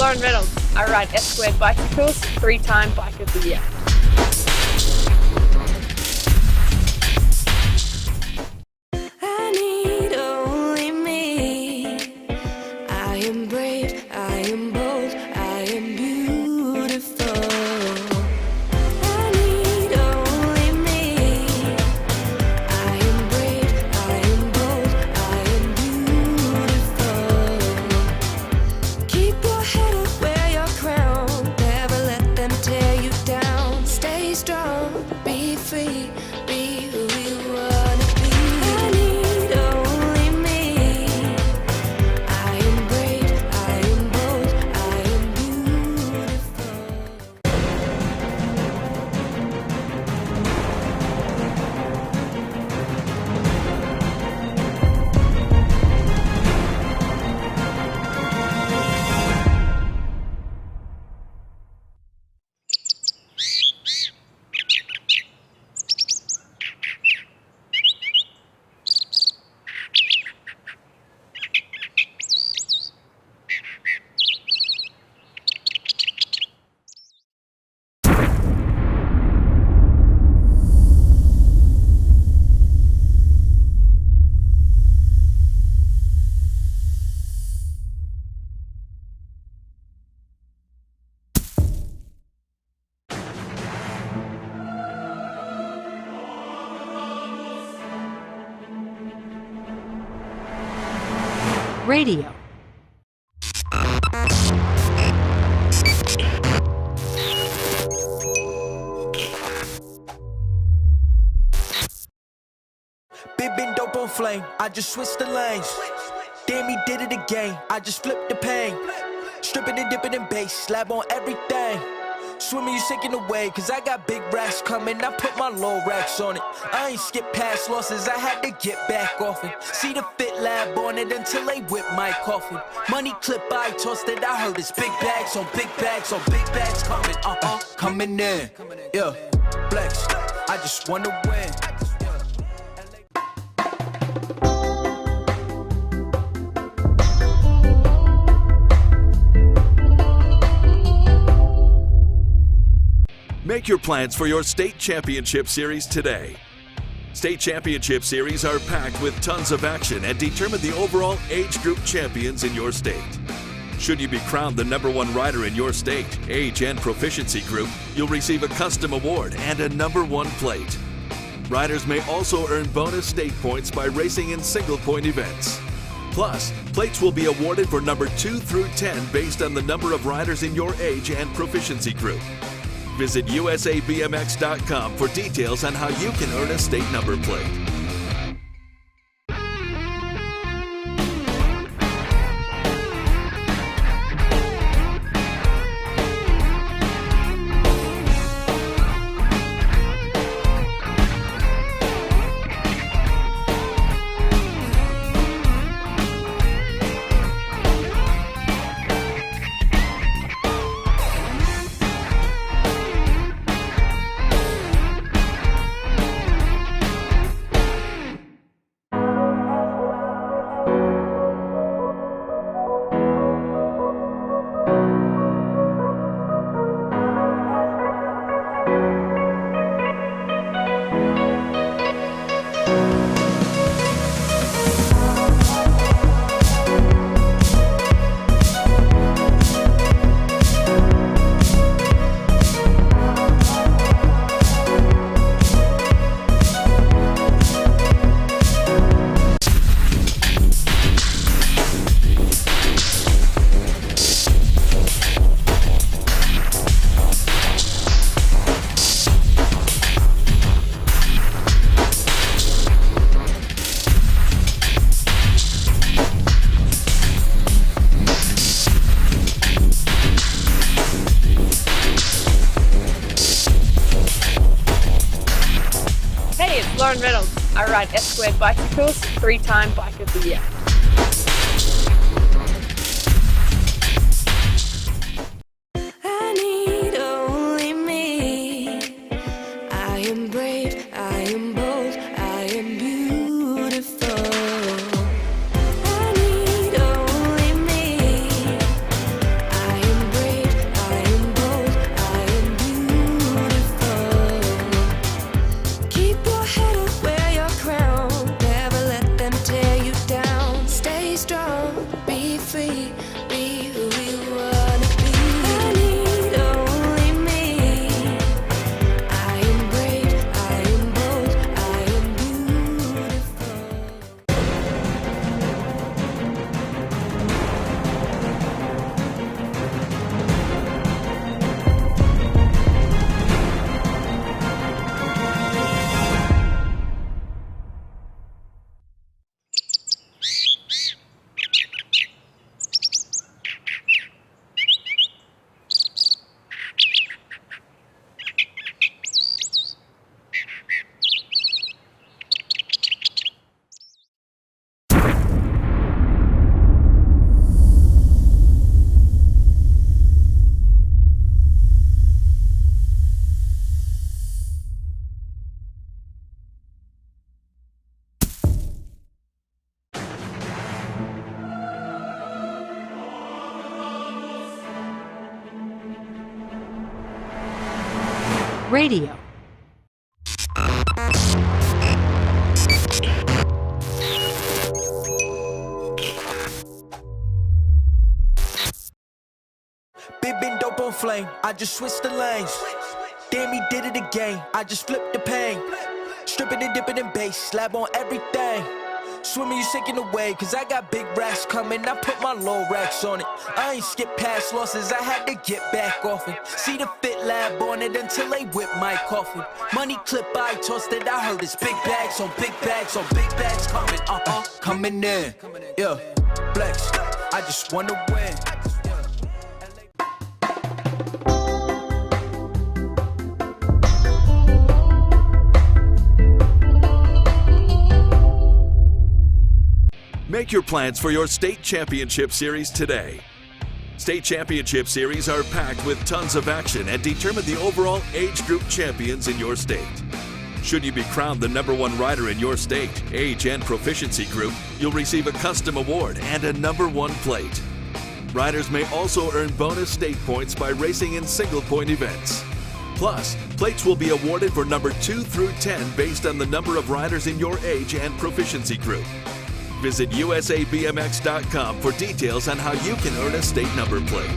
Lauren Reynolds. I ride S-squared bicycles, 3-time Bike of the Year. I need only me. I am brave, I am bold, I am beautiful. I need only me. I am brave, I am bold, I am beautiful. Keep your head up, wear your crown. Never let them tear you down. Stay strong, be free, be who you wanna be. I need only me. I am brave, I am bold, I am beautiful. Radio. Big been dope on flame, I just switched the lanes. Damn, he did it again, I just flipped the pain. Stripping and dipping in bass, slab on everything. Swimming, you sinking away, cause I got big racks coming. I put my low racks on it. I ain't skip past losses, I had to get back off it. See the fit lab on it until they whip my coffin. Money clip, I tossed it, I heard it's big bags on big bags on big bags coming, coming in. Yeah, flex, I just wanna win. Make your plans for your state championship series today. State championship series are packed with tons of action and determine the overall age group champions in your state. Should you be crowned the #1 rider in your state, age and proficiency group, you'll receive a custom award and a #1 plate. Riders may also earn bonus state points by racing in single-point events. Plus, plates will be awarded for number 2 through 10 based on the number of riders in your age and proficiency group. Visit USABMX.com for details on how you can earn a state number plate. Lauren Reynolds. I ride S-squared bicycles, 3-time Bike of the Year. I need only me. I am brave, I am bold, I am beautiful. I need only me. I am Radio. Big been dope on flame, I just switched the lanes. Damn, he did it again, I just flipped the pain. Stripping and dipping in bass, slab on everything. Swimming, you sinking away, cause I got big racks coming. I put my low racks on it. I ain't skip past losses, I had to get back off it. See the fit lab on it until they whip my coffin. Money clip, I tossed it, I heard it's big bags on big bags on big bags coming, coming in. Yeah, flex, I just wanna win. Make your plans for your state championship series today. State championship series are packed with tons of action and determine the overall age group champions in your state. Should you be crowned the #1 rider in your state, age and proficiency group, you'll receive a custom award and a #1 plate. Riders may also earn bonus state points by racing in single-point events. Plus, plates will be awarded for number 2 through 10 based on the number of riders in your age and proficiency group. Visit USABMX.com for details on how you can earn a state number plate.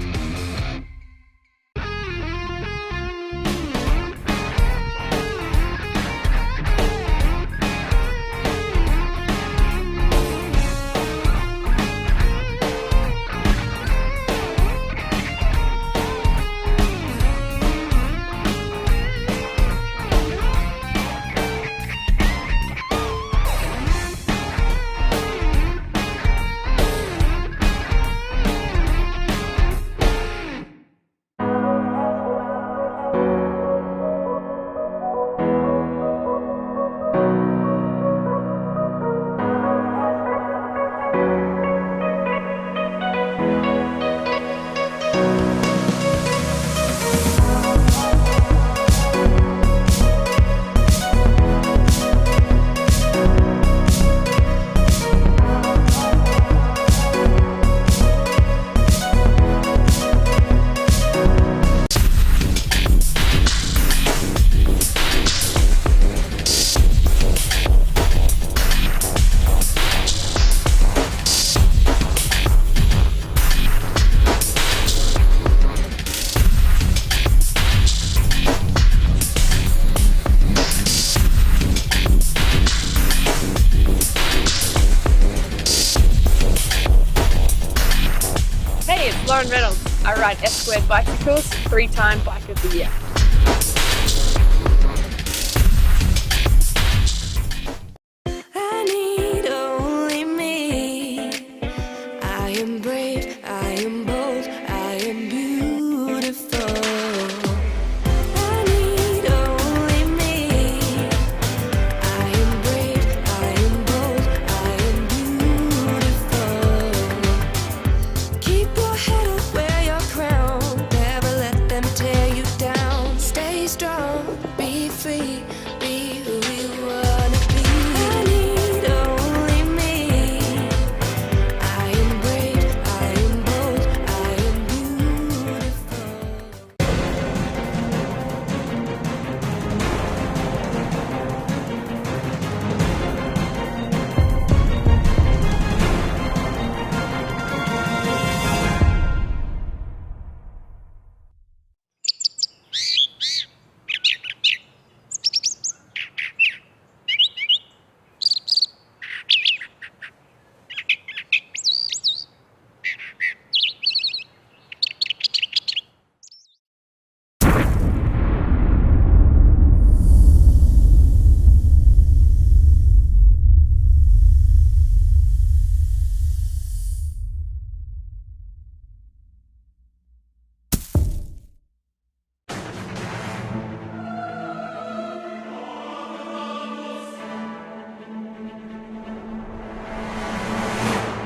Lauren Reynolds. I ride S2 bicycles, 3-time Bike of the Year. I need only me. I am brave, I am bold, I am beautiful. I need only me. I am brave, I am bold, I am beautiful. Keep your head up, wear your crown. Never let them tear you down. Stay strong, be free, be who you wanna be. I need only me. I am brave, I am bold, I am beautiful.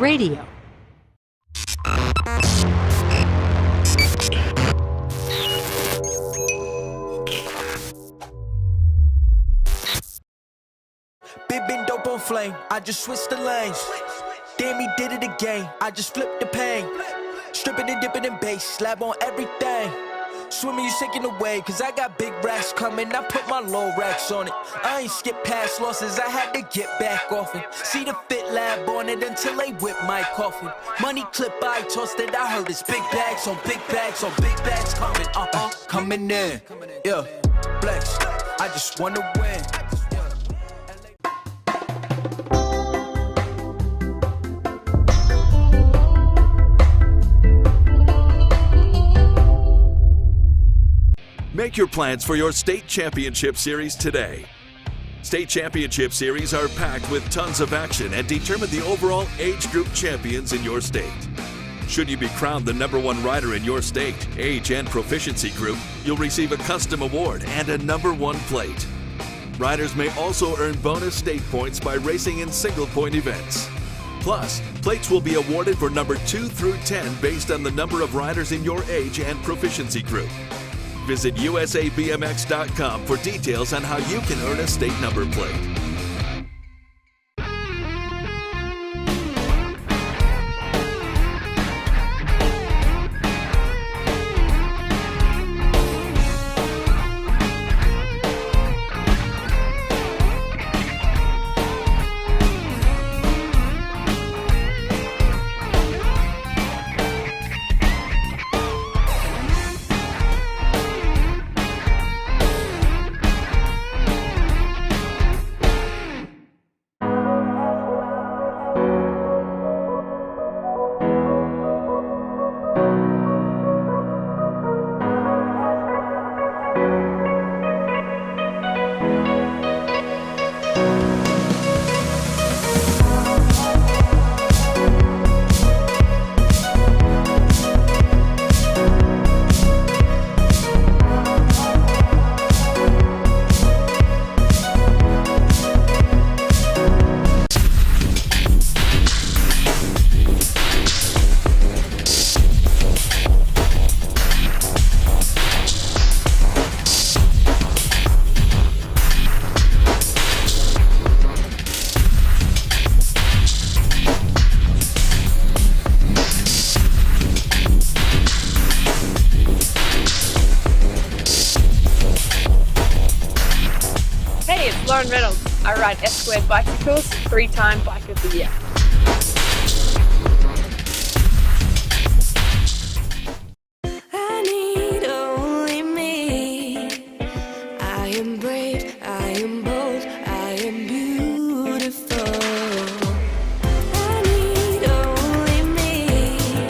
Radio. Big been dope on flame, I just switched the lanes. Damn, he did it again, I just flipped the pain. Stripping and dipping in bass, slab on everything. Swimming, you sinking away, cause I got big racks coming. I put my low racks on it. I ain't skip past losses, I had to get back off it. See the fit lab on it until they whip my coffin. Money clip, I tossed it, I heard it's big bags on big bags on big bags coming. Coming in, yeah, flex. I just wanna win. Make your plans for your state championship series today. State championship series are packed with tons of action and determine the overall age group champions in your state. Should you be crowned the #1 rider in your state, age and proficiency group, you'll receive a custom award and a #1 plate. Riders may also earn bonus state points by racing in single-point events. Plus, plates will be awarded for number 2 through 10 based on the number of riders in your age and proficiency group. Visit USABMX.com for details on how you can earn a state number plate. Lauren Reynolds. I ride S-Squared bicycles, 3-time Bike of the Year. I need only me. I am brave, I am bold, I am beautiful. I need only me.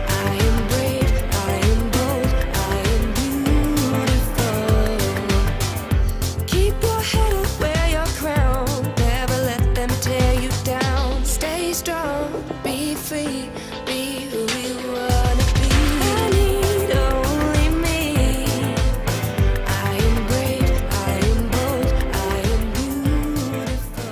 I am brave, I am bold, I am beautiful. Keep your head up, wear your crown. Never let them tear you down. Stay strong, be free, be who you wanna be. I need only me. I am brave, I am bold, I am beautiful.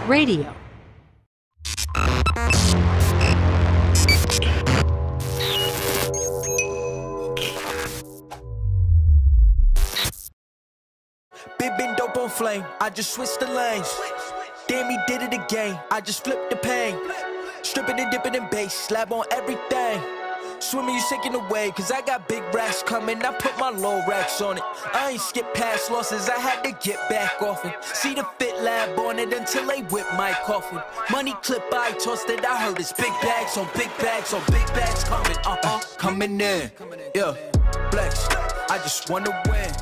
Radio. Big been dope on flame, I just switched the lanes. Damn, he did it again, I just flipped the pain. Stripping and dipping in bass, slab on everything. Swimming, you sinking away, cause I got big racks coming. I put my low racks on it. I ain't skip past losses, I had to get back off it. See the fit lab on it until they whip my coffin. Money clip, I tossed it, I heard it's big bags on big bags on big bags coming. Coming in, yeah, flex. I just wanna win.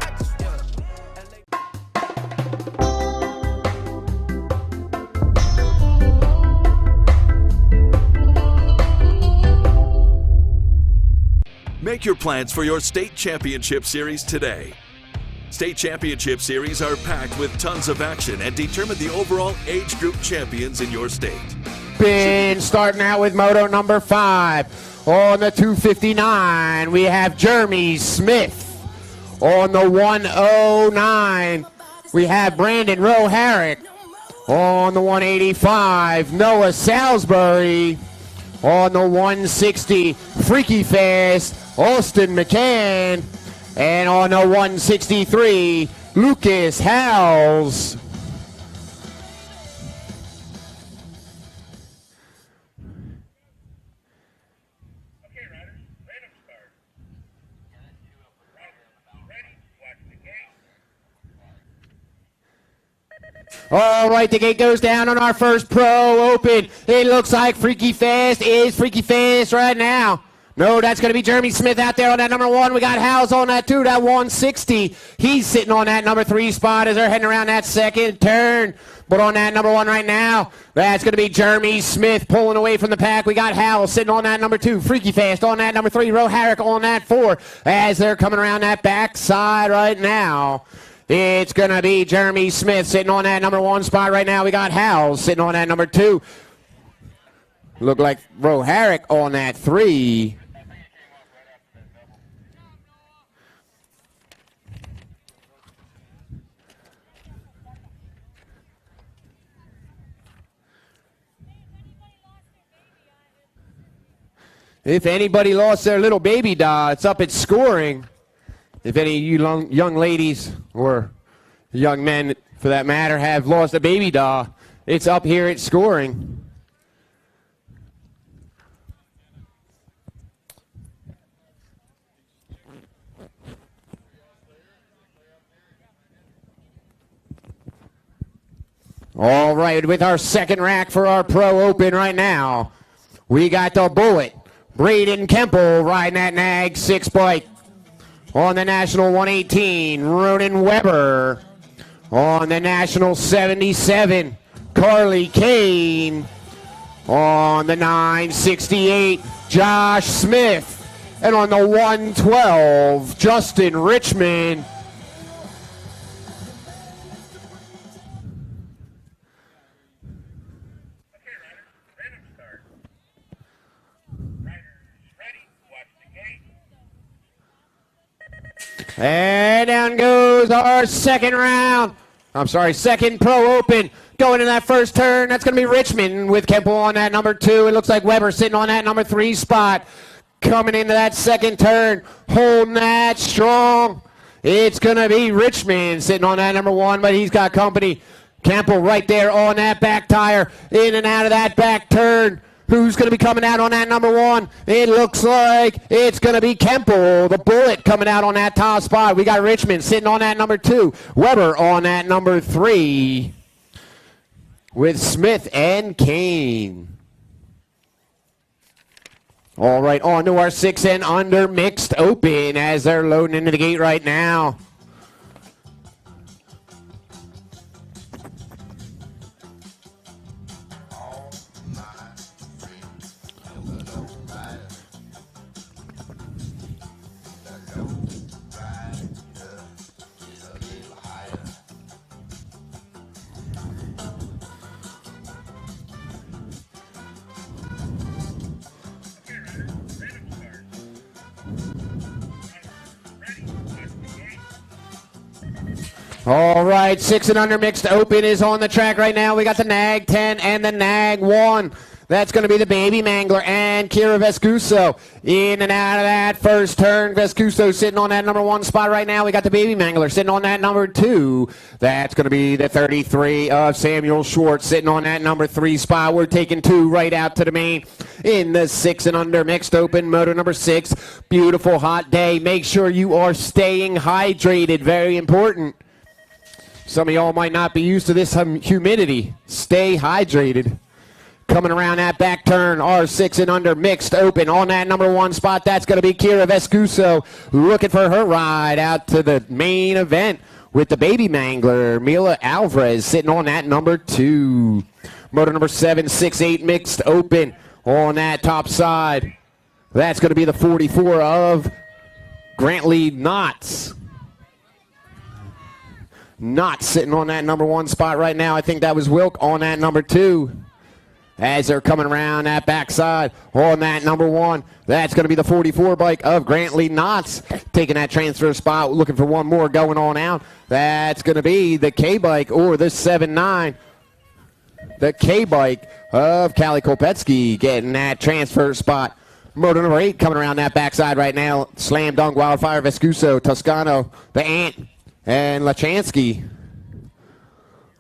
Make your plans for your state championship series today. State championship series are packed with tons of action and determine the overall age group champions in your state. Been starting out with moto number 5. On the 259, we have Jeremy Smith. On the 109, we have Brandon Roe-Harrick. On the 185, Noah Salisbury. On the 160, Freaky Fast, Austin McCann. And on the 163, Lucas Howells. All right, the gate goes down on our first Pro Open. It looks like Freaky Fast is Freaky Fast right now. No, that's going to be Jeremy Smith out there on that number 1. We got Howells on that 2, that 160. He's sitting on that number 3 spot as they're heading around that second turn. But on that number 1 right now, that's going to be Jeremy Smith pulling away from the pack. We got Howells sitting on that number 2. Freaky Fast on that number 3. Roe-Harrick on that 4 as they're coming around that backside right now. It's going to be Jeremy Smith sitting on that number 1 spot right now. We got Howells sitting on that number 2. Look like Roe-Harrick on that 3. If anybody lost their little baby doll, it's up at scoring. If any of you young ladies or young men, for that matter, have lost a baby doll, it's up here at scoring. All right, with our second rack for our Pro Open right now, we got the Bullet, Braden Kemple riding that nag 6 bike. On the National 118, Ronan Weber. On the National 77, Carly Kane. On the 968, Josh Smith. And on the 112, Justin Richmond. And down goes our second Pro Open. Going in that first turn, that's going to be Richmond with Kemple on that number 2. It looks like Weber sitting on that number 3 spot. Coming into that second turn, holding that strong. It's going to be Richmond sitting on that number 1, but he's got company. Kemple right there on that back tire, in and out of that back turn. Who's going to be coming out on that number 1? It looks like it's going to be Kemple, the Bullet, coming out on that top spot. We got Richmond sitting on that number 2. Weber on that number 3 with Smith and Kane. All right, on to our 6 and under mixed open as they're loading into the gate right now. All right, 6 and under mixed open is on the track right now. We got the Nag 10 and the Nag 1. That's going to be the Baby Mangler and Kira Vescuso. In and out of that first turn. Vescuso sitting on that number 1 spot right now. We got the Baby Mangler sitting on that number 2. That's going to be the 33 of Samuel Schwartz sitting on that number 3 spot. We're taking 2 right out to the main in the 6 and under mixed open. Moto number 6. Beautiful hot day. Make sure you are staying hydrated. Very important. Some of y'all might not be used to this humidity. Stay hydrated. Coming around that back turn, our 6 and under mixed open on that number 1 spot. That's going to be Kira Vescuso looking for her ride out to the main event with the Baby Mangler. Mila Alvarez sitting on that number 2. Motor number 7, 6-8 mixed open on that top side. That's going to be the 44 of Grantley Knotts. Knotts sitting on that number 1 spot right now. I think that was Wilk on that number 2. As they're coming around that backside on that number 1. That's going to be the 44 bike of Grantley Knotts. Taking that transfer spot, looking for one more going on out. That's going to be the K bike or the 7-9. The K bike of Callie Kopetsky getting that transfer spot. Motor number 8 coming around that backside right now. Slam Dunk, Wildfire, Vescuso, Toscano, the Ant, and Lachansky.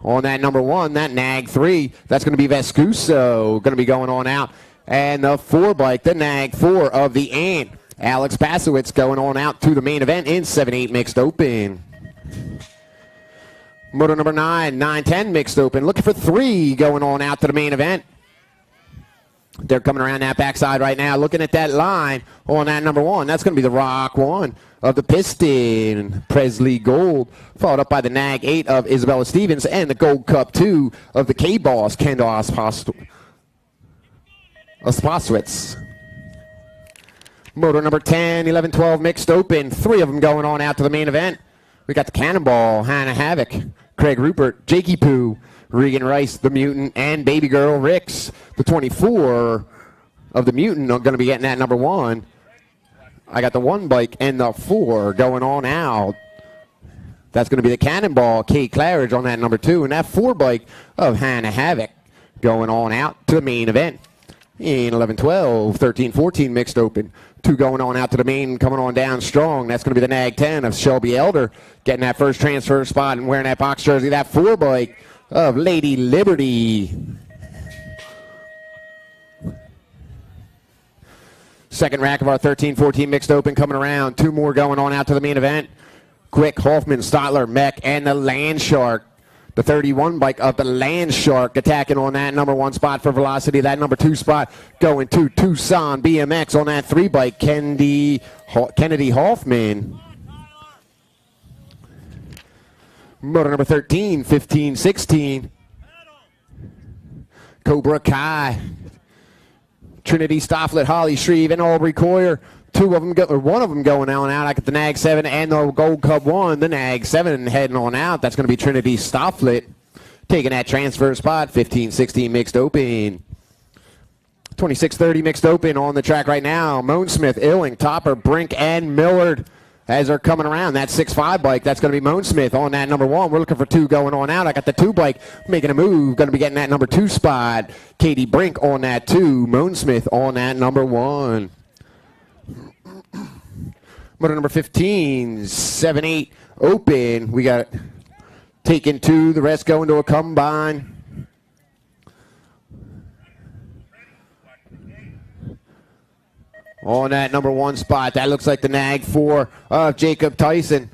On that number 1, that Nag 3, that's going to be Vescuso, going to be going on out. And the 4 bike, the Nag 4 of the Ant, Alex Pasowitz going on out to the main event in 7-8 mixed open. Motor number 9, 9-10 mixed open, looking for 3 going on out to the main event. They're coming around that backside right now, looking at that line on that number 1. That's going to be the Rock 1 of the Piston, Presley Gold, followed up by the Nag 8 of Isabella Stevens, and the Gold Cup 2 of the K-Boss, Kendall Ospaswitz. Motor number 10, 11, 12 mixed open, 3 of them going on out to the main event. We got the Cannonball, Hannah Havoc, Craig Rupert, Jakey Poo, Regan Rice, the Mutant, and Baby Girl Ricks. The 24 of the Mutant are going to be getting that number 1. I got the 1 bike and the 4 going on out. That's going to be the Cannonball, Kate Claridge on that number 2. And that 4 bike of Hannah Havoc going on out to the main event. In 11, 12, 13, 14 mixed open. 2 going on out to the main, coming on down strong. That's going to be the Nag 10 of Shelby Elder getting that first transfer spot and wearing that box jersey. That 4 bike of Lady Liberty. Second rack of our 13-14 mixed open coming around. 2 more going on out to the main event. Quick, Hoffman, Stotler, Mech, and the Land Shark. The 31 bike of the Land Shark attacking on that number 1 spot for velocity. That number 2 spot going to Tucson BMX on that 3 bike, Kennedy Hoffman. Motor number 13, 15, 16. Cobra Kai, Trinity Stofflet, Holly Shreve, and Aubrey Coyer. 1 of them going on out. I got the Nag 7 and the Gold Cup 1. The Nag 7 heading on out. That's going to be Trinity Stofflet taking that transfer spot. 15-16 mixed open. 26-30 mixed open on the track right now. Moansmith, Illing, Topper, Brink, and Millard as they're coming around. That 6-5 bike, that's going to be Moansmith on that number 1. We're looking for 2 going on out. I got the 2 bike making a move. Going to be getting that number 2 spot. Katie Brink on that 2. Moansmith on that number 1. Motor number 15, 7-8 open. We got taken 2. The rest going to a combine. On that number 1 spot, that looks like the Nag 4 of Jacob Tyson,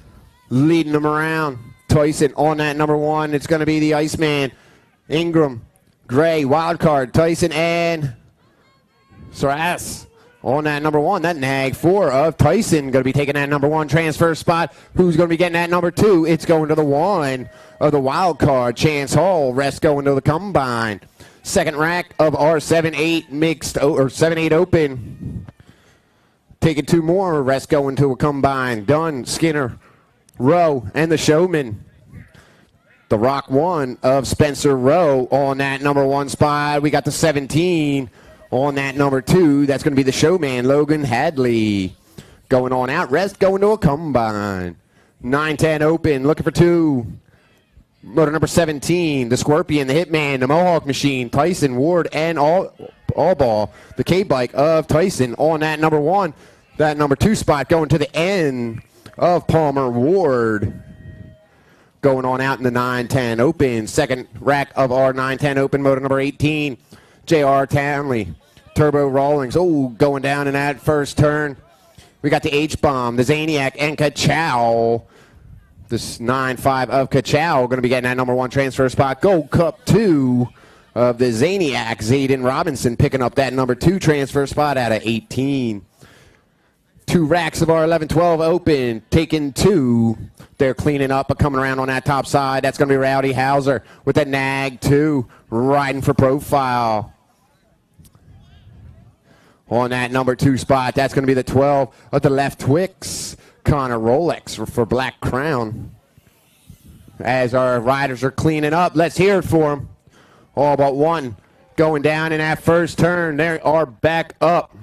leading them around. Tyson on that number 1. It's going to be the Iceman, Ingram, Gray, Wildcard, Tyson, and Saras on that number 1. That Nag 4 of Tyson going to be taking that number 1 transfer spot. Who's going to be getting that number 2? It's going to the 1 of the Wildcard, Chance Hall. Rest going to the combine. Second rack of our 7-8 mixed or 7-8 open. Taking 2 more, rest going to a combine. Dunn, Skinner, Rowe, and the Showman. The Rock 1 of Spencer Rowe on that number 1 spot. We got the 17 on that number 2. That's going to be the Showman, Logan Hadley. Going on out, rest going to a combine. 9-10 open, looking for 2. Motor number 17, the Scorpion, the Hitman, the Mohawk Machine, Tyson, Ward, and Allball, the K-Bike of Tyson on that number 1. That number 2 spot going to the end of Palmer Ward. Going on out in the 9-10 open. Second rack of our 9-10 open, motor number 18, J.R. Townley, Turbo Rawlings. Oh, going down in that first turn. We got the H-Bomb, the Zaniac, and Kachow. This 9-5 of Kachow going to be getting that number 1 transfer spot. Gold Cup 2 of the Zaniac, Zayden Robinson picking up that number 2 transfer spot out of 18. 2 racks of our 11-12 open, taking 2. They're cleaning up, but coming around on that top side. That's going to be Rowdy Hauser with that Nag 2, riding for profile. on that number 2 spot. That's going to be the 12 of the left Twix, Connor Rolex for Black Crown. As our riders are cleaning up, let's hear it for them. All but one going down in that first turn. They are back up.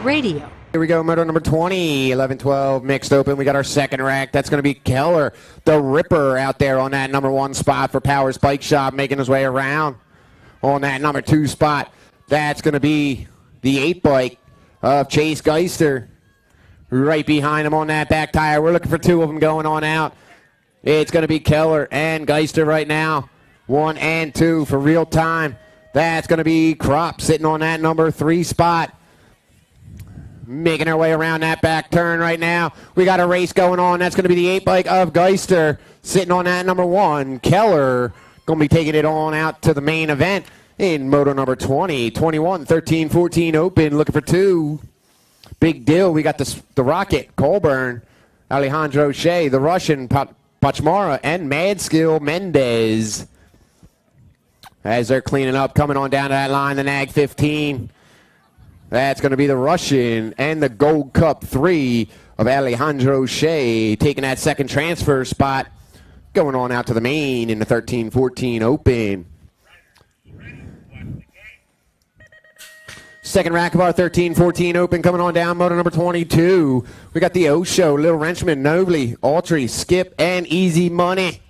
Radio. Here we go, moto number 20, 11-12 mixed open. We got our second rack. That's going to be Keller, the Ripper, out there on that number 1 spot for Powers Bike Shop, making his way around on that number 2 spot. That's going to be the 8 bike of Chase Geister, right behind him on that back tire. We're looking for 2 of them going on out. It's going to be Keller and Geister right now, 1 and 2 for real time. That's going to be Crop sitting on that number 3 spot. Making our way around that back turn right now. We got a race going on. That's going to be the 8 bike of Geister sitting on that number 1. Keller going to be taking it on out to the main event in moto number 20. 21, 13, 14 open. Looking for 2. Big deal. We got the Rocket, Colburn, Alejandro Shea, the Russian, Pachmara, and Mad Skill Mendez. As they're cleaning up, coming on down to that line, the Nag 15. That's going to be the Russian and the Gold Cup 3 of Alejandro Shea, taking that second transfer spot, going on out to the main in the 13-14 open. Second rack of our 13-14 open coming on down, moto number 22. We got the O-Show, Little Wrenchman, Novely, Autry, Skip, and Easy Money.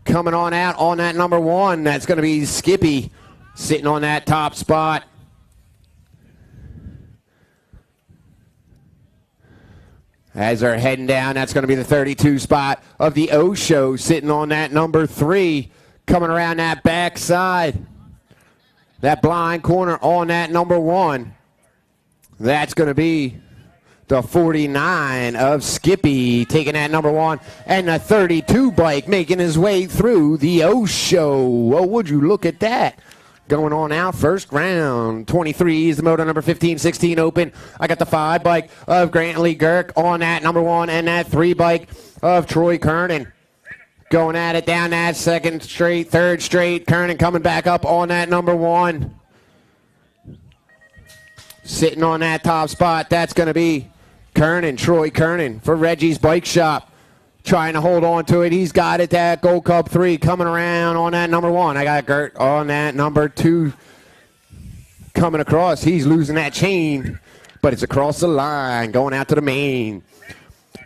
Coming on out on that number 1, that's going to be Skippy, sitting on that top spot. As they're heading down, that's going to be the 32 spot of the O-Show, sitting on that number 3, coming around that backside. That blind corner on that number 1. That's going to be the 49 of Skippy, taking that number 1. And the 32 bike making his way through the O-Show. Oh, would you look at that? Going on out, first round. 23 is the moto number 15-16 open. I got the 5 bike of Grantley Girk on that number 1, and that 3 bike of Troy Kernan. Going at it down that second straight, third straight. Kernan coming back up on that number 1. Sitting on that top spot, that's going to be Kernan, Troy Kernan for Reggie's Bike Shop. Trying to hold on to it. He's got it, that Gold Cup 3 coming around on that number 1. I got Gert on that number 2 coming across. He's losing that chain, but it's across the line, going out to the main.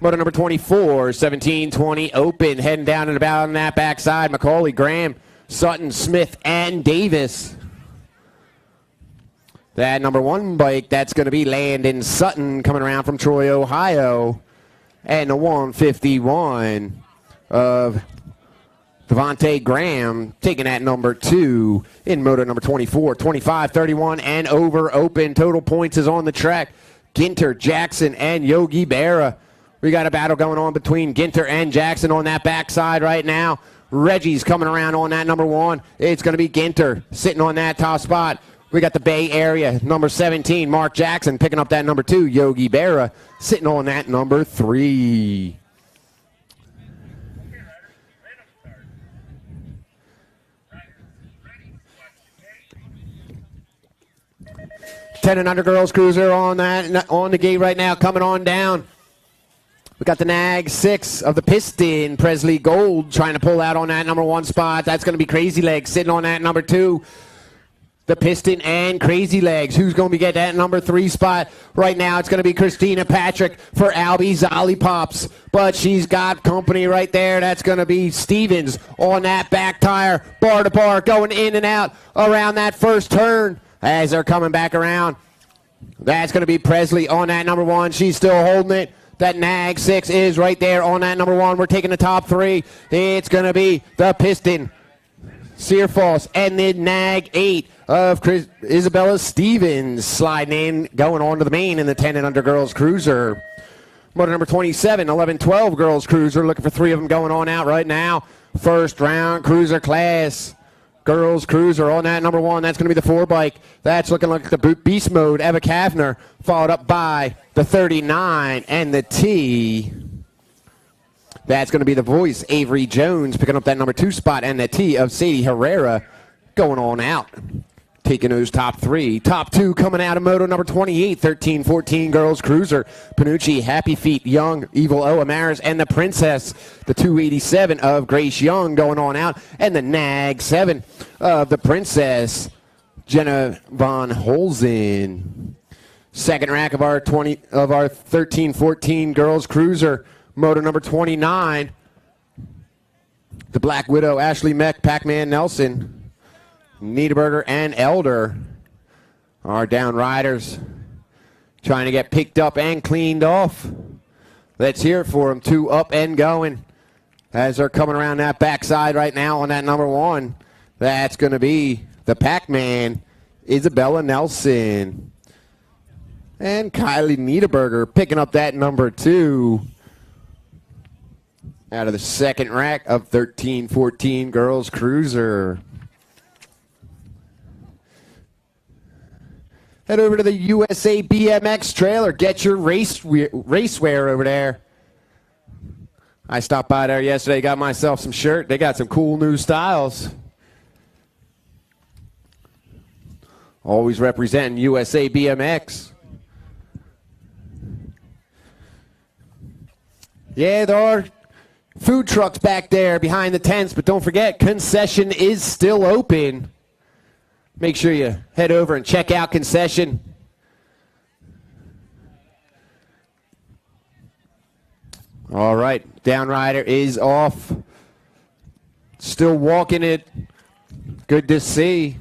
Moto number 24, 17-20 open, heading down and about on that backside. Macaulay, Graham, Sutton, Smith, and Davis. That number 1 bike, that's going to be Landon Sutton coming around from Troy, Ohio. And the 151 of Devontae Graham taking that number 2 in moto number 24. 25, 31, and over open. Total points is on the track. Ginter, Jackson, and Yogi Berra. We got a battle going on between Ginter and Jackson on that backside right now. Reggie's coming around on that number 1. It's going to be Ginter sitting on that top spot. We got the Bay Area, number 17, Mark Jackson, picking up that number 2, Yogi Berra, sitting on that number 3. Ten and under girls cruiser on the gate right now, coming on down. We got the Nag 6 of the Piston, Presley Gold, trying to pull out on that number 1 spot. That's going to be Crazy Legs sitting on that number 2. The Piston and Crazy Legs. Who's going to be getting that number 3 spot? Right now, it's going to be Christina Patrick for Albie Zollipops. But she's got company right there. That's going to be Stevens on that back tire. Bar to bar, going in and out around that first turn as they're coming back around. That's going to be Presley on that number 1. She's still holding it. That Nag 6 is right there on that number 1. We're taking the top 3. It's going to be the Piston, Searfoss, and the Nag 8 of Isabella Stevens sliding in, going on to the main in the 10 and under girls cruiser. Motor number 27, 11-12 girls cruiser, looking for 3 of them going on out right now. First round cruiser class. girls cruiser on that number 1. That's going to be the 4 bike. That's looking like the beast mode, Eva Kavner, followed up by the 39 and the T. That's going to be the voice, Avery Jones, picking up that number 2 spot, and the T of Sadie Herrera going on out. Taking those top 3. Top 2 coming out of moto number 28, 13-14 girls cruiser. Panucci, Happy Feet, Young, Evil O, Amaris, and the Princess, the 287 of Grace Young going on out. And the Nag 7 of the Princess, Jenna Von Holzen. Second rack of our 13-14 girls cruiser, moto number 29. The Black Widow, Ashley Meck, Pac-Man Nelson. Niederberger and Elder are down riders trying to get picked up and cleaned off. Let's hear it for them. 2 up and going as they're coming around that backside right now on that number 1. That's going to be the Pac-Man, Isabella Nelson. And Kylie Niederberger picking up that number 2 out of the second rack of 13-14 girls cruiser. Head over to the USA BMX trailer. Get your racewear over there. I stopped by there yesterday, got myself some shirt. They got some cool new styles. Always representing USA BMX. Yeah, there are food trucks back there behind the tents, but don't forget, concession is still open. Make sure you head over and check out concession. All right, Downrider is off. Still walking it. Good to see.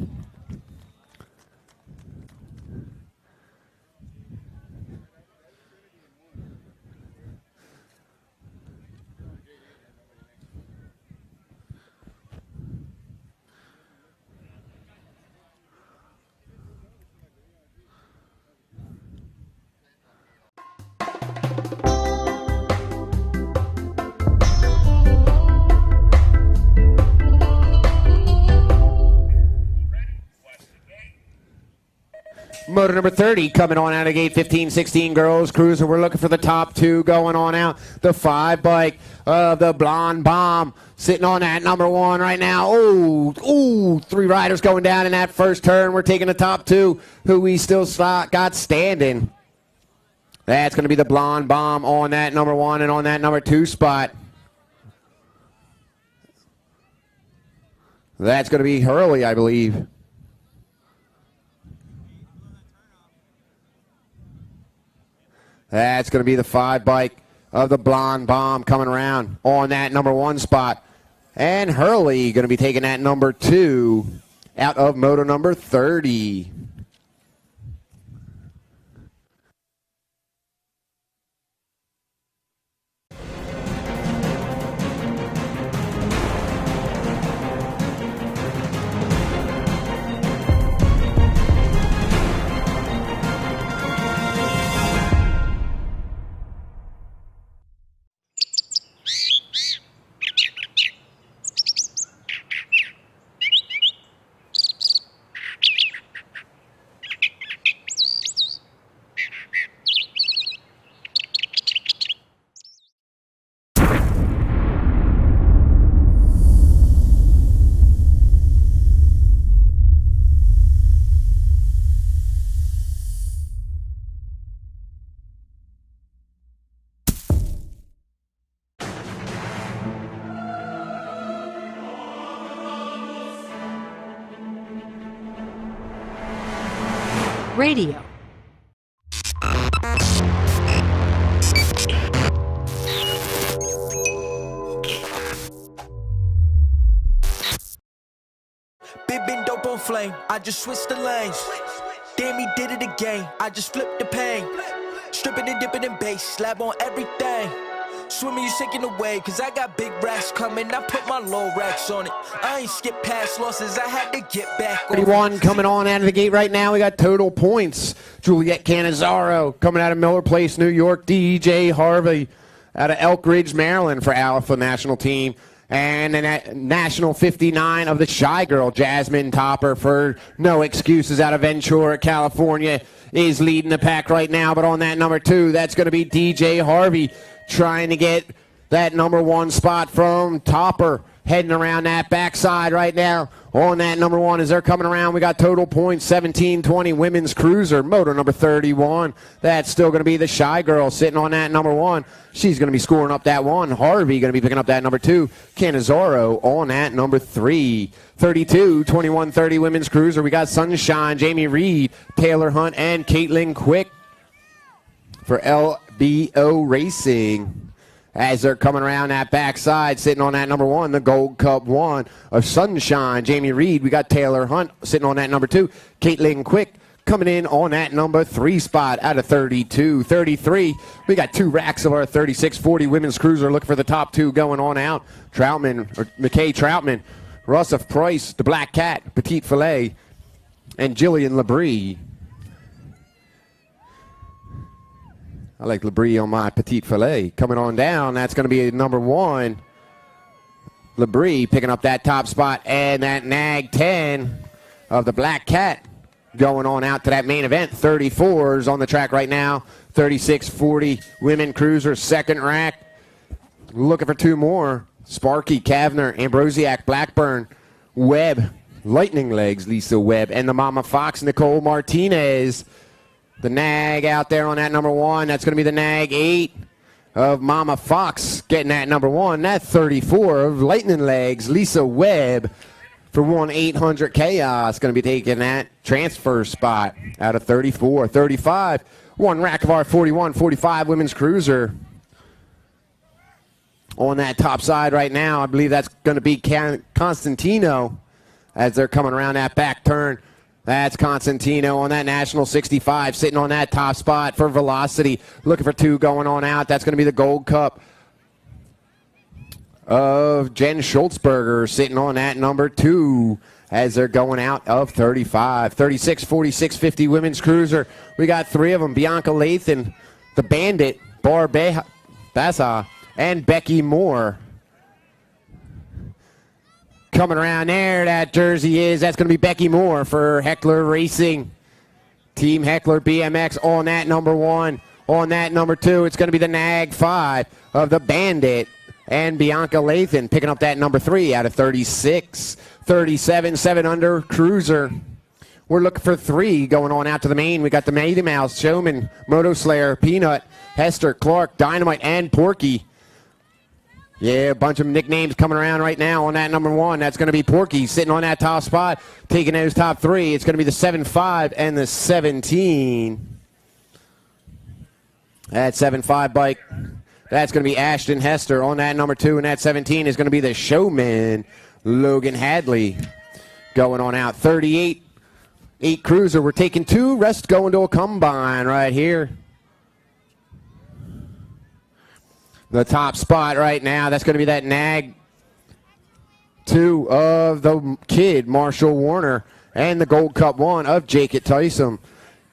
Motor number 30 coming on out of gate, 15-16 girls cruiser. We're looking for the top 2 going on out. The 5 bike of the Blonde Bomb sitting on that number 1 right now. Ooh, 3 riders going down in that first turn. We're taking the top 2 who we still got standing. That's going to be the Blonde Bomb on that number 1 and on that number 2 spot. That's going to be Hurley, I believe. That's going to be the 5 bike of the Blonde Bomb coming around on that number 1 spot. And Hurley going to be taking that number 2 out of moto number 30. Radio. Big been dope on flame, I just switched the lanes. Damn, he did it again, I just flipped the pain. Stripping and dipping in bass, slab on everything. Swimming, you sinking away, cause I got big racks coming. I put my low racks on it. I ain't skip past losses, I had to get back. 31 coming on out of the gate right now. We got total points. Juliet Cannizzaro coming out of Miller Place, New York. DJ Harvey out of Elk Ridge, Maryland for Alpha National Team. And the National 59 of the Shy Girl, Jasmine Topper for No Excuses out of Ventura, California, is leading the pack right now. But on that number 2, that's going to be DJ Harvey trying to get that number 1 spot from Topper. Heading around that backside right now on that number 1 as they're coming around. We got total points 17-20 women's cruiser, motor number 31. That's still going to be the Shy Girl sitting on that number 1. She's going to be scoring up that 1. Harvey going to be picking up that number 2. Canizaro on that number 3. 32-21-30 women's cruiser. We got Sunshine, Jamie Reed, Taylor Hunt, and Caitlin Quick for LBO Racing. As they're coming around that backside, sitting on that number 1, the Gold Cup 1 of Sunshine, Jamie Reed. We got Taylor Hunt sitting on that number 2. Caitlin Quick coming in on that number 3 spot out of 32-33. We got 2 racks of our 36-40 women's cruiser looking for the top 2 going on out. McKay Troutman, Russell Price, the Black Cat, Petite Filet, and Jillian Labrie. I like Labrie on my Petite Filet. Coming on down, that's going to be number 1. Labrie picking up that top spot, and that Nag 10 of the Black Cat going on out to that main event. 34s on the track right now. 36-40 women cruiser, second rack. Looking for 2 more. Sparky, Kavner, Ambrosiak, Blackburn, Webb, Lightning Legs, Lisa Webb, and the Mama Fox, Nicole Martinez. The Nag out there on that number 1. That's going to be the Nag 8 of Mama Fox getting that number 1. That 34 of Lightning Legs, Lisa Webb for 1-800 Chaos. Going to be taking that transfer spot out of 34. 35, 1 rack of our 41-45 women's cruiser. On that top side right now, I believe that's going to be Constantino as they're coming around that back turn. That's Constantino on that National 65, sitting on that top spot for Velocity. Looking for 2 going on out. That's going to be the Gold Cup of Jen Schultzberger, sitting on that number 2 as they're going out of 35. 36, 46, 50 women's cruiser. We got 3 of them. Bianca Lathan, the Bandit, Bar Baza, and Becky Moore. Coming around there, that jersey is, that's going to be Becky Moore for Heckler Racing. Team Heckler BMX on that number 1. On that number 2, it's going to be the Nag 5 of the Bandit and Bianca Lathan picking up that number 3 out of 36. 37, 7 under cruiser. We're looking for 3 going on out to the main. We got the Mighty Mouse, Showman, Moto Slayer, Peanut, Hester, Clark, Dynamite, and Porky. Yeah, a bunch of nicknames coming around right now on that number 1. That's going to be Porky sitting on that top spot, taking those top 3. It's going to be the 7.5 and the 17. That 7.5 bike, that's going to be Ashton Hester on that number 2. And that 17 is going to be the Showman, Logan Hadley, going on out. 38, 8 cruiser. We're taking 2. Rest going to a combine right here. The top spot right now, that's going to be that Nag 2 of the kid, Marshall Warner, and the Gold Cup 1 of Jacob Tyson.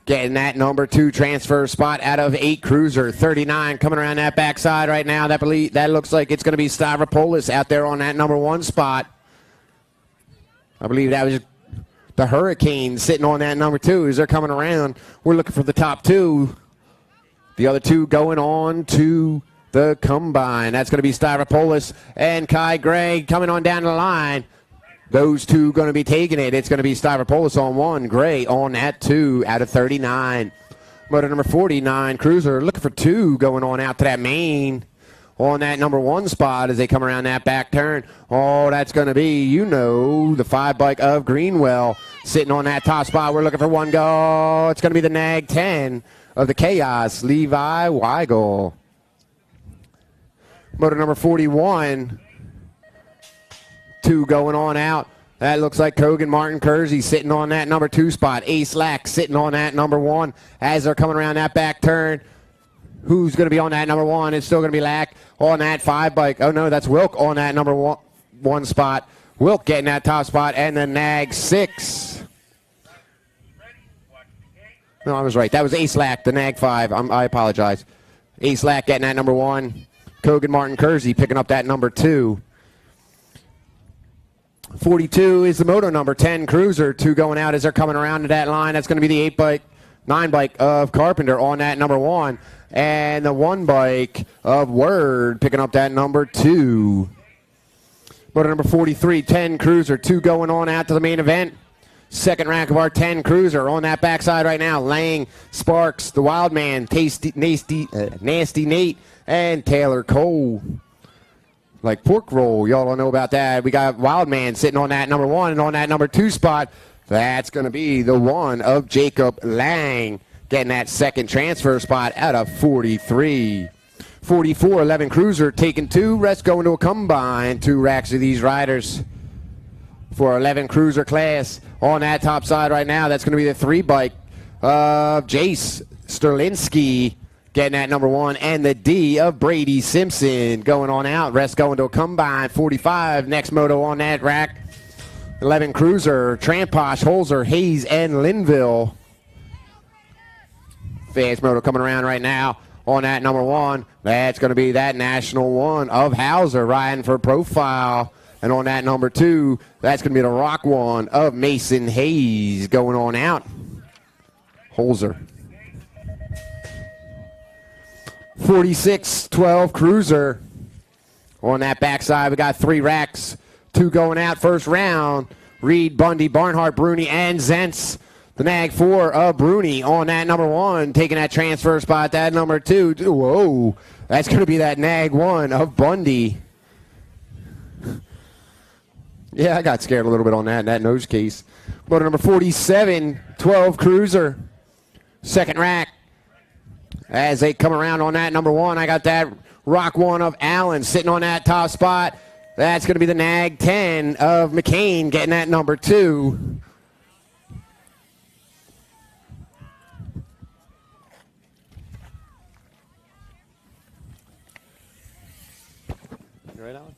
Getting that number 2 transfer spot out of 8 cruiser. 39 coming around that backside right now. That looks like it's going to be Stavropoulos out there on that number 1 spot. I believe that was the Hurricane sitting on that number 2 as they're coming around. We're looking for the top 2. The other 2 going on to the combine. That's going to be Stavropoulos and Kai Gray coming on down the line. Those 2 going to be taking it. It's going to be Stavropoulos on 1, Gray on that 2 out of 39. Motor number 49, cruiser, looking for 2 going on out to that main on that number 1 spot as they come around that back turn. Oh, that's going to be, the 5 bike of Greenwell sitting on that top spot. We're looking for 1 go. It's going to be the Nag 10 of the Chaos, Levi Weigel. Motor number 41, 2 going on out. That looks like Kogan Martin Kersey sitting on that number 2 spot. Ace Lack sitting on that number 1 as they're coming around that back turn. Who's going to be on that number 1? It's still going to be Lack on that 5 bike. Oh, no, that's Wilk on that number 1 spot. Wilk getting that top spot, and the Nag 6. No, I was right. That was Ace Lack, the Nag 5. I apologize. Ace Lack getting that number 1. Kogan Martin Kersey picking up that number 2. 42 is the moto number 10 Cruiser. 2 going out as they're coming around to that line. That's going to be the 9 bike of Carpenter on that number 1. And the 1 bike of Word picking up that number 2. Moto number 43, 10 Cruiser. 2 going on out to the main event. Second rack of our 10 Cruiser on that backside right now. Lang, Sparks, the Wild Man, Nasty Nate, and Taylor Cole. Like pork roll, y'all don't know about that. We got Wild Man sitting on that number 1, and on that number 2 spot, that's going to be the 1 of Jacob Lang, getting that second transfer spot out of 43. 44, 11 Cruiser, taking 2. Rest going to a combine. 2 racks of these riders for our 11 Cruiser class. On that top side right now, that's going to be the 3 bike of Jace Sterlinski, getting that number 1, and the D of Brady Simpson going on out. Rest going to a combine. 45, next moto on that rack. 11 Cruiser, Tramposh, Holzer, Hayes, and Linville. Fast moto coming around right now on that number 1. That's going to be that National 1 of Hauser riding for Profile. And on that number 2, that's going to be the Rock 1 of Mason Hayes going on out. Holzer. 46, 12 Cruiser. On that backside, we got 3 racks. 2 going out first round. Reed, Bundy, Barnhart, Bruni, and Zentz. The Nag 4 of Bruni on that number 1, taking that transfer spot. That number 2, whoa, that's going to be that Nag 1 of Bundy. Yeah, I got scared a little bit on that nose case. Motor number 47, 12 Cruiser. Second rack. As they come around on that number 1, I got that Rock 1 of Allen sitting on that top spot. That's going to be the Nag 10 of McCain getting that number 2. Right on.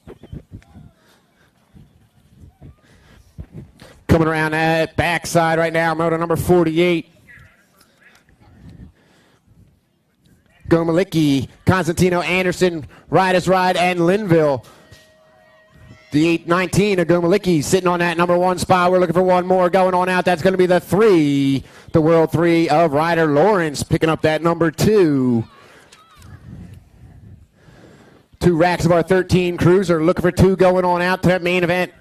Coming around that backside right now, motor number 48. Gomalicki, Constantino Anderson, Riders Ride, and Linville. The 819 of Gomalicki sitting on that number 1 spot. We're looking for one more going on out. That's going to be the 3, the World 3 of Ryder Lawrence, picking up that number 2. 2 racks of our 13 Cruiser. Looking for 2 going on out to that main event.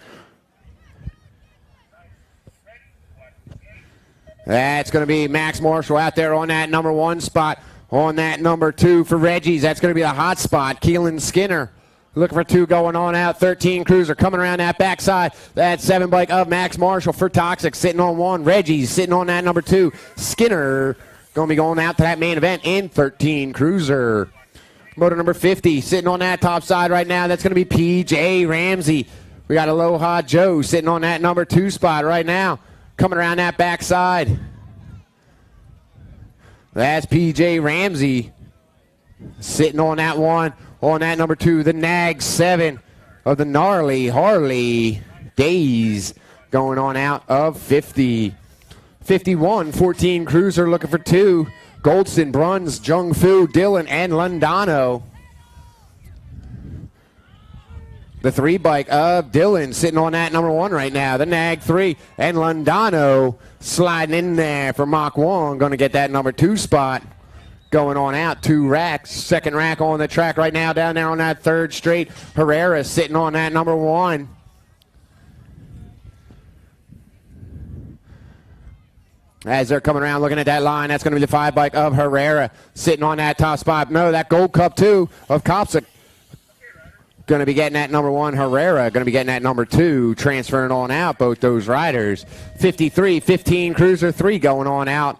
That's going to be Max Marshall out there on that number 1 spot. On that number 2 for Reggie's, that's going to be the hot spot, Keelan Skinner. Looking for 2 going on out. 13 Cruiser coming around that backside. That 7 bike of Max Marshall for Toxic sitting on 1. Reggie's sitting on that number 2. Skinner going to be going out to that main event in 13 Cruiser. Motor number 50 sitting on that top side right now. That's going to be PJ Ramsey. We got Aloha Joe sitting on that number 2 spot right now. Coming around that backside. That's PJ Ramsey sitting on that 1. On that number 2, the Nag 7 of the Gnarly Harley Days going on out of 50. 51, 14 Cruiser looking for 2. Goldston, Bruns, Jung Fu, Dillon, and Londano. The 3 bike of Dillon sitting on that number 1 right now. The Nag 3 and Londano sliding in there for Mach 1. Going to get that number 2 spot. Going on out. 2 racks. Second rack on the track right now down there on that 3rd straight. Herrera sitting on that number 1. As they're coming around looking at that line, that's going to be the 5 bike of Herrera sitting on that top spot. No, that Gold Cup 2 of Kopsik. Going to be getting that number 1, Herrera. Going to be getting that number 2, transferring on out, both those riders. 53, 15, Cruiser 3 going on out.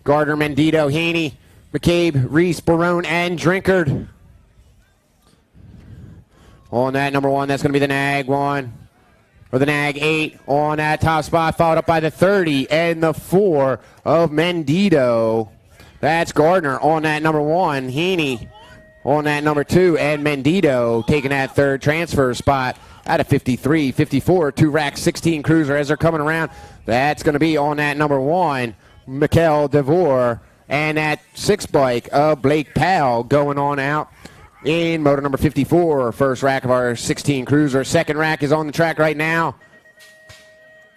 Gardner, Mendito, Haney, McCabe, Reese, Barone, and Drinkard. On that number 1, that's going to be the Nag 1. Or the Nag 8 on that top spot, followed up by the 30 and the 4 of Mendito. That's Gardner on that number 1, Haney on that number 2, and Mendito taking that 3rd transfer spot out of 53, 54, 2 rack 16 Cruiser as they're coming around. That's going to be on that number 1, Mikel DeVore, and that 6 bike of Blake Powell going on out in motor number 54, first rack of our 16 Cruiser. Second rack is on the track right now.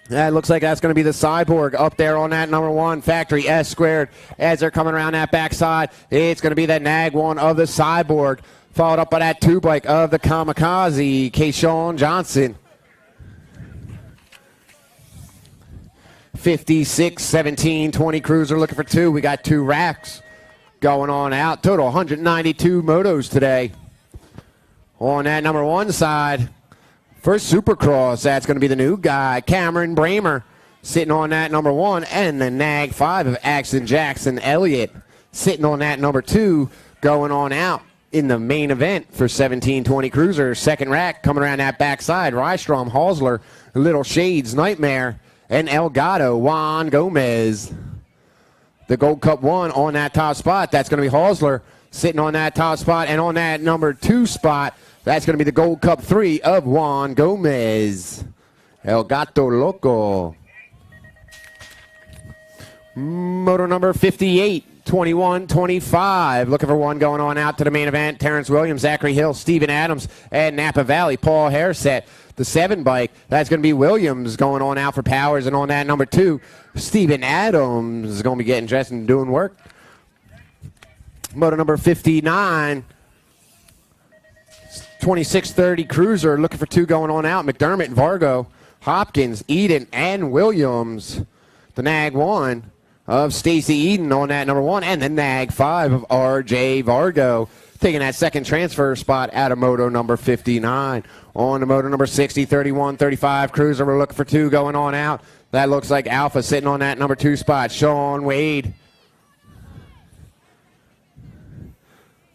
That looks like that's going to be the Cyborg up there on that number 1, Factory S Squared. As they're coming around that backside, it's going to be the Nag 1 of the Cyborg, followed up by that 2 bike of the Kamikaze, Kayshawn Johnson. 56, 17, 20 Cruiser looking for 2. We got 2 racks going on out. Total 192 motos today. On that number 1 side, first Supercross, that's going to be the new guy, Cameron Bramer, sitting on that number 1, and the Nag 5 of Axon Jackson Elliott sitting on that number 2, going on out in the main event for 1720 Cruiser. Second rack coming around that backside, Rystrom, Halsler, Little Shades, Nightmare, and Elgato, Juan Gomez. The Gold Cup 1 on that top spot, that's going to be Halsler sitting on that top spot, and on that number 2 spot, that's going to be the Gold Cup 3 of Juan Gomez. El Gato Loco. Moto number 58, 21, 25. Looking for one going on out to the main event. Terrence Williams, Zachary Hill, Steven Adams, and Napa Valley, Paul Hairset. The 7 bike, that's going to be Williams going on out for Powers. And on that number 2, Steven Adams is going to be getting dressed and doing work. Moto number 59, 2630 Cruiser, looking for 2 going on out. McDermott, Vargo, Hopkins, Eden, and Williams. The Nag 1 of Stacy Eden on that number 1, and the Nag 5 of RJ Vargo, taking that second transfer spot out of moto number 59. On to moto number 60, 31, 35 Cruiser, we're looking for 2 going on out. That looks like Alpha sitting on that number 2 spot. Sean Wade,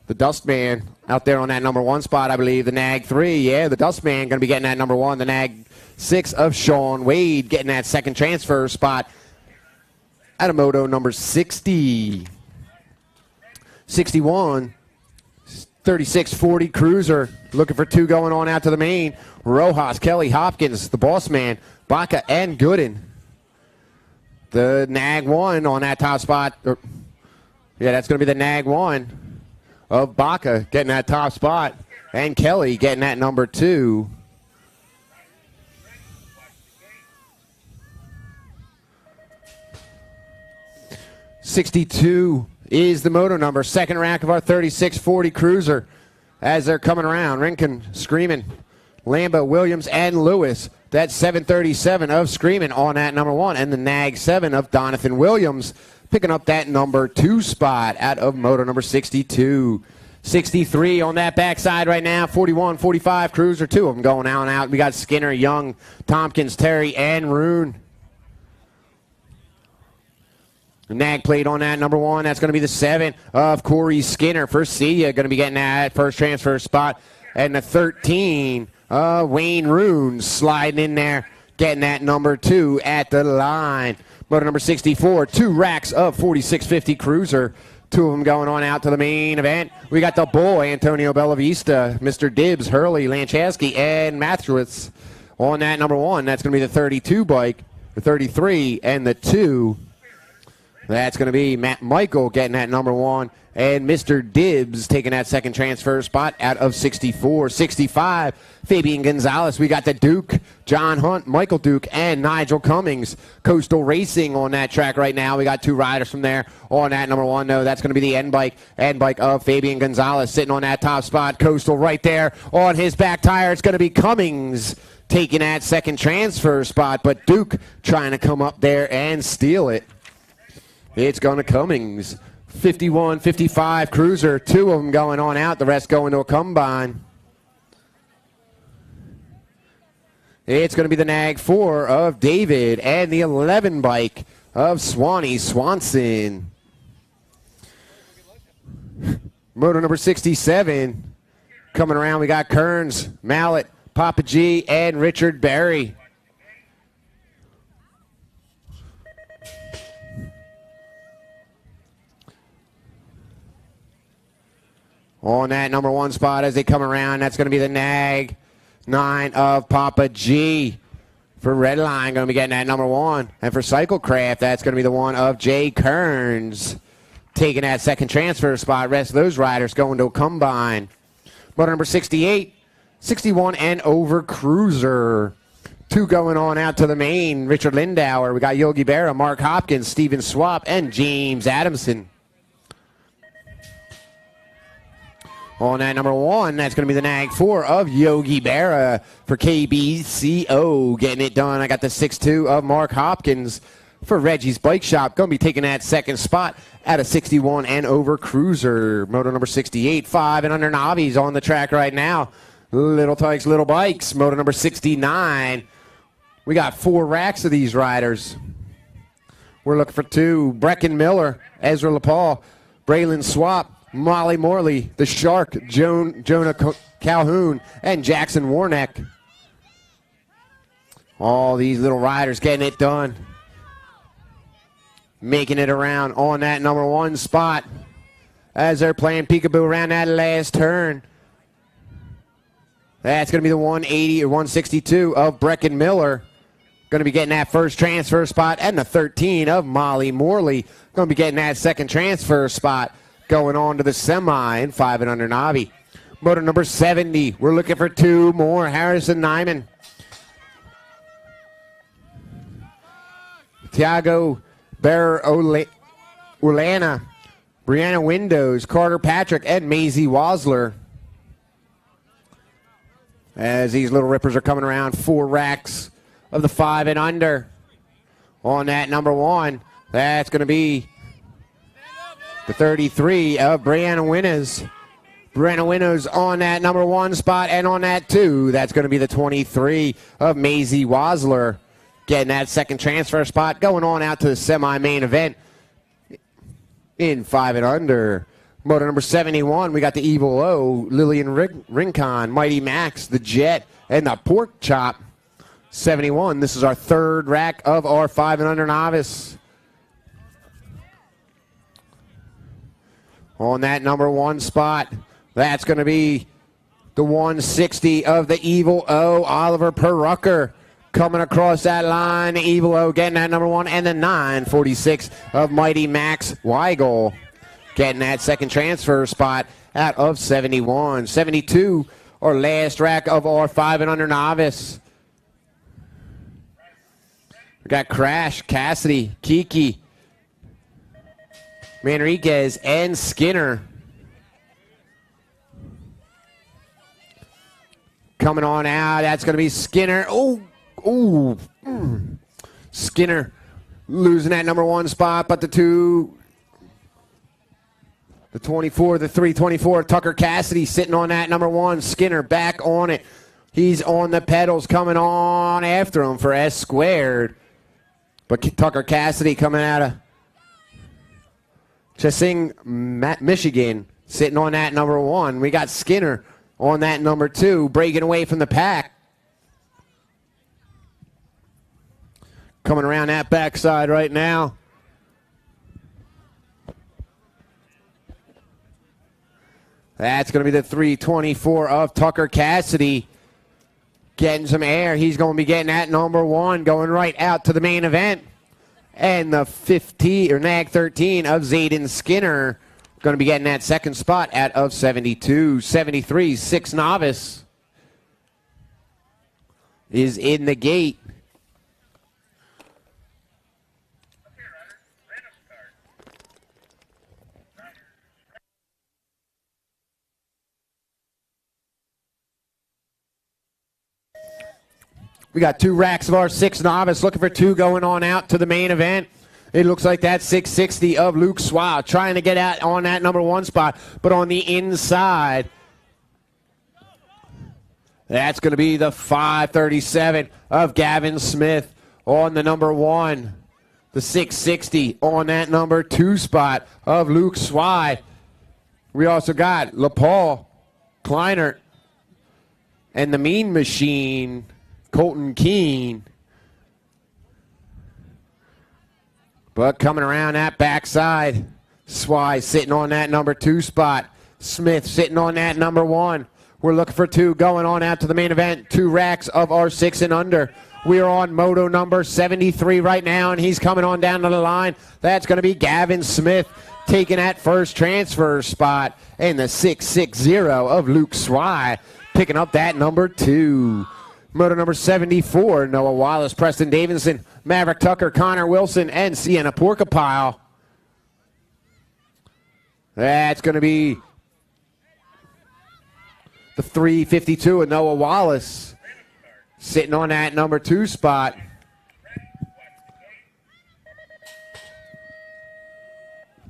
the Dustman, out there on that number 1 spot, I believe. The Nag 3, yeah, the Dustman going to be getting that number 1. The Nag 6 of Sean Wade getting that second transfer spot out of moto number 60. 61, 3640 Cruiser, looking for 2 going on out to the main. Rojas, Kelly, Hopkins, the Boss Man, Baca, and Gooden. The Nag 1 on that top spot. Yeah, that's going to be the Nag 1 of Baca getting that top spot, and Kelly getting that number 2. '62 is the moto number. Second rack of our 3640 Cruiser as they're coming around. Rinkin, Screamin', Lambo, Williams, and Lewis. That's 737 of Screamin' on that number 1, and the Nag 7 of Donathan Williams picking up that number 2 spot out of moto number 62. 63 on that backside right now. 41, 45 Cruiser, 2 of them going out and out. We got Skinner, Young, Tompkins, Terry, and Rune. The Nag plate on that number 1. That's going to be the 7 of Corey Skinner. First Celia going to be getting that first transfer spot. And the 13, Wayne Rune sliding in there, getting that number 2 at the line. Motor number 64, 2 racks of 4650 Cruiser. 2 of them going on out to the main event. We got the boy, Antonio Bellavista, Mr. Dibbs, Hurley, Lanchowski, and Mathrowitz on that number 1. That's going to be the 32 bike, the 33, and the 2. That's going to be Matt Michael getting that number 1, and Mr. Dibbs taking that second transfer spot out of 64. 65, Fabian Gonzalez. We got the Duke, John Hunt, Michael Duke, and Nigel Cummings. Coastal Racing on that track right now. We got 2 riders from there on that number 1. No, that's going to be the end bike of Fabian Gonzalez sitting on that top spot. Coastal right there on his back tire. It's going to be Cummings taking that second transfer spot, but Duke trying to come up there and steal it. It's going to Cummings. 51, 55 Cruiser. 2 of them going on out. The rest going to a combine. It's going to be the Nag 4 of David and the 11 bike of Swanee Swanson. Motor number 67. Coming around, we got Kearns, Mallet, Papa G, and Richard Berry. On that number 1 spot as they come around, that's going to be the Nag 9 of Papa G. For Redline, going to be getting that number 1. And for Cyclecraft, that's going to be the 1 of Jay Kearns. Taking that second transfer spot. Rest of those riders going to a combine. Motor number 68, 61 and over Cruiser. Two going on out to the main. Richard Lindauer. We got Yogi Berra, Mark Hopkins, Steven Swap, and James Adamson. On that number 1, that's going to be the Nag 4 of Yogi Berra for KBCO. Getting it done. I got the 6'2 of Mark Hopkins for Reggie's Bike Shop. Going to be taking that second spot at a 61 and over cruiser. Moto number 68, 5 and under Navi's on the track right now. Little Tykes, Little Bikes. Moto number 69. We got 4 racks of these riders. We're looking for 2. Brecken Miller, Ezra LaPaul, Braylon Swap, Molly Morley, the Shark, Jonah Calhoun, and Jackson Warneck. All these little riders getting it done. Making it around on that number 1 spot as they're playing peekaboo around that last turn. That's going to be the 180 or 162 of Brecken Miller. Going to be getting that first transfer spot, and the 13 of Molly Morley. Going to be getting that second transfer spot, going on to the semi in 5 and under Navi. Motor number 70. We're looking for 2 more. Harrison Nyman, Tiago Ulana, Brianna Windows, Carter Patrick, and Maisie Wasler. As these little rippers are coming around, 4 racks of the 5 and under. On that number 1, that's going to be the 33 of Brianna Winnows. Brianna Winnows on that number 1 spot, and on that 2, that's going to be the 23 of Maisie Wasler. Getting that second transfer spot, going on out to the semi-main event in 5 and under. Motor number 71, we got the Evil O, Lillian Rincon, Mighty Max, the Jet, and the Pork Chop. 71, this is our 3rd rack of our 5 and under novice. On that number 1 spot, that's going to be the 160 of the Evil O, Oliver Perrucker. Coming across that line, the Evil O getting that number 1, and the 946 of Mighty Max Weigel. Getting that second transfer spot out of 71. 72, our last rack of our 5 and under novice. We got Crash, Cassidy, Kiki, Manriquez, and Skinner. Coming on out, that's going to be Skinner. Skinner losing that number 1 spot, but the 2, the 24, the 324, Tucker Cassidy sitting on that number 1. Skinner back on it. He's on the pedals, coming on after him for S squared. But Tucker Cassidy coming out of Chesing, Michigan, sitting on that number 1. We got Skinner on that number 2, breaking away from the pack. Coming around that backside right now. That's going to be the 324 of Tucker Cassidy. Getting some air. He's going to be getting that number 1, going right out to the main event. And the 15 or Nag 13 of Zayden Skinner going to be getting that second spot out of 72. 73, 6 novice is in the gate. We got 2 racks of our 6 novice, looking for 2 going on out to the main event. It looks like that 660 of Luke Swab trying to get out on that number 1 spot, but on the inside, that's going to be the 537 of Gavin Smith on the number 1. The 660 on that number 2 spot of Luke Swab. We also got LaPaul, Kleinert, and the Mean Machine, Colton Keene. But coming around that backside, Swai sitting on that number 2 spot. Smith sitting on that number 1. We're looking for 2 going on out to the main event. 2 racks of our 6 and under. We are on moto number 73 right now, and he's coming on down to the line. That's going to be Gavin Smith taking that first transfer spot. And the 660 of Luke Swai picking up that number 2. Moto number 74, Noah Wallace, Preston Davidson, Maverick Tucker, Connor Wilson, and Sienna Porcupile. That's going to be the 352 of Noah Wallace sitting on that number 2 spot.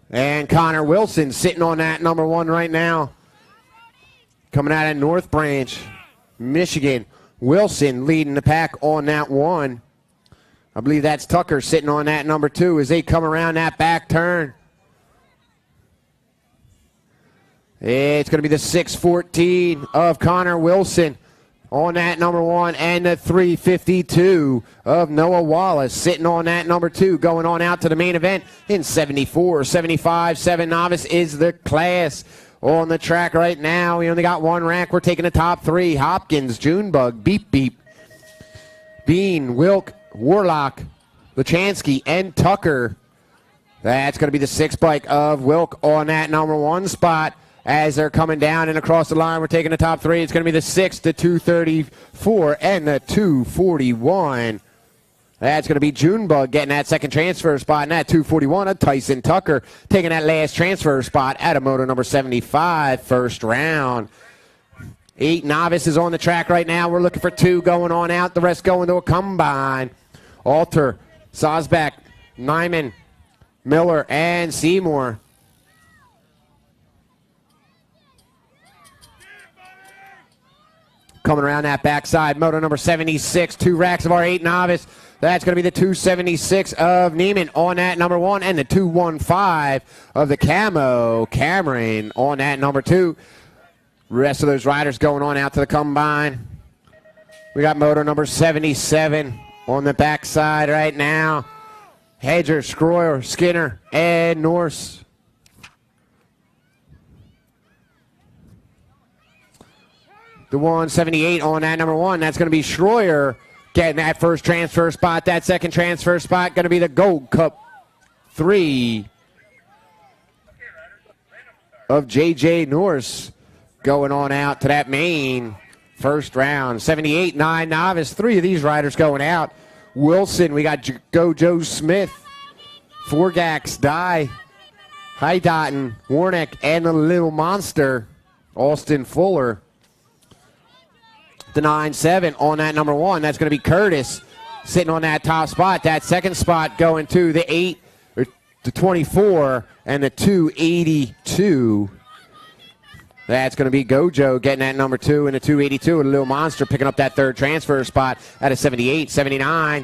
And Connor Wilson sitting on that number 1 right now. Coming out of North Branch, Michigan. Wilson leading the pack on that 1. I believe that's Tucker sitting on that number 2 as they come around that back turn. It's going to be the 614 of Connor Wilson on that number 1 and the 352 of Noah Wallace sitting on that number 2 going on out to the main event in 74, 75, 7 novice is the class. On the track right now, we only got 1 rack. We're taking the top 3. Hopkins, Junebug, Beep Beep, Bean, Wilk, Warlock, Lachansky, and Tucker. That's going to be the 6 bike of Wilk on that number 1 spot. As they're coming down and across the line, we're taking the top 3. It's going to be the 6, the 234, and the 241. That's going to be Junebug getting that second transfer spot, and that 241 of Tyson Tucker taking that last transfer spot at a moto number 75, first round. 8 novices on the track right now. We're looking for 2 going on out, the rest going to a combine. Alter, Sosbeck, Nyman, Miller, and Seymour. Coming around that backside, moto number 76, 2 racks of our 8 novice. That's going to be the 276 of Neiman on that number 1 and the 215 of the Camo Cameron on that number 2. Rest of those riders going on out to the combine. We got moto number 77 on the backside right now. Hedger, Scroyer, Skinner, and Norse. The 178 on that number 1, that's going to be Schroyer getting that first transfer spot. That second transfer spot going to be the Gold Cup 3 of J.J. Norse going on out to that main first round. 78, 9 novice, 3 of these riders going out. Wilson, we got Joe Smith, Forgax, Dye, Heidotten, Warnick, and the Little Monster, Austin Fuller. The 9-7 on that number 1. That's going to be Curtis sitting on that top spot. That second spot going to the 8, or the 24, and the 282. That's going to be Gojo getting that number 2 and the 282, and a Little Monster picking up that third transfer spot at a 78, 79.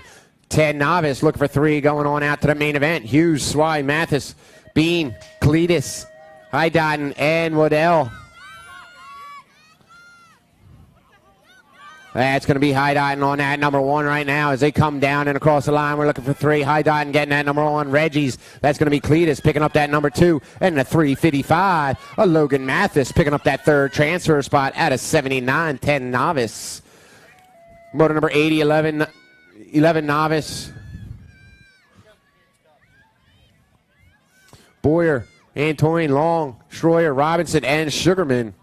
10 novice looking for 3 going on out to the main event. Hughes, Swy, Mathis, Bean, Cletus, Heidotten, and Waddell. That's going to be Heidotten on that number 1 right now as they come down and across the line. We're looking for 3. Heidotten getting that number 1. Reggie's, that's going to be Cletus picking up that number 2. And the 355, Logan Mathis picking up that third transfer spot at a 79, 10 novice. Motor number 80, 11 novice. Boyer, Antoine, Long, Schroyer, Robinson, and Sugarman.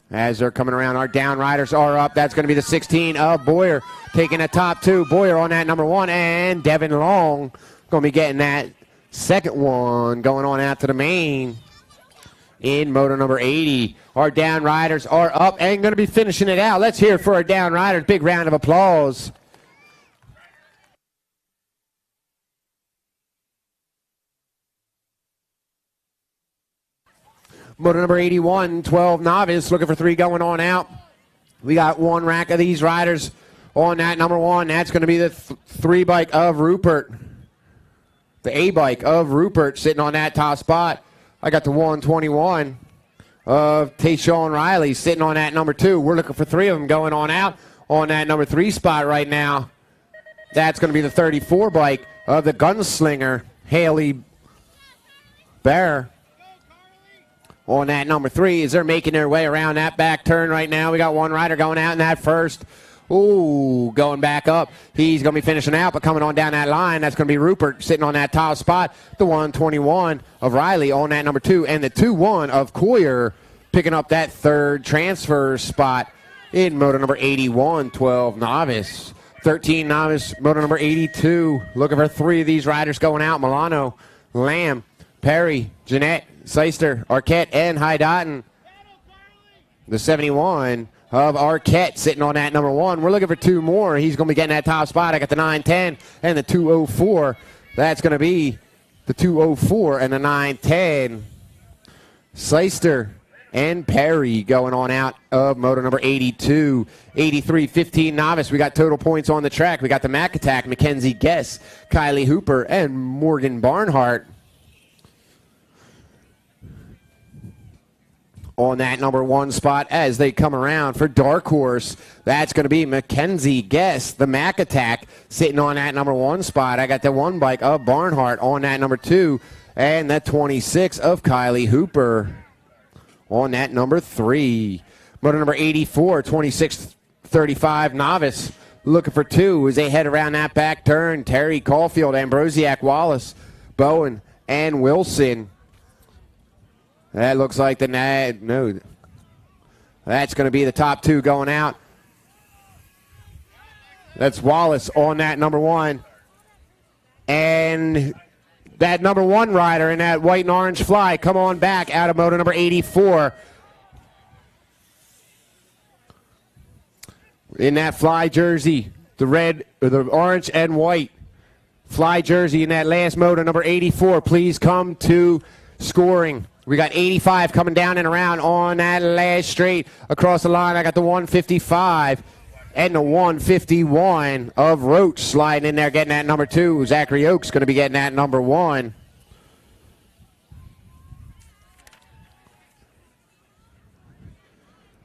As they're coming around, our down riders are up. That's going to be the 16 of Boyer taking the top 2. Boyer on that number 1, and Devin Long going to be getting that second one going on out to the main in moto number 80. Our down riders are up and going to be finishing it out. Let's hear it for our down riders. Big round of applause. Motor number 81, 12 novice, looking for 3 going on out. We got 1 rack of these riders on that number 1. That's going to be the 3 bike of Rupert. The A bike of Rupert sitting on that top spot. I got the 121 of Tayshawn Riley sitting on that number 2. We're looking for 3 of them going on out on that number 3 spot right now. That's going to be the 34 bike of the Gunslinger, Haley Bear. On that number 3 as they're making their way around that back turn right now. We got 1 rider going out in that first. Ooh, going back up. He's going to be finishing out, but coming on down that line, that's going to be Rupert sitting on that top spot. The 121 of Riley on that number 2, and the 2-1 of Coyer picking up that third transfer spot in moto number 81, 12 novice. 13 novice, moto number 82. Looking for 3 of these riders going out. Milano, Lamb, Perry, Jeanette, Seister, Arquette, and Hydotten. The 71 of Arquette sitting on that number 1. We're looking for 2 more. He's going to be getting that top spot. I got the 910 and the 204. That's going to be the 204 and the 910. Seister and Perry going on out of moto number 82. 83, 15 novice. We got total points on the track. We got the Mac Attack, Mackenzie Guess, Kylie Hooper, and Morgan Barnhart on that number 1 spot as they come around for Dark Horse. That's going to be Mackenzie Guess, the Mac Attack, sitting on that number 1 spot. I got the 1 bike of Barnhart on that number 2, and that 26 of Kylie Hooper on that number 3. Motor number 84, 26-35 novice. Looking for 2 as they head around that back turn. Terry Caulfield, Ambrosiak, Wallace, Bowen, and Wilson. That looks like the no. That's going to be the top 2 going out. That's Wallace on that number 1. And that number 1 rider in that white and orange fly, come on back out of moto number 84. In that fly jersey, the red, or the orange and white fly jersey in that last moto, number 84, please come to scoring. We got 85 coming down and around on that last straight across the line. I got the 155 and the 151 of Roach sliding in there, getting that number 2. Zachary Oakes going to be getting that number 1.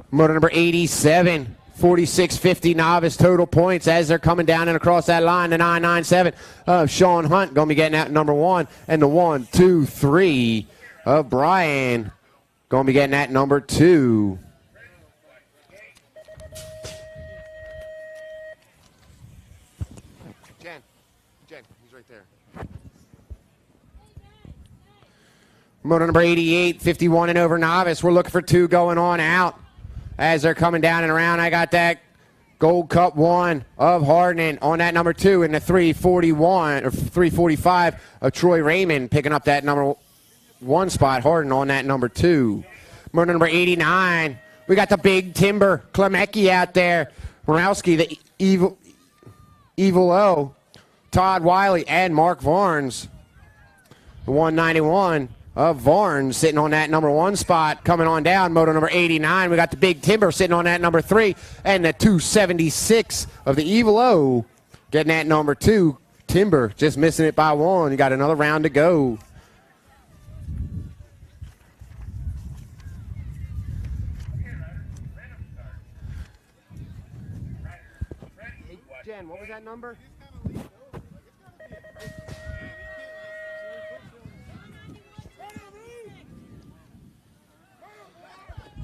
Motor number 87, 46-50 novice total points as they're coming down and across that line. The 997 of Sean Hunt going to be getting that number 1. And the 123 of Brian going to be getting that number 2. Jen, he's right there. Motor number 88, 51 and over novice. We're looking for 2 going on out as they're coming down and around. I got that Gold Cup 1 of Hardin on that number 2, and the 341 or 345 of Troy Raymond picking up that number 1 spot. Hardin on that number 2. Motor number 89. We got the Big Timber Klemecki out there. Morowski, the Evil O, Todd Wiley, and Mark Varnes. The 191 of Varnes sitting on that number 1 spot. Coming on down, moto number 89. We got the Big Timber sitting on that number 3. And the 276 of the Evil O getting that number 2. Timber just missing it by 1. You got another round to go. Jen, what was that number?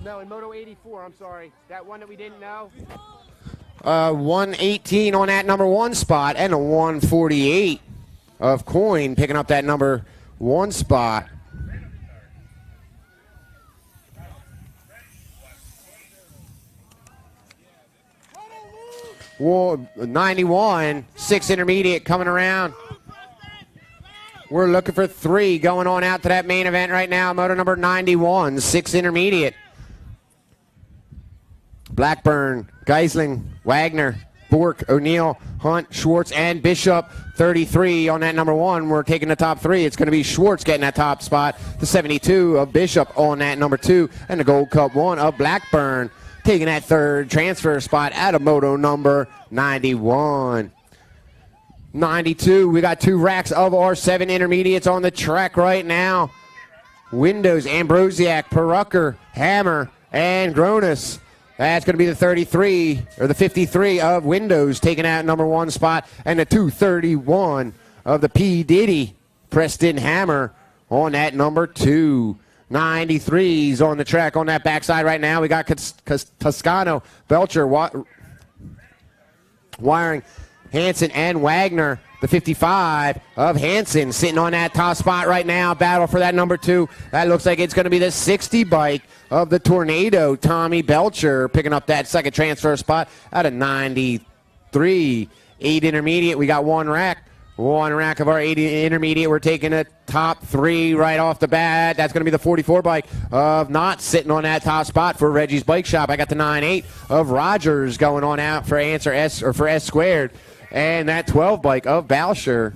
No, in Moto 84, I'm sorry. That one that we didn't know. 118 on that number 1 spot, and a 148 of Coin picking up that number 1 spot. Well, 91, 6 intermediate coming around. We're looking for 3 going on out to that main event right now. Motor number 91, 6 intermediate. Blackburn, Geisling, Wagner, Bork, O'Neill, Hunt, Schwartz, and Bishop. 33 on that number 1. We're taking the top 3. It's going to be Schwartz getting that top spot. The 72 of Bishop on that number 2. And the Gold Cup 1 of Blackburn taking that 3rd transfer spot out of moto number 91. 92, we got 2 racks of our 7 intermediates on the track right now. Windows, Ambrosiak, Perucker, Hammer, and Gronus. That's going to be the 33, or the 53 of Windows taking out number 1 spot. And the 231 of the P. Diddy, Preston Hammer on that number 2. 93s on the track on that backside right now. We got Toscano, Belcher, Wiring, Hanson, and Wagner the 55 of Hanson sitting on that top spot right now. Battle for that number 2. That looks like it's going to be the 60 bike of the Tornado, Tommy Belcher, picking up that second transfer spot out of 93. 8 intermediate. We got one rack. One rack of our 80 intermediate. We're taking a top 3 right off the bat. That's going to be the 44 bike of Knott sitting on that top spot for Reggie's Bike Shop. I got the 9-8 of Rogers going on out for answer S or for S squared. And that 12 bike of Balsher,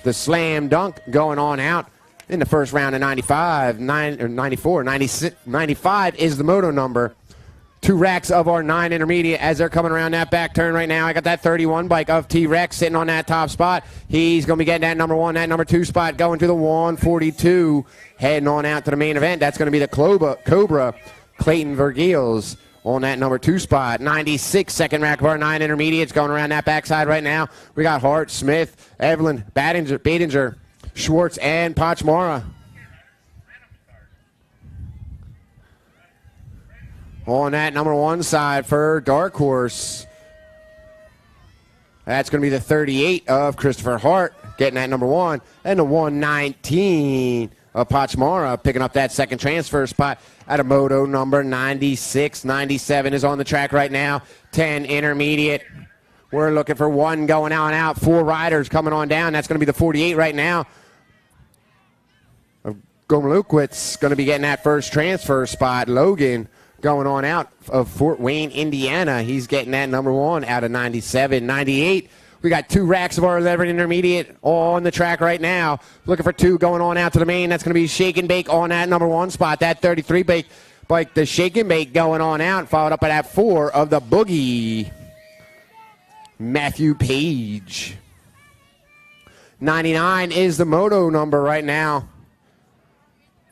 the Slam Dunk going on out in the first round of 95, 94, 96, 95 is the moto number. 2 racks of our 9 intermediate as they're coming around that back turn right now. I got that 31 bike of T-Rex sitting on that top spot. He's going to be getting that number 1, that number 2 spot going to the 142, heading on out to the main event. That's going to be the Cobra Clayton Vergils on that number 2 spot. 96, second rack of our 9 intermediates going around that backside right now. We got Hart, Smith, Evelyn, Badinger, Schwartz, and Pachmara. On that number 1 side for Dark Horse. That's going to be the 38 of Christopher Hart getting that number 1. And the 119 of Pachmara picking up that second transfer spot at a moto number 96. 97 is on the track right now. 10 intermediate. We're looking for 1 going out and out. 4 riders coming on down. That's going to be the 48 right now. Gomolukowicz going to be getting that first transfer spot. Logan going on out of Fort Wayne, Indiana. He's getting that number 1 out of 97. 98. We got 2 racks of our 11 intermediate on the track right now. Looking for 2 going on out to the main. That's going to be Shake and Bake on that number 1 spot. That 33 bike, the Shake and Bake going on out. Followed up by that 4 of the Boogie, Matthew Page. 99 is the moto number right now.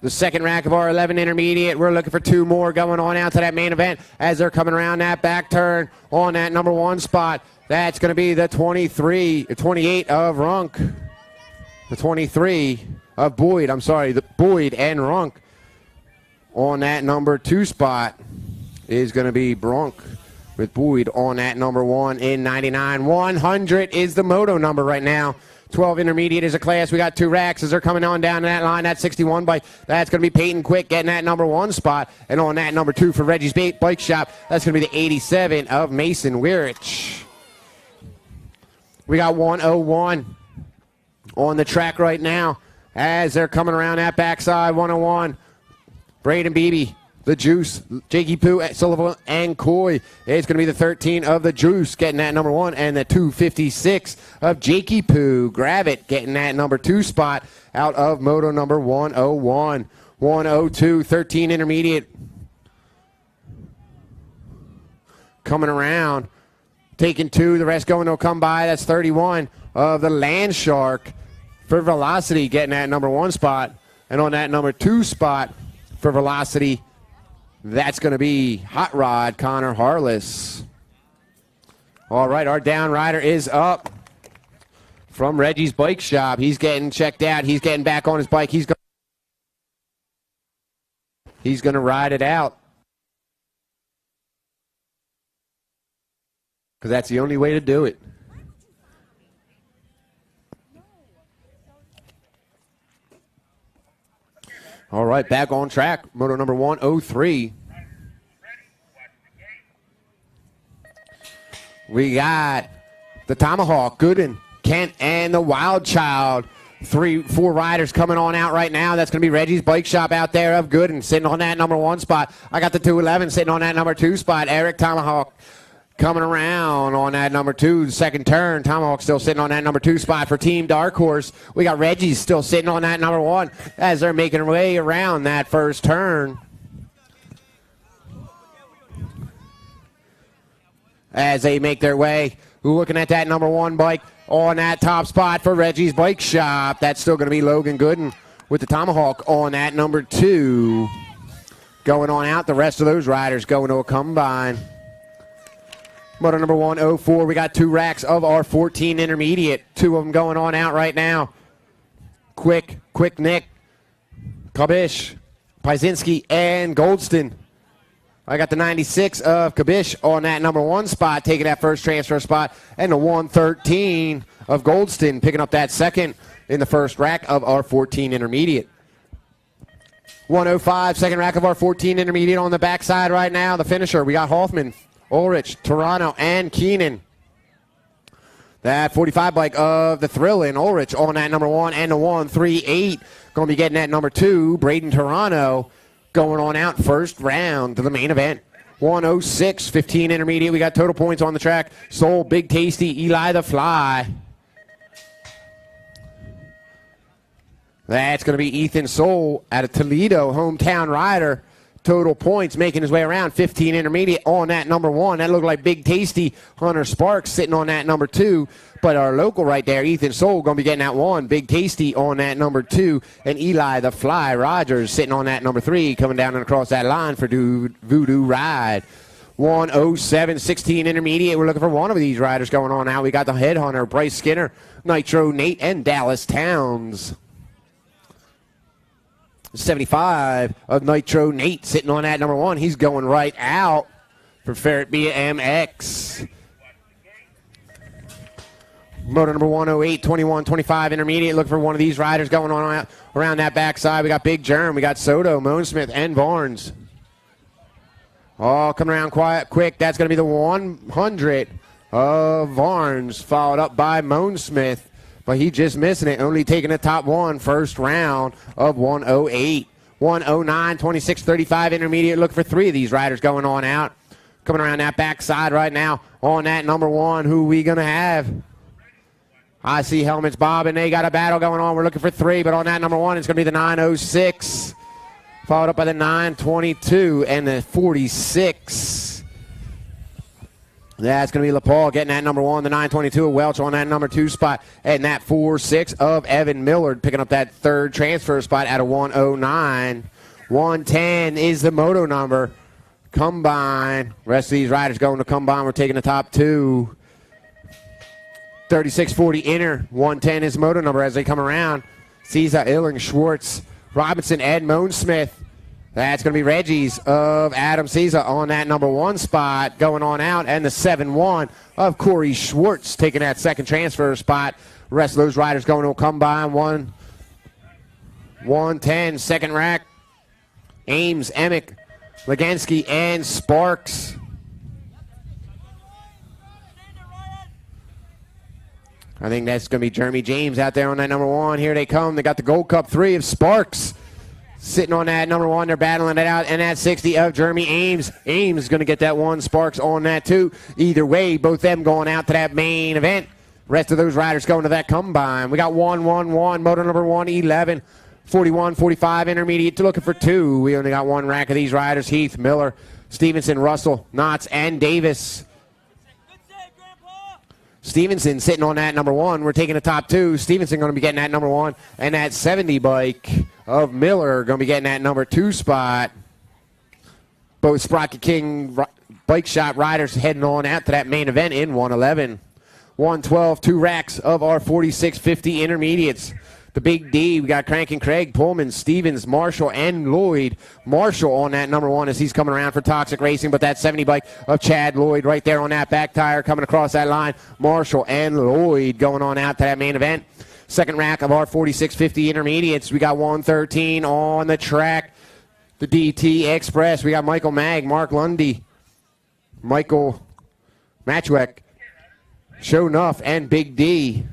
The second rack of our 11 intermediate. We're looking for 2 more going on out to that main event as they're coming around that back turn on that number 1 spot. That's going to be the 28 of Runk. The 23 of Boyd. I'm sorry, the Boyd and Runk. On that number 2 spot is going to be Brunk with Boyd on that number 1 in 99. 100 is the moto number right now. 12 intermediate is a class. We got 2 racks as they're coming on down that line. That 61 bike. That's going to be Peyton Quick getting that number 1 spot. And on that number 2 for Reggie's Bike Shop, that's going to be the 87 of Mason Weirich. We got 101 on the track right now as they're coming around that backside. 101. Braden Beebe, the Juice, Jakey Poo, Sullivan, and Coy. It's going to be the 13 of the Juice getting that number 1, and the 256 of Jakey Poo. Gravit getting that number 2 spot out of moto number 101. 102, 13 intermediate. Coming around, taking 2, the rest going to come by. That's 31 of the Land Shark for Velocity getting that number 1 spot. And on that number 2 spot for Velocity, that's going to be Hot Rod Connor Harless. All right, our down rider is up from Reggie's Bike Shop. He's getting checked out. He's getting back on his bike. He's going to ride it out, because that's the only way to do it. All right, back on track. Moto number 103. We got the Tomahawk, Gooden, Kent, and the Wild Child. 4 riders coming on out right now. That's going to be Reggie's Bike Shop out there of Gooden, sitting on that number 1 spot. I got the 211 sitting on that number 2 spot. Eric Tomahawk coming around on that number 2, second turn. Tomahawk still sitting on that number 2 spot for Team Dark Horse. We got Reggie's still sitting on that number 1 as they're making their way around that first turn. As they make their way, looking at that number 1 bike on that top spot for Reggie's Bike Shop. That's still going to be Logan Gooden with the Tomahawk on that number 2. Going on out, the rest of those riders going to a combine. Moto number 104, we got 2 racks of our 14 intermediate. 2 of them going on out right now. Quick Nick, Kabish, Pyzinski, and Goldston. I got the 96 of Kabish on that number 1 spot, taking that first transfer spot, and the 113 of Goldston, picking up that second in the first rack of our 14 intermediate. 105, second rack of our 14 intermediate on the backside right now. The finisher, we got Hoffman, Ulrich, Toronto, and Keenan. That 45 bike of the Thrillin', Ulrich on that number 1 and the 138. Going to be getting that number 2, Braden Toronto, going on out first round to the main event. 106, 15 intermediate. We got total points on the track. Soul, Big Tasty, Eli the Fly. That's going to be Ethan Soul out of Toledo, hometown rider. Total points making his way around. 15 intermediate on that number 1. That looked like Big Tasty. Hunter Sparks sitting on that number 2. But our local right there, Ethan Soul, going to be getting that 1. Big Tasty on that number 2. And Eli the Fly Rogers sitting on that number 3. Coming down and across that line for Voodoo Ride. 107, 16 intermediate. We're looking for one of these riders going on now. We got the Headhunter, Bryce Skinner, Nitro Nate, and Dallas Towns. 75 of Nitro Nate sitting on that number 1. He's going right out for Ferret BMX. Moto number 108, 21, 25 intermediate. Looking for one of these riders going on out around that backside. We got Big Germ, we got Soto, Moonsmith, and Barnes. All coming around quick. That's going to be the 100 of Barnes, followed up by Moonsmith. But he just missing it, only taking the top 1 first round of 108. 109, 26, 35 intermediate. Look for 3 of these riders going on out. Coming around that backside right now on that number 1. Who we going to have? I see helmets bobbing. They got a battle going on. We're looking for 3, but on that number 1, it's going to be the 906. Followed up by the 922 and the 46. That's going to be LaPaul getting that number 1, the 922 of Welch on that number 2 spot. And that 46 of Evan Millard picking up that 3rd transfer spot at a 109. 110 is the moto number. Combine. Rest of these riders going to Combine. We're taking the top 2. 3640 inner. 110 is moto number as they come around. Caesar, Illing, Schwartz, Robinson, Ed, Moonsmith. That's going to be Reggie's of Adam Caesar on that number 1 spot going on out. And the 7-1 of Corey Schwartz taking that 2nd transfer spot. The rest of those riders going to Combine. 110, 2nd rack. Ames, Emick, Legansky, and Sparks. I think that's going to be Jeremy James out there on that number 1. Here they come. They got the Gold Cup 3 of Sparks. Sitting on that number 1, they're battling it out, and that 60 of Jeremy Ames. Ames is going to get that 1, Sparks on that 2. Either way, both them going out to that main event. Rest of those riders going to that Combine. We got 111, motor number 111, 41, 45 intermediate, looking for 2. We only got 1 rack of these riders. Heath, Miller, Stevenson, Russell, Knotts, and Davis. Stevenson sitting on that number 1. We're taking the top 2. Stevenson going to be getting that number 1. And that 70 bike of Miller going to be getting that number 2 spot. Both Sprocket King bike shop riders heading on out to that main event in 111. 112, 2 racks of our 4650 intermediates. The Big D, we got Crank and Craig, Pullman, Stevens, Marshall, and Lloyd. Marshall on that number 1 as he's coming around for Toxic Racing, but that 70 bike of Chad Lloyd right there on that back tire coming across that line. Marshall and Lloyd going on out to that main event. 2nd rack of our 4650 intermediates. We got 113 on the track. The DT Express, we got Michael Mag, Mark Lundy, Michael Matchweck, Show Nuff, and Big D.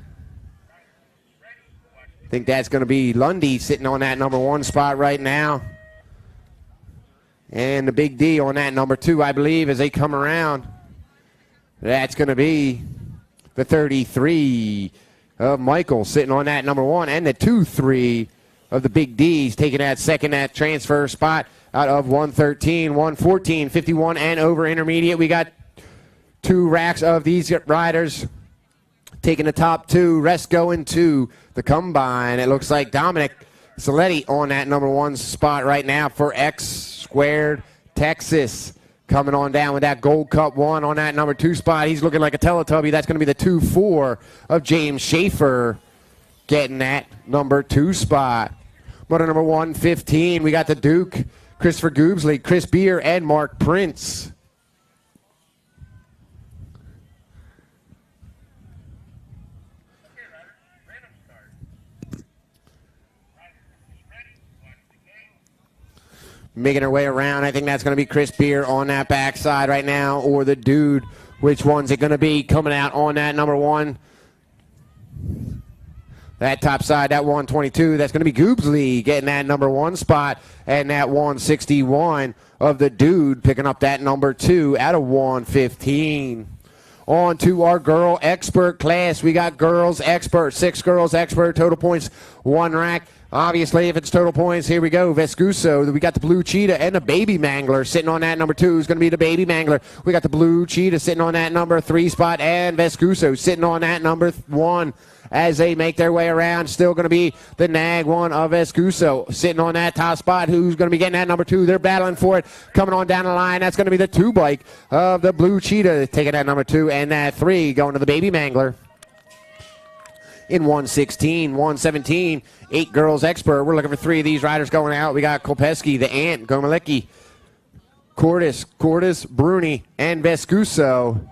I think that's going to be Lundy sitting on that number 1 spot right now. And the Big D on that number 2, I believe, as they come around. That's going to be the 33 of Michael sitting on that number 1. And the 2-3 of the Big D's taking that 2nd that transfer spot out of 113, 114, 51 and over intermediate. We got 2 racks of these riders taking the top 2. Rest going to the Combine. It looks like Dominic Saletti on that number 1 spot right now for X Squared Texas. Coming on down with that Gold Cup 1 on that number 2 spot. He's looking like a Teletubby. That's going to be the 2-4 of James Schaefer getting that number 2 spot. Motor number 115, we got the Duke, Christopher Goobsley, Chris Beer, and Mark Prince. making her way around. I think that's going to be Chris Beer on that backside right now, or the dude. Which one's it going to be coming out on that number 1? That top side, that 122, that's going to be Goobsley getting that number 1 spot. And that 161 of the dude picking up that number 2 out of 115. On to our girl expert class. We got girls expert, 6 girls expert, total points, 1 rack. Obviously, if it's total points, here we go. Vescuso, we got the Blue Cheetah and the Baby Mangler sitting on that number 2 is going to be the Baby Mangler. We got the Blue Cheetah sitting on that number 3 spot, and Vescuso sitting on that number 1 as they make their way around. Still going to be the Nag 1 of Vescuso sitting on that top spot. Who's going to be getting that number 2? They're battling for it. Coming on down the line, that's going to be the 2 bike of the Blue Cheetah taking that number 2, and that 3 going to the Baby Mangler. In 116, 117, 8 girls expert. We're looking for 3 of these riders going out. We got Kolpeski, the Ant, Gomalecki, Cordis, Bruni, and Vescuso.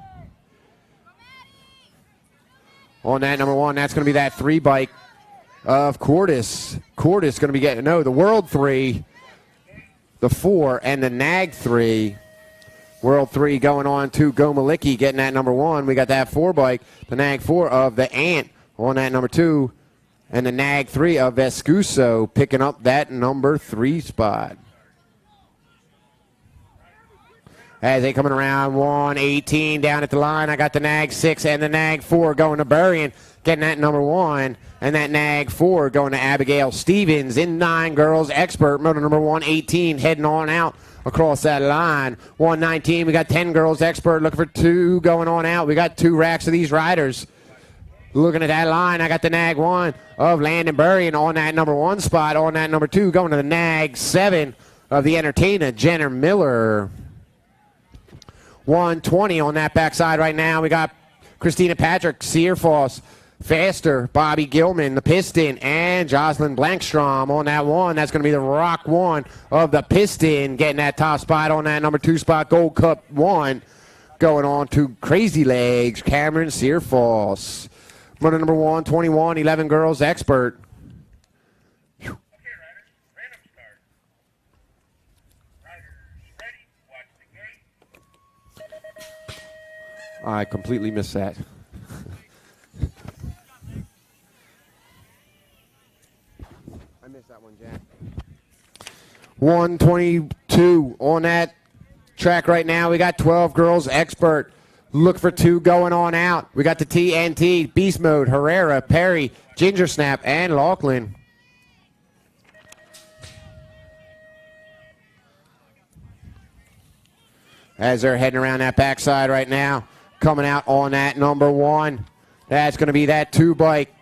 On that number 1, that's going to be that 3 bike of Cordis. Cordis going to be getting, the World 3, the 4, and the Nag 3. World 3 going on to Gomalecki getting that number 1. We got that 4 bike, the Nag 4 of the Ant. On that number 2, and the Nag 3 of Vescuso picking up that number 3 spot. As they coming around 118 down at the line, I got the Nag 6 and the Nag 4 going to Burien, getting that number 1, and that Nag 4 going to Abigail Stevens in 9 girls expert, motor number 118 heading on out across that line. 119, we got 10 girls expert looking for 2 going on out. We got 2 racks of these riders. Looking at that line, I got the Nag 1 of Landon Burien on that number 1 spot. On that number 2, going to the Nag 7 of the Entertainer, Jenner Miller. 120 on that backside right now. We got Christina Patrick, Searfoss, Faster, Bobby Gilman, the Piston, and Jocelyn Blankstrom on that 1. That's going to be the Rock 1 of the Piston, getting that top spot on that number 2 spot. Gold Cup 1 going on to Crazy Legs, Cameron Searfoss. Motor number 121, 11 girls expert. Okay, riders, random start. Riders ready, watch the gate. I completely missed that. I missed that one, Jack. 122 on that track right now. We got 12 girls expert. Look for 2 going on out. We got the TNT, Beast Mode, Herrera, Perry, Ginger Snap, and Laughlin. As they're heading around that backside right now, coming out on that number 1. That's going to be that 2 bike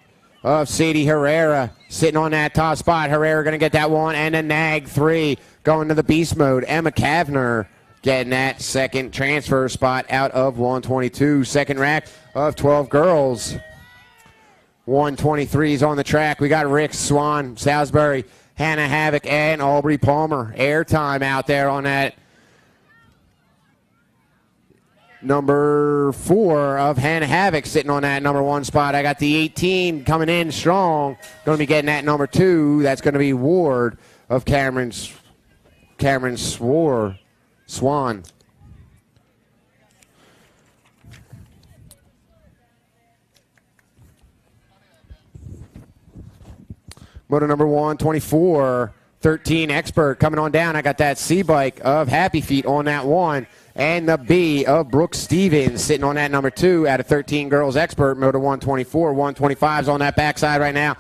of Sadie Herrera sitting on that top spot. Herrera going to get that 1, and a Nag 3 going to the Beast Mode. Emma Kavner getting that 2nd transfer spot out of 122. 2nd rack of 12 girls. 123 is on the track. We got Rick Swan, Salisbury, Hannah Havoc, and Aubrey Palmer. Airtime out there on that number 4 of Hannah Havoc sitting on that number 1 spot. I got the 18 coming in strong. Going to be getting that number 2. That's going to be Ward of Cameron Swan. Motor number 124, 13 expert coming on down. I got that C bike of Happy Feet on that 1, and the B of Brooke Stevens sitting on that number 2 out of 13 girls expert. Motor 124, 125's on that backside right now.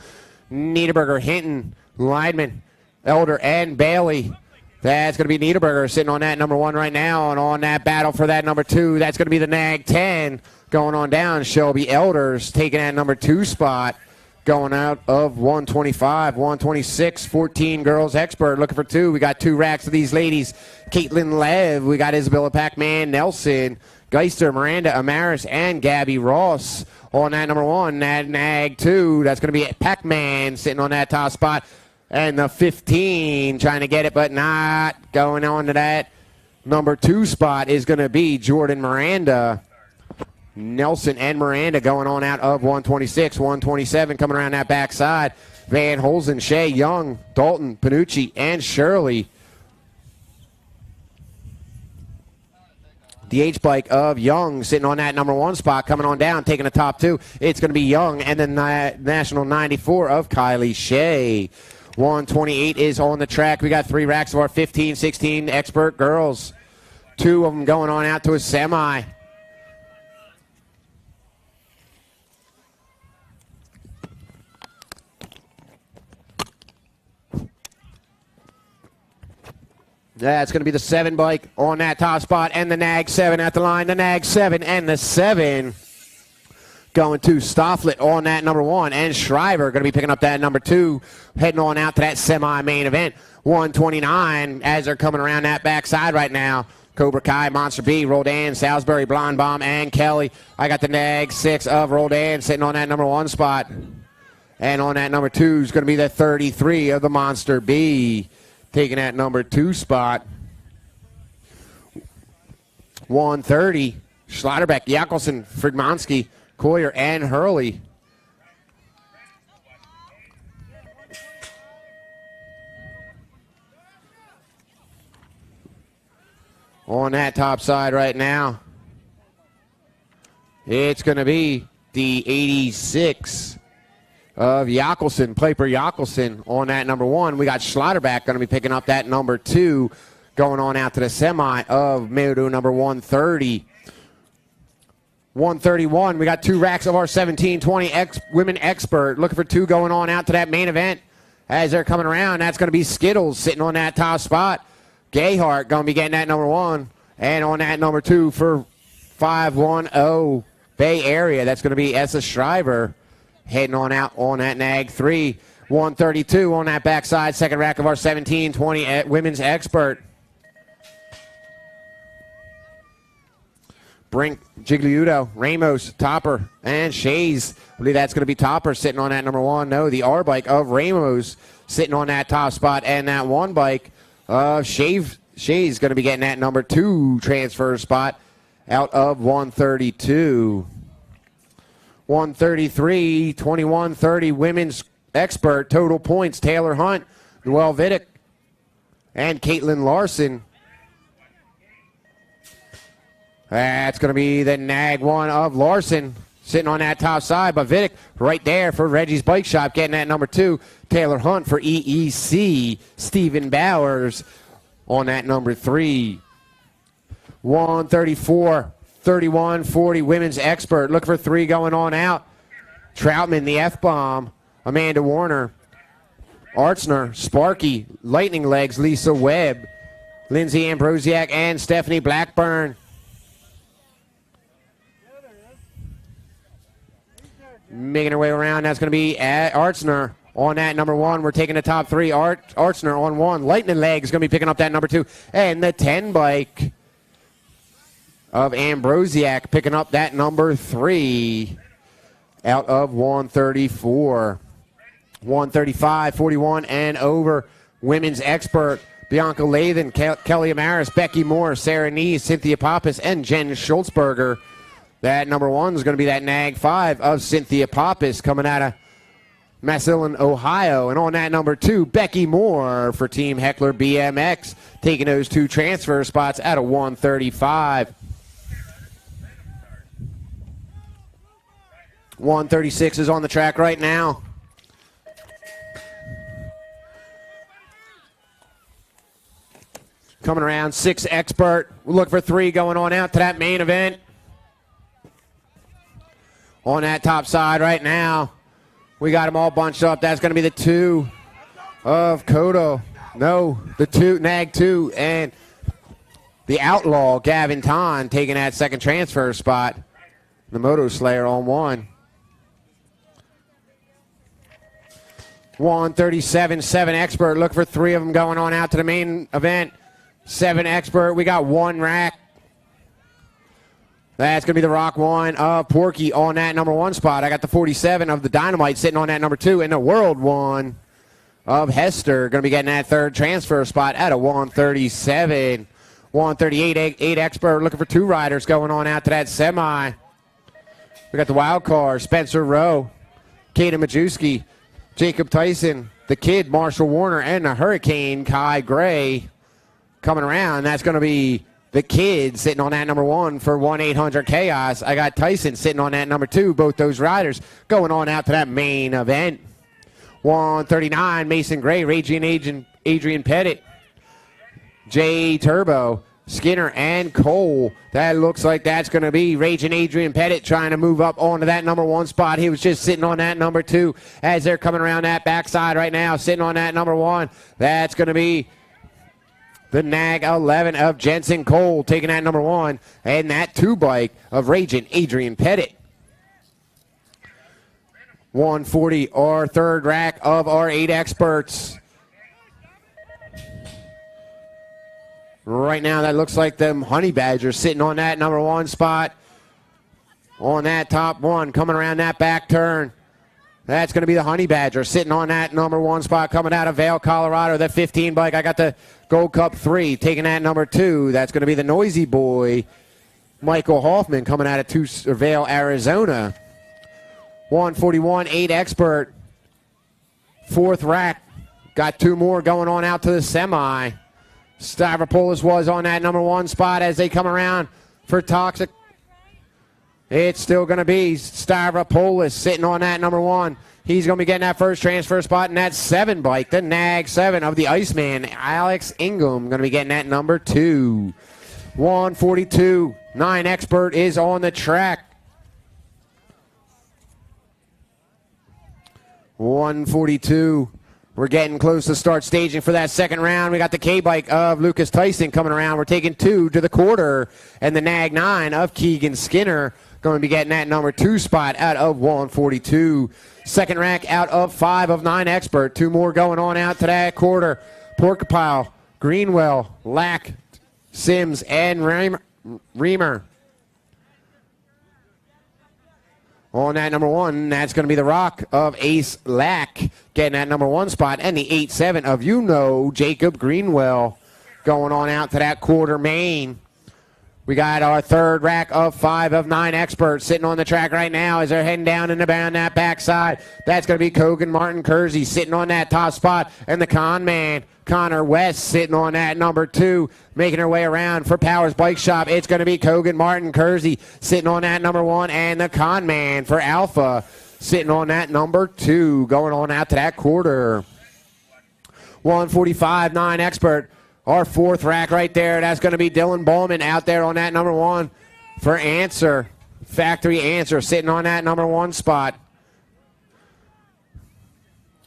Niederberger, Hinton, Lineman, Elder, and Bailey. That's going to be Niederberger sitting on that number 1 right now, and on that battle for that number 2, that's going to be the Nag 10 going on down. Shelby Elders taking that number 2 spot, going out of 125, 126, 14 girls expert looking for 2. We got 2 racks of these ladies. Caitlin Lev, we got Isabella Pac-Man Nelson, Geister, Miranda Amaris, and Gabby Ross on that number 1. That Nag 2, that's going to be Pac-Man sitting on that top spot. And the 15 trying to get it, but not going on to that number 2 spot is going to be Jordan Miranda. Nelson and Miranda going on out of 126, 127 coming around that backside. Van Holzen, Shea, Young, Dalton, Panucci, and Shirley The H bike of Young sitting on that number 1 spot, coming on down, taking the top 2. It's going to be Young and the National 94 of Kylie Shea. 128 is on the track. We got 3 racks of our 15, 16 expert girls. 2 of them going on out to a semi. That's going to be the 7 bike on that top spot, and the Nag 7 at the line. The Nag 7 and the 7 going to Stofflet on that number 1, and Shriver going to be picking up that number 2, heading on out to that semi-main event. 129 as they're coming around that backside right now. Cobra Kai, Monster B, Roldan, Salisbury, Blonde Bomb, and Kelly. I got the Nag 6 of Roldan sitting on that number 1 spot. And on that number 2 is going to be the 33 of the Monster B, taking that number 2 spot. 130, Schlotterbeck, Yakelson, Fridmansky, Coyer, and Hurley. On that top side right now, it's going to be the 86 of Yakelson, Piper Yakelson on that number 1. We got Schlotterbeck going to be picking up that number 2, going on out to the semi of Moto number 130. 131, we got 2 racks of our 17-20 women expert. Looking for 2 going on out to that main event. As they're coming around, that's going to be Skittles sitting on that top spot. Gayhart going to be getting that number 1. And on that number 2 for 510 Bay Area, that's going to be Essa Shriver heading on out on that Nag 3. 132 on that backside, second rack of our 17-20 women's expert. Brink, Gigliuto, Ramos, Topper, and Shays. I believe that's going to be Topper sitting on that number 1. No, the R bike of Ramos sitting on that top spot, and that 1 bike of Shays going to be getting that number 2 transfer spot out of 132. 133, 21-30 women's expert. Total points, Taylor Hunt, Noelle Vidic, and Caitlin Larson. That's going to be the Nag 1 of Larson sitting on that top side, but Vidic right there for Reggie's Bike Shop getting that number 2. Taylor Hunt for EEC. Stephen Bowers on that number 3. 134, 31, 40 women's expert. Looking for 3 going on out. Troutman, the F-bomb. Amanda Warner. Artsner, Sparky, Lightning Legs, Lisa Webb, Lindsay Ambrosiak, and Stephanie Blackburn. Making her way around, that's going to be Artsner on that number 1. We're taking the top 3. Artsner on 1. Lightning Legs going to be picking up that number 2. And the 10 bike of Ambrosiak picking up that number 3 out of 134. 135, 41, and over. Women's expert, Bianca Lathan, Kelly Amaris, Becky Moore, Sarah Nees, Cynthia Pappas, and Jen Schultzberger. That number 1 is going to be that Nag 5 of Cynthia Pappas coming out of Massillon, Ohio. And on that number 2, Becky Moore for Team Heckler BMX, taking those 2 transfer spots out of 135. 136 is on the track right now. Coming around, 6 expert. We look for 3 going on out to that main event. On that top side right now, we got them all bunched up. That's going to be the 2 of Kodo. No, the 2, Nag 2, and the Outlaw, Gavin Ton, taking that second transfer spot. The Moto Slayer on 1. 137, 7 expert. Look for 3 of them going on out to the main event. 7 expert. We got 1 rack. That's going to be the Rock 1 of Porky on that number 1 spot. I got the 47 of the Dynamite sitting on that number 2. And the World 1 of Hester going to be getting that 3rd transfer spot at a 137. 138, 8 expert. Looking for 2 riders going on out to that semi. We got the Wild Card, Spencer Rowe, Kaden Majewski, Jacob Tyson, the Kid, Marshall Warner, and the Hurricane, Kai Gray, coming around. That's going to be the Kid sitting on that number 1 for 1-800-CHAOS. I got Tyson sitting on that number 2. Both those riders going on out to that main event. 139, Mason Gray, Adrian Pettit, J Turbo, Skinner, and Cole. That looks like that's going to be Raging Adrian Pettit trying to move up onto that number 1 spot. He was just sitting on that number 2 as they're coming around that backside right now, sitting on that number 1. That's going to be the Nag 11 of Jensen Cole taking that number 1, and that 2 bike of Raging Adrian Pettit. 140, our third rack of our 8 experts. Right now, that looks like them Honey Badgers sitting on that number 1 spot. On that top 1, coming around that back turn. That's going to be the Honey Badger sitting on that number 1 spot coming out of Vail, Colorado. That 15 bike. I got the Gold Cup 3 taking that number 2. That's going to be the Noisy Boy, Michael Hoffman, coming out of Vail, Arizona. 141, 8 expert. 4th rack. Got 2 more going on out to the semi. Stavropoulos was on that number 1 spot as they come around for Toxic. It's still going to be Stavropoulos sitting on that number 1. He's going to be getting that first transfer spot in that 7 bike, the Nag 7 of the Iceman. Alex Ingham going to be getting that number 2. 142, 9 expert is on the track. 142. We're getting close to start staging for that second round. We got the K-bike of Lucas Tyson coming around. We're taking 2 to the quarter. And the Nag 9 of Keegan Skinner going to be getting that number 2 spot out of 142. Second rack out of 5 of 9 expert. 2 more going on out to that quarter. Porcupile, Greenwell, Lack, Sims, and Reamer. On that number 1, that's going to be the Rock of Ace Lack getting that number 1 spot. And the 8-7 of Jacob Greenwell going on out to that quarter main. We got our third rack of 5 of 9 experts sitting on the track right now as they're heading down and down that backside. That's going to be Kogan Martin Kersey sitting on that top spot. And the con man, Connor West, sitting on that number 2, making her way around for Powers Bike Shop. It's going to be Kogan Martin Kersey sitting on that number 1. And the con man for Alpha sitting on that number 2, going on out to that quarter. 145, 9 expert. Our 4th rack right there, that's going to be Dylan Bowman out there on that number 1 for Answer. Factory Answer sitting on that number 1 spot.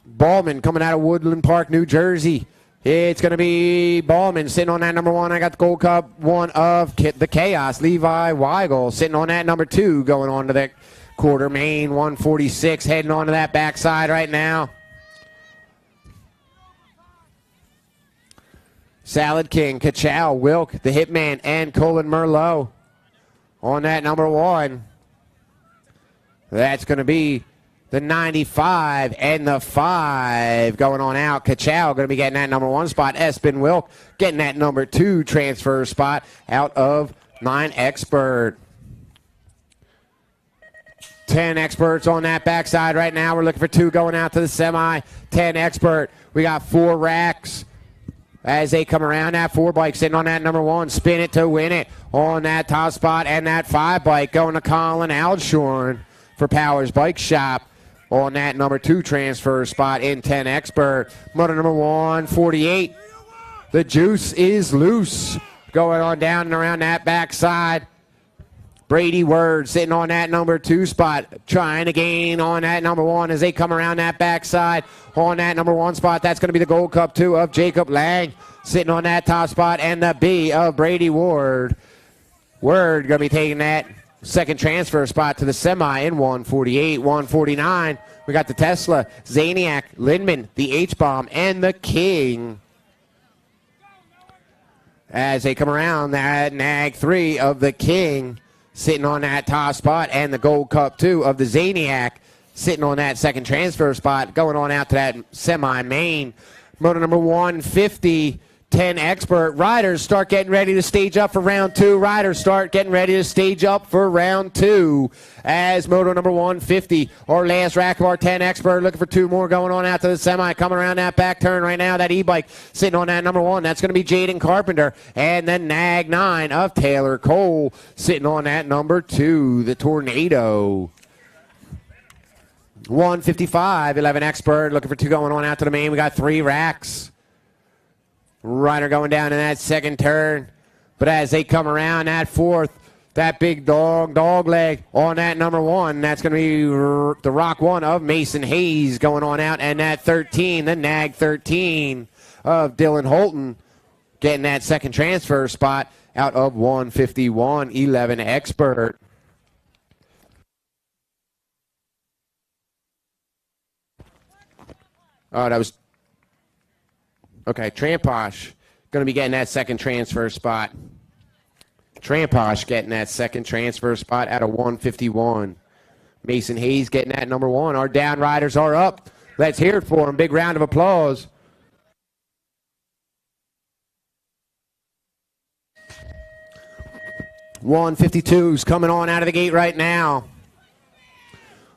Ballman coming out of Woodland Park, New Jersey. It's going to be Ballman sitting on that number 1. I got the Gold Cup 1 of the Chaos, Levi Weigel, sitting on that number 2, going on to the quarter main. 146 heading on to that backside right now. Salad King, Kachow, Wilk, the Hitman, and Colin Merlot on that number 1. That's going to be the 95 and the 5 going on out. Kachow going to be getting that number 1 spot. Espen Wilk getting that number 2 transfer spot out of 9 expert. 10 experts on that backside right now. We're looking for 2 going out to the semi. 10 expert. We got 4 racks. As they come around, that 4 bike sitting on that number 1, spin it to win it on that top spot, and that 5 bike going to Colin Alshorn for Powers Bike Shop on that number 2 transfer spot in 10 expert. Motor number 148. The juice is loose going on down and around that backside. Brady Word sitting on that number 2 spot, trying to gain on that number 1 as they come around that backside. On that number 1 spot, that's going to be the Gold Cup 2 of Jacob Lang sitting on that top spot, and the B of Brady Ward. Word going to be taking that second transfer spot to the semi in 148. 149, we got the Tesla, Zaniac, Lindman, the H-Bomb, and the King. As they come around that Nag 3 of the King sitting on that top spot, and the Gold Cup 2 of the Zaniac sitting on that second transfer spot, going on out to that semi-main. Motor number 150, 10 expert. Riders start getting ready to stage up for round 2. Riders start getting ready to stage up for round 2 as moto number 150. Our last rack of our 10 expert, looking for 2 more going on out to the semi. Coming around that back turn right now, that e-bike sitting on that number 1. That's going to be Jaden Carpenter. And the Nag 9 of Taylor Cole sitting on that number 2, the Tornado. 155, 11 expert, looking for 2 going on out to the main. We got 3 racks. Rider going down in that second turn. But as they come around that fourth, that big dog leg on that number 1, that's going to be the Rock 1 of Mason Hayes going on out. And that 13, the Nag 13 of Dylan Holton, getting that second transfer spot out of 151, 11 expert. Oh, that was... Okay, Tramposh going to be getting that second transfer spot. Tramposh getting that second transfer spot out of 151. Mason Hayes getting that number 1. Our down riders are up. Let's hear it for them. Big round of applause. $152's coming on out of the gate right now.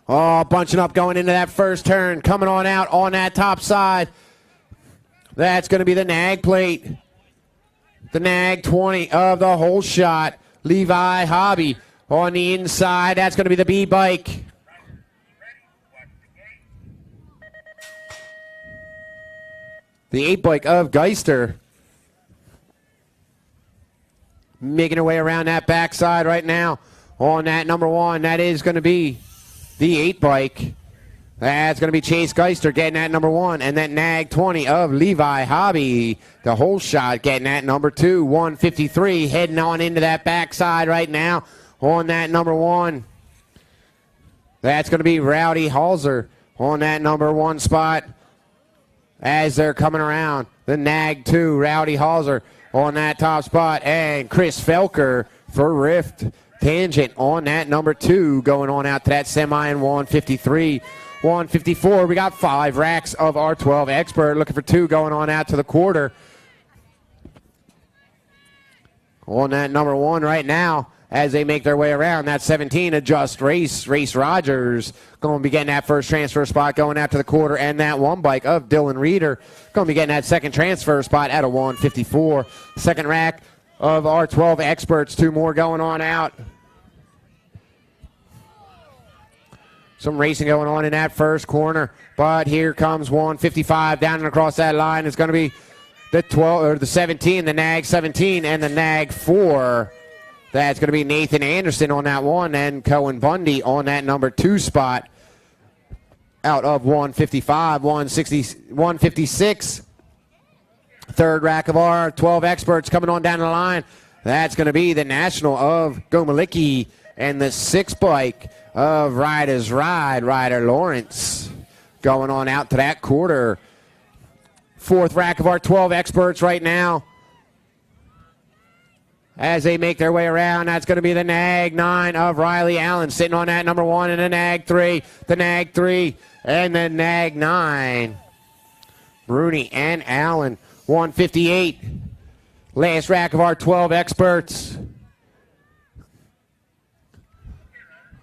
Oh, bunching up going into that first turn. Coming on out on that top side. That's going to be the Nag plate. The Nag 20 of the whole shot. Levi Hobby on the inside. That's going to be the B-bike. The 8-bike of Geister. Making her way around that backside right now on that number 1. That is going to be the 8-bike. That's going to be Chase Geister getting that number 1. And that Nag 20 of Levi Hobby. The whole shot getting that number 2. 153 heading on into that backside right now on that number 1. That's going to be Rowdy Halser on that number 1 spot as they're coming around. The Nag 2, Rowdy Halser on that top spot. And Chris Felker for Rift Tangent on that number 2 going on out to that semi in 153. 154, we got 5 racks of our 12 expert, looking for 2 going on out to the quarter. On that number 1 right now, as they make their way around, that 17 of Just Race Rogers, going to be getting that first transfer spot going out to the quarter, and that 1 bike of Dylan Reeder, going to be getting that second transfer spot at a 154. Second rack of our 12 experts, 2 more going on out. Some racing going on in that first corner, but here comes 155 down and across that line. It's going to be the 12 or the 17, the Nag 17, and the Nag 4. That's going to be Nathan Anderson on that 1, and Cohen Bundy on that number 2 spot. Out of 155, 156. Third rack of our 12 experts coming on down the line. That's going to be the National of Gomalicki and the 6-bike of Riders Ride, Ryder Lawrence, going on out to that quarter. Fourth rack of our 12 experts right now. As they make their way around, that's going to be the Nag 9 of Riley Allen, sitting on that number 1, and the Nag 3, and the Nag 9. Bruni and Allen, 158. Last rack of our 12 experts.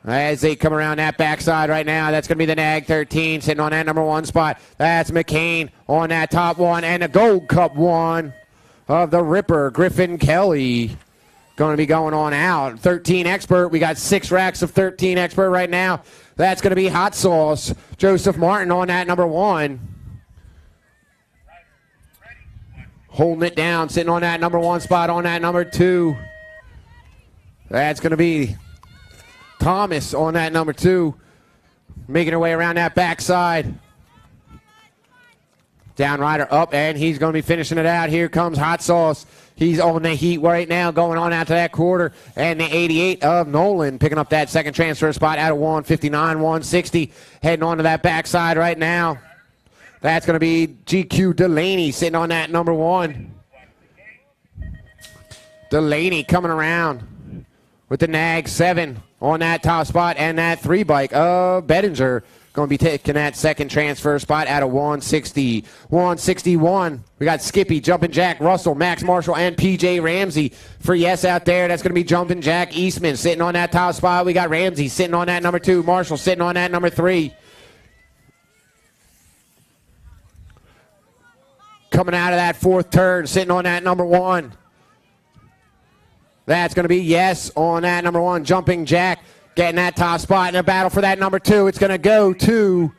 As they come around that backside right now, that's going to be the Nag 13 sitting on that number 1 spot. That's McCain on that top 1, and the Gold Cup 1 of the Ripper, Griffin Kelly, going to be going on out. 13 expert. We got 6 racks of 13 expert right now. That's going to be Hot Sauce, Joseph Martin on that number 1. Holding it down, sitting on that number 1 spot on that number 2. That's going to be Thomas on that number 2, making her way around that backside. Down rider up, and he's going to be finishing it out. Here comes Hot Sauce. He's on the heat right now, going on out to that quarter. And the 88 of Nolan picking up that second transfer spot out of 159, 160. Heading on to that backside right now. That's going to be GQ Delaney sitting on that number 1. Delaney coming around with the Nag 7 on that top spot, and that 3 bike of Bettinger going to be taking that second transfer spot out of 160. 161, we got Skippy, Jumpin' Jack, Russell, Max Marshall, and PJ Ramsey. For yes out there, that's going to be Jumpin' Jack Eastman sitting on that top spot. We got Ramsey sitting on that number 2. Marshall sitting on that number 3. Coming out of that fourth turn, sitting on that number 1. That's going to be yes on that number 1. Jumping Jack getting that top spot in a battle for that number 2. It's going to go to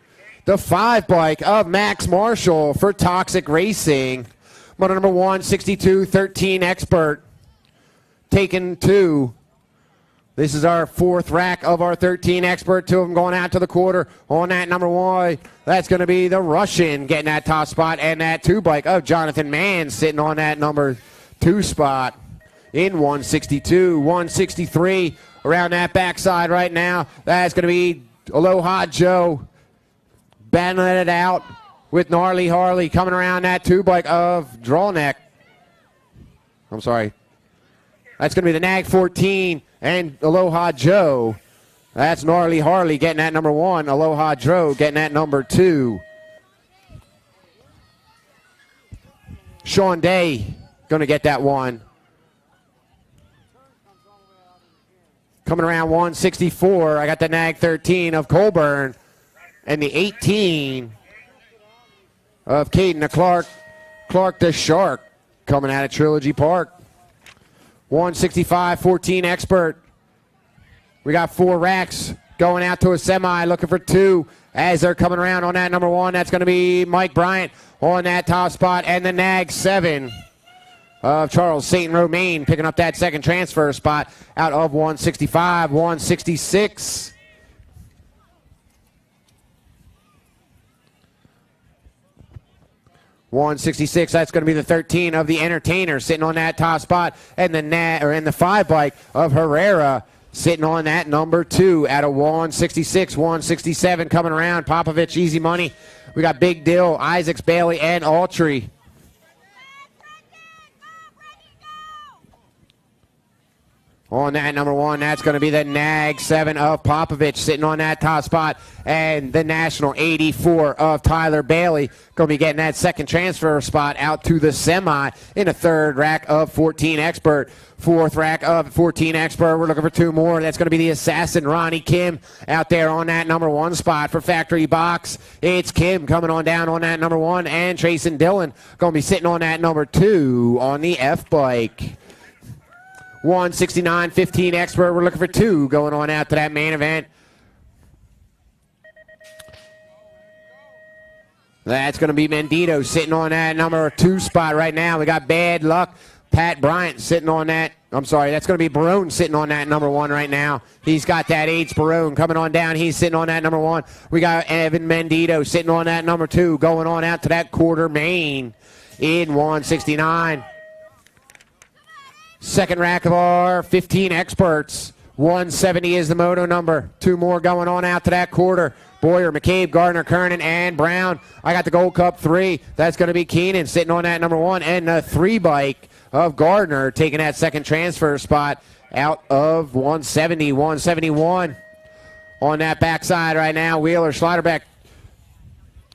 the 5 bike of Max Marshall for Toxic Racing. Moto number 162, 13 Expert. Taken 2. This is our 4th rack of our 13 Expert. 2 of them going out to the quarter on that number 1. That's going to be the Russian getting that top spot, and that 2 bike of Jonathan Mann sitting on that number 2 spot in 162. 163 around that backside right now. That's going to be Aloha Joe battling it out with Gnarly Harley coming around that 2 bike of Drawneck. I'm sorry. That's going to be the Nag 14 and Aloha Joe. That's Gnarly Harley getting that number 1. Aloha Joe getting that number 2. Sean Day going to get that 1. Coming around 164, I got the Nag 13 of Colburn and the 18 of Caden the Clark the Shark coming out of Trilogy Park. 165, 14 Expert. We got 4 racks going out to a semi, looking for 2 as they're coming around on that number 1. That's going to be Mike Bryant on that top spot, and the Nag 7 of Charles St. Romain picking up that second transfer spot out of 165. 166. 166, that's going to be the 13 of the Entertainer sitting on that top spot, and the 5 bike of Herrera sitting on that number 2 out of 166. 167 coming around. Popovich, Easy Money. We got Big Dill, Isaacs, Bailey, and Autry. On that number 1, that's going to be the Nag 7 of Popovich sitting on that top spot. And the National 84 of Tyler Bailey going to be getting that second transfer spot out to the semi in a 3rd rack of 14 Expert. 4th rack of 14 Expert. We're looking for 2 more. That's going to be the Assassin Ronnie Kim out there on that number 1 spot for Factory Box. It's Kim coming on down on that number 1. And Trace and Dillon going to be sitting on that number 2 on the F bike. 169, 15 Expert. We're looking for 2 going on out to that main event. That's going to be Mendito sitting on that number 2 spot right now. We got Bad Luck. Pat Bryant sitting on that. I'm sorry, that's going to be Barone sitting on that number 1 right now. He's got that H. Barone coming on down. He's sitting on that number 1. We got Evan Mendito sitting on that number 2 going on out to that quarter main in 169. 2nd rack of our 15 Experts. 170 is the moto number. 2 more going on out to that quarter. Boyer, McCabe, Gardner, Kernan, and Brown. I got the Gold Cup 3. That's going to be Keenan sitting on that number 1. And the 3 bike of Gardner taking that second transfer spot out of 170. 171 on that backside right now. Wheeler, Schlotterbeck,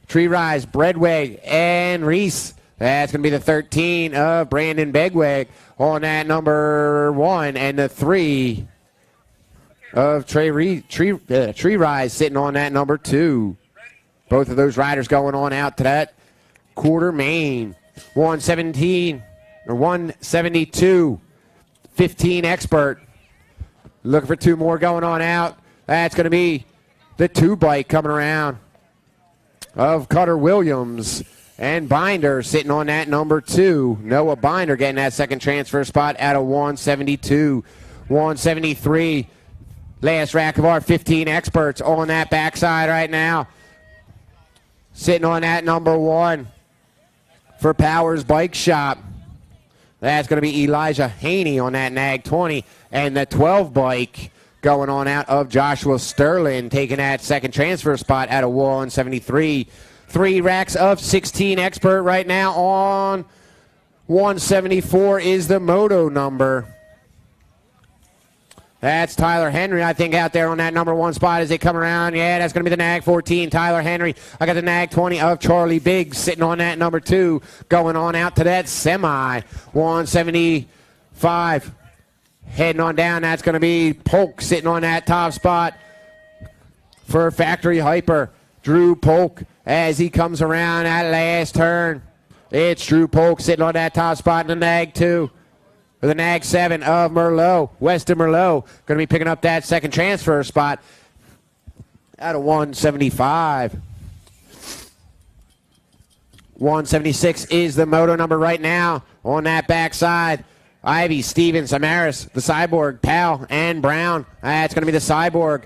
Tree Rise, Breadway, and Reese. That's going to be the 13 of Brandon Begweg on that number 1, and the 3 of Tree Rise sitting on that number 2. Both of those riders going on out to that quarter main. 117 or 172, 15 Expert. Looking for 2 more going on out. That's going to be the 2 bike coming around of Cutter Williams. And Binder sitting on that number 2. Noah Binder getting that second transfer spot out of 172. 173. Last rack of our 15 Experts on that backside right now. Sitting on that number 1 for Powers Bike Shop. That's going to be Elijah Haney on that Nag 20. And the 12 bike going on out of Joshua Sterling taking that second transfer spot out of 173. 3 racks of 16 Expert right now on 174 is the moto number. That's Tyler Henry, I think, out there on that number 1 spot as they come around. Yeah, that's going to be the nag 14, Tyler Henry. I got the nag 20 of Charlie Biggs sitting on that number 2, going on out to that semi. 175. Heading on down, that's going to be Polk sitting on that top spot for Factory Hyper. Drew Polk as he comes around that last turn. It's Drew Polk sitting on that top spot in the nag 2. For the nag 7 of Merlot, Weston Merlot, going to be picking up that second transfer spot out of 175. 176 is the moto number right now on that backside. Ivy, Stevens, Amaris, the Cyborg, Powell, and Brown. That's going to be the Cyborg.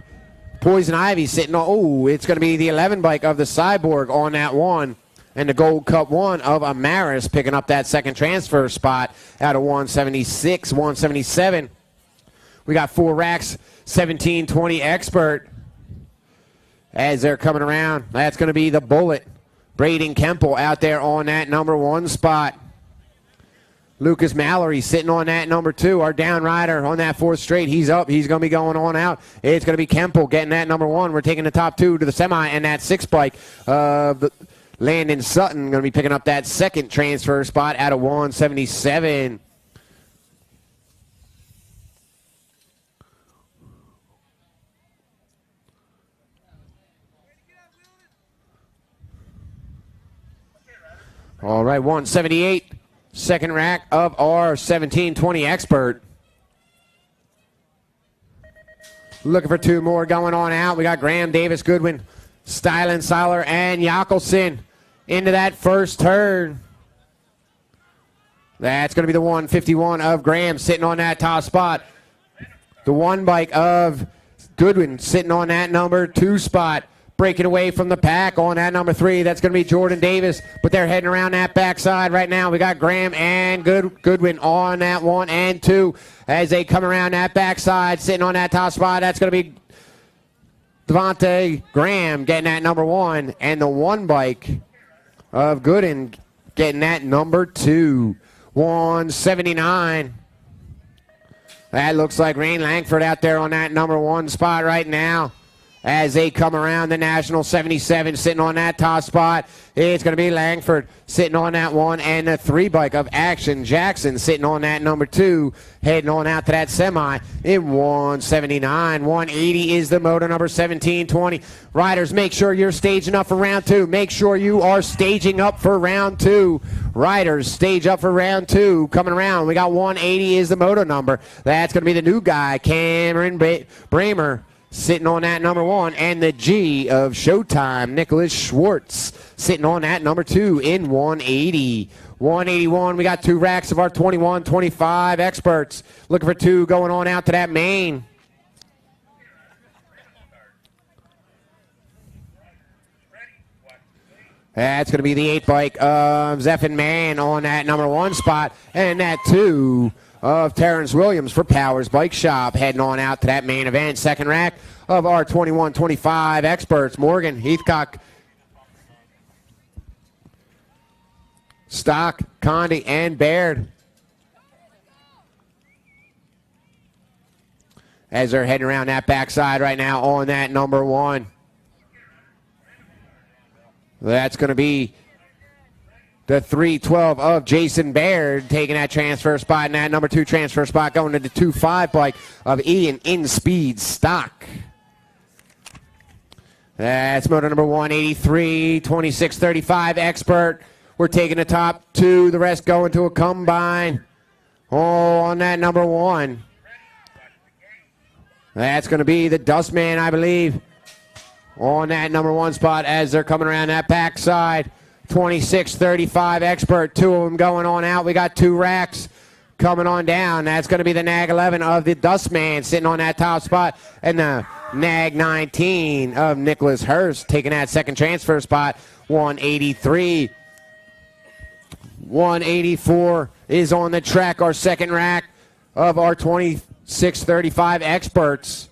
Poison Ivy sitting on, oh, it's going to be the 11 bike of the Cyborg on that one. And the Gold Cup 1 of Amaris picking up that second transfer spot out of 176, 177. We got 4 racks, 1720 Expert as they're coming around. That's going to be the Bullet. Braden Kemple out there on that number 1 spot. Lucas Mallory sitting on that number 2, our down rider on that 4th straight. He's up. He's going to be going on out. It's going to be Kemple getting that number 1. We're taking the top 2 to the semi and that 6 bike of Landon Sutton going to be picking up that second transfer spot out of 177. All right, 178. Second rack of our 1720 Expert. Looking for 2 more going on out. We got Graham, Davis, Goodwin, Stylen, Seiler, and Yakelson into that first turn. That's going to be the 151 of Graham sitting on that top spot. The 1 bike of Goodwin sitting on that number 2 spot. Breaking away from the pack on that number 3. That's going to be Jordan Davis, but they're heading around that backside right now. We got Graham and Goodwin on that 1 and 2 as they come around that backside, sitting on that top spot. That's going to be Devontae Graham getting that number 1, and the 1 bike of Goodwin getting that number 2. 179. That looks like Rain Langford out there on that number 1 spot right now. As they come around the National 77 sitting on that top spot, it's going to be Langford sitting on that 1, and the 3 bike of Action Jackson sitting on that number 2, heading on out to that semi in 179. 180 is the motor number 1720. Riders, make sure you're staging up for round 2. Make sure you are staging up for round 2. Riders, stage up for round 2. Coming around, we got 180 is the motor number. That's going to be the new guy, Cameron Bramer, sitting on that number 1, and the G of Showtime, Nicholas Schwartz, sitting on that number 2 in 180. 181, we got 2 racks of our 21-25 Experts. Looking for 2 going on out to that main. That's going to be the 8 bike of Zephin Mann on that number 1 spot, and that 2 of Terrence Williams for Powers Bike Shop, heading on out to that main event. Second rack of our 21-25 Experts, Morgan, Heathcock, Stock, Condi, and Baird. As they're heading around that backside right now on that number 1. That's going to be the 312 of Jason Baird taking that transfer spot, and that number 2 transfer spot going to the 25 bike of Ian InSpeed Stock. That's motor number 183, 2635 Expert. We're taking the top 2, the rest going to a combine. Oh, on that number 1. That's going to be the Dustman, I believe, on that number 1 spot as they're coming around that backside. 2635 Expert, 2 of them going on out. We got 2 racks coming on down. That's going to be the Nag 11 of the Dustman sitting on that top spot, and the Nag 19 of Nicholas Hurst taking that second transfer spot. 183. 184 is on the track, our second rack of our 2635 Experts.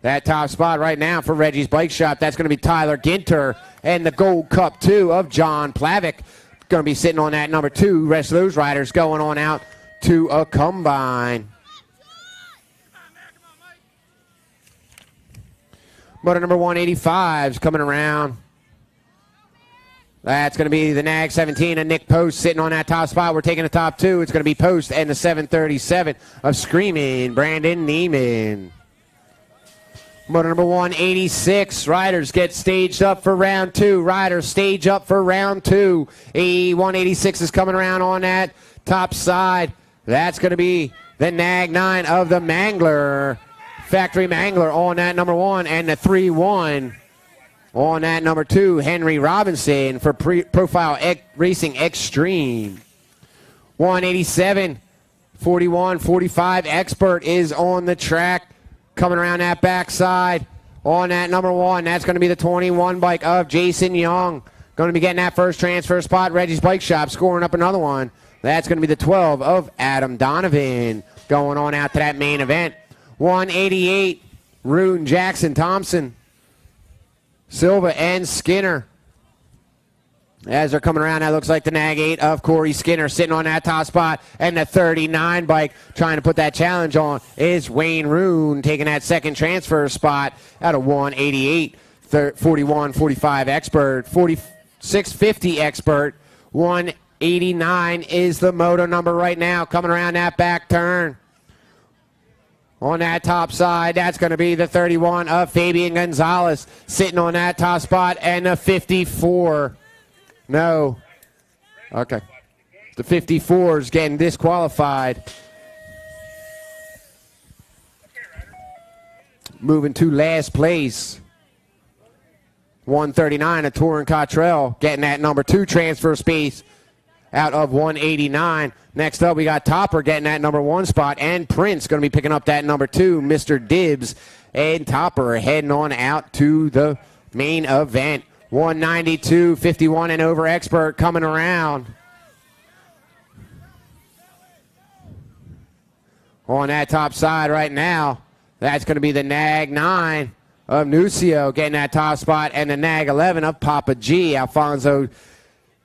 That top spot right now for Reggie's Bike Shop, that's going to be Tyler Ginter, and the Gold Cup 2 of John Plavick going to be sitting on that number 2. Rest of those riders going on out to a combine. Motor number 185 is coming around. That's going to be the Nag 17 and Nick Post sitting on that top spot. We're taking the top two. It's going to be Post and the 737 of Screaming Brandon Neiman. Motor number 186. Riders get staged up for round two. Riders stage up for round two. A 186 is coming around on that top side. That's going to be the Nag 9 of the Mangler. Factory Mangler on that number one, and the 3-1 on that number two, Henry Robinson for Profile Racing Extreme. 187, 41, 45 Expert is on the track. Coming around that backside on that number one. That's going to be the 21 bike of Jason Young. Going to be getting that first transfer spot. Reggie's Bike Shop scoring up another one. That's going to be the 12 of Adam Donovan. Going on out to that main event. 188, Rune, Jackson, Thompson, Silva, and Skinner. As they're coming around, that looks like the Nag 8 of Corey Skinner sitting on that top spot. And the 39 bike trying to put that challenge on is Wayne Rune taking that second transfer spot out of 188. 41, 45 Expert, 46, 50 Expert. 189 is the moto number right now coming around that back turn. On that top side, that's going to be the 31 of Fabian Gonzalez sitting on that top spot, and the 54. No. Okay. The 54 is getting disqualified. Moving to last place. 139 of Torrin Cottrell getting that number two transfer space out of 189. Next up, we got Topper getting that number one spot, and Prince going to be picking up that number two, Mr. Dibbs. And Topper heading on out to the main event. 192, 51 and over Expert coming around. On that top side right now, that's going to be the Nag 9 of Nucio getting that top spot, and the Nag 11 of Papa G, Alfonso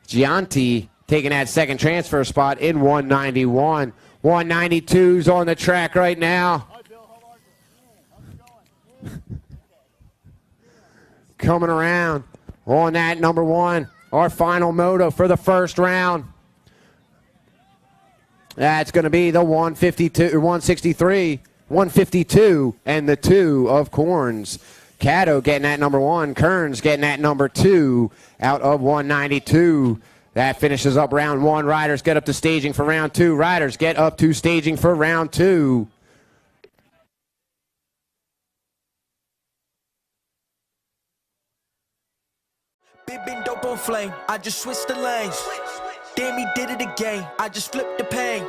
Gianti, taking that second transfer spot in 191. 192's on the track right now. Coming around on that number one, our final moto for the first round. That's going to be the 163, 152, and the 2 of Corns. Cato getting that number one. Kearns getting that number two out of 192. That finishes up round one. Riders get up to staging for round two. Riders get up to staging for round two. Big been dope on flame, I just switched the lanes. Damn, he did it again, I just flipped the pain.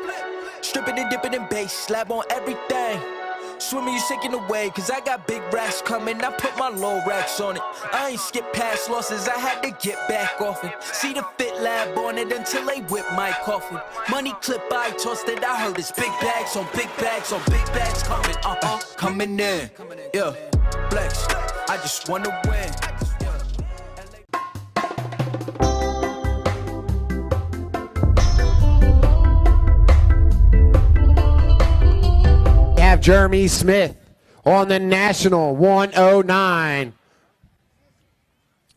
Stripping and dipping in bass, slab on everything. Swimming, you sinking away, cause I got big racks coming. I put my low racks on it. I ain't skip past losses, I had to get back off it. See the Fit Lab on it until they whip my coffin. Money clip, I tossed it, I heard it's big bags on big bags on big bags coming. Coming in, yeah, flex. I just wanna win. Have Jeremy Smith on the National 109.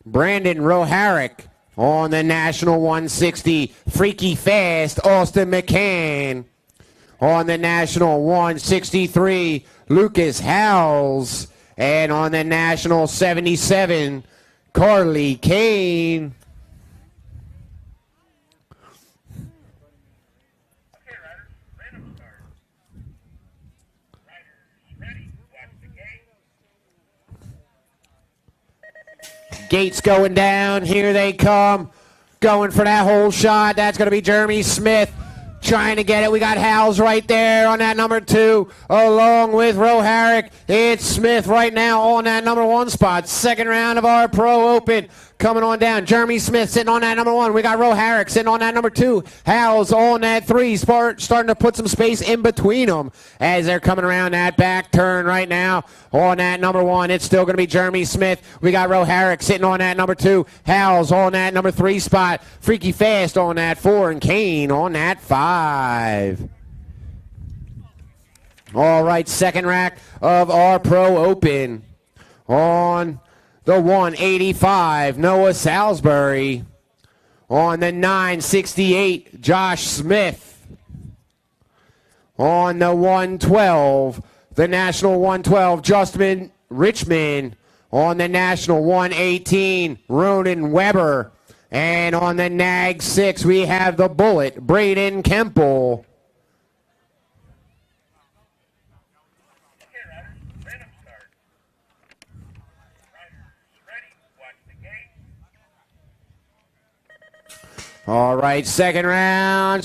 Brandon Roharick on the National 160. Freaky Fast Austin McCann on the National 163. Lucas Howells. And on the National 77, Carly Kane. Gates going down. Here they come. Going for that whole shot. That's going to be Jeremy Smith trying to get it. We got Howells right there on that number two, along with Roharick. It's Smith right now on that number one spot. Second round of our Pro Open coming on down. Jeremy Smith sitting on that number one. We got Roharick sitting on that number two. Howells on that three, starting to put some space in between them as they're coming around that back turn right now. On that number one, it's still going to be Jeremy Smith. We got Roharick sitting on that number two. Howells on that number three spot. Freaky Fast on that four, and Kane on that five. All right, second rack of our Pro Open. On the 185, Noah Salisbury. On the 968, Josh Smith. On the 112, the National 112, Justin Richmond. On the National 118, Ronan Weber. And on the Nag 6, we have the Bullet, Braden Kemple. Okay, riders, random start. Riders, ready, watch the gate. All right, second round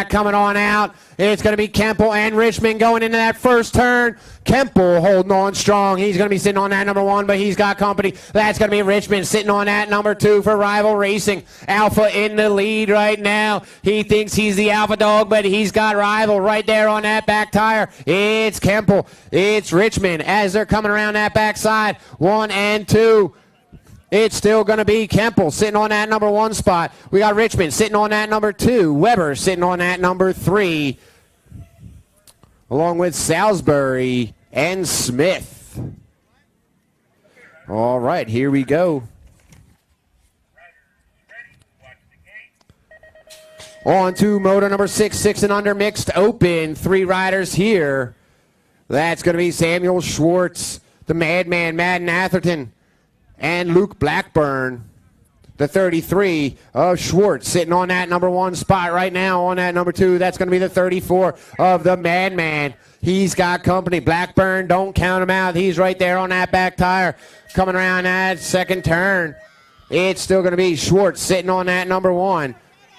coming on out. It's going to be Kemple and Richmond going into that first turn. Kemple holding on strong. He's going to be sitting on that number 1, but he's got company. That's going to be Richmond sitting on that number 2 for Rival Racing. Alpha in the lead right now. He thinks he's the alpha dog, but he's got Rival right there on that back tire. It's Kemple. It's Richmond as they're coming around that backside. 1 and 2. It's still going to be Kemple sitting on that number 1 spot. We got Richmond sitting on that number 2. Weber sitting on that number 3. Along with Salisbury and Smith. All right, here we go. On to motor number 6, 6 and under mixed open. 3 riders here. That's going to be Samuel Schwartz, the Madman, Madden Atherton, and Luke Blackburn, the 33 of Schwartz, sitting on that number 1 spot right now. On that number 2, that's going to be the 34 of the Madman. He's got company. Blackburn, don't count him out. He's right there on that back tire. Coming around that second turn, it's still going to be Schwartz sitting on that number 1.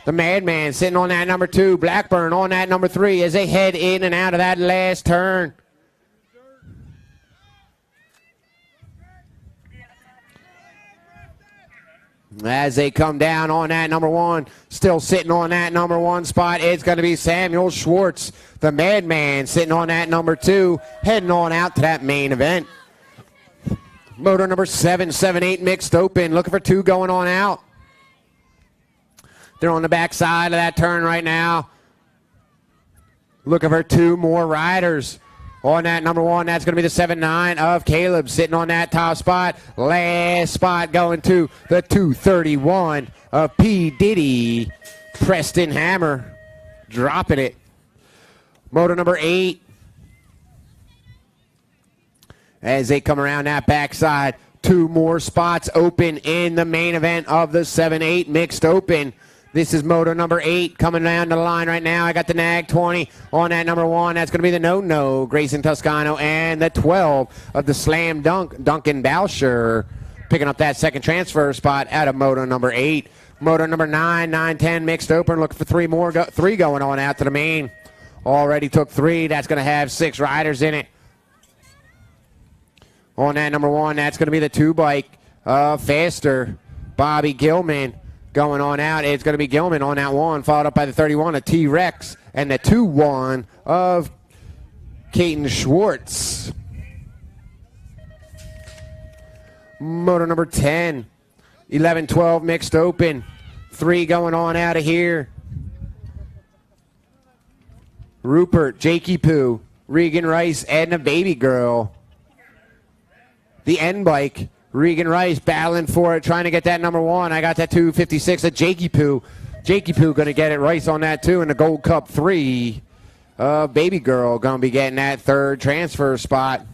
The Madman sitting on that number 2. Blackburn on that number 3 as they head in and out of that last turn. As they come down on that number 1, still sitting on that number 1 spot, it's going to be Samuel Schwartz, the Madman, sitting on that number 2, heading on out to that main event. Motor number 7, 7-8 mixed open, looking for 2 going on out. They're on the backside of that turn right now. Looking for 2 more riders. On that number 1, that's going to be the 7-9 of Caleb sitting on that top spot. Last spot going to the 231 of P. Diddy. Preston Hammer dropping it. Motor number 8. As they come around that backside, 2 more spots open in the main event of the 7-8 mixed open. This is motor number 8 coming down the line right now. I got the Nag 20 on that number 1. That's going to be the No-No, Grayson Toscano, and the 12 of the Slam Dunk, Duncan Boucher, picking up that second transfer spot out of motor number 8. Motor number 9, 9-10 mixed open, looking for 3 more, 3 going on out to the main. Already took 3. That's going to have 6 riders in it. On that number 1, that's going to be the 2 bike, Faster, Bobby Gilman. Going on out, it's going to be Gilman on that 1, followed up by the 31 of T-Rex and the 2-1 of Caton Schwartz. Motor number 10, 11-12 mixed open, 3 going on out of here. Rupert, Jakey Poo, Regan Rice, Edna Baby Girl. The N bike. Regan Rice battling for it, trying to get that number 1. I got that 256 of Jakey Poo. Jakey Poo going to get it. Rice on that 2 in the Gold Cup 3. Baby Girl going to be getting that 3rd transfer spot.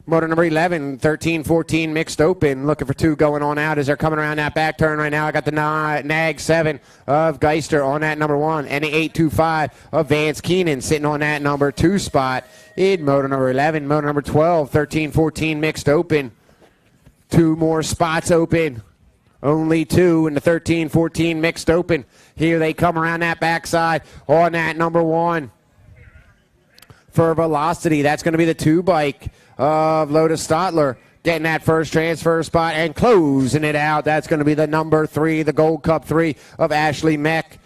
Motor number 11, 13-14 mixed open. Looking for 2 going on out as they're coming around that back turn right now. I got the Nag 7 of Geister on that number 1. And the 825 of Vance Keenan sitting on that number 2 spot. In motor number 11, motor number 12, 13-14 mixed open. 2 more spots open. Only 2 in the 13-14 mixed open. Here they come around that backside on that number 1. For Velocity, that's going to be the 2 bike of Lotus Stotler. Getting that first transfer spot and closing it out. That's going to be the number 3, the Gold Cup 3 of Ashley Meck.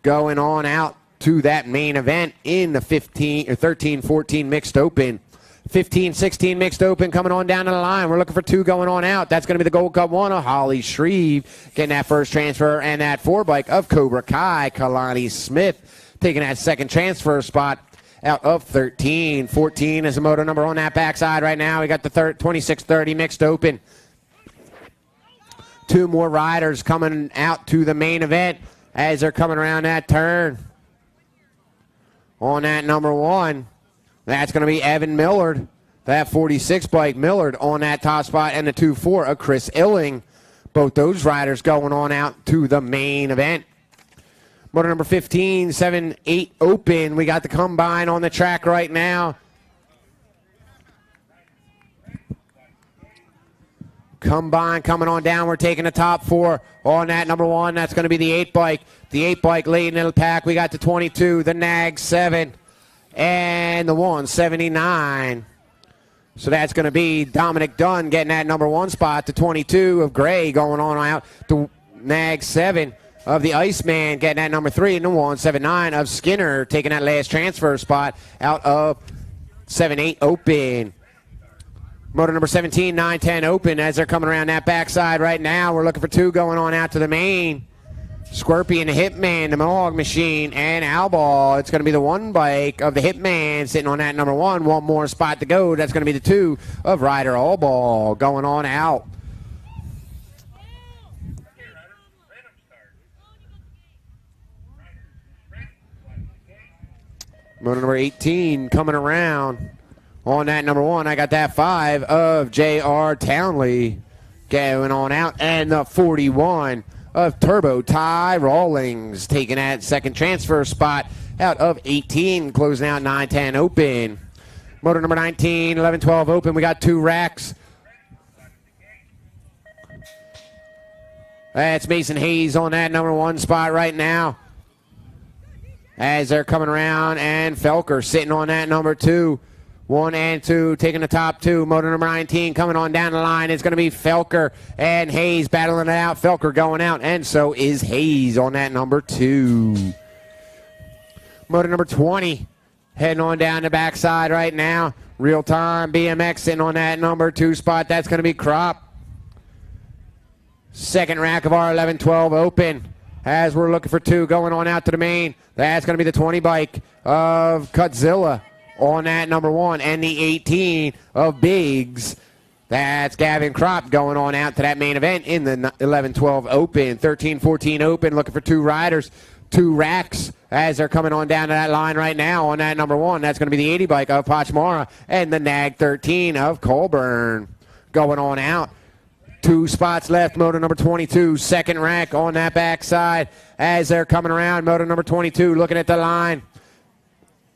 Going on out to that main event in the 13-14 mixed open. 15-16 mixed open coming on down to the line. We're looking for 2 going on out. That's going to be the Gold Cup 1 of Holly Shreve. Getting that first transfer and that 4 bike of Cobra Kai, Kalani Smith. Taking that second transfer spot out of 13. 14 is the moto number on that backside right now. We got the 26-30 mixed open. Two more riders coming out to the main event as they're coming around that turn. On that number 1, that's going to be Evan Millard. That 46 bike, Millard on that top spot, and the 2-4 of Chris Illing. Both those riders going on out to the main event. Motor number 15, 7-8 open. We got the combine on the track right now. Combine coming on down. We're taking the top 4 on that number 1. That's going to be the 8 bike. The 8 bike leading in the pack. We got the 22, the Nag 7, and the 179. So that's going to be Dominic Dunn getting that number 1 spot. The 22 of Gray going on out. The Nag 7 of the Iceman getting that number 3. And the 179 of Skinner taking that last transfer spot out of 7-8 open. Motor number 17, 9-10 open as they're coming around that backside right now. We're looking for 2 going on out to the main. Scorpion, the Hitman, the Mohawk Machine, and Alball. It's going to be the 1 bike of the Hitman sitting on that number 1. One more spot to go. That's going to be the 2 of Ryder Alball going on out. Motor number 18 coming around. On that number 1, I got that 5 of J.R. Townley going on out. And the 41 of Turbo Ty Rawlings taking that second transfer spot out of 18, closing out 9-10 open. Motor number 19, 11-12 open. We got 2 racks. That's Mason Hayes on that number 1 spot right now as they're coming around, and Felker sitting on that number 2. 1 and 2 taking the top 2. Motor number 19 coming on down the line. It's going to be Felker and Hayes battling it out. Felker going out, and so is Hayes on that number 2. Motor number 20 heading on down the backside right now. Real Time BMX sitting on that number 2 spot. That's going to be Crop. Second rack of our 11-12 open as we're looking for 2 going on out to the main. That's going to be the 20 bike of Cutzilla on that number 1, and the 18 of Biggs. That's Gavin Kropp going on out to that main event in the 11-12 open. 13-14 open, looking for 2 riders, 2 racks as they're coming on down to that line right now on that number 1. That's going to be the 80 bike of Pachmara and the Nag 13 of Colburn going on out. 2 spots left. Motor number 22, second rack on that backside as they're coming around. Motor number 22 looking at the line.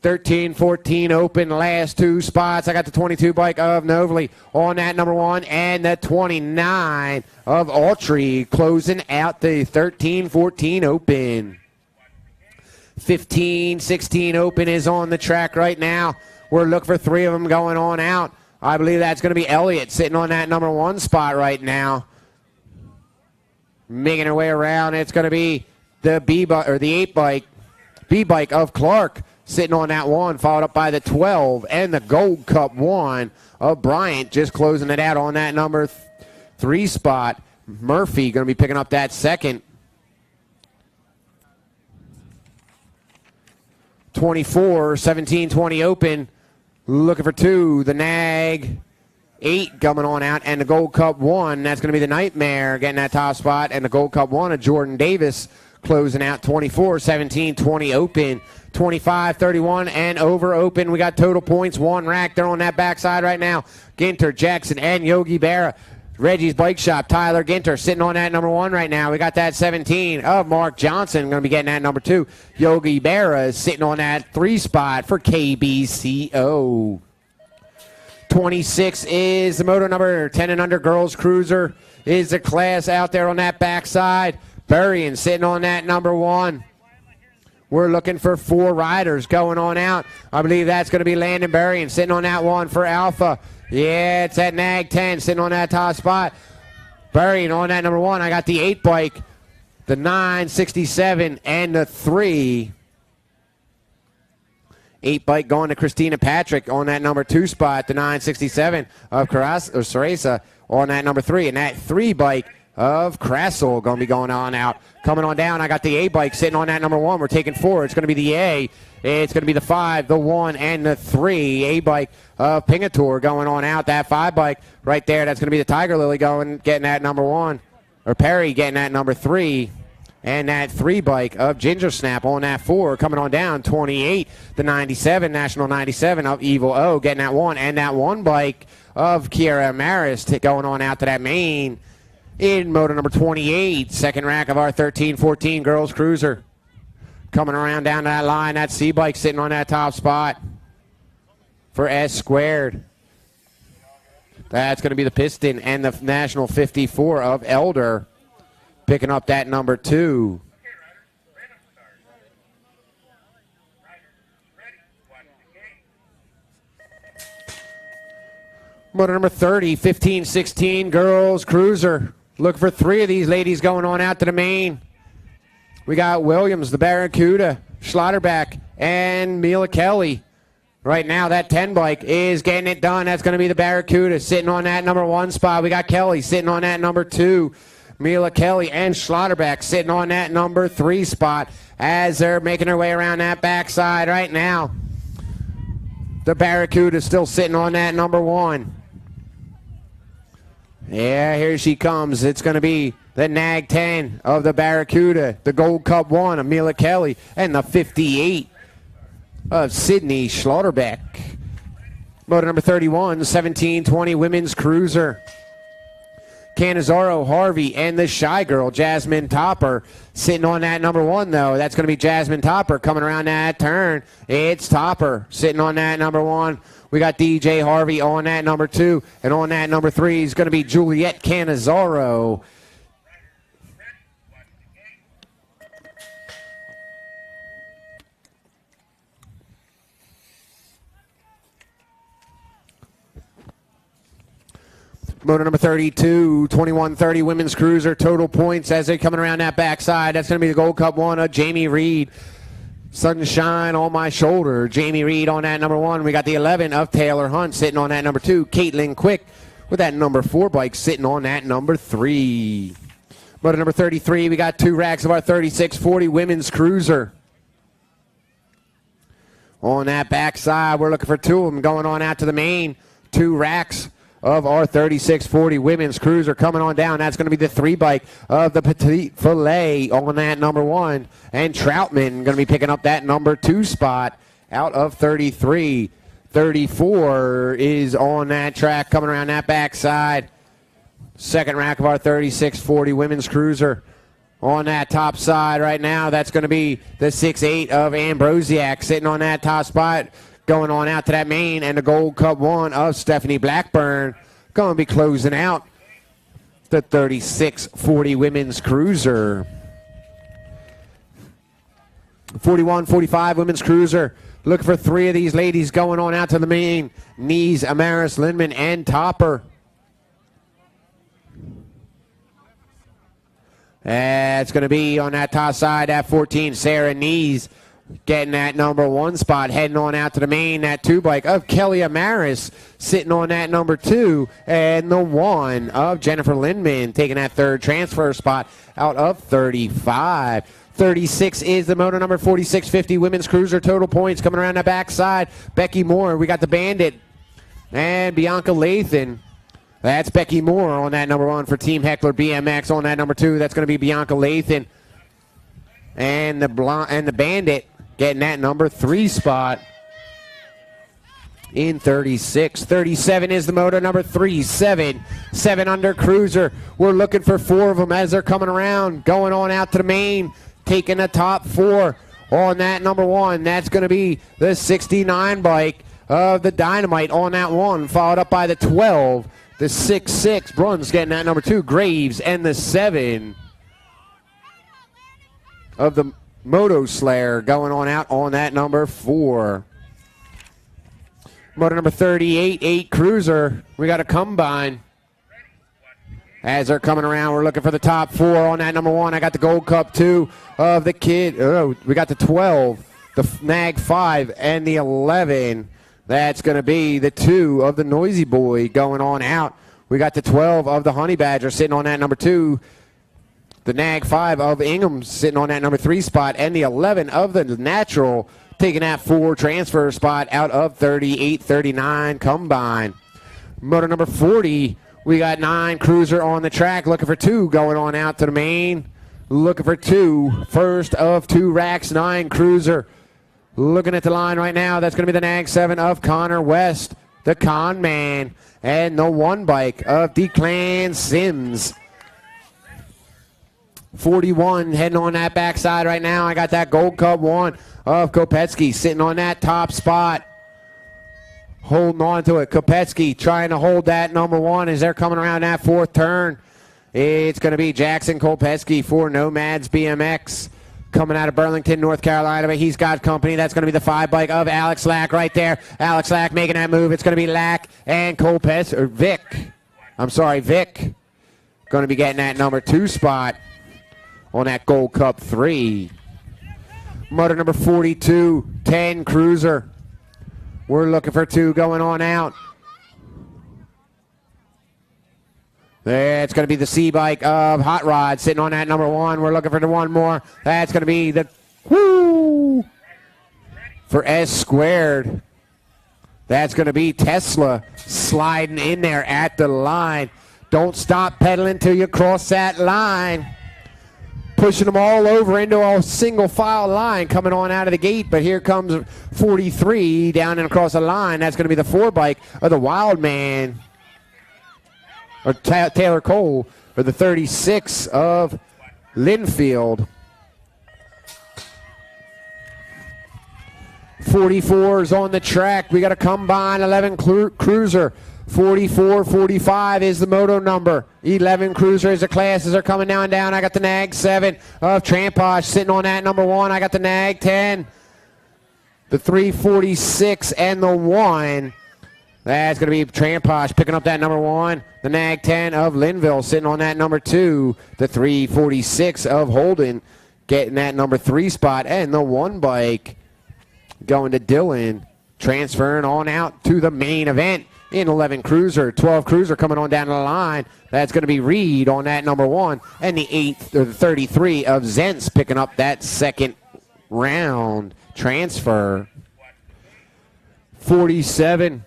13-14 open, last 2 spots. I got the 22 bike of Novely on that number 1, and the 29 of Autry closing out the 13-14 open. 15-16 open is on the track right now. We're looking for 3 of them going on out. I believe that's going to be Elliott sitting on that number 1 spot right now. Making her way around, it's going to be the the 8 bike, B bike of Clark sitting on that 1, followed up by the 12 and the Gold Cup 1 of Bryant, just closing it out on that number 3 spot. Murphy going to be picking up that second. 24, 17-20 open, looking for 2. The Nag 8 coming on out, and the Gold Cup 1. That's going to be the Nightmare getting that top spot, and the Gold Cup 1 of Jordan Davis closing out 24, 17-20 open. 25, 31, and over open. We got total points, 1 rack. They're on that backside right now. Ginter, Jackson, and Yogi Berra. Reggie's Bike Shop, Tyler Ginter sitting on that number 1 right now. We got that 17 of Mark Johnson going to be getting that number 2. Yogi Berra is sitting on that 3 spot for KBCO. 26 is the moto number 10 and under girls cruiser is the class out there on that backside. Burrian sitting on that number 1. We're looking for 4 riders going on out. I believe that's going to be Landon Berrien sitting on that 1 for Alpha. Yeah, it's that Nag 10 sitting on that top spot. Berrien on that number 1. I got the 8 bike, the 967, and the 3. 8 bike going to Christina Patrick on that number 2 spot. The 967 of Ceresa on that number 3. And that 3 bike of Crassel going to be going on out. Coming on down, I got the A bike sitting on that number 1. We're taking 4. It's going to be the A. It's going to be the 5, the 1, and the 3. A bike of Pingator going on out. That 5 bike right there, that's going to be the Tiger Lily getting that number 1. Or Perry getting that number 3. And that 3 bike of Ginger Snap on that 4 coming on down. 28, the 97, National 97 of Evil O getting that 1. And that 1 bike of Kiera Maris going on out to that main in moto number 28. Second rack of our 13-14 girls cruiser. Coming around down that line. That C bike sitting on that top spot for S squared. That's going to be the Piston and the National 54 of Elder. Picking up that number 2. Motor number 30, 15-16 girls cruiser. Look for 3 of these ladies going on out to the main. We got Williams, the Barracuda, Schlotterbeck, and Mila Kelly. Right now, that 10 bike is getting it done. That's going to be the Barracuda sitting on that number 1 spot. We got Kelly sitting on that number 2. Mila Kelly and Schlotterbeck sitting on that number 3 spot as they're making their way around that backside right now. The Barracuda still sitting on that number 1. Yeah, here she comes. It's going to be the Nag 10 of the Barracuda, the Gold Cup 1 of Mila Kelly, and the 58 of Sydney Schlotterbeck. Motor number 31, 17-20 women's cruiser. Canizaro, Harvey, and the Shy Girl, Jasmine Topper, sitting on that number 1, though. That's going to be Jasmine Topper coming around that turn. It's Topper sitting on that number 1. We got DJ Harvey on that number 2, and on that number 3 is going to be Juliet Canizaro. Motor number 32, 21-30 women's cruiser. Total points as they're coming around that backside. That's going to be the Gold Cup 1 of Jamie Reed. Sunshine on my shoulder. Jamie Reed on that number 1. We got the 11 of Taylor Hunt sitting on that number 2. Caitlin Quick with that number 4 bike sitting on that number 3. Motor number 33, we got 2 racks of our 36-40 women's cruiser. On that backside, we're looking for 2 of them going on out to the main. 2 racks of our 36-40 women's cruiser coming on down. That's going to be the 3 bike of the Petite Filet on that number 1. And Troutman going to be picking up that number 2 spot out of 33. 34 is on that track coming around that backside. Second rack of our 36-40 women's cruiser. On that top side right now, that's going to be the 6'8 of Ambrosiak sitting on that top spot. Going on out to that main, and the Gold Cup 1 of Stephanie Blackburn going to be closing out the 36-40 women's cruiser. 41-45 women's cruiser. Looking for 3 of these ladies going on out to the main. Knees, Amaris Lindman, and Topper. That's going to be on that top side at 14, Sarah Knees. Getting that number 1 spot, heading on out to the main, that 2 bike of Kelly Amaris sitting on that number 2, and the 1 of Jennifer Lindman taking that 3rd transfer spot out of 35. 36 is the motor number 46-50 women's cruiser. Total points coming around the backside. Becky Moore, we got the Bandit, and Bianca Lathan. That's Becky Moore on that number 1 for Team Heckler BMX. On that number 2, that's going to be Bianca Lathan. And the Bandit getting that number 3 spot in 36. 37 is the motor number 37. 7 under cruiser. We're looking for 4 of them as they're coming around. Going on out to the main. Taking the top 4 on that number 1. That's going to be the 69 bike of the Dynamite on that 1. Followed up by the 12. The 6'6 Bruns getting that number 2. Graves and the 7 of the Moto Slayer going on out on that number 4. Motor number 38, 8 cruiser. We got a combine. As they're coming around, we're looking for the top 4 on that number 1. I got the Gold Cup 2 of the kid. Oh, we got the 12, the Nag 5, and the 11. That's going to be the 2 of the Noisy Boy going on out. We got the 12 of the Honey Badger sitting on that number 2. The Nag 5 of Ingham sitting on that number 3 spot. And the 11 of the Natural taking that 4 transfer spot out of 38-39 combine. Motor number 40, we got 9 Cruiser on the track, looking for 2, going on out to the main. Looking for 2, first of 2 racks, 9 Cruiser. Looking at the line right now, that's going to be the Nag 7 of Connor West, the Con Man, and the 1 bike of Declan Sims. 41 heading on that backside right now. I got that Gold Cup 1 of Kopetsky sitting on that top spot. Holding on to it. Kopetsky trying to hold that number 1 as they're coming around that 4th turn. It's going to be Jackson Kopetsky for Nomads BMX. Coming out of Burlington, North Carolina, but he's got company. That's going to be the 5 bike of Alex Lack right there. Alex Lack making that move. It's going to be Lack and Vic. Vic. Going to be getting that number 2 spot on that Gold Cup 3. Motor number 42, 10 Cruiser. We're looking for 2 going on out. It's going to be the C bike of Hot Rod sitting on that number 1. We're looking for the 1 more. That's going to be the whoo for S squared. That's going to be Tesla sliding in there at the line. Don't stop pedaling till you cross that line. Pushing them all over into a single file line coming on out of the gate. But here comes 43 down and across the line. That's going to be the 4 bike of the Wild Man. Or Taylor Cole, or the 36 of Linfield. 44 is on the track. We got a combine 11 Cruiser. 44-45 is the moto number. 11 Cruiser is the classes are coming down. I got the Nag 7 of Tramposh sitting on that number 1. I got the Nag 10, the 346, and the 1. That's going to be Tramposh picking up that number 1. The Nag 10 of Linville sitting on that number 2. The 346 of Holden getting that number 3 spot. And the 1 bike going to Dylan, transferring on out to the main event in 11 Cruiser. 12 Cruiser coming on down the line. That's going to be Reed on that number 1. And the 33 of Zentz picking up that 2nd round transfer. 47.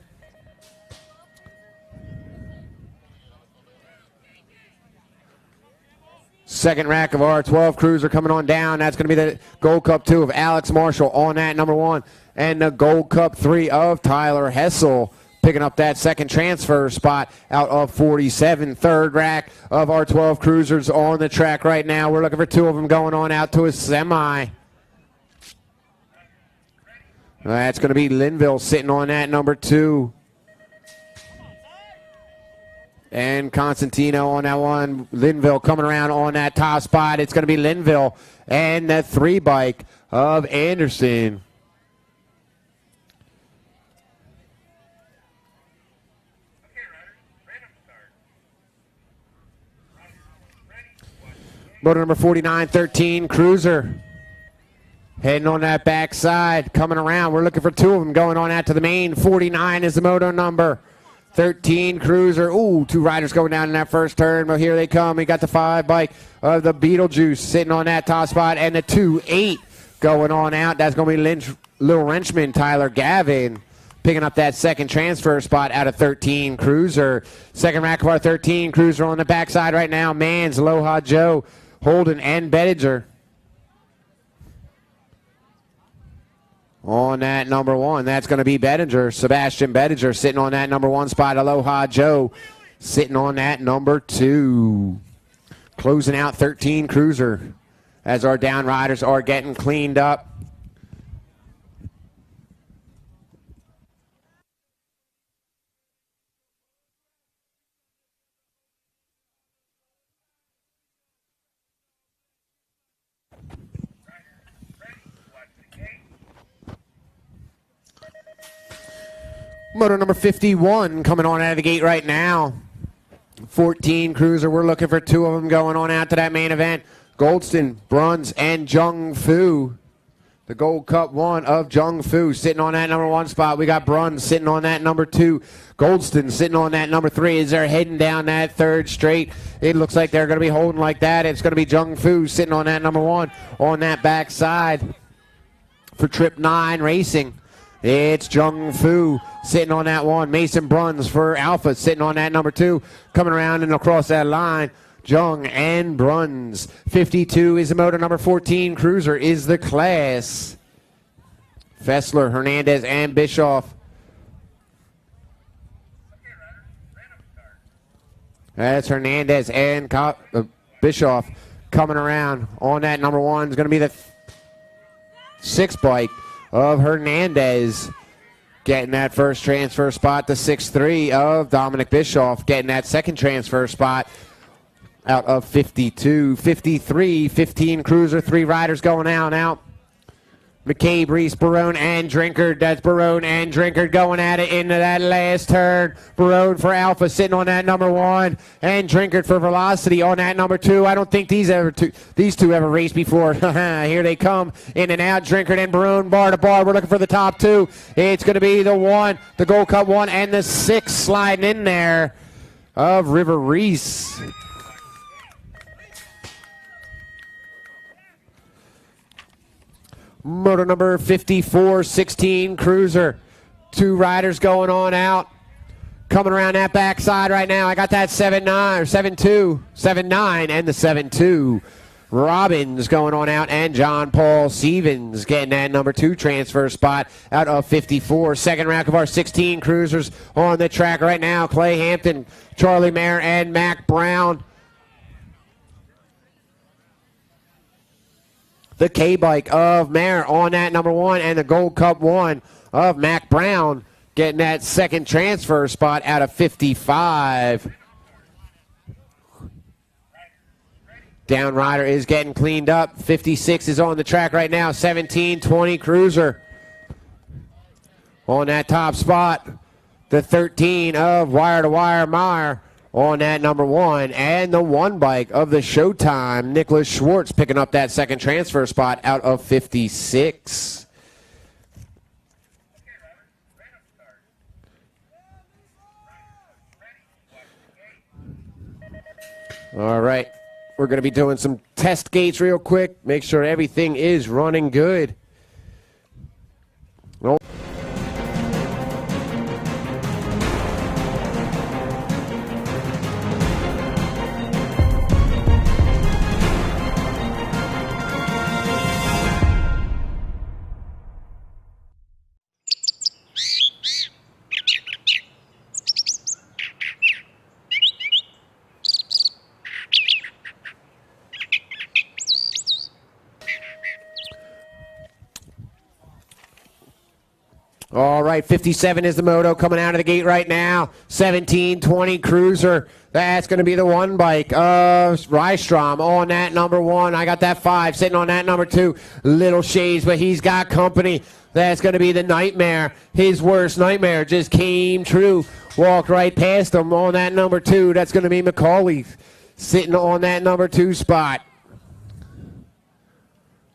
Second rack of our 12 Cruiser coming on down. That's going to be the Gold Cup 2 of Alex Marshall on that number 1. And the Gold Cup 3 of Tyler Hessel picking up that 2nd transfer spot out of 47. Third rack of our 12 Cruisers on the track right now. We're looking for 2 of them going on out to a semi. That's going to be Linville sitting on that number 2. And Constantino on that 1. Linville coming around on that top spot. It's going to be Linville and that 3 bike of Anderson. Motor number 49, 13 Cruiser. Heading on that backside, coming around. We're looking for 2 of them going on out to the main. 49 is the moto number. 13 Cruiser. Ooh, 2 riders going down in that first turn. But here they come. We got the 5 bike of the Beetlejuice sitting on that top spot. And the 2-8 going on out. That's going to be Little Wrenchman, Tyler Gavin, picking up that 2nd transfer spot out of 13 Cruiser. Second rack of our 13 Cruiser on the backside right now. Mans, Aloha Joe, Holden, and Bettinger. On that number 1, that's going to be Bettinger, Sebastian Bettinger, sitting on that number 1 spot. Aloha Joe sitting on that number 2. Closing out 13 Cruiser as our down riders are getting cleaned up. Motor number 51 coming on out of the gate right now. 14 Cruiser. We're looking for 2 of them going on out to that main event. Goldston, Bruns, and Jung Fu The Gold Cup 1 of Jung Fu sitting on that number 1 spot. We got Brunn sitting on that number 2. Goldston sitting on that number 3 as they're heading down that third straight. It looks like they're going to be holding like that. It's going to be Jung Fu sitting on that number 1 on that backside for Trip 9 Racing. It's Jung Fu sitting on that 1. Mason Bruns for Alpha sitting on that number 2. Coming around and across that line. Jung and Bruns. 52 is the motor. Number 14 Cruiser is the class. Fessler, Hernandez, and Bischoff. That's Hernandez and Bischoff coming around on that number 1. Is going to be the 6 bike of Hernandez. Getting that first transfer spot. The 6-3 of Dominic Bischoff getting that second transfer spot. Out of 52, 53, 15 Cruiser, 3 riders going out. McCabe, Reese, Barone, and Drinkard. That's Barone and Drinkard going at it into that last turn. Barone for Alpha sitting on that number 1, and Drinkard for Velocity on that number 2. I don't think these two ever raced before. Here they come in and out. Drinkard and Barone bar to bar. We're looking for the top 2. It's going to be the 1, the Gold Cup 1, and the 6 sliding in there of River Reese. Motor number 54, 16 Cruiser. 2 riders going on out. Coming around that backside right now. I got that 7-9 or 7-2, 7-9 and the 7-2. Robbins going on out, and John Paul Stevens getting that number 2 transfer spot out of 54. Second rack of our 16 Cruisers on the track right now. Clay Hampton, Charlie Mayer, and Mac Brown. The K-Bike of Mayer on that number 1, and the Gold Cup 1 of Mac Brown getting that second transfer spot out of 55. Down rider is getting cleaned up. 56 is on the track right now. 17-20 Cruiser on that top spot. The 13 of Wire to Wire Meyer on that number 1, and the 1 bike of the Showtime, Nicholas Schwartz, picking up that second transfer spot out of 56. All right, we're going to be doing some test gates real quick. Make sure everything is running good. Oh. All right, 57 is the moto coming out of the gate right now. 17-20 Cruiser. That's going to be the 1 bike of Rystrom on that number 1. I got that 5 sitting on that number 2. Little shades, but he's got company. That's going to be the Nightmare. His worst nightmare just came true. Walked right past him on that number 2. That's going to be Macaulay sitting on that number 2 spot.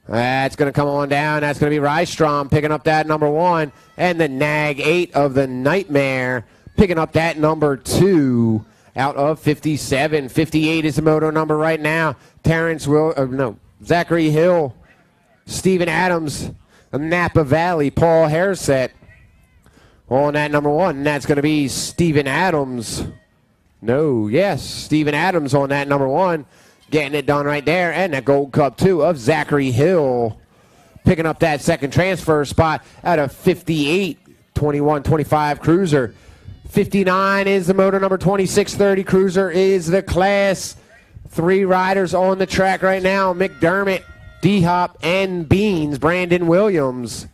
That's going to come on down. That's going to be Rystrom picking up that number 1. And the Nag 8 of the Nightmare picking up that number 2 out of 57. 58 is the moto number right now. Zachary Hill, Stephen Adams, Napa Valley, Paul Hairset on that number 1. And that's going to be Stephen Adams. Stephen Adams on that number 1. Getting it done right there. And the Gold Cup 2 of Zachary Hill picking up that second transfer spot out of 58, 21-25 Cruiser. 59 is the motor number. 26-30 Cruiser is the class. 3 riders on the track right now. McDermott, D-Hop, and Beans, Brandon Williams.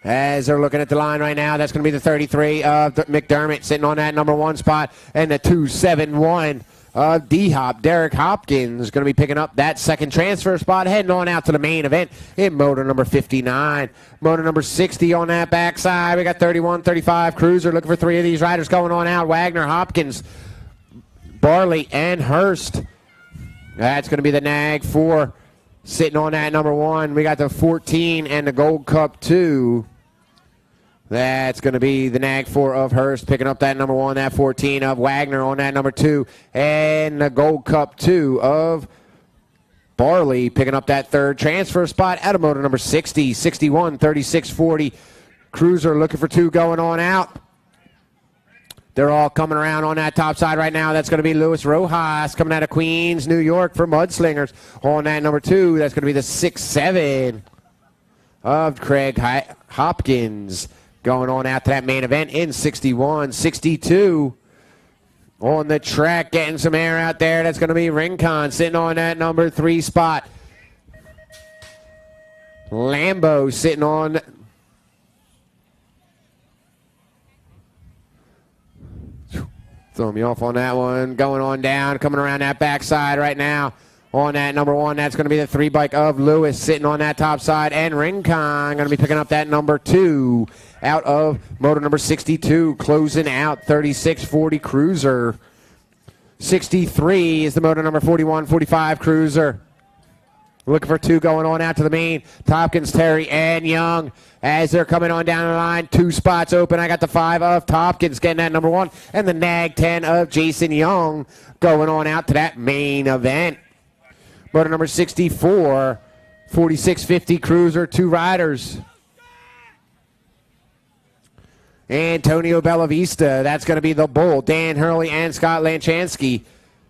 As they're looking at the line right now, that's going to be the 33 of McDermott sitting on that number 1 spot, and the 271 of D-Hop. Derek Hopkins is going to be picking up that second transfer spot, heading on out to the main event in motor number 59. Motor number 60 on that backside. We got 31-35 Cruiser looking for 3 of these riders going on out. Wagner, Hopkins, Barley, and Hurst. That's going to be the Nag 4 sitting on that number 1. We got the 14 and the Gold Cup 2. That's going to be the Nag 4 of Hearst picking up that number 1, that 14 of Wagner on that number 2, and the Gold Cup 2 of Barley picking up that 3rd transfer spot at a motor number 60, 61, 36, 40. Cruiser looking for 2 going on out. They're all coming around on that top side right now. That's going to be Luis Rojas coming out of Queens, New York for Mudslingers. On that number 2, that's going to be the 6-7 of Craig Hopkins. Going on out to that main event in 61, 62. On the track, getting some air out there. That's going to be Rincon sitting on that number 3 spot. Lambo sitting on. Throw me off on that one. Going on down, coming around that backside right now. On that number 1, that's going to be the 3 bike of Lewis sitting on that top side. And Rincon going to be picking up that number 2 out of motor number 62. Closing out 36-40 Cruiser. 63 is the motor number 41-45 Cruiser. Looking for 2 going on out to the main. Tompkins, Terry, and Young as they're coming on down the line. 2 spots open. I got the 5 of Tompkins getting that number 1. And the Nag 10 of Jason Young going on out to that main event. Motor number 64, 46-50 Cruiser, 2 riders. Antonio Bellavista, that's going to be the Bull. Dan Hurley and Scott Lanchansky.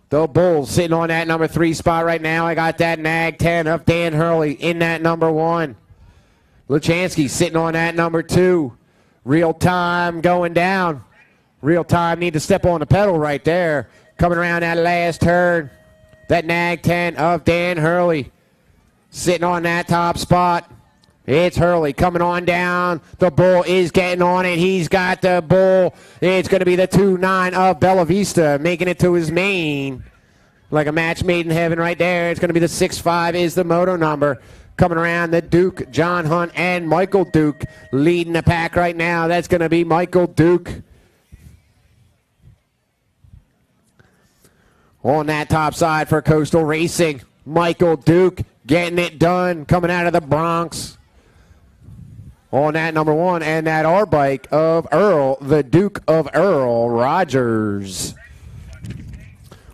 The Bull sitting on that number 3 spot right now. I got that Nag 10 of Dan Hurley in that number 1. Lanchansky sitting on that number 2. Real Time going down. Real Time need to step on the pedal right there. Coming around that last turn. That Nag 10 of Dan Hurley sitting on that top spot. It's Hurley coming on down. The Bull is getting on it. He's got the Bull. It's going to be the 2-9 of Bellavista making it to his main. Like a match made in heaven right there. It's going to be the 6-5 is the moto number. Coming around the Duke, John Hunt, and Michael Duke leading the pack right now. That's going to be Michael Duke. On that top side for Coastal Racing, Michael Duke getting it done, coming out of the Bronx. On that number 1, and that R bike of Earl, the Duke of Earl Rogers.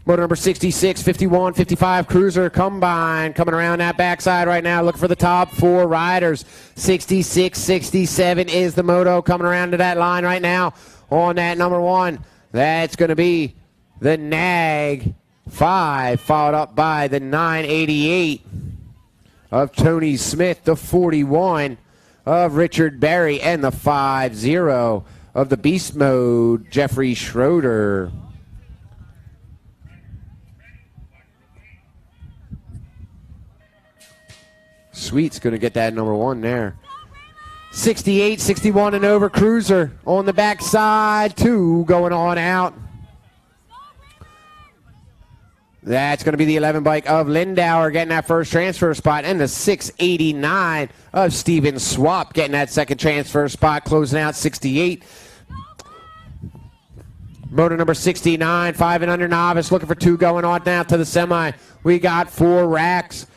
Motor number 66, 51, 55 Cruiser Combine coming around that backside right now. Looking for the top 4 riders. 66, 67 is the moto coming around to that line right now. On that number 1, that's going to be the Nag 5, followed up by the 988 of Tony Smith, the 41 of Richard Berry, and the 5-0 of the Beast Mode, Jeffrey Schroeder. Sweet's going to get that number 1 there. 68, 61 and over Cruiser on the backside. 2 going on out. That's going to be the 11 bike of Lindauer getting that first transfer spot, and the 689 of Steven Swap getting that second transfer spot, closing out 68. Motor number 69, 5 and under novice, looking for 2 going on now to the semi. We got 4 racks.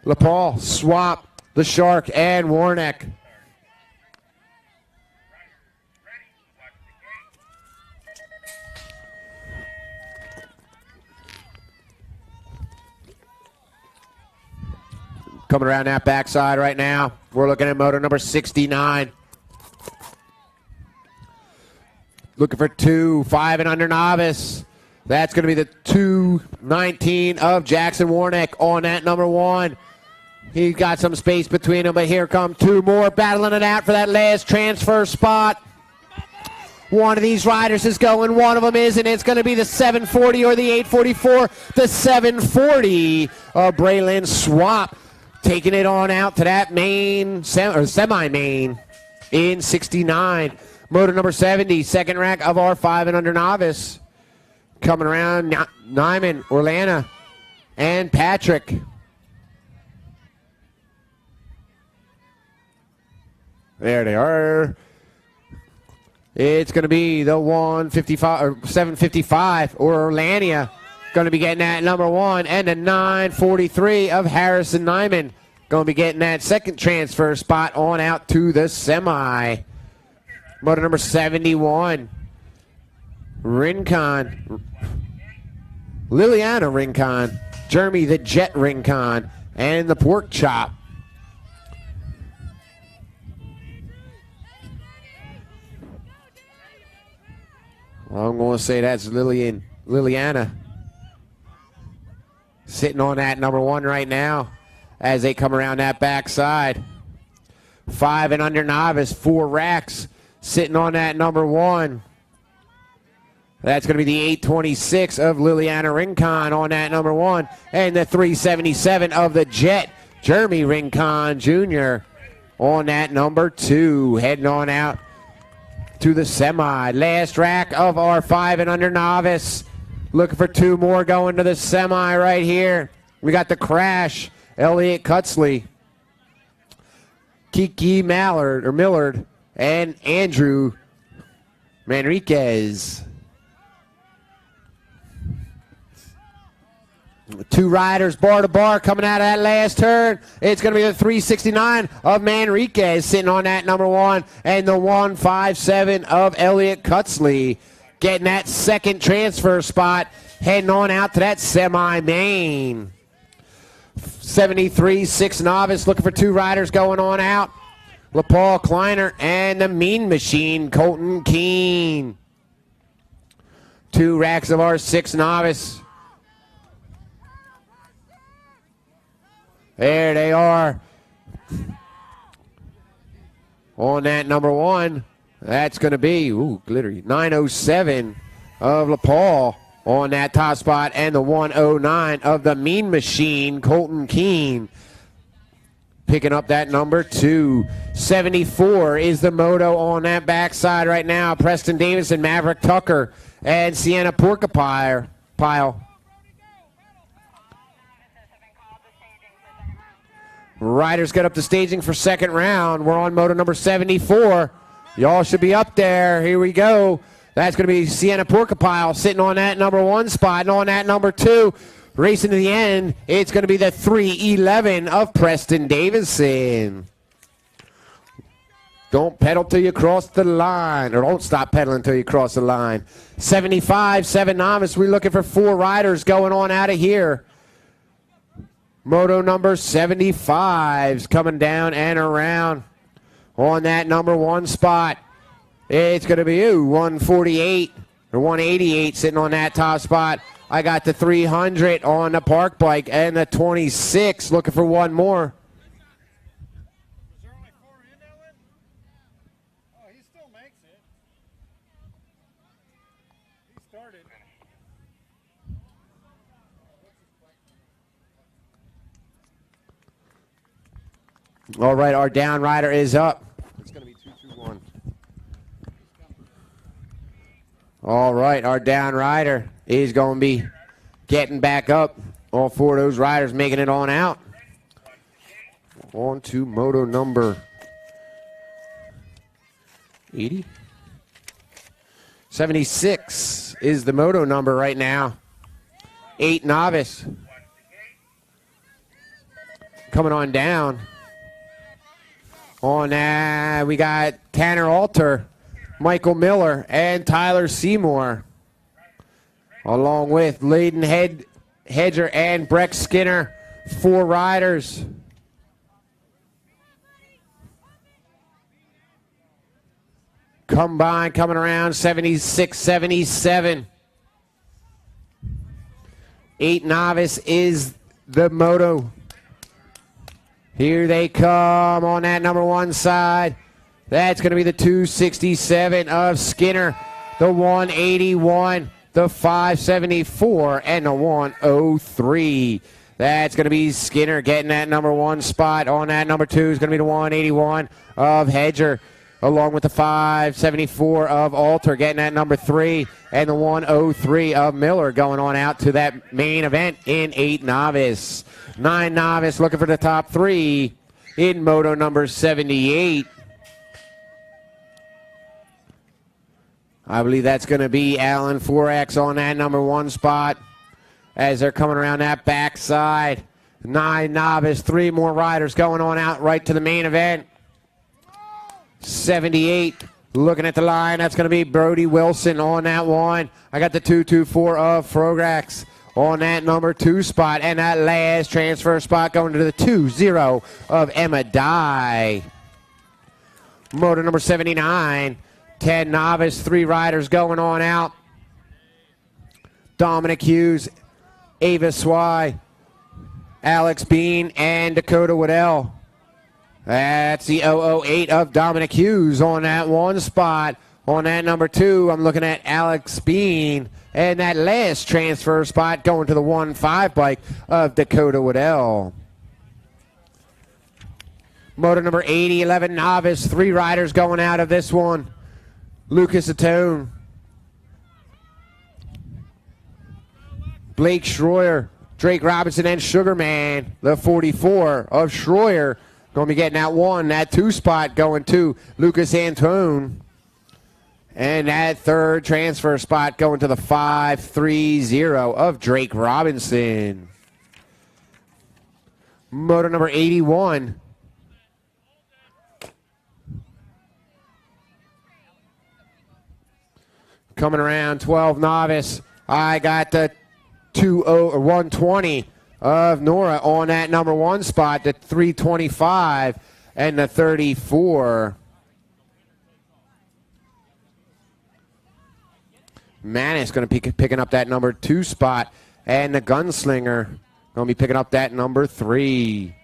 LaPaul, Swap, the Shark, and Warnick. Coming around that backside right now, we're looking at motor number 69. Looking for 2, 5 and under novice. That's going to be the 219 of Jackson Warnick on that number 1. He's got some space between them, but here come 2 more battling it out for that last transfer spot. One of these riders is going, one of them isn't. It's going to be the 740 or the 844. The 740 of Braylon Swap. Taking it on out to that main, or semi-main in 69. Motor number 70, second rack of our 5 and under novice. Coming around, Nyman, Orlana, and Patrick. There they are. It's going to be the 155 or 755 or Orlania. Going to be getting that number 1, and the 943 of Harrison Nyman going to be getting that second transfer spot on out to the semi. Moto number 71, Rincon. Liliana Rincon, Jeremy the Jet Rincon, and the Pork Chop. I'm going to say that's Liliana sitting on that number 1 right now as they come around that backside. 5 and under novice, 4 racks sitting on that number 1. That's going to be the 826 of Liliana Rincon on that number 1. And the 377 of the Jet, Jeremy Rincon Jr. on that number 2. Heading on out to the semi. Last rack of our 5 and under novice. Looking for 2 more going to the semi right here. We got the Crash, Elliot Cutsley, Kiki Millard, and Andrew Manriquez. 2 riders bar to bar coming out of that last turn. It's going to be the 369 of Manriquez sitting on that number 1, and the 157 of Elliot Cutsley getting that second transfer spot, heading on out to that semi-main. 73, 6 novice, looking for 2 riders going on out. LaPaul Kleiner and the Mean Machine, Colton Keene. 2 racks of our 6 novice. There they are. On that number 1, that's going to be, ooh, glittery, 907 of LaPaul on that top spot, and the 109 of the Mean Machine, Colton Keene, picking up that number 2. 74 is the moto on that backside right now. Preston Davison, Maverick Tucker, and Sienna Porcupile. Riders get up to staging for second round. We're on moto number 74. Y'all should be up there. Here we go. That's going to be Sienna Porcupile sitting on that number 1 spot. And on that number 2, racing to the end, it's going to be the 311 of Preston Davison. Don't pedal till you cross the line, or don't stop pedaling till you cross the line. 75, 7 novice. We're looking for 4 riders going on out of here. Moto number 75's coming down and around on that number 1 spot. It's going to be 148 or 188 sitting on that top spot. I got the 300 on the park bike and the 26 looking for 1 more. Is there only 4 in that one? Oh, he still makes it. He started. All right, our down rider is up. It's going to be 2-2-1. All right, our down rider is going to be getting back up. All 4 of those riders making it on out. On to moto number 80. 76 is the moto number right now. 8 novice. Coming on down. On that, we got Tanner Alter, Michael Miller, and Tyler Seymour, along with Layden Hedger and Breck Skinner, 4 riders. Combine coming around 76, 77. 8 novice is the moto. Here they come on that number 1 side. That's going to be the 267 of Skinner, the 181, the 574, and the 103. That's going to be Skinner getting that number 1 spot. On that number 2 is going to be the 181 of Hedger, along with the 574 of Alter getting that number 3, and the 103 of Miller going on out to that main event in 8 novice. 9 novice looking for the top 3 in moto number 78. I believe that's going to be Alan Forex on that number 1 spot as they're coming around that backside. 9 novice, 3 more riders going on out right to the main event. 78, looking at the line, that's going to be Brody Wilson on that one. I got the 224 of Frograx on that number 2 spot, and that last transfer spot going to the 2-0 of Emma Dye. Motor number 79, 10 novice, 3 riders going on out. Dominic Hughes, Ava Swy, Alex Bean, and Dakota Waddell. That's the 008 of Dominic Hughes on that 1 spot. On that number 2, I'm looking at Alex Bean. And that last transfer spot going to the 1-5 bike of Dakota Waddell. Motor number 80, 11 novice, 3 riders going out of this one. Lucas Atone, Blake Schroyer, Drake Robinson, and Sugarman. The 44 of Schroyer going to be getting that 1, that 2 spot going to Lucas Antone. And that 3rd transfer spot going to the 5-3-0 of Drake Robinson. Motor number 81. Coming around 12 novice. I got the 120 of Nora on that number 1 spot, the 325 and the 34. Manis going to be picking up that number 2 spot, and the Gunslinger going to be picking up that number 3.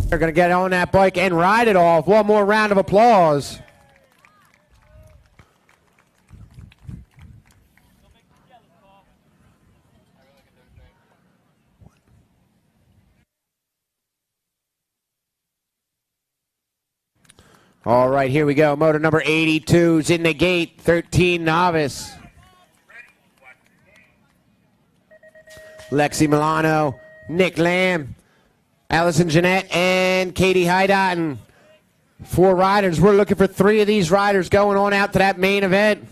They're going to get on that bike and ride it off. One more round of applause. All right, here we go. Motor number 82 is in the gate, 13 novice. Lexi Milano, Nick Lamb, Allison Jeanette, and Katie Hydotten. 4 riders. We're looking for 3 of these riders going on out to that main event.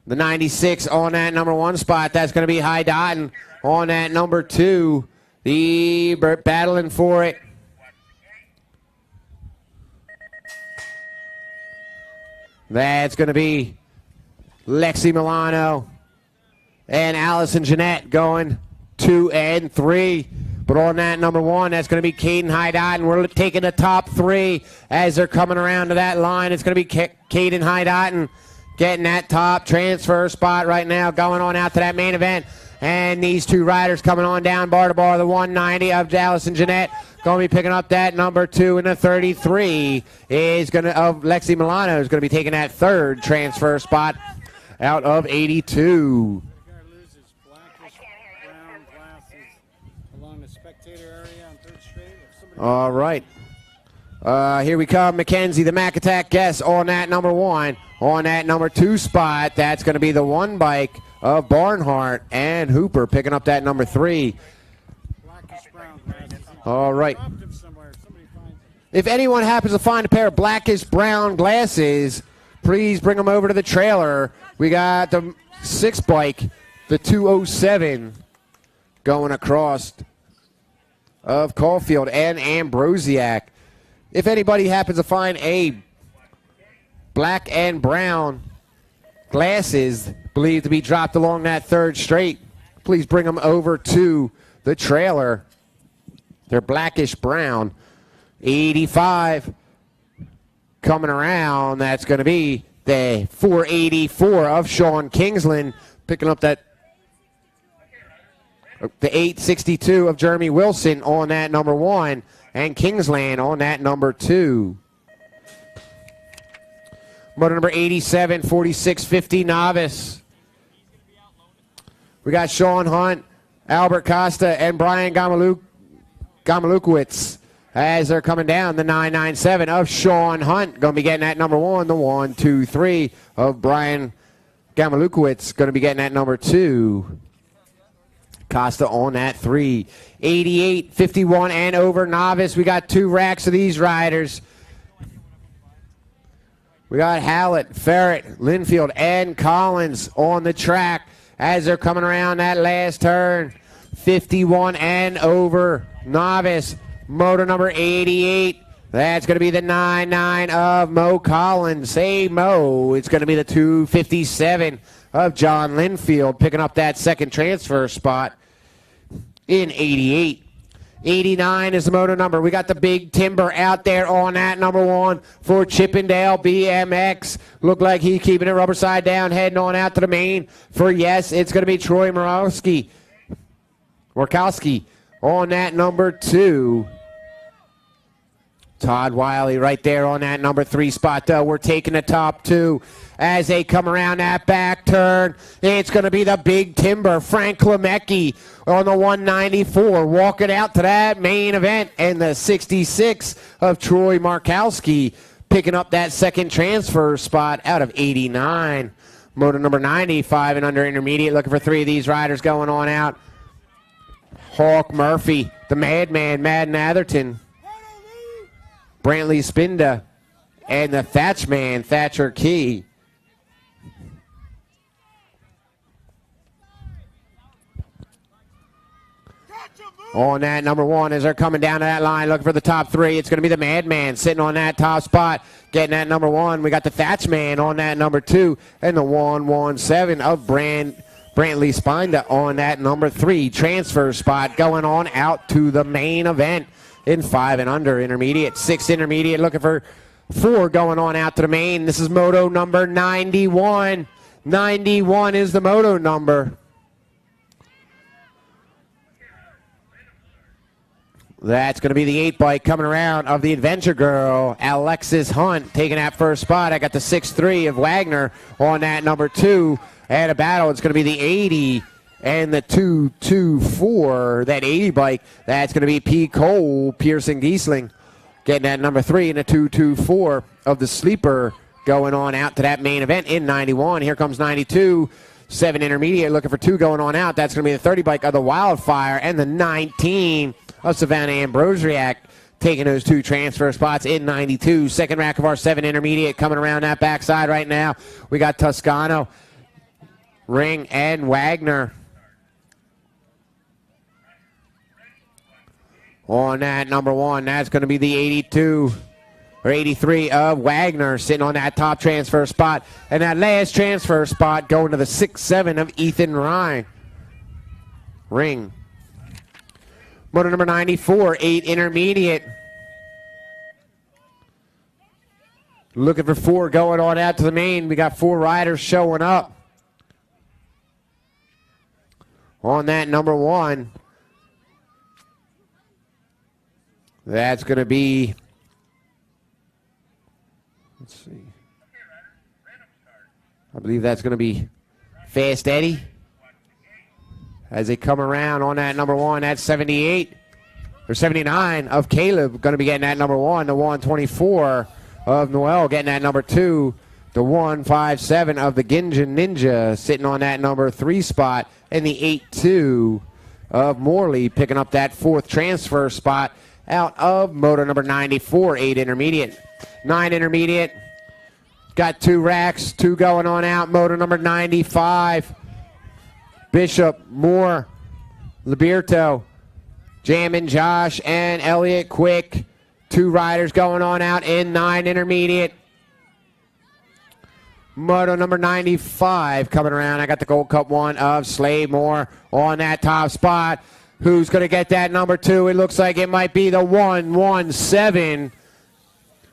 The 96 on that number 1 spot. That's going to be Hydotten. On that number 2, the battling for it. That's going to be Lexi Milano and Allison Jeanette going 2 and 3. But on that number 1, that's going to be Caden Hydotten. We're taking the top 3 as they're coming around to that line. It's going to be Caden Hydotten getting that top transfer spot right now, going on out to that main event. And these 2 riders coming on down bar to bar. The 190 of Allison Jeanette going to be picking up that number 2, and the 33 is going to of Lexi Milano is going to be taking that 3rd transfer spot out of 82. All right. Here we come. Mackenzie, the Mac Attack guest on that number 1. On that number 2 spot, that's going to be the 1 bike of Barnhart and Hooper picking up that number 3. All right. If anyone happens to find a pair of blackish brown glasses, please bring them over to the trailer. We got the 6 bike, the 207, going across of Caulfield and Ambrosiak. If anybody happens to find a black and brown glasses believed to be dropped along that 3rd straight, please bring them over to the trailer. They're blackish brown. 85 coming around. That's going to be the 484 of Sean Kingsland picking up that the 862 of Jeremy Wilson on that number 1, and Kingsland on that number 2. Motor number 87, 4650 novice. We got Sean Hunt, Albert Costa, and Brian Gomalukowicz as they're coming down. The 997 of Sean Hunt going to be getting at number 1. The 123 of Brian Gamalukowicz going to be getting at number 2. Costa on that 3. 88, 51, and over novice. We got 2 racks of these riders. We got Hallett, Ferret, Linfield, and Collins on the track as they're coming around that last turn. 51 and over novice. Motor number 88. That's going to be the 99 of Mo Collins. Hey, Mo. It's going to be the 257 of John Linfield picking up that second transfer spot in 88. 89 is the motor number. We got the Big Timber out there on that number 1 for Chippendale BMX. Look like he's keeping it rubber side down, heading on out to the main for yes. It's going to be Troy Murkowski on that number 2. Todd Wiley right there on that number 3 spot, though. We're taking the top 2 as they come around that back turn. It's going to be the Big Timber, Frank Klemecki on the 194, walking out to that main event. And the 66 of Troy Markowski picking up that second transfer spot out of 89. Motor number 95 and under intermediate, looking for 3 of these riders going on out. Hawk Murphy, the Madman, Madden Atherton, Brantley Spinda, and the Thatchman, Thatcher Key. On that number 1 as they're coming down to that line looking for the top 3. It's going to be the Madman sitting on that top spot getting that number 1. We got the Thatchman on that number 2 and the 117 of Brantley Spinda on that number 3 transfer spot going on out to the main event in 5 and under intermediate. 6 intermediate looking for 4 going on out to the main. This is moto number 91. 91 is the moto number. That's going to be the 8 bike coming around of the Adventure Girl, Alexis Hunt, taking that first spot. I got the 6'3 of Wagner on that number 2. And a battle, it's going to be the 80 and the 224, that 80 bike. That's going to be P. Cole, Pearson Giesling, getting that number 3 and the 224 of the Sleeper going on out to that main event in 91. Here comes 92. 7 intermediate looking for 2 going on out. That's going to be the 30 bike of the Wildfire and the 19 of Savannah Ambrosiak taking those 2 transfer spots in 92. Second rack of our 7 intermediate coming around that backside right now. We got Toscano, Ring, and Wagner on that number 1. That's going to be the 82 or 83 of Wagner sitting on that top transfer spot. And that last transfer spot going to the 6'7 of Ethan Ryan. Ring. Motor number 94, 8 intermediate. Looking for 4 going on out to the main. We got 4 riders showing up. On that number 1. That's going to be, let's see, I believe that's going to be Fast Eddie. As they come around on that number 1, that's 78 or 79 of Caleb, going to be getting that number 1. The 124 of Noel getting that number 2. The 157 of the Ginjan Ninja sitting on that number 3 spot. And the 82 of Morley picking up that 4th transfer spot out of motor number 94, 8 intermediate. 9 intermediate, got 2 racks, 2 going on out. Motor number 95, Bishop, Moore, Liberto, Jammin' Josh, and Elliott Quick. 2 riders going on out in 9 intermediate. Moto number 95 coming around. I got the Gold Cup 1 of Slade Moore on that top spot. Who's going to get that number 2? It looks like it might be the 117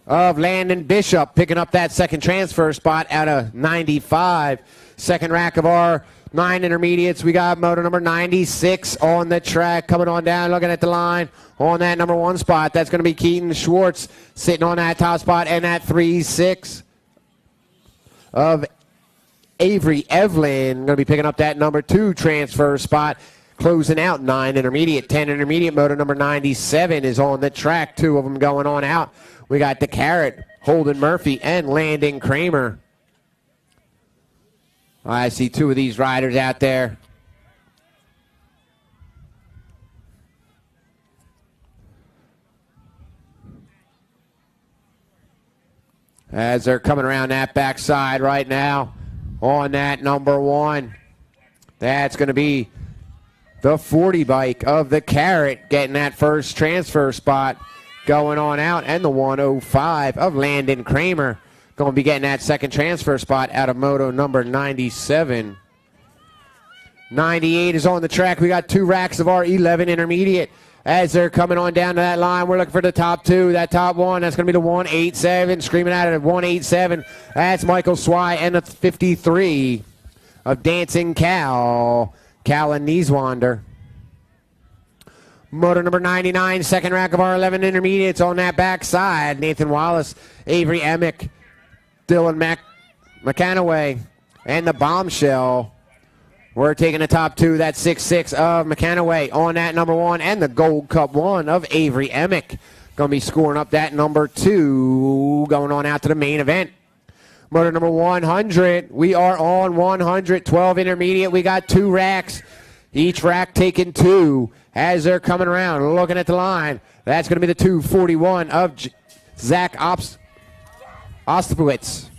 of Landon Bishop picking up that second transfer spot out of 95. Second rack of our 9 intermediates. We got motor number 96 on the track coming on down, looking at the line on that number 1 spot. That's going to be Keaton Schwartz sitting on that top spot, and that 3-6 of Avery Evelyn going to be picking up that number 2 transfer spot. Closing out 9 intermediate, 10 intermediate. Moto number 97 is on the track. 2 of them going on out. We got the Carrot, Holden Murphy, and Landon Kramer. I see 2 of these riders out there. As they're coming around that backside right now on that number 1. That's going to be the 40 bike of the Carrot getting that first transfer spot going on out, and the 105 of Landon Kramer going to be getting that second transfer spot out of moto number 97. 98 is on the track. We got 2 racks of our 11 intermediate. As they're coming on down to that line, we're looking for the top 2. That top 1, that's going to be the 187. Screaming out at 187. That's Michael Swy, and the 53 of Dancing Cal and Nieswander. Motor number 99, second rack of our 11 intermediates on that backside. Nathan Wallace, Avery Emick, Dylan McCanaway, and the Bombshell. We're taking the top 2. That's 6'6 of McCanaway on that number 1, and the Gold Cup 1 of Avery Emick. Going to be scoring up that number 2, going on out to the main event. Motor number 100. We are on 100, 12 intermediate. We got 2 racks. Each rack taking 2 as they're coming around. Looking at the line. That's going to be the 241 of Zach Ostapowitz.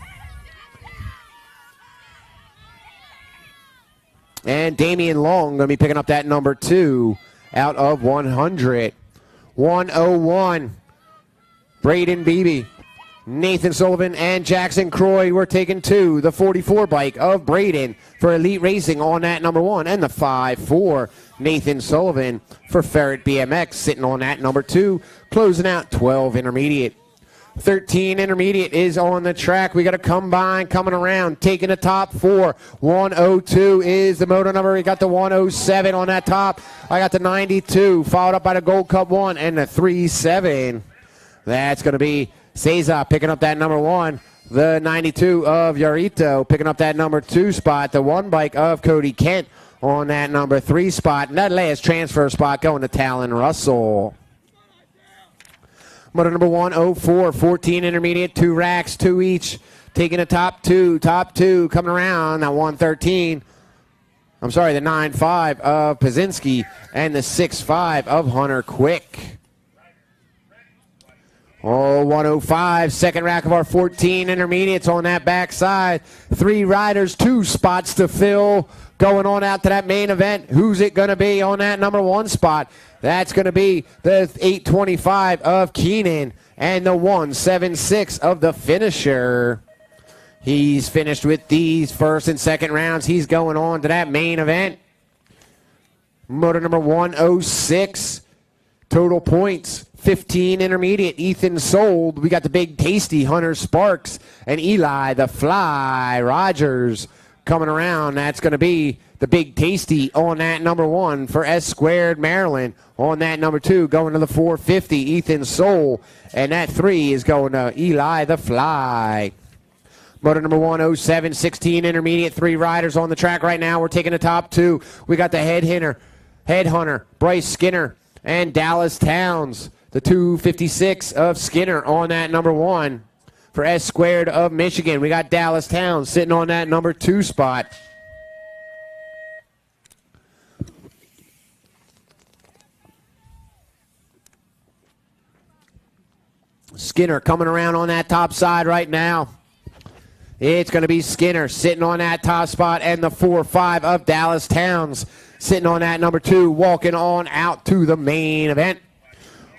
And Damian Long going to be picking up that number 2 out of 100. 101. Braden Beebe, Nathan Sullivan, and Jackson Croy. We're taking 2. The 44 bike of Braden for Elite Racing on that number 1. And the 5'4 Nathan Sullivan for Ferret BMX sitting on that number 2. Closing out 12 intermediate. 13 intermediate is on the track. We got a combine coming around, taking the top 4. 102 is the moto number. We got the 107 on that top. I got the 92, followed up by the Gold Cup 1 and the 37. That's going to be Cesar picking up that number 1. The 92 of Yarito picking up that number 2 spot. The 1 bike of Cody Kent on that number 3 spot. And that last transfer spot going to Talon Russell. Motor number 104, 14 intermediate, 2 racks, 2 each. Taking the top 2 coming around. That 113. I'm sorry, the 9.5 of Pazinski and the 6.5 of Hunter Quick. Oh, 105, second rack of our 14 intermediates on that backside. 3 riders, 2 spots to fill. Going on out to that main event. Who's it going to be on that number 1 spot? That's going to be the 825 of Keenan and the 176 of the finisher. He's finished with these first and second rounds. He's going on to that main event. Motor number 106. Total points, 15 intermediate. Ethan Sold. We got the big tasty Hunter Sparks and Eli the Fly Rogers coming around. That's going to be the big tasty on that number 1 for S Squared Maryland. On that number 2 going to the 450 Ethan Soul, and that 3 is going to Eli the Fly. Motor number 107, 16 intermediate, 3 riders on the track right now. We're taking the top 2. We got the headhunter Bryce Skinner and Dallas Towns. The 256 of Skinner on that number 1 for S Squared of Michigan. We got Dallas Towns sitting on that number 2 spot. Skinner coming around on that top side right now. It's going to be Skinner sitting on that top spot, and the 4-5 of Dallas Towns sitting on that number 2, walking on out to the main event.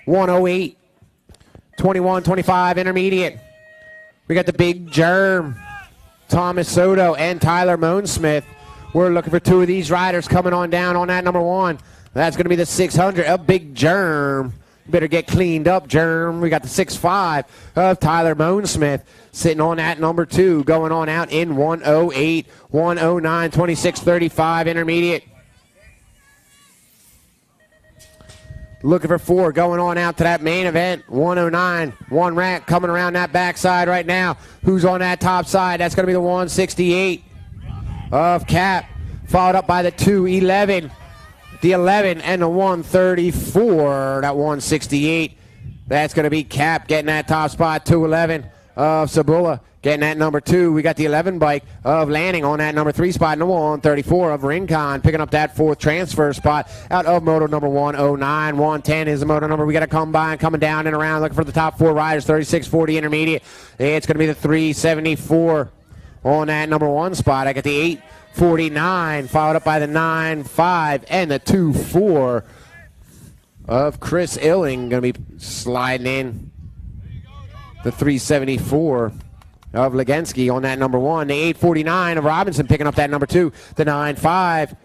108, 21, 25 intermediate. We got the big germ, Thomas Soto and Tyler Moansmith. We're looking for 2 of these riders coming on down on that number 1. That's going to be the 600 of big germ. Better get cleaned up, Germ. We got the 6'5 of Tyler Moansmith sitting on that number 2, going on out in 108, 109, 26, 35 intermediate. Looking for 4 going on out to that main event. 109, 1 rack coming around that backside right now. Who's on that top side? That's going to be the 168 of Cap, followed up by the 211 the 11 and the 134, that 168. That's going to be Cap getting that top spot. 211 of Sabula getting that number 2. We got the 11 bike of Lanning on that number 3 spot. And the 134 of Rincon picking up that 4th transfer spot out of moto number 109. 110 is the moto number. We got a combine coming down and around looking for the top 4 riders. 3640 intermediate. It's going to be the 374 on that number 1 spot. I got the 849 followed up by the 9.5 and the 2.4 of Chris Illing. Going to be sliding in the 374 of Legensky on that number 1. The 849 of Robinson picking up that number 2. The 9.5.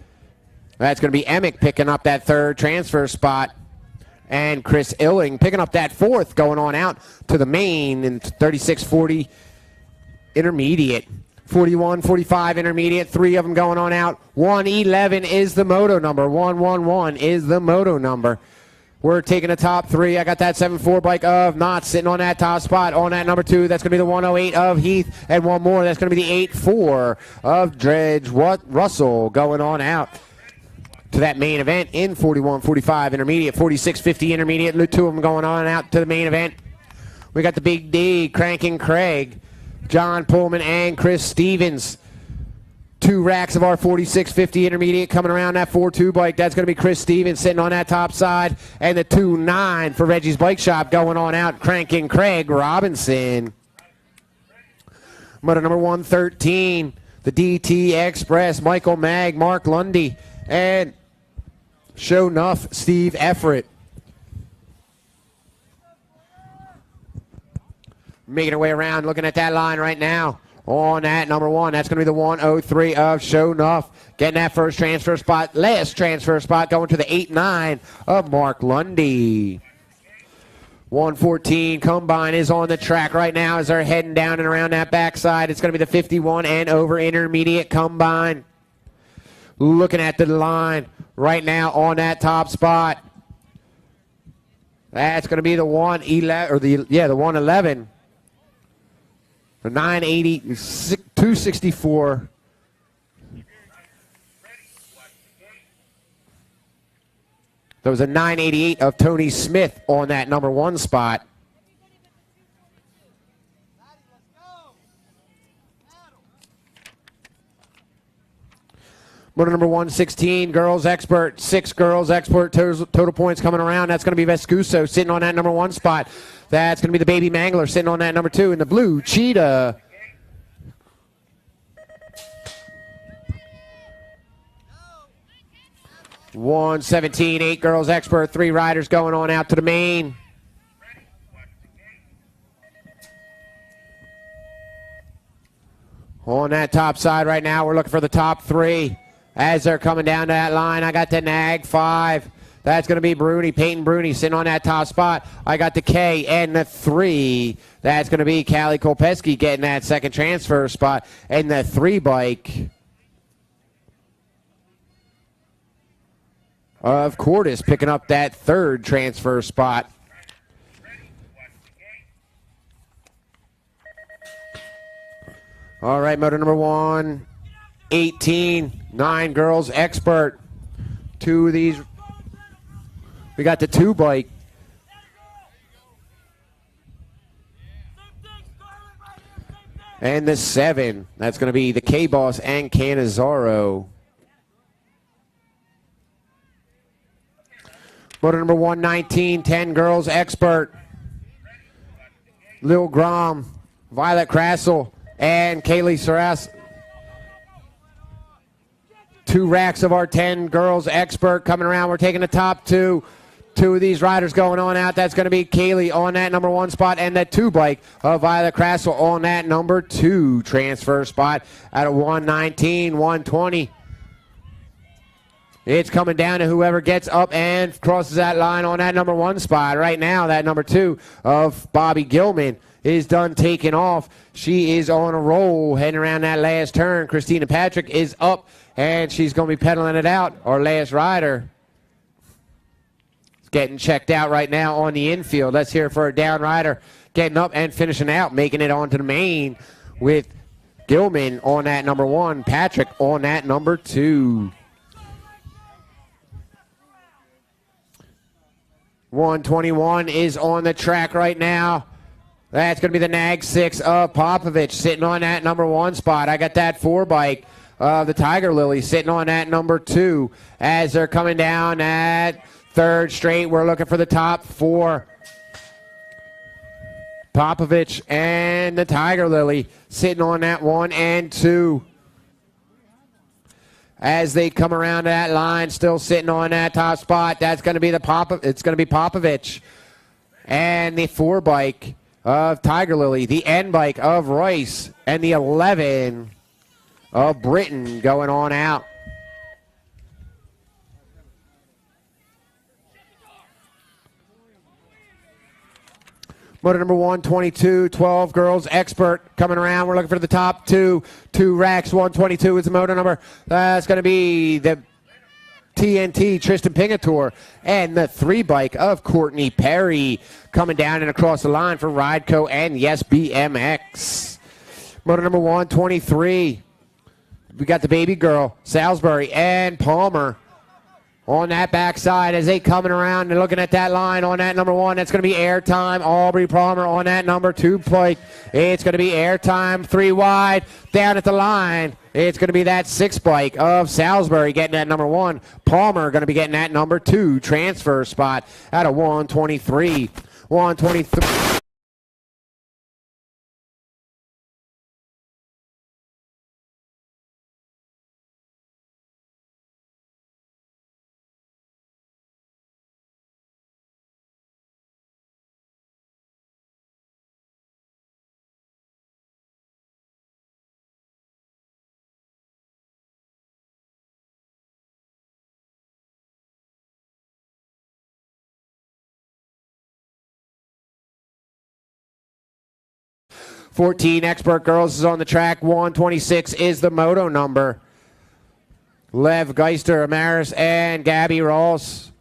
That's going to be Emick picking up that 3rd transfer spot. And Chris Illing picking up that 4th going on out to the main in 3640 intermediate. 41, 45 intermediate, 3 of them going on out. 111 is the moto number. 111 is the moto number. We're taking the top 3. I got that 7.4 bike of Knott sitting on that top spot. On that number 2, that's going to be the 108 of Heath. And one more, that's going to be the 8.4 of Dredge Russell going on out to that main event in 41, 45 intermediate, 46, 50 intermediate. 2 of them going on out to the main event. We got the Big D, Cranking Craig, John Pullman, and Chris Stevens. 2 racks of our 4650 intermediate coming around that 4.2 bike. That's going to be Chris Stevens sitting on that top side. And the 2.9 for Reggie's Bike Shop going on out, Cranking Craig Robinson. Moto number 113, the DT Express, Michael Mag, Mark Lundy, and Show Nuff, Steve Effort. Making our way around, looking at that line right now. On that number 1, that's going to be the 103 of Show Nuff. Getting that 1st transfer spot, last transfer spot going to the 8.9 of Mark Lundy. 114 combine is on the track right now as they're heading down and around that backside. It's going to be the 51 and over intermediate combine. Looking at the line right now on that top spot. That's going to be the 111 or the 111. The 980, 264. There was a 988 of Tony Smith on that number 1 spot. Motor number 116, girls expert, 6 girls expert, total points coming around. That's going to be Vescuso sitting on that number 1 spot. That's going to be the Baby Mangler sitting on that number 2 in the blue Cheetah. $117, 8 girls expert, 3 riders going on out to the main. On that top side right now, we're looking for the top 3. As they're coming down to that line, I got the Nag 5. That's going to be Bruni, Peyton Bruni sitting on that top spot. I got the K and the 3. That's going to be Callie Kopeski getting that 2nd transfer spot. And the 3 bike of Cordis picking up that 3rd transfer spot. All right, motor number 118, 9 girls expert. 2 of these. We got the 2 bike. And the 7. That's going to be the K-Boss and Canizaro. Motor number 119, 10 girls expert. Lil Grom, Violet Crassel, and Kaylee Saras. 2 racks of our 10 girls expert coming around. We're taking the top 2. 2 of these riders going on out. That's going to be Kaylee on that number 1 spot and that 2 bike of Violet Crassel on that number 2 transfer spot at a 119, 120. It's coming down to whoever gets up and crosses that line on that number 1 spot. Right now, that number 2 of Bobby Gilman is done taking off. She is on a roll heading around that last turn. Christina Patrick is up, and she's going to be pedaling it out. Our last rider is getting checked out right now on the infield. Let's hear it for a down rider getting up and finishing out, making it onto the main with Gilman on that number 1, Patrick on that number 2. 121 is on the track right now. That's going to be the Nag 6 of Popovich sitting on that number 1 spot. I got that 4 bike of the Tiger Lily sitting on that number 2. As they're coming down at 3rd straight, we're looking for the top 4. Popovich and the Tiger Lily sitting on that 1 and 2. As they come around that line, still sitting on that top spot, that's going to be it's going to be Popovich and the 4 bike of Tiger Lily, the N bike of Royce, and the 11 of Britain going on out. Motor number 122, 12 girls, expert coming around. We're looking for the top 2. 2 racks, 122 is the motor number. That's going to be the TNT Tristan Pingator and the 3 bike of Courtney Perry coming down and across the line for Rideco and Yes BMX. Motor number 123. We got the baby girl, Salisbury and Palmer on that backside as they coming around and looking at that line on that number 1. That's going to be airtime. Aubrey Palmer on that number 2 plate. It's going to be airtime 3 wide down at the line. It's going to be that 6 bike of Salisbury getting that number 1. Palmer going to be getting that number 2 transfer spot out of 123. 123. .14 expert girls is on the track. 126 is the moto number. Lev Geister, Amaris, and Gabby Ross.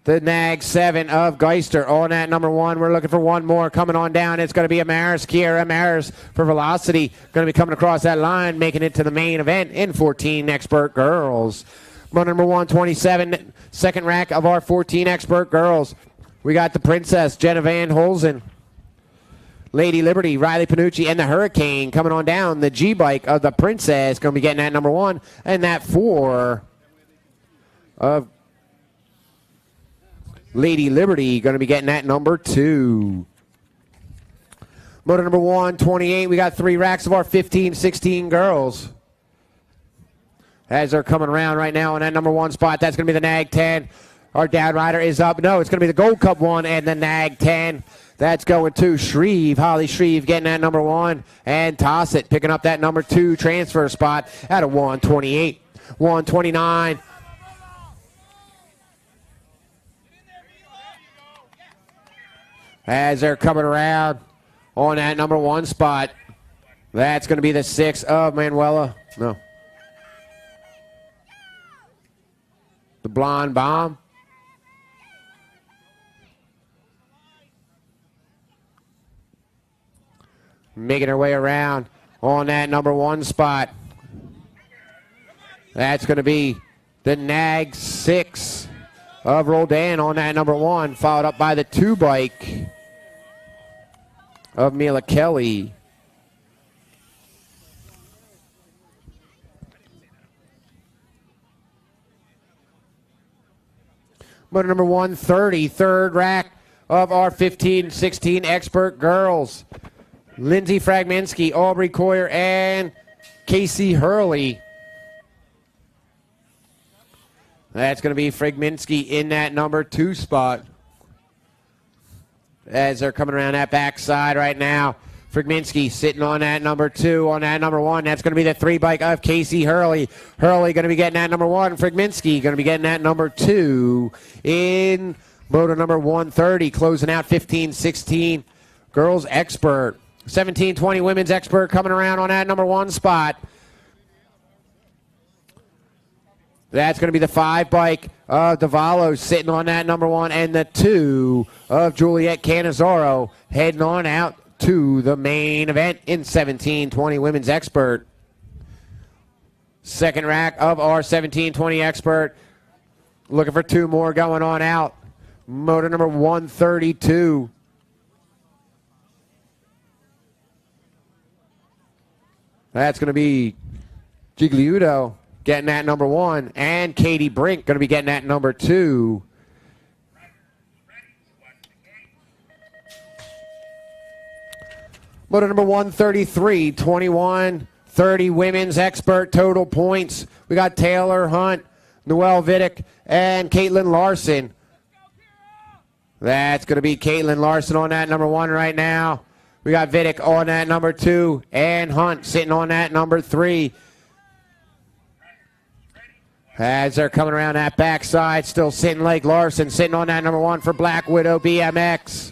The Nag 7 of Geister on that number 1. We're looking for 1 more coming on down. It's going to be Amaris, Kiera Amaris for Velocity. Going to be coming across that line, making it to the main event in 14 expert girls. Motor number 127, second rack of our 14 expert girls. We got the Princess, Jenna Van Holzen. Lady Liberty, Riley Panucci, and the Hurricane coming on down. The G-Bike of the Princess going to be getting that number 1. And that 4 of Lady Liberty going to be getting that number 2. Motor number 128, we got 3 racks of our 15-16 girls. As they're coming around right now on that number 1 spot, that's going to be the Nag 10. Our down rider is up. No, it's going to be the Gold Cup 1 and the Nag 10. That's going to Shreve. Holly Shreve getting that number 1. And Tossett picking up that number 2 transfer spot at a 128. 129. As they're coming around on that number 1 spot. That's going to be the 6 of Manuela. No. The Blonde Bomb. Making her way around on that number 1 spot. That's going to be the Nag 6 of Roldan on that number 1, followed up by the 2 bike of Mila Kelly. Motor number 130, third rack of our 15-16 expert girls. Lindsay Fragminski, Aubrey Coyer, and Casey Hurley. That's going to be Fragminski in that number 2 spot. As they're coming around that backside right now. Fragminski sitting on that number 2, on that number 1. That's going to be the 3 bike of Casey Hurley. Hurley going to be getting that number 1. Fragminski going to be getting that number 2 in motor number 130. Closing out 15-16 girls expert. 17-20 women's expert coming around on that number 1 spot. That's going to be the 5 bike of Davalo sitting on that number 1, and the 2 of Juliet Canizaro heading on out to the main event in 17-20 women's expert. Second rack of our 17-20 expert. Looking for 2 more going on out. Moto number 132. That's going to be Gigliudo getting that number 1. And Katie Brink going to be getting that number 2. Moto number 133, 21-30 women's expert total points. We got Taylor Hunt, Noelle Vidic, and Caitlin Larson. That's going to be Caitlin Larson on that number 1 right now. We got Vidic on that number 2, and Hunt sitting on that number 3. As they're coming around that backside, still sitting like Larson, sitting on that number 1 for Black Widow BMX.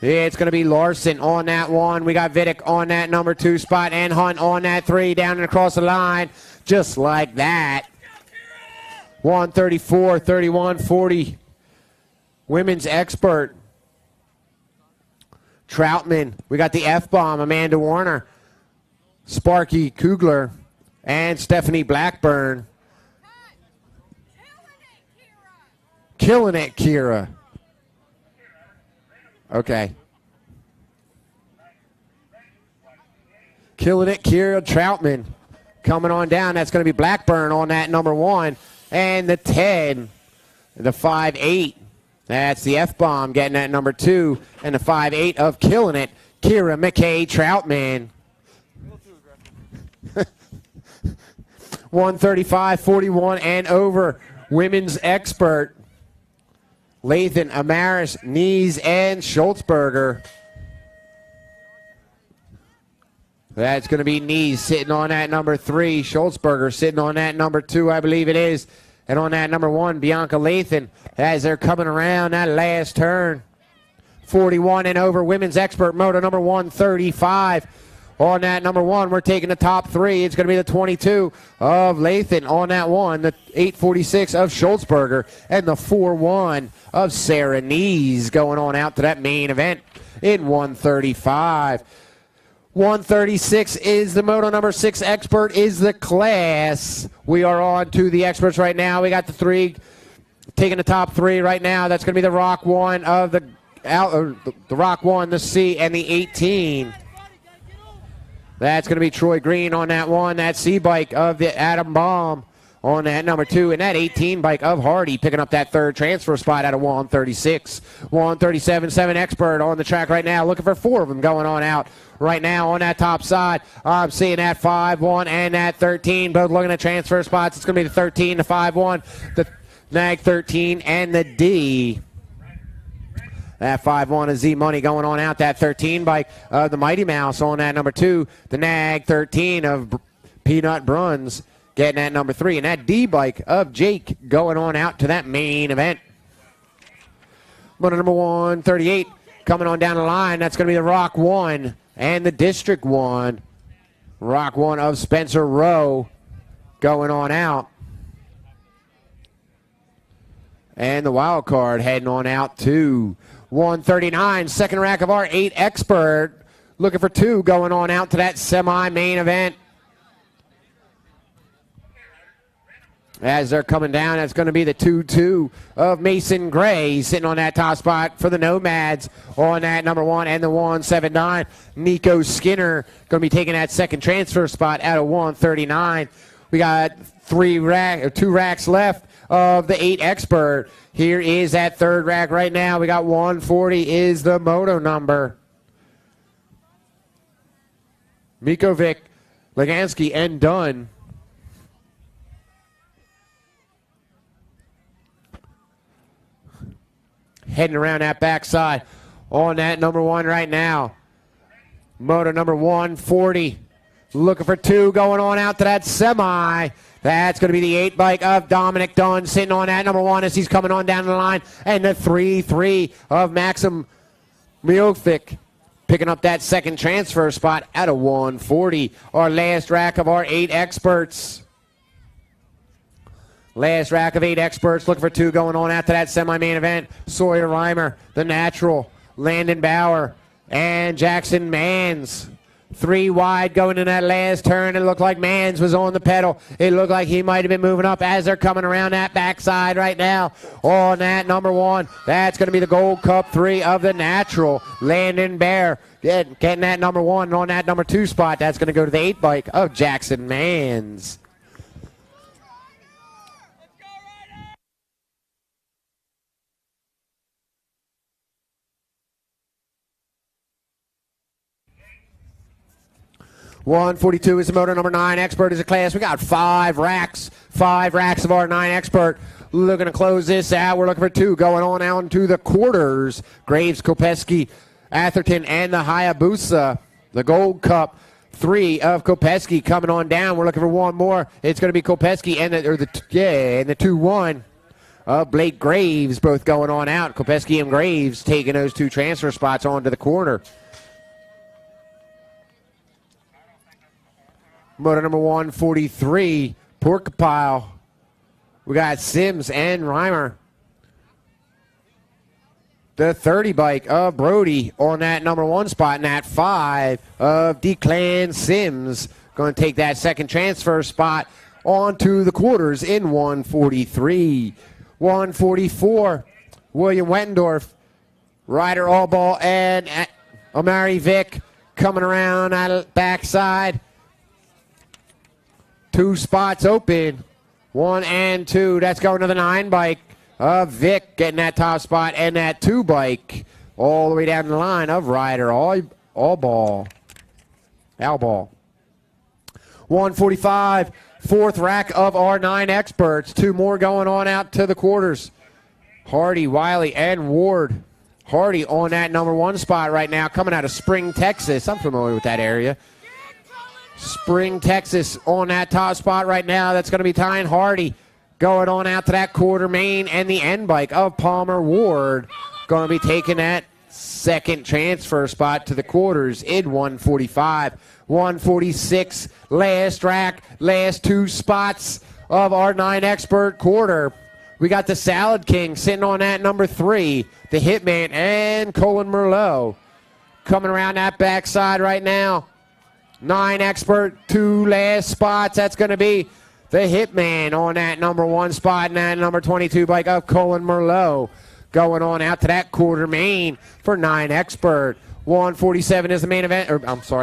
It's going to be Larson on that 1. We got Vidic on that number 2 spot, and Hunt on that 3, down and across the line, just like that. 134, 31, 40. Women's expert. Troutman. We got the F-bomb, Amanda Warner, Sparky Kugler, and Stephanie Blackburn. Killing it, Kira. Okay. Killing it, Kira Troutman. Coming on down, that's going to be Blackburn on that number 1. And the 10, the 5'8". That's the F-bomb getting that number 2. And the 5'8" of Killing It, Kira McKay Troutman. 135, 41 and over. Women's expert. Lathan, Amaris, Nees, and Schultzberger. That's going to be Nees sitting on that number 3. Schultzberger sitting on that number 2, I believe it is. And on that number 1, Bianca Lathan, as they're coming around that last turn. 41 and over, women's expert, moto number 135. On that number 1, we're taking the top 3. It's going to be the 22 of Lathan on that 1, the 846 of Schultzberger, and the 41 of Sarah Nees going on out to that main event in 135. 136 is the moto number 6 expert is the class. We are on to the experts right now. We got the 3 taking the top 3 right now. That's going to be the Rock 1 of the Rock 1, the C, and the 18. That's going to be Troy Green on that 1. That C bike of the Adam Baum on that number 2. And that 18 bike of Hardy picking up that 3rd transfer spot out of 136. 137, 7 expert on the track right now. Looking for 4 of them going on out right now on that top side. I'm seeing that 5-1 and that 13. Both looking at transfer spots. It's going to be the 13, the 5-1, the Nag 13, and the D. That 5-1 is Z-Money going on out. That 13 bike of the Mighty Mouse on that number 2. The Nag 13 of Peanut Bruns getting that number 3. And that D bike of Jake going on out to that main event. Motor number 138 coming on down the line. That's going to be the Rock 1 and the District 1. Rock 1 of Spencer Rowe going on out. And the wild card heading on out to 139, second rack of our 8 expert. Looking for 2 going on out to that semi-main event. As they're coming down, that's going to be the 2-2 of Mason Gray sitting on that top spot for the Nomads on that number 1 and the 179. Nico Skinner going to be taking that 2nd transfer spot out of 139. We got 2 racks left of the 8 expert. Here is that 3rd rack right now. We got 140 is the moto number. Mikovic, Legansky, and Dunn. Heading around that backside on that number 1 right now. Moto number 140. Looking for 2 going on out to that semi. That's going to be the 8 bike of Dominic Dunn sitting on that number 1 as he's coming on down the line. And the 3-3 of Maxim Miovic picking up that 2nd transfer spot out of 140. Our last rack of our 8 experts. Last rack of 8 experts looking for 2 going on after that semi-main event. Sawyer Reimer, the Natural, Landon Bauer, and Jackson Mans. 3 wide going in that last turn. It looked like Mans was on the pedal. It looked like he might have been moving up as they're coming around that backside right now. On that number 1, that's going to be the Gold Cup 3 of the Natural. Landon Bear getting that number 1. And on that number 2 spot, that's going to go to the 8 bike of Jackson Mans. $142 is the motor. Number 9 Expert is a class. We got 5 racks. 5 racks of our 9 Expert. Looking to close this out. We're looking for 2 going on out into the quarters. Graves, Kopeski, Atherton, and the Hayabusa. The Gold Cup 3 of Kopeski coming on down. We're looking for 1 more. It's going to be Kopeski and the 2-1 of Blake Graves, both going on out. Kopeski and Graves taking those 2 transfer spots onto the corner. Motor number 143, Porcupile. We got Sims and Reimer. The 30 bike of Brody on that number 1 spot, and that 5 of Declan Sims going to take that second transfer spot onto the quarters in 143. 144, William Wettendorf, Ryder Allball, and Omari Vick coming around out of the backside. 2 spots open, 1 and 2. That's going to the 9 bike of Vic getting that top spot, and that 2 bike all the way down the line of Ryder Allball. 145, 4th rack of our 9 experts. 2 more going on out to the quarters. Hardy, Wiley, and Ward. Hardy on that number 1 spot right now, coming out of Spring, Texas. I'm familiar with that area. Spring, Texas on that top spot right now. That's going to be Tyne Hardy going on out to that quarter main, and the end bike of Palmer Ward going to be taking that second transfer spot to the quarters in 145. 146, last rack, last 2 spots of our 9 expert quarter. We got the Salad King sitting on that number 3, the Hitman, and Colin Merlot coming around that backside right now. 9 expert, 2 last spots. That's going to be the Hitman on that number 1 spot, and that number 22 bike of Colin Merlot going on out to that quarter main for 9 expert. 147 is the main event,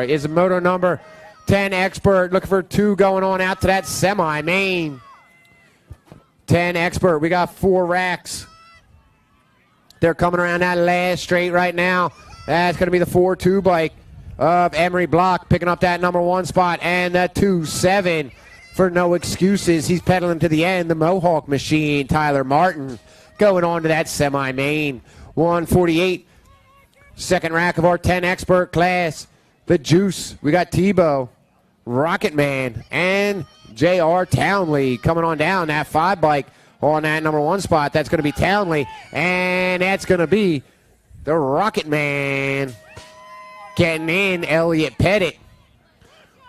is the moto number 10 expert. Looking for 2 going on out to that semi main. 10 expert. We got 4 racks. They're coming around that last straight right now. That's going to be the 4-2 bike of Emery Block picking up that number 1 spot, and the 2-7 for No Excuses. He's pedaling to the end. The Mohawk Machine, Tyler Martin, going on to that semi-main. 148, 2nd rack of our 10 expert class. The Juice. We got Tebow, Rocket Man, and J.R. Townley coming on down. That 5 bike on that number 1 spot. That's going to be Townley, and that's going to be the Rocket Man. Getting in, Elliot Pettit.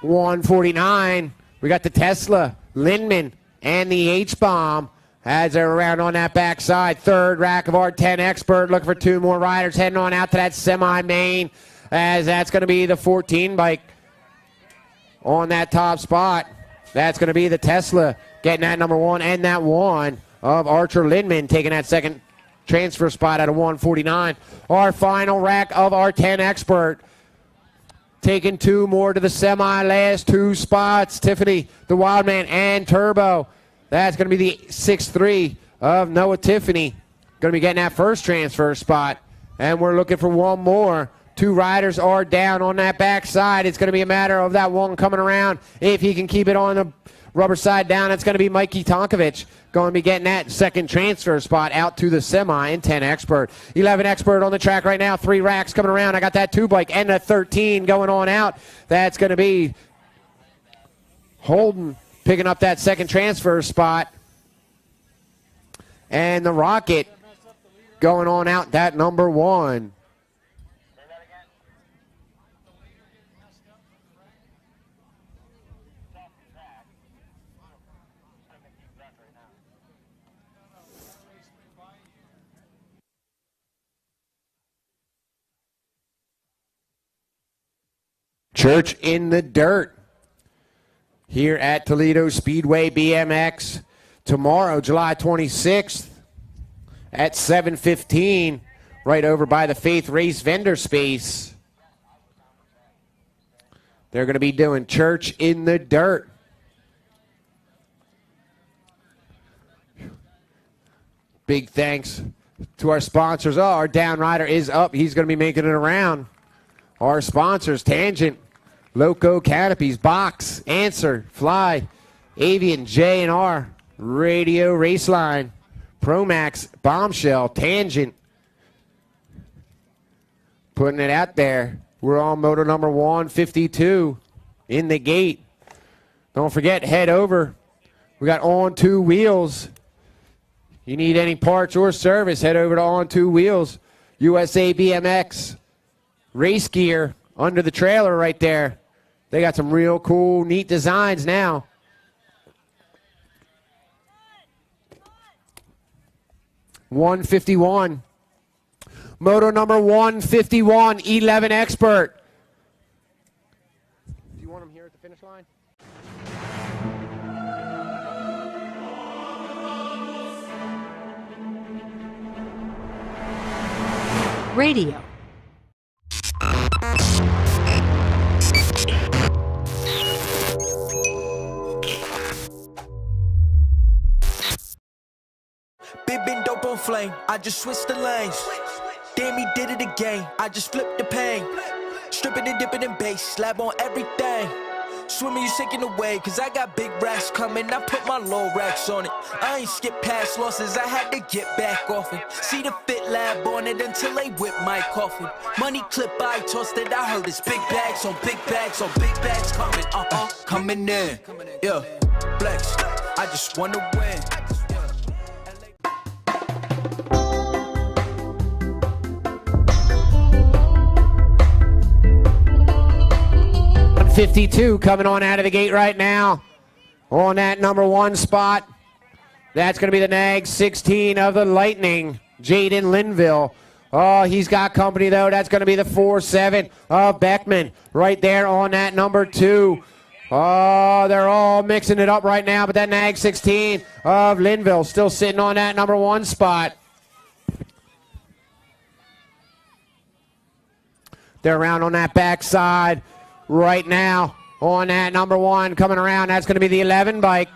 149, we got the Tesla, Lindman, and the H-Bomb as they're around on that backside. 3rd rack of our 10 expert. Looking for 2 more riders heading on out to that semi-main, as that's going to be the 14 bike on that top spot. That's going to be the Tesla getting that number 1, and that 1 of Archer Lindman taking that second transfer spot out of 149. Our final rack of our 10 expert. Taking 2 more to the semi, last 2 spots. Tiffany, the Wildman, and Turbo. That's going to be the 6-3 of Noah Tiffany. Going to be getting that first transfer spot. And we're looking for 1 more. 2 riders are down on that backside. It's going to be a matter of that 1 coming around. If he can keep it on the rubber side down, it's going to be Mikey Tonkovich going to be getting that second transfer spot out to the semi in 10 expert. 11 expert on the track right now. 3 racks coming around. I got that 2 bike and a 13 going on out. That's going to be Holden picking up that second transfer spot. And the Rocket going on out that number 1. Church in the Dirt here at Toledo Speedway BMX tomorrow, July 26th at 7:15, right over by the Faith Race vendor space. They're going to be doing Church in the Dirt. Big thanks to our sponsors. Oh, our downrider is up. He's going to be making it around. Our sponsors, Tangent, Loco Canopies, Box, Answer, Fly, Avian, J&R, Radio Raceline, Promax, Bombshell, Tangent. Putting it out there. We're on motor number 152 in the gate. Don't forget, head over. We got On Two Wheels. You need any parts or service, head over to On Two Wheels. USA BMX race gear under the trailer right there. They got some real cool, neat designs now. $151. Moto number 151, 11 Expert. Do you want him here at the finish line? Radio. Big been dope on flame, I just switched the lanes. Damn, he did it again, I just flipped the pain. Stripping and dipping in bass, slab on everything. Swimming, you sinking away, cause I got big racks coming. I put my low racks on it. I ain't skip past losses, I had to get back off it. See the Fit Lab on it until they whip my coffin. Money clip, I tossed it, I heard it's big bags on big bags on big bags coming. Coming in, yeah, flex. I just wanna win. 52 coming on out of the gate right now on that number 1 spot. That's going to be the Nag 16 of the Lightning, Jaden Linville. Oh, he's got company, though. That's going to be the 4-7 of Beckman right there on that number 2. Oh, they're all mixing it up right now, but that Nag 16 of Linville still sitting on that number 1 spot. They're around on that backside right now on that number 1 coming around. That's going to be the 11 bike,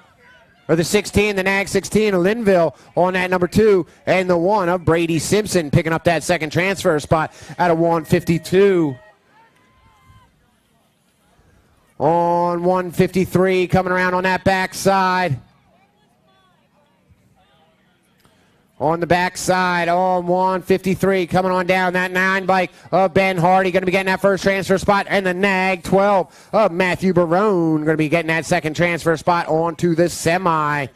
or the 16, the Nag 16 of Linville on that number 2, and the 1 of Brady Simpson picking up that second transfer spot out of 152. On 153 coming around on that backside. On the backside on 153 coming on down that 9 bike of Ben Hardy, going to be getting that first transfer spot, and the Nag 12 of Matthew Barone going to be getting that second transfer spot onto the semi.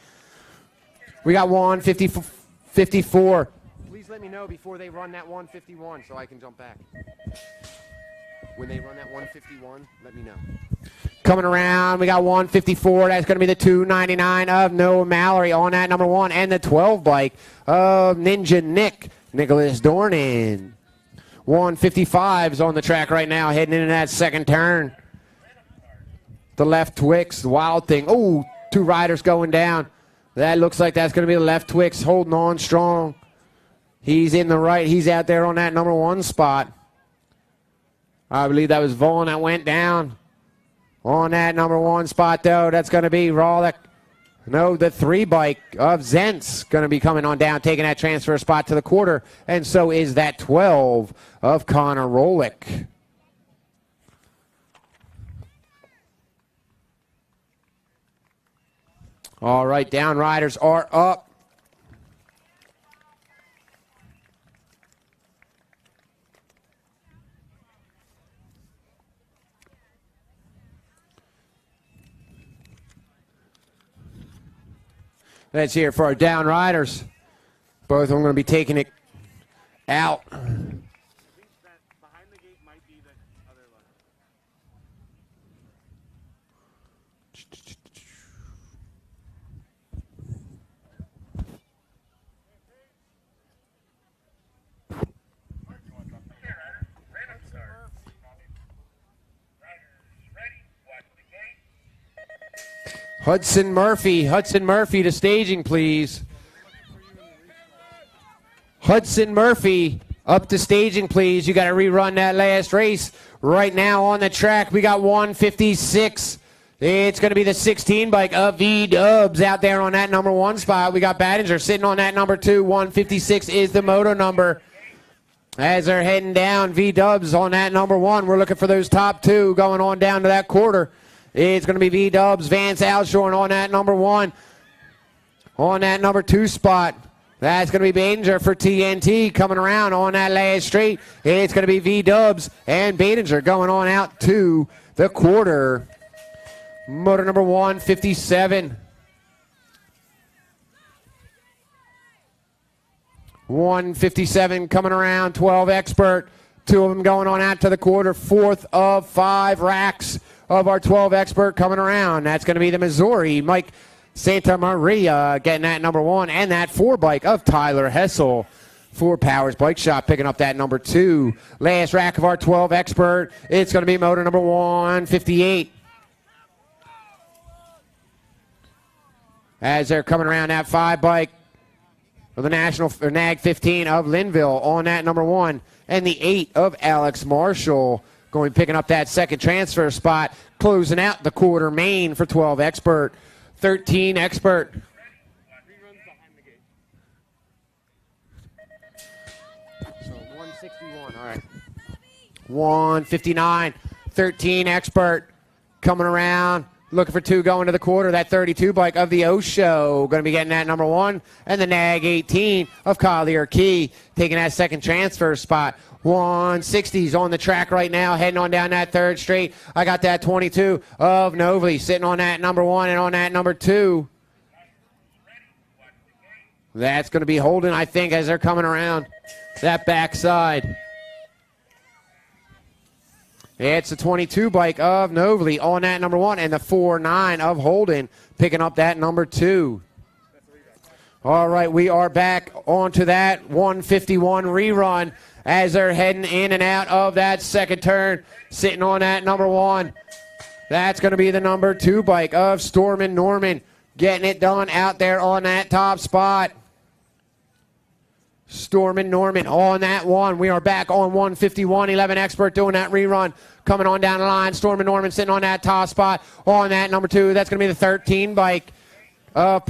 We got 154. Please let me know before they run that 151 so I can jump back. When they run that 151, let me know. Coming around, we got 154. That's going to be the 299 of Noah Mallory on that number 1, and the 12 bike of Ninja Nicholas Dornan. 155 is on the track right now, heading into that second turn. The left Twix, the Wild Thing. Oh, 2 riders going down. That looks like that's going to be the left Twix holding on strong. He's in the right. He's out there on that number 1 spot. I believe that was Vaughn that went down. On that number 1 spot, though, that's going to be Rawlick. No, the 3 bike of Zentz going to be coming on down, taking that transfer spot to the quarter. And so is that 12 of Connor Rolick. All right, down riders are up. Let's hear it for our down riders. Both of them going to be taking it out. Behind the gate might be the other one. Hudson Murphy to staging, please. Hudson Murphy up to staging, please. You got to rerun that last race. Right now on the track, we got 156. It's going to be the 16 bike of V-Dubs out there on that number 1 spot. We got Battinger sitting on that number 2. 156 is the moto number. As they're heading down, V-Dubs on that number 1. We're looking for those top 2 going on down to that quarter. It's going to be V-Dubs, Vance Alshorn on that number 1. On that number 2 spot, that's going to be Badinger for TNT coming around on that last straight. It's going to be V-Dubs and Badinger going on out to the quarter. Motor number 157. 157 coming around, 12 Expert. 2 of them going on out to the quarter. 4th of 5 racks of our 12 Expert coming around. That's going to be the Missouri Mike Santa Maria getting that number 1, and that 4 bike of Tyler Hessel. 4 Powers Bike Shop picking up that number 2. Last rack of our 12 Expert. It's going to be motor number 158. As they're coming around that 5 bike of the National or NAG 15 of Linville on that number 1, and the 8 of Alex Marshall going picking up that second transfer spot, closing out the quarter main for 12 Expert. 13 Expert. So 161, all right. 159, 13 Expert coming around. Looking for 2 going to the quarter. That 32 bike of the O-Show going to be getting that number 1. And the NAG 18 of Collier Key taking that second transfer spot. 160's on the track right now, heading on down that 3rd straight. I got that 22 of Novely sitting on that number 1 and on that number 2. That's going to be Holden, I think, as they're coming around that backside. It's the 22 bike of Novely on that number 1, and the 49 of Holden picking up that number 2. All right, we are back onto that 151 rerun as they're heading in and out of that second turn, sitting on that number 1. That's going to be the number 2 bike of Stormin Norman, getting it done out there on that top spot. Stormin Norman on that 1. We are back on 151. 11 Expert doing that rerun. Coming on down the line. Stormin Norman sitting on that top spot on that number 2. That's going to be the 13 bike of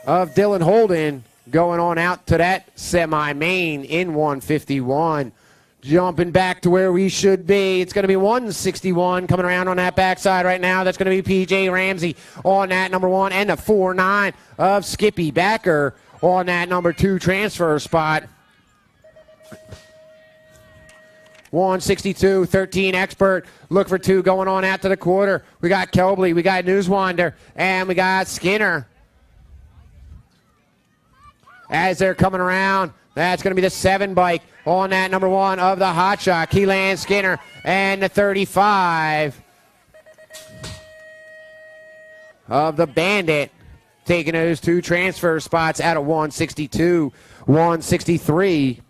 Dylan Holden going on out to that semi-main in 151. Jumping back to where we should be. It's going to be 161 coming around on that backside right now. That's going to be PJ Ramsey on that number 1, and the 4-9 of Skippy Backer on that number 2 transfer spot. 162, 13 Expert. Look for 2 going on out to the quarter. We got Kelbley, we got Newswander, and we got Skinner. As they're coming around, that's going to be the 7 bike on that number 1 of the Hotshot, Keelan Skinner, and the 35 of the Bandit, taking those 2 transfer spots out of 162, 163.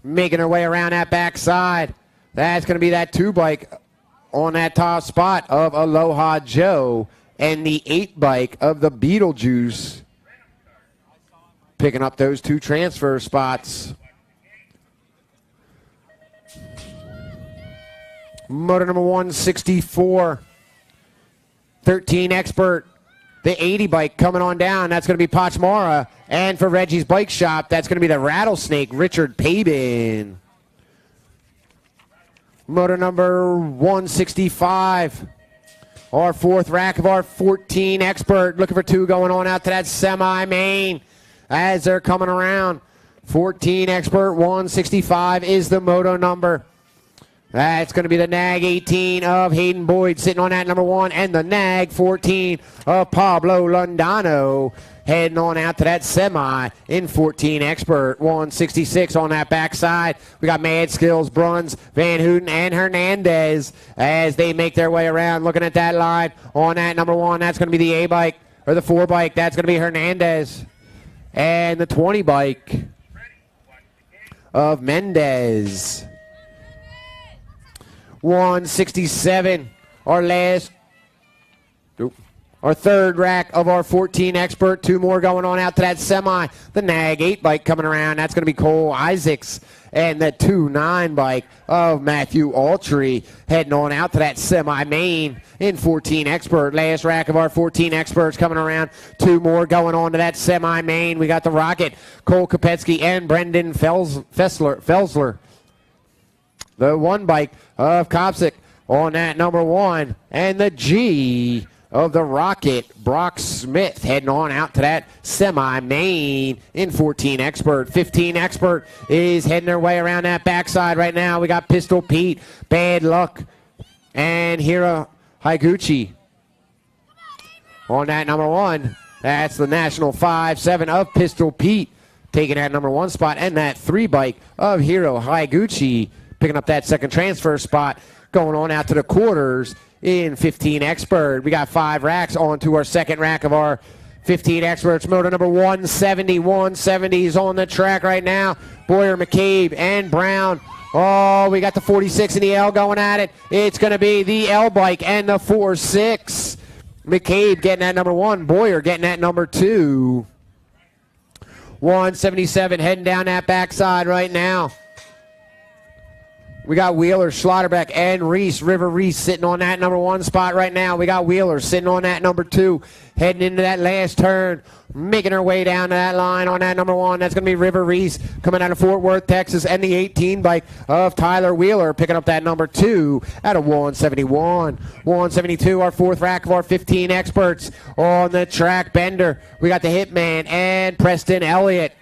Making her way around that backside. That's going to be that 2 bike on that top spot of Aloha Joe, and the 8 bike of the Beetlejuice picking up those 2 transfer spots. Motor number 164. 13 Expert. The 80 bike coming on down. That's going to be Pochmara. And for Reggie's Bike Shop, that's going to be the Rattlesnake, Richard Pabin. Motor number 165. Our 4th rack of our 14 Expert. Looking for 2 going on out to that semi-main as they're coming around. 14 Expert, 165 is the moto number. That's going to be the NAG 18 of Hayden Boyd sitting on that number 1, and the NAG 14 of Pablo Londano heading on out to that semi in 14 Expert. 166 on that backside. We got Mad Skills, Bruns, Van Houten, and Hernandez as they make their way around. Looking at that line on that number 1, that's going to be the A bike, or the 4 bike. That's going to be Hernandez. And the 20 bike of Mendez. 167 our third rack of our 14 expert. 2 more going on out to that semi. The Nag 8 bike coming around. That's going to be Cole Isaacs. And the 2-9 bike of Matthew Altry heading on out to that semi main in 14 expert. Last rack of our 14 experts coming around. 2 more going on to that semi main. We got the Rocket, Cole Kopetsky, and Brendan Felsler. The 1 bike of Kopsik on that number 1. And the G of the Rocket, Brock Smith, heading on out to that semi-main in 14 expert. 15 expert is heading their way around that backside right now. We got Pistol Pete, Bad Luck, and Hira Higuchi on that number 1. That's the National 5-7 of Pistol Pete taking that number 1 spot, and that 3 bike of Hiro Higuchi picking up that second transfer spot, going on out to the quarters in 15 expert. We got 5 racks on to our second rack of our 15 experts. Motor number 170. 170 is on the track right now. Boyer, McCabe, and Brown. Oh, we got the 46 and the L going at it. It's going to be the L bike and the 4-6. McCabe getting that number 1. Boyer getting that number 2. 177 heading down that backside right now. We got Wheeler, Schlotterbeck, and Reese. River Reese sitting on that number 1 spot right now. We got Wheeler sitting on that number 2, heading into that last turn, making her way down to that line on that number 1. That's going to be River Reese coming out of Fort Worth, Texas, and the 18 bike of Tyler Wheeler picking up that number 2 out of 171. 172, our 4th rack of our 15 experts on the track. Bender, we got the Hitman, and Preston Elliott.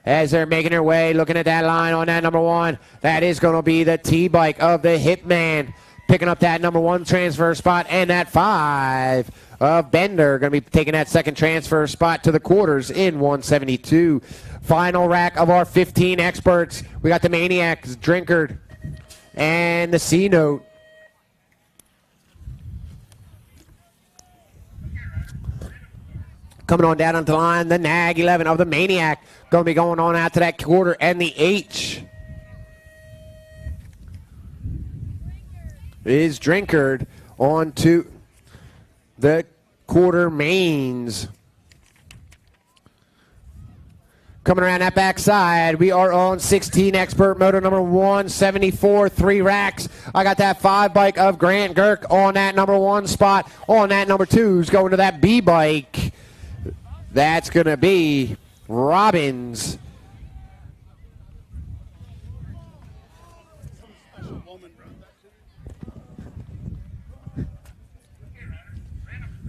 As they're making their way, looking at that line on that number 1. That is going to be the T-bike of the Hitman, picking up that number 1 transfer spot, and that 5 of Bender going to be taking that second transfer spot to the quarters in 172. Final rack of our 15 experts. We got the Maniacs, Drinkard, and the C-Note. Coming on down onto the line, the Nag 11 of the Maniac going to be going on out to that quarter, and the H is Drinkard on to the quarter mains. Coming around that backside, we are on 16 expert motor number 174, 3 racks. I got that 5 bike of Grant Girk on that number 1 spot. On that number 2 is going to that B bike. That's going to be Robbins.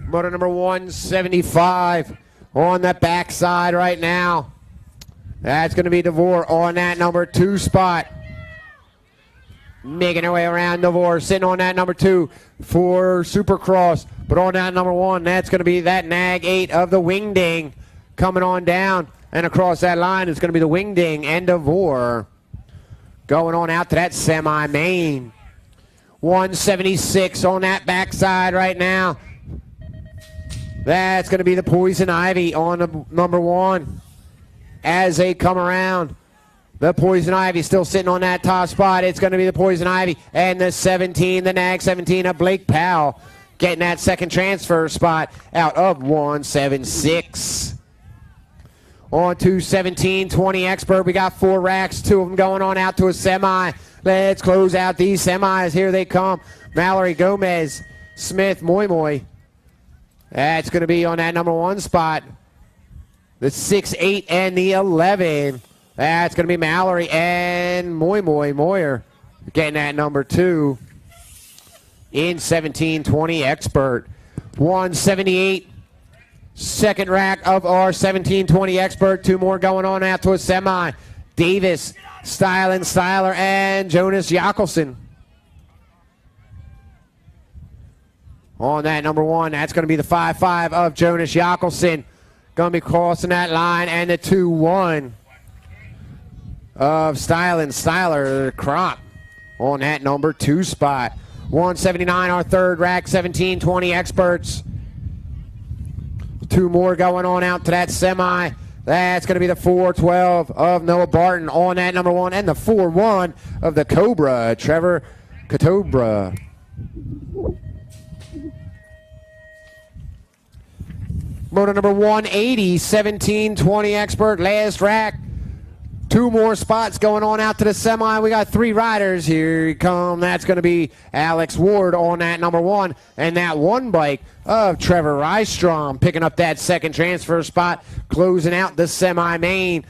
Motor number 175 on the backside right now. That's going to be DeVore on that number 2 spot. Making her way around DeVore, sitting on that number 2 for Supercross. But on that number 1, that's going to be that Nag 8 of the Wingding coming on down. And across that line is going to be the Wingding and DeVore going on out to that semi-main. 176 on that backside right now. That's going to be the Poison Ivy on the number 1 as they come around. The Poison Ivy still sitting on that top spot. It's going to be the Poison Ivy and the 17, the Nag 17 of Blake Powell getting that second transfer spot out of 176. On to 17-20 expert. We got 4 racks, 2 of them going on out to a semi. Let's close out these semis. Here they come. Mallory Gomez, Smith, Moy. That's going to be on that number 1 spot. The 6, 8, and the 11. That's going to be Mallory and Moyer getting that number 2 in 17-20 expert. 178. Second rack of our 17-20 expert. 2 more going on out to a semi. Davis, Styler, and Jonas Jackelson. On that number 1, that's going to be the 5-5 of Jonas Jackelson. Going to be crossing that line, and the 2-1 of Styler Crop on that number 2 spot. 179, our third rack, 17-20 experts. 2 more going on out to that semi. That's going to be the 4-12 of Noah Barton on that number 1, and the 4-1 of the Cobra, Trevor Katobra. Motor number 180, 1720 expert, last rack. 2 more spots going on out to the semi. We got 3 riders. Here he come. That's going to be Alex Ward on that number 1. And that 1 bike of Trevor Rystrom picking up that second transfer spot, closing out the semi-main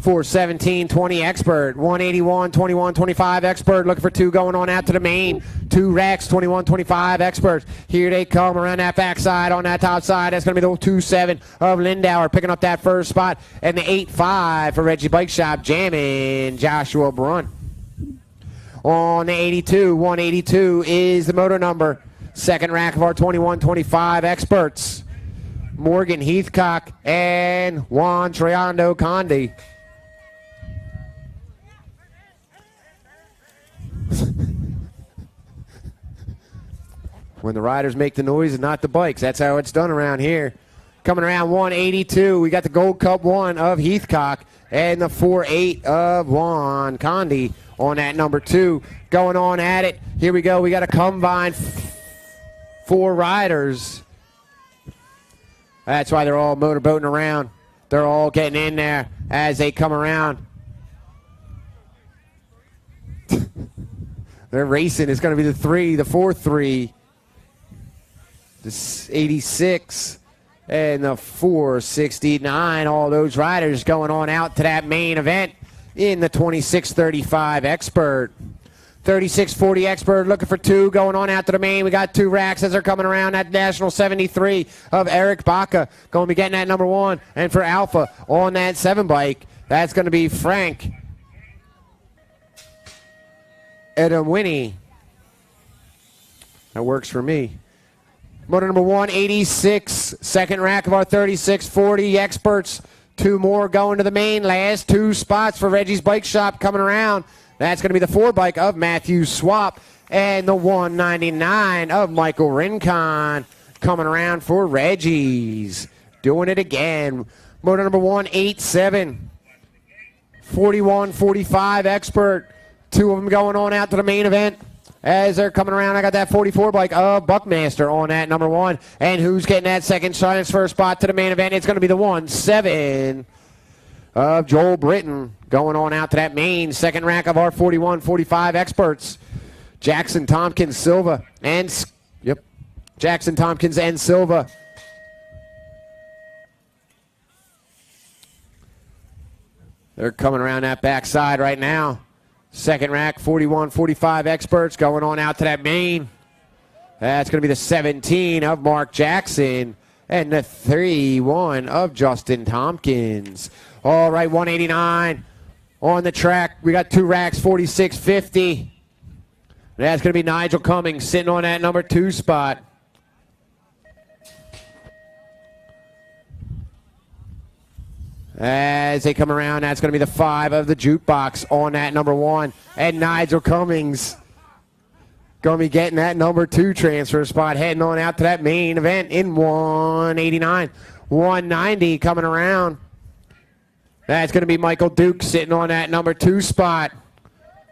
for 1720 expert. 181, 21, 25 expert. Looking for 2 going on out to the main. 2 racks, 21, 25 experts. Here they come around that backside on that top side. That's going to be the 2-7 of Lindauer picking up that first spot. And the 8-5 for Reggie Bike Shop jamming Joshua Brunt. On the 82, 182 is the motor number. Second rack of our 21, 25 experts. Morgan Heathcock and Juan Triando Condi. When the riders make the noise and not the bikes. That's how it's done around here. Coming around 182, we got the Gold Cup 1 of Heathcock and the 4-8 of Juan Condi on that number 2. Going on at it. Here we go. We got a combine 4 riders. That's why they're all motorboating around. They're all getting in there as they come around. They're racing. It's going to be the 3, the 4-3. The 86 and the 469. All those riders going on out to that main event in the 2635 expert. 3640 expert looking for 2 going on out to the main. We got 2 racks as they're coming around. That National 73 of Eric Baca going to be getting that number 1. And for Alpha on that 7 bike, that's going to be Frank Edamwini. That works for me. Motor number 186, second rack of our 3640 experts. 2 more going to the main. Last 2 spots for Reggie's Bike Shop coming around. That's going to be the 4 bike of Matthew Swap and the 199 of Michael Rincon coming around for Reggie's. Doing it again. Motor number 187, 4145 expert. 2 of them going on out to the main event. As they're coming around, I got that 44 bike of Buckmaster on that number 1. And who's getting that second transfer spot to the main event? It's going to be the 1-7 of Joel Britton going on out to that main second rack of our 41-45 experts. Jackson Tompkins Silva and Jackson Tompkins and Silva. They're coming around that backside right now. Second rack, 41-45 experts going on out to that main. That's going to be the 17 of Mark Jackson and the 3-1 of Justin Tompkins. All right, 189 on the track. We got 2 racks, 46-50. That's going to be Nigel Cummings sitting on that number 2 spot. As they come around, that's going to be the 5 of the Jukebox on that number 1. And Nigel Cummings going to be getting that number 2 transfer spot, heading on out to that main event in 189. 190 coming around. That's going to be Michael Duke sitting on that number 2 spot.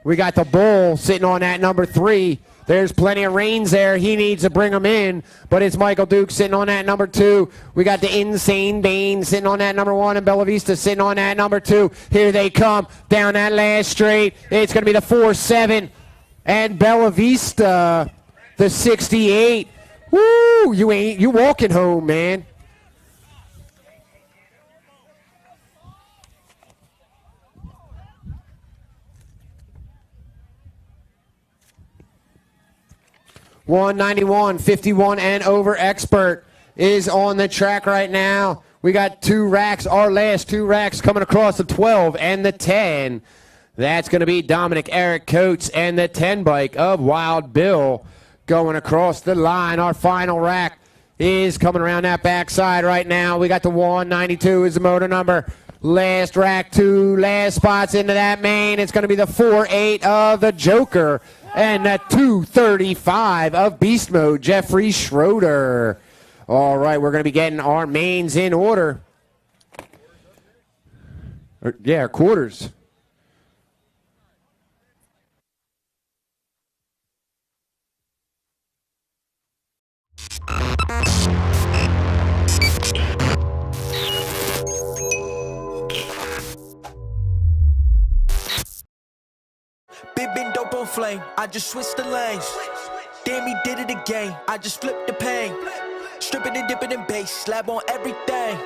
We got the Bull sitting on that number 3. There's plenty of reins there. He needs to bring them in, but it's Michael Duke sitting on that number 2. We got the Insane Bane sitting on that number 1 and Bella Vista sitting on that number 2. Here they come down that last straight. It's going to be the 4-7 and Bella Vista, the 68. Woo! You walking home, man. $191, 51 and over expert is on the track right now. We got 2 racks, our last 2 racks coming across the 12 and the 10. That's going to be Dominic Eric Coates and the 10 bike of Wild Bill going across the line. Our final rack is coming around that backside right now. We got the 192 is the motor number. Last rack, 2 last spots into that main. It's going to be the 4-8 of the Joker and the 235 of Beast Mode, Jeffrey Schroeder. All right, we're going to be getting our mains in order. Our quarters. Big been dope on flame, I just switched the lanes. Damn, he did it again, I just flipped the pain. Stripping and dipping in bass, slab on everything.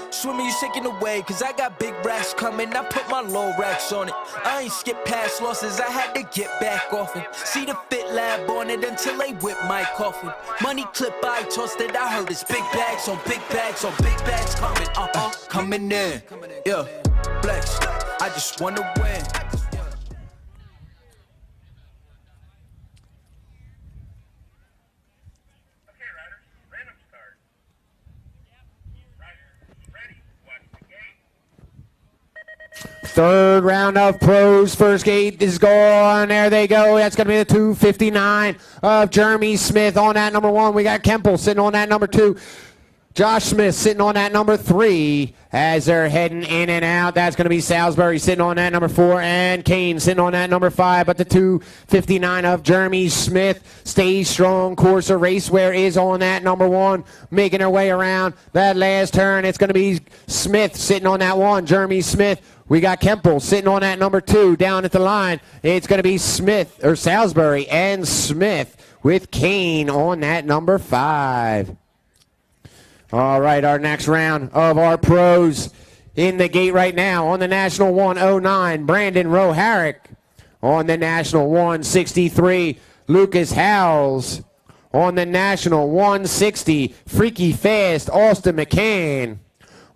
Swimming, you sinking away, cause I got big racks coming. I put my low racks on it. I ain't skip past losses, I had to get back off it. See the fit lab on it until they whip my coffin. Money clip, I tossed it, I heard it's big bags on big bags on big bags coming. Coming in. Yeah, flex. I just wanna win. Third round of pros. First gate is gone. There they go. That's going to be the 2:59 of Jeremy Smith on that number 1. We got Kemple sitting on that number 2. Josh Smith sitting on that number 3 as they're heading in and out. That's going to be Salisbury sitting on that number 4 and Kane sitting on that number 5. But the 2:59 of Jeremy Smith stays strong. Corsa Racewear is on that number 1, making their way around that last turn. It's going to be Smith sitting on that 1. Jeremy Smith. We got Kemple sitting on that number 2 down at the line. It's going to be Smith or Salisbury and Smith with Kane on that number 5. All right, our next round of our pros in the gate right now on the National 109, Brandon Roharick. On the National 163, Lucas Howells. On the National 160, Freaky Fast, Austin McCann.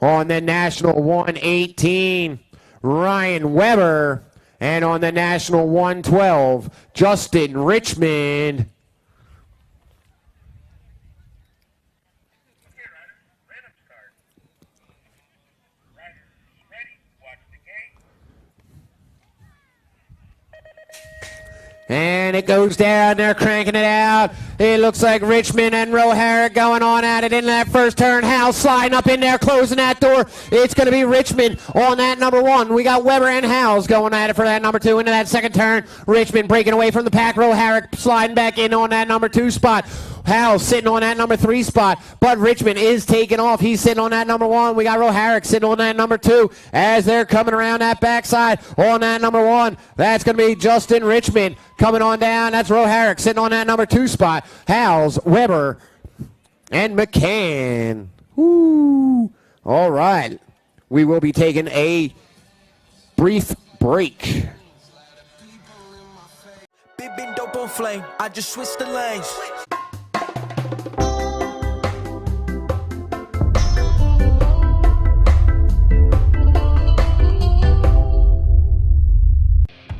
On the National 118, Ryan Weber. And on the National 112, Justin Richmond. And it goes down. They're cranking it out. It looks like Richmond and Roharick going on at it in that first turn. Hal sliding up in there, closing that door. It's going to be Richmond on that number 1. We got Weber and Howells going at it for that number 2 into that second turn. Richmond breaking away from the pack. Roharick sliding back in on that number 2 spot. Howell sitting on that number 3 spot, but Richmond is taking off. He's sitting on that number 1. We got Roharick sitting on that number 2 as they're coming around that backside on that number 1. That's going to be Justin Richmond coming on down. That's Roharick sitting on that number 2 spot. Howells, Weber, and McCann. Woo. All right. We will be taking a brief break. Big been dope on flame, I just switched the lanes.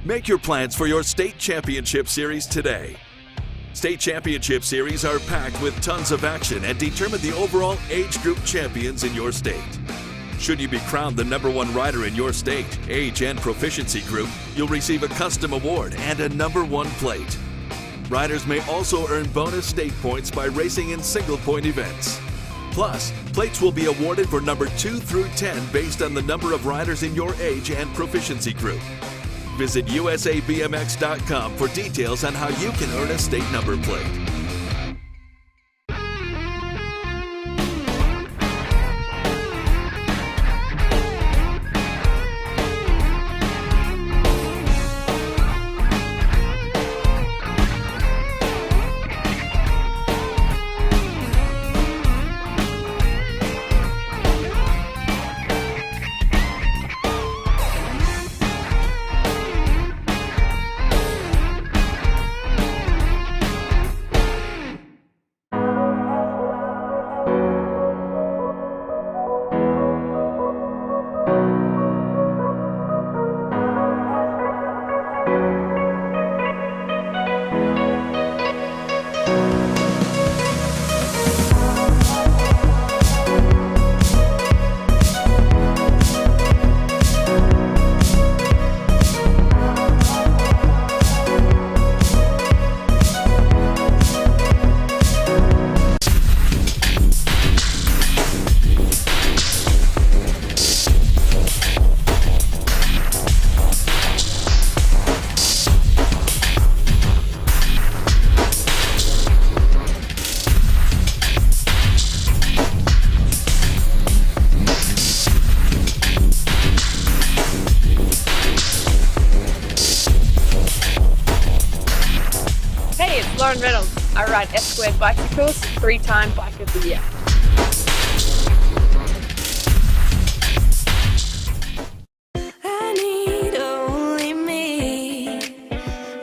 Make your plans for your state championship series today. State championship series are packed with tons of action and determine the overall age group champions in your state. Should you be crowned the #1 rider in your state, age, and proficiency group, you'll receive a custom award and a #1 plate. Riders may also earn bonus state points by racing in single-point events. Plus, plates will be awarded for number 2 through 10 based on the number of riders in your age and proficiency group. Visit USABMX.com for details on how you can earn a state number plate. Lauren Reynolds. I ride S-Squared bicycles, 3-time Bike of the Year. I need only me.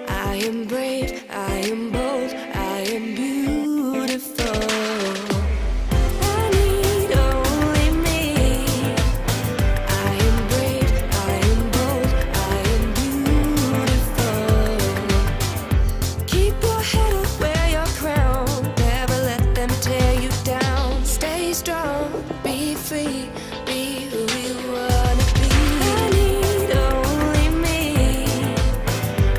I am brave, I am bold, I am beautiful. I need only me. I am brave, I am bold, I am beautiful. Keep your head up, wear your crown. Never let them tear you down. Stay strong, be free, be who you wanna be. I need only me.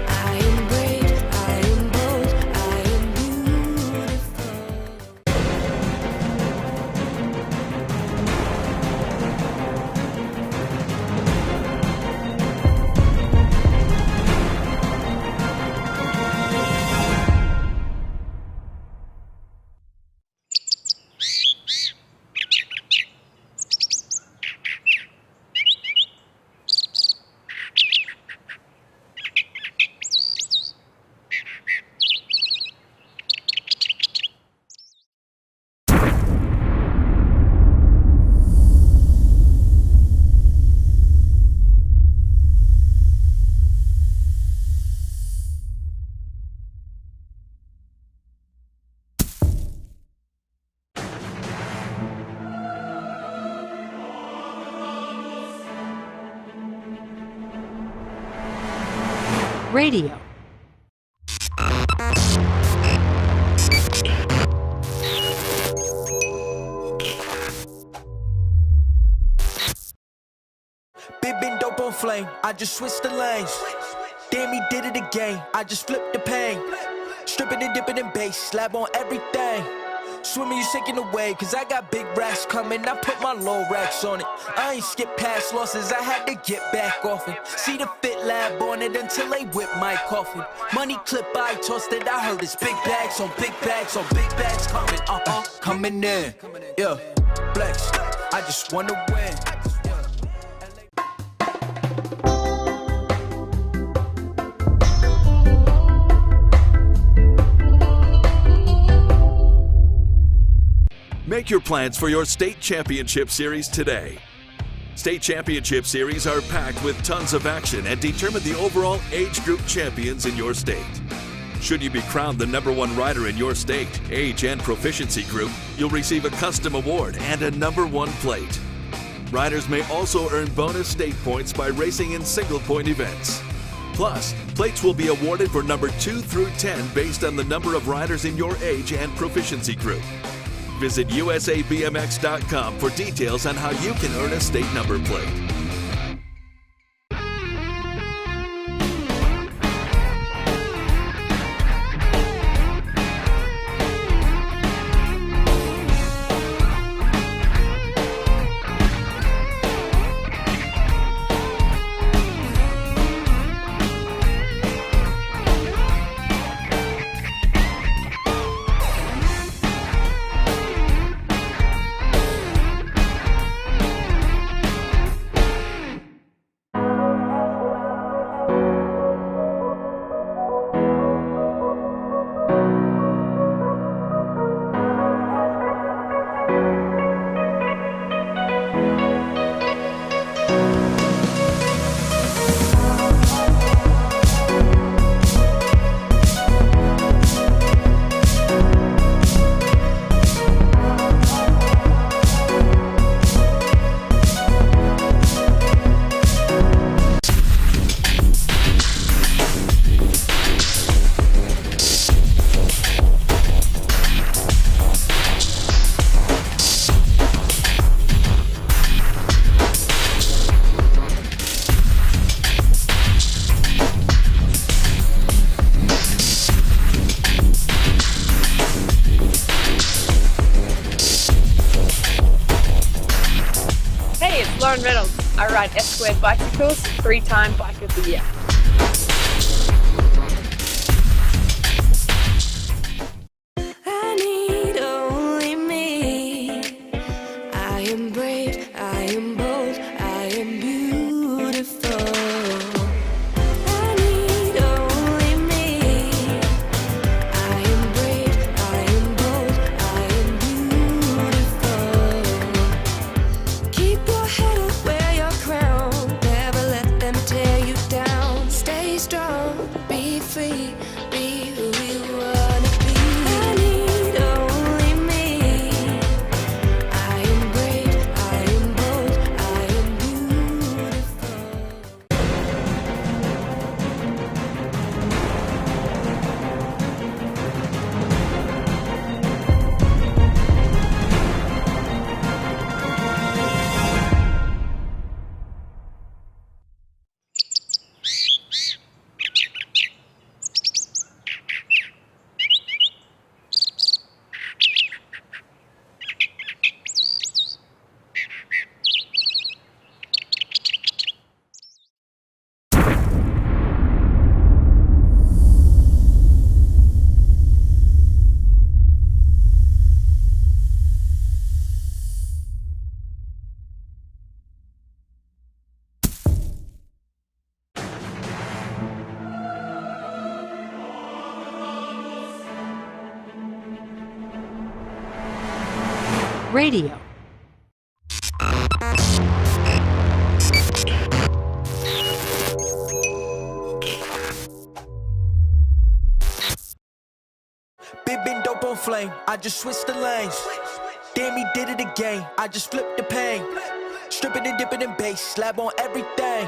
I am brave, I am bold, I am beautiful. Radio. Big been dope on flame, I just switched the lanes. Damn, he did it again, I just flipped the pain. Stripping and dipping in bass, slab on everything. Swimming, you sinking away, cause I got big racks coming. I put my low racks on it. I ain't skip past losses, I had to get back off it. See the fit lab on it until they whip my coffin. Money clip, I tossed it, I heard it's big bags on big bags on big bags coming. Coming in, yeah, flex. I just wanna win. Make your plans for your state championship series today. State championship series are packed with tons of action and determine the overall age group champions in your state. Should you be crowned the #1 rider in your state, age and proficiency group, you'll receive a custom award and a #1 plate. Riders may also earn bonus state points by racing in single-point events. Plus, plates will be awarded for number 2 through 10 based on the number of riders in your age and proficiency group. Visit USABMX.com for details on how you can earn a state number plate. Lauren Reynolds. I ride S-Squared bicycles, 3-time Bike of the Year. I need only me. I am brave, I am bold, I am beautiful. I need only me. I am strong, be free, be who you wanna be. I need only me. I am brave, I am bold, I am beautiful. Radio. Big been dope on flame, I just switched the lanes. Damn, he did it again, I just flipped the pain. Stripping and dipping in bass, slab on everything.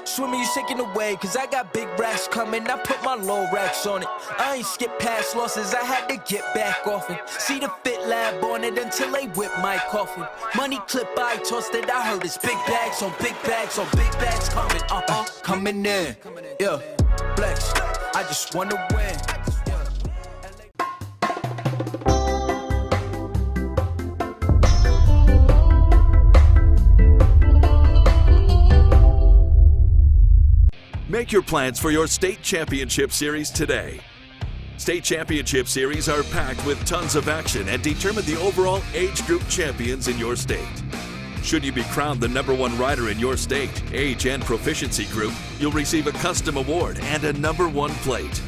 Swimming, you sinking away, cause I got big racks coming. I put my low racks on it. I ain't skip past losses, I had to get back off it. See the fit lab on it until they whip my coffin. Money clip, I tossed it, I heard it's big bags on big bags on big bags coming, coming in. Yeah, flex, I just wanna win. Make your plans for your state championship series today. State championship series are packed with tons of action and determine the overall age group champions in your state. Should you be crowned the #1 rider in your state, age, and proficiency group, you'll receive a custom award and a #1 plate.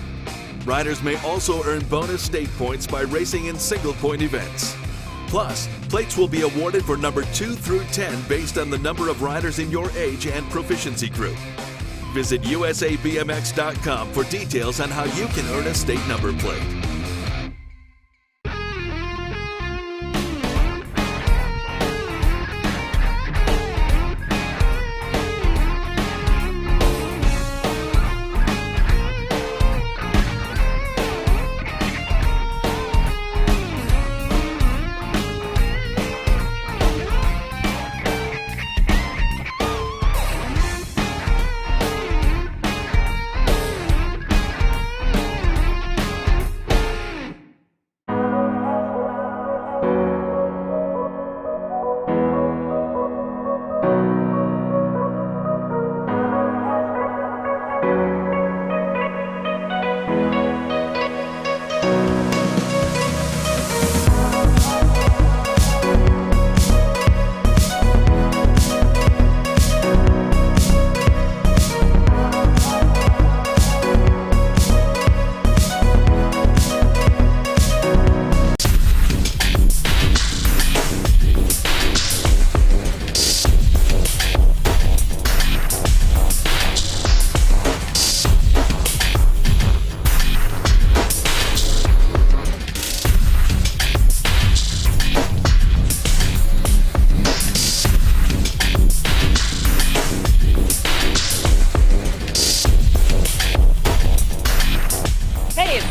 Riders may also earn bonus state points by racing in single-point events. Plus, plates will be awarded for number 2 through 10 based on the number of riders in your age and proficiency group. Visit USABMX.com for details on how you can earn a state number plate.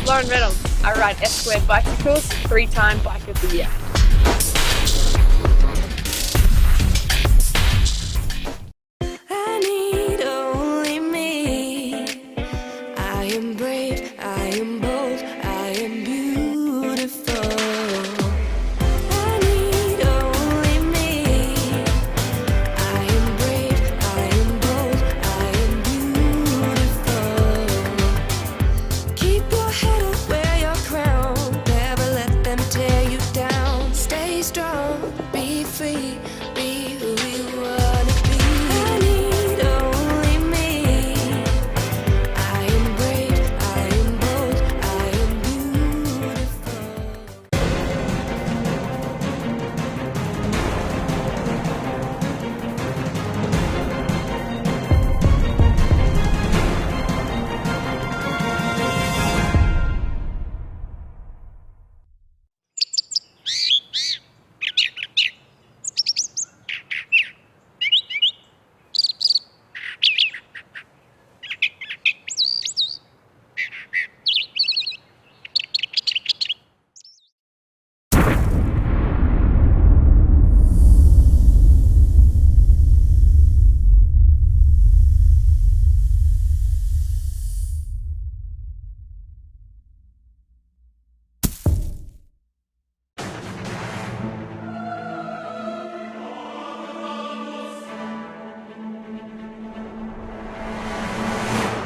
Lauren Reynolds. I ride S-Squared bicycles, 3-time Bike of the Year. I need only me. I am brave, I am bold, I am beautiful. I need only me. I am brave, I am bold, I am beautiful. Keep your head up, wear your crown. Never let them tear you down.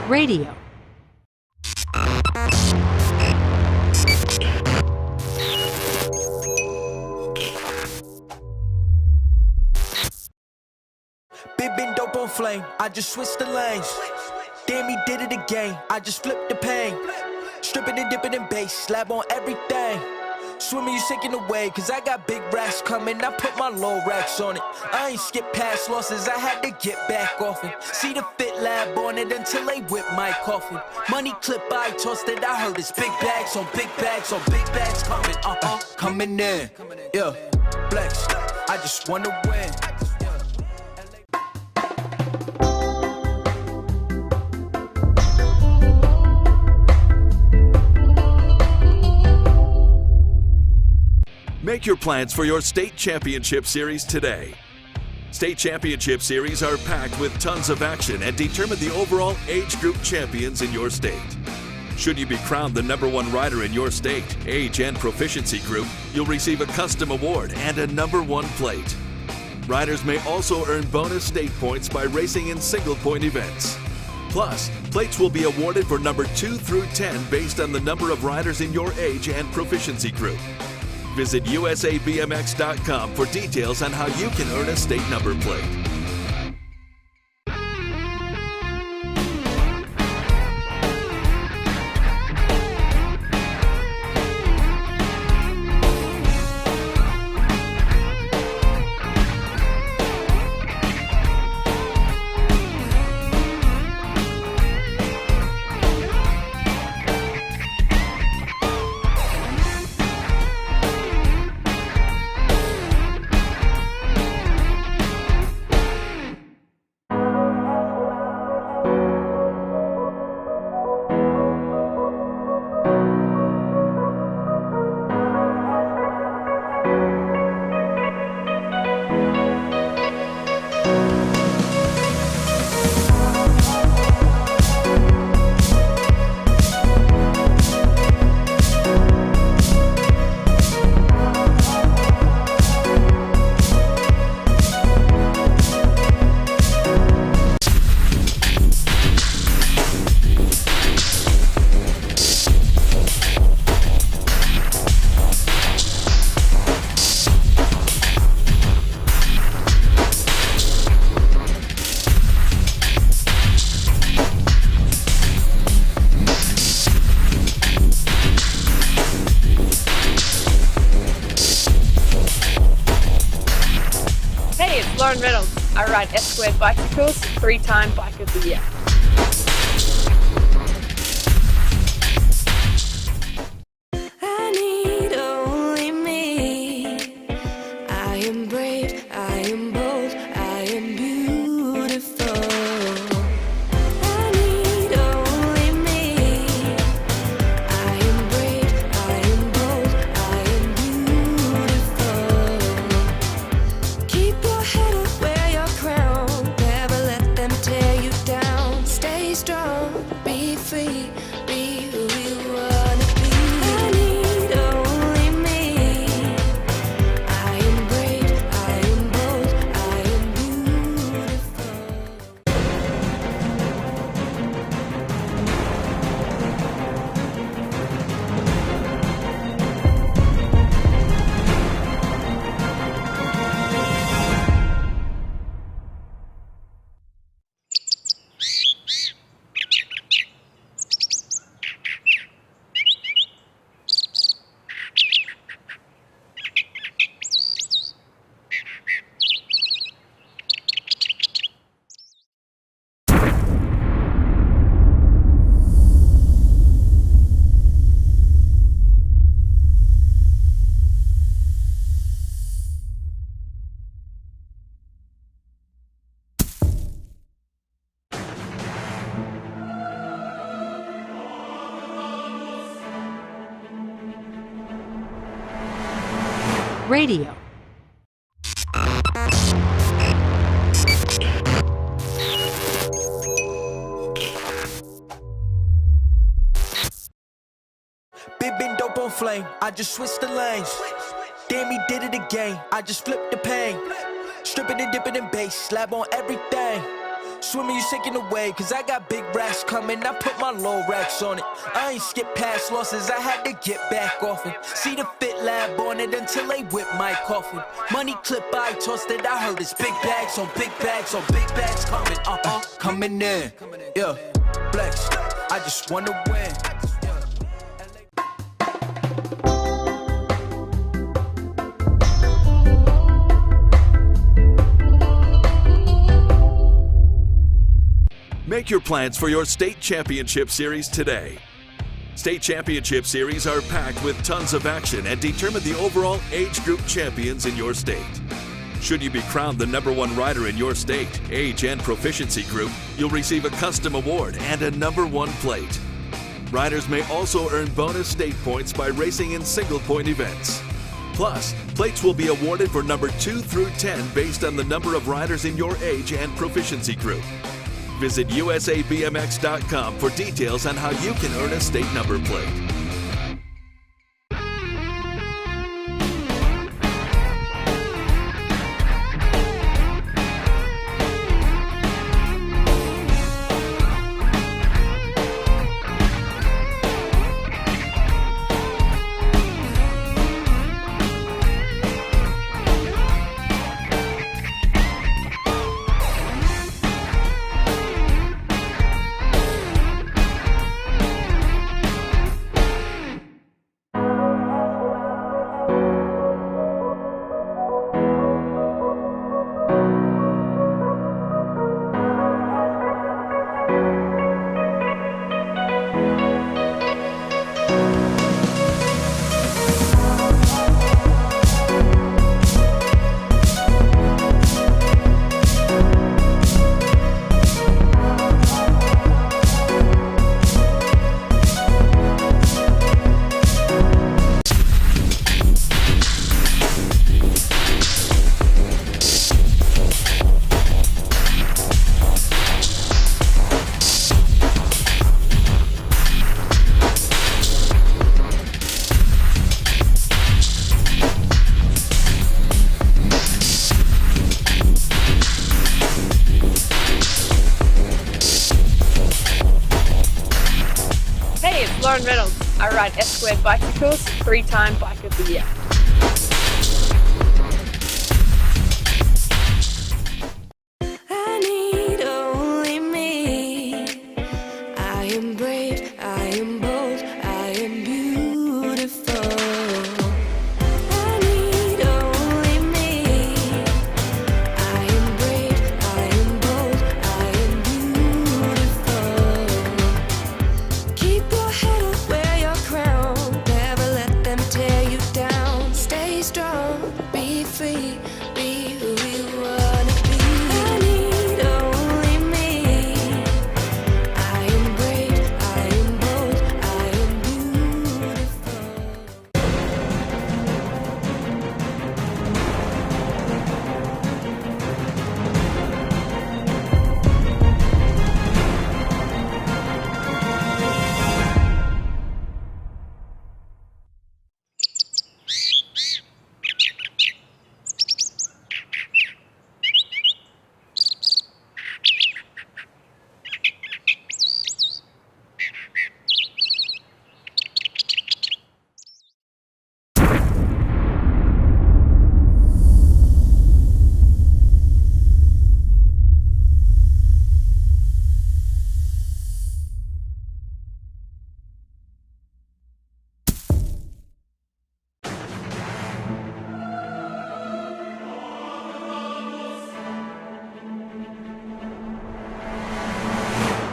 Radio. Big been dope on flame, I just switched the lanes. Damn, he did it again, I just flipped the pain. Stripping and dipping in bass, slab on everything. Swimming, you sinking away, cause I got big racks coming. I put my low racks on it. I ain't skip past losses, I had to get back off it. See the fit lab on it until they whip my coffin. Money clip, I tossed it, I heard it's big bags on big bags on big bags coming, coming in. Yeah, flex, I just wanna win. Make your plans for your state championship series today. State championship series are packed with tons of action and determine the overall age group champions in your state. Should you be crowned the #1 rider in your state, age and proficiency group, you'll receive a custom award and a #1 plate. Riders may also earn bonus state points by racing in single-point events. Plus, plates will be awarded for number 2 through 10 based on the number of riders in your age and proficiency group. Visit USABMX.com for details on how you can earn a state number plate. I ride S-squared bicycles, 3-time Bike of the Year. I need only me. I am brave, I am bold, I am beautiful. I need only me. I am brave, I am bold, I am beautiful. Keep your head up, wear your crown. Never let them tear you down. Stay strong, be free, be who you wanna be. I need only me. I am brave, I am bold, I am beautiful. Radio. Big been dope on flame, I just switched the lanes. Damn, he did it again, I just flipped the pain. Stripping and dipping in bass, slab on everything. Swimming, you sinking away, cause I got big racks coming. I put my low racks on it. I ain't skip past losses, I had to get back off it. See the fit lab on it until they whip my coffin. Money clip, I tossed it, I heard it's big bags on big bags on big bags coming, coming in. Yeah, flex, I just wanna win. Make your plans for your state championship series today. State championship series are packed with tons of action and determine the overall age group champions in your state. Should you be crowned the #1 rider in your state, age and proficiency group, you'll receive a custom award and a #1 plate. Riders may also earn bonus state points by racing in single-point events. Plus, plates will be awarded for number 2 through 10 based on the number of riders in your age and proficiency group. Visit USABMX.com for details on how you can earn a state number plate. Lauren Reynolds. I ride S-Squared bicycles, 3-time Bike of the Year. I need only me. I am brave, I am bold, I am beautiful. I need only me. I am brave, I am bold, I am beautiful. Keep your head up, wear your crown. Never let them tear you down. Stay strong, be free, be who you wanna be. I need only me. I am brave, I am bold, I am beautiful.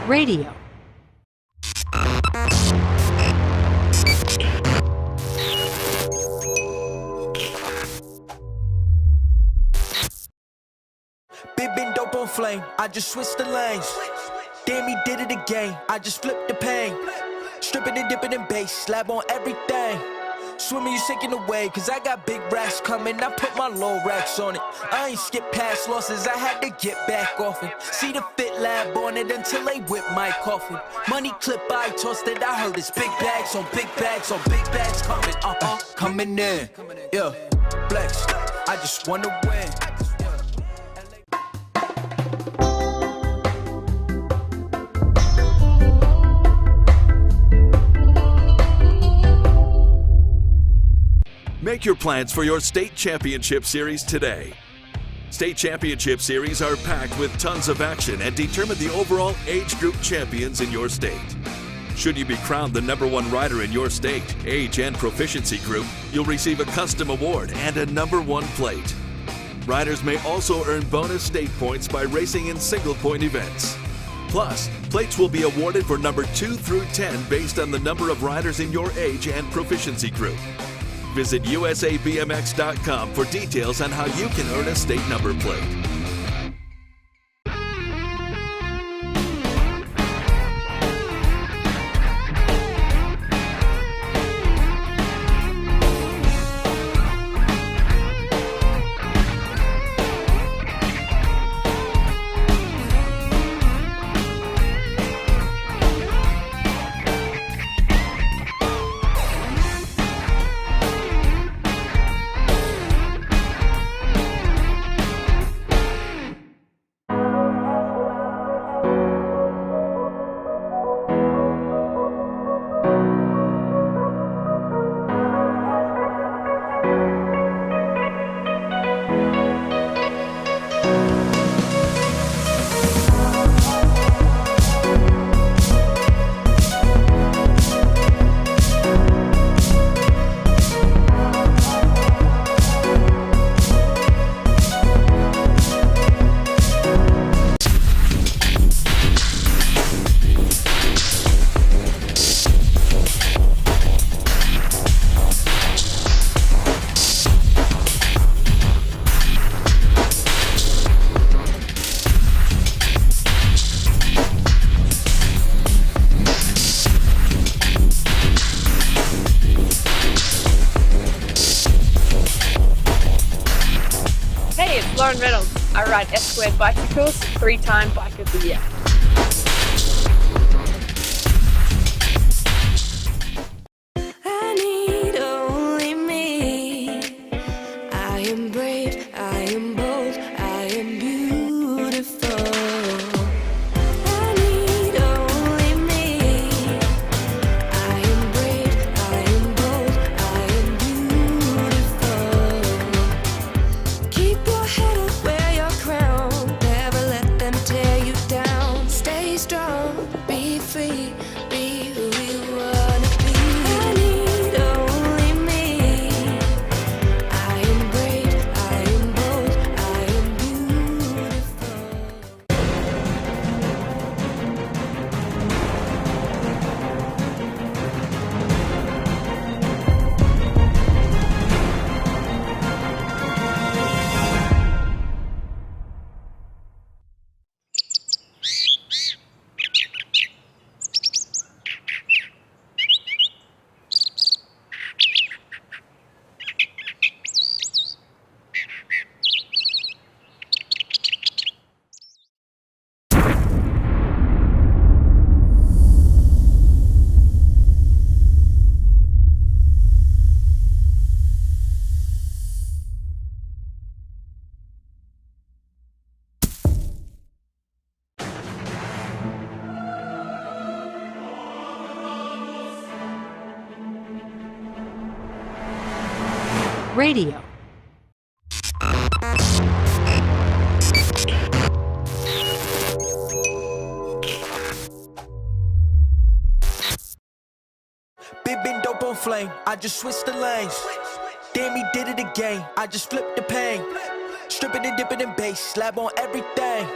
Radio. Big been dope on flame, I just switched the lanes. Damn, he did it again, I just flipped the pain. Stripping and dipping in bass, slab on everything. Swimming, you sinking away, cause I got big racks coming. I put my low racks on it. I ain't skip past losses, I had to get back off it. See the fit lab on it until they whip my coffin. Money clip, I tossed it, I heard it's big bags on big bags on big bags coming, coming in. Yeah, flex, I just wanna win. Make your plans for your state championship series today. State championship series are packed with tons of action and determine the overall age group champions in your state. Should you be crowned the #1 rider in your state, age, and proficiency group, you'll receive a custom award and a #1 plate. Riders may also earn bonus state points by racing in single-point events. Plus, plates will be awarded for number 2 through 10 based on the number of riders in your age and proficiency group. Visit USABMX.com for details on how you can earn a state number plate. Lauren Reynolds. I ride S-Squared bicycles, 3-time Bike of the Year. I need only me. I am brave, I am bold, I am beautiful. I need only me. I am brave, I am bold, I am beautiful. Keep your head up, wear your crown. Never let them tear you down. Stay strong, be free, be who you wanna be. I need only me. I am brave, I am bold, I am beautiful. Radio. Big been dope on flame, I just switched the lanes. Damn, he did it again, I just flipped the pain. Stripping and dipping in bass, slab on everything.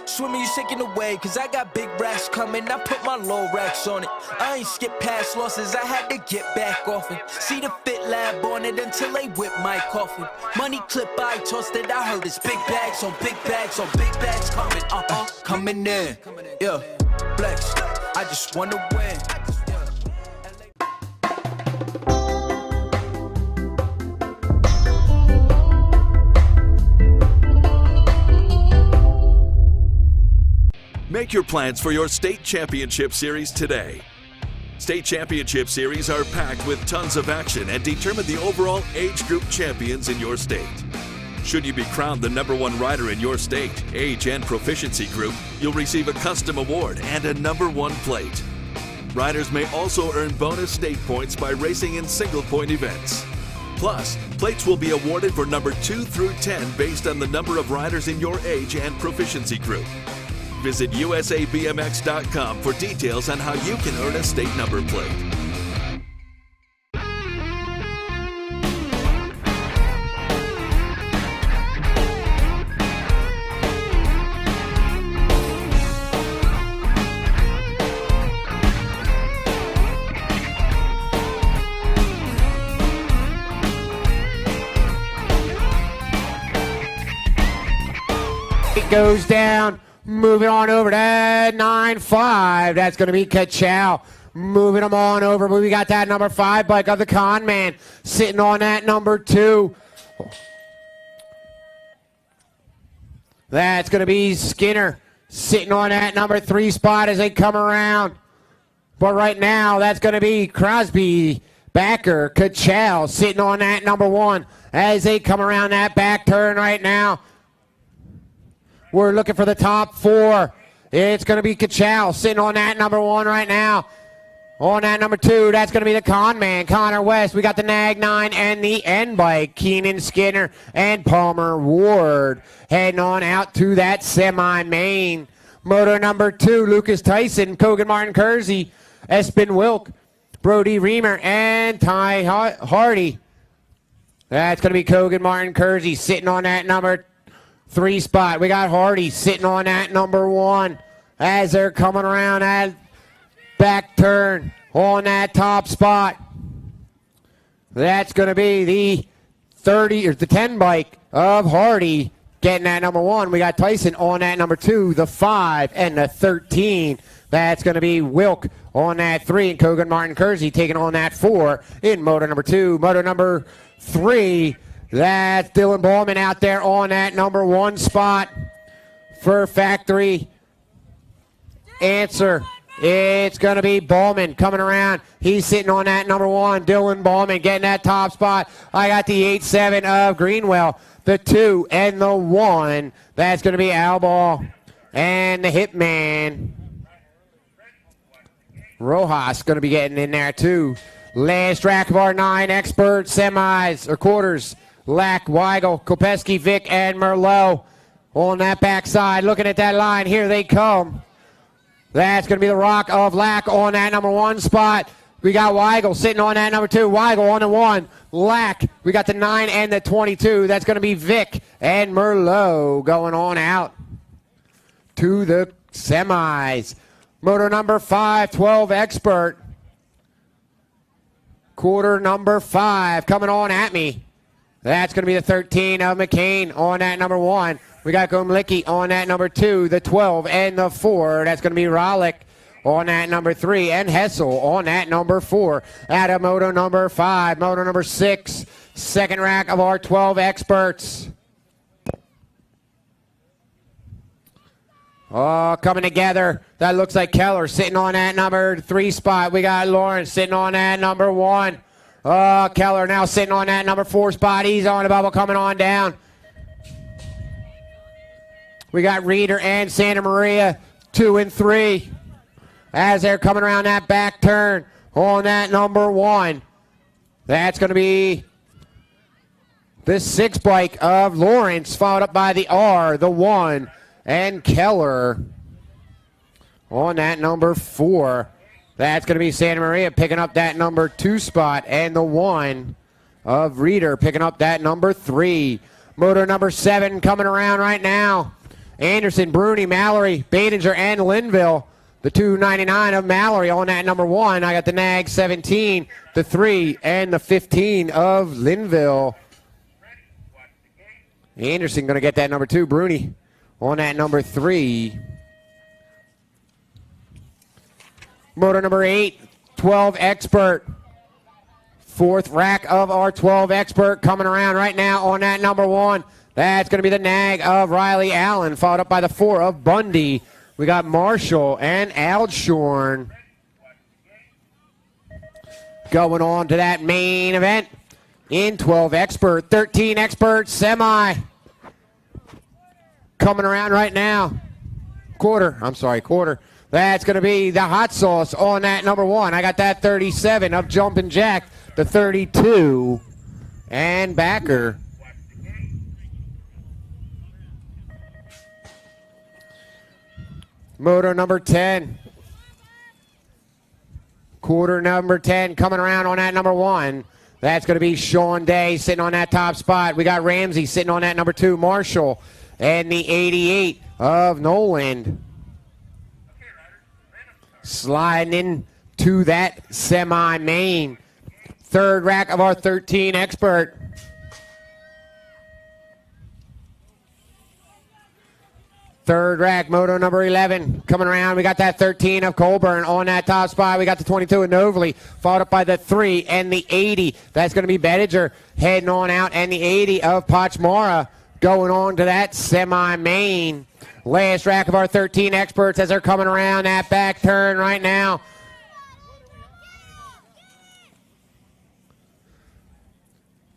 Swimming, you sinking away, cause I got big racks coming. I put my low racks on it. I ain't skip past losses, I had to get back off it. See the fit lab on it until they whip my coffin. Money clip, I tossed it, I heard it's big bags on big bags on big bags coming, coming in. Yeah, flex, I just wanna win. Make your plans for your state championship series today. State championship series are packed with tons of action and determine the overall age group champions in your state. Should you be crowned the #1 rider in your state, age, and proficiency group, you'll receive a custom award and a #1 plate. Riders may also earn bonus state points by racing in single-point events. Plus, plates will be awarded for number 2 through 10 based on the number of riders in your age and proficiency group. Visit USABMX.com for details on how you can earn a state number plate. It goes down. Moving on over to 9-5. That's going to be Kachow. Moving them on over. But we got that number 5 bike of the Con Man sitting on that number 2. That's going to be Skinner sitting on that number 3 spot as they come around. But right now, that's going to be Crosby, Backer, Kachow sitting on that number 1 as they come around that back turn right now. We're looking for the top 4. It's going to be Kachow sitting on that number 1 right now. On that number 2, that's going to be the Con Man, Connor West. We got the Nag 9 and the N bike, Keenan Skinner and Palmer Ward. Heading on out to that semi-main. Motor number 2, Lucas Tyson, Kogan Martin Kersey, Espen Wilk, Brody Reamer, and Ty Hardy. That's going to be Kogan Martin Kersey sitting on that number 3 spot. We got Hardy sitting on that number 1 as they're coming around that back turn on that top spot. That's going to be the 30 or the 10 bike of Hardy getting that number 1. We got Tyson on that number 2, the 5, and the 13. That's going to be Wilk on that 3, and Kogan Martin Kersey taking on that 4 in motor number 2. Motor number 3. That's Dylan Ballman out there on that number 1 spot for factory answer. It's going to be Ballman coming around. He's sitting on that number 1. Dylan Ballman getting that top spot. I got the 8-7 of Greenwell, the 2 and the 1. That's going to be Alball and the Hitman. Rojas going to be getting in there too. Last rack of our 9 expert semis or quarters. Lack, Weigel, Kopeski, Vic, and Merlot on that backside. Looking at that line, here they come. That's going to be the Rock of Lack on that number 1 spot. We got Weigel sitting on that number 2. Weigel on the 1. Lack, we got the 9 and the 22. That's going to be Vic and Merlot going on out to the semis. Motor number 5, 12 expert. Quarter number 5 coming on at me. That's going to be the 13 of McCain on that number 1. We got Gomlicki on that number 2, the 12 and the 4. That's going to be Rollick on that number 3, and Hessel on that number 4. Out of motor number 5, motor number 6, second rack of our 12 experts. Oh, coming together. That looks like Keller sitting on that number 3 spot. We got Lawrence sitting on that number 1. Oh, Keller now sitting on that number 4 spot. He's on the bubble coming on down. We got Reeder and Santa Maria 2 and 3 as they're coming around that back turn on that number 1. That's going to be the 6 bike of Lawrence, followed up by the R, the 1, and Keller on that number 4. That's going to be Santa Maria picking up that number 2 spot, and the 1 of Reeder picking up that number 3. Motor number 7 coming around right now. Anderson, Bruni, Mallory, Badinger, and Linville. The 299 of Mallory on that number 1. I got the Nag 17, the 3, and the 15 of Linville. Anderson going to get that number 2. Bruni on that number 3. Motor number 8, 12 expert. 4th rack of our 12 expert coming around right now on that number 1. That's going to be the Nag of Riley Allen, followed up by the 4 of Bundy. We got Marshall and Aldshorn going on to that main event in 12 expert, 13 expert semi. Coming around right now. Quarter. That's going to be the hot sauce on that number 1. I got that 37 of Jumpin' Jack, the 32 and backer. Moto number 10. Quarter number 10 coming around on that number 1. That's going to be Sean Day sitting on that top spot. We got Ramsey sitting on that number 2, Marshall, and the 88 of Noland. Sliding in to that semi-main. Third rack of our 13 expert. Third rack, moto number 11 coming around. We got that 13 of Colburn on that top spot. We got the 22 of Novely, followed up by the 3 and the 80. That's going to be Bettinger heading on out, and the 80 of Pochmara going on to that semi-main. Last rack of our 13 experts as they're coming around that back turn right now.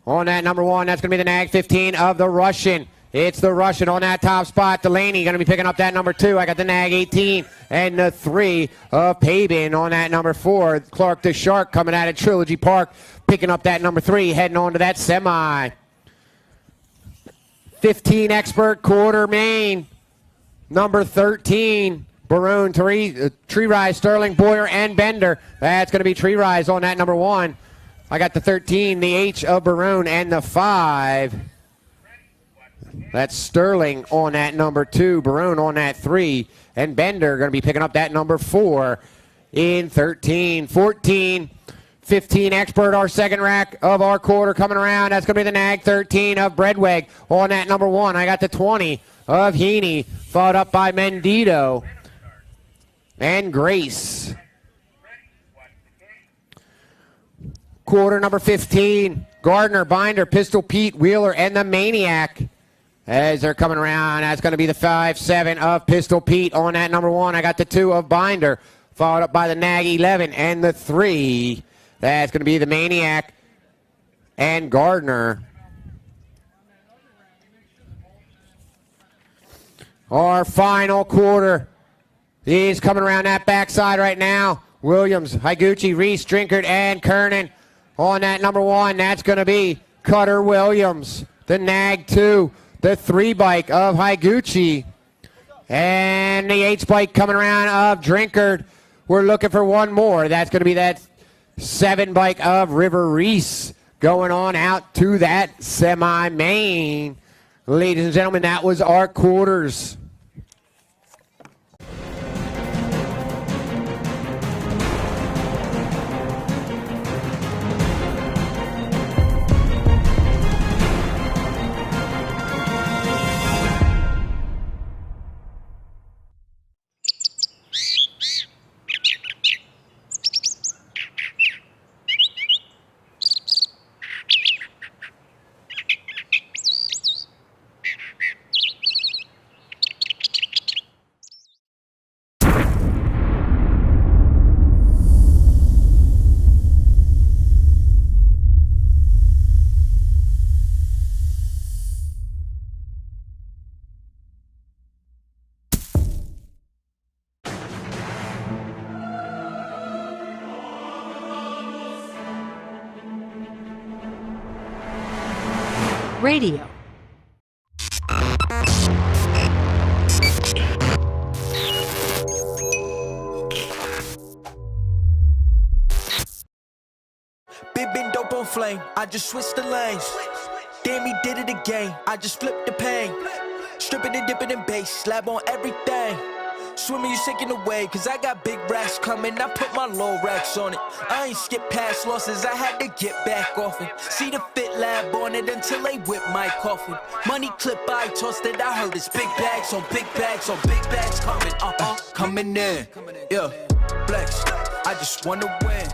On that number 1, that's going to be the Nag 15 of the Russian. It's the Russian on that top spot. Delaney going to be picking up that number 2. I got the Nag 18 and the 3 of Pabin on that number 4. Clark the Shark coming out of Trilogy Park, picking up that number 3, heading on to that semi. 15 expert quarter main. Number 13, Barone, Tree Rise, Sterling, Boyer, and Bender. That's going to be Tree Rise on that number 1. I got the 13, the H of Barone, and the 5. That's Sterling on that number 2, Barone on that 3, and Bender going to be picking up that number 4 in 13. 14, 15 expert, our second rack of our quarter coming around. That's going to be the Nag 13 of Breadweg on that number 1. I got the 20 of Heaney, followed up by Mendito and Grace. Quarter number 15, Gardner, Binder, Pistol Pete, Wheeler, and the Maniac. As they're coming around, that's going to be the 5-7 of Pistol Pete on that number 1. I got the 2 of Binder, followed up by the Nag 11 and the 3. That's going to be the Maniac and Gardner. Our final quarter is coming around that backside right now. Williams, Higuchi, Reese, Drinkard, and Kernan on that number 1. That's going to be Cutter Williams, the Nag 2. The 3 bike of Higuchi, and the H bike coming around of Drinkard. We're looking for one more. That's going to be that 7 bike of River Reese going on out to that semi-main. Ladies and gentlemen, that was our quarters. Radio. Big been dope on flame, I just switched the lanes. Damn, he did it again, I just flipped the pain. Stripping and dipping in bass, slab on everything. Swimming, you sinking away, cause I got big racks coming. I put my low racks on it. I ain't skip past losses, I had to get back off it. See the fit lab on it until they whip my coffin. Money clip, I tossed it, I heard it's big bags on big bags on big bags coming. Coming in, yeah, flex. I just wanna win.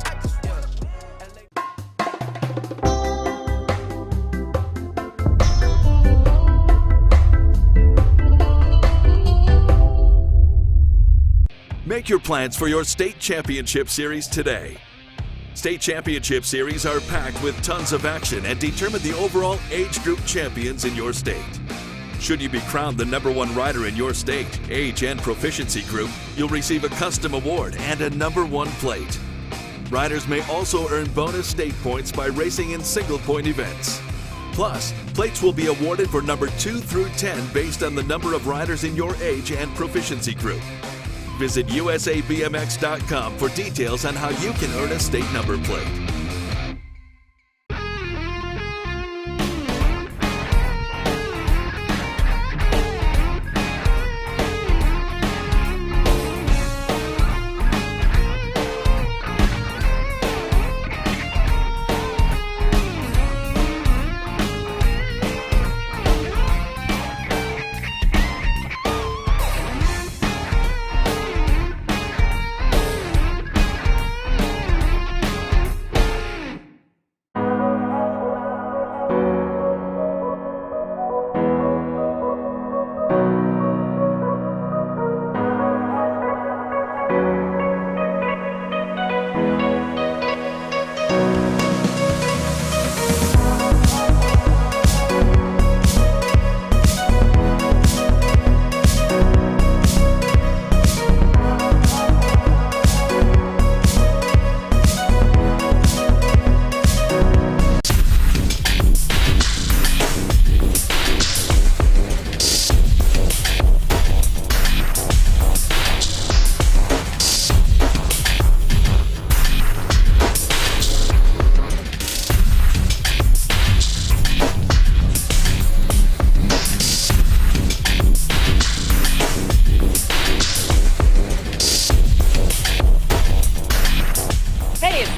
Make your plans for your state championship series today. State championship series are packed with tons of action and determine the overall age group champions in your state. Should you be crowned the #1 rider in your state, age and proficiency group, you'll receive a custom award and a #1 plate. Riders may also earn bonus state points by racing in single-point events. Plus, plates will be awarded for number 2 through 10 based on the number of riders in your age and proficiency group. Visit USABMX.com for details on how you can earn a state number plate.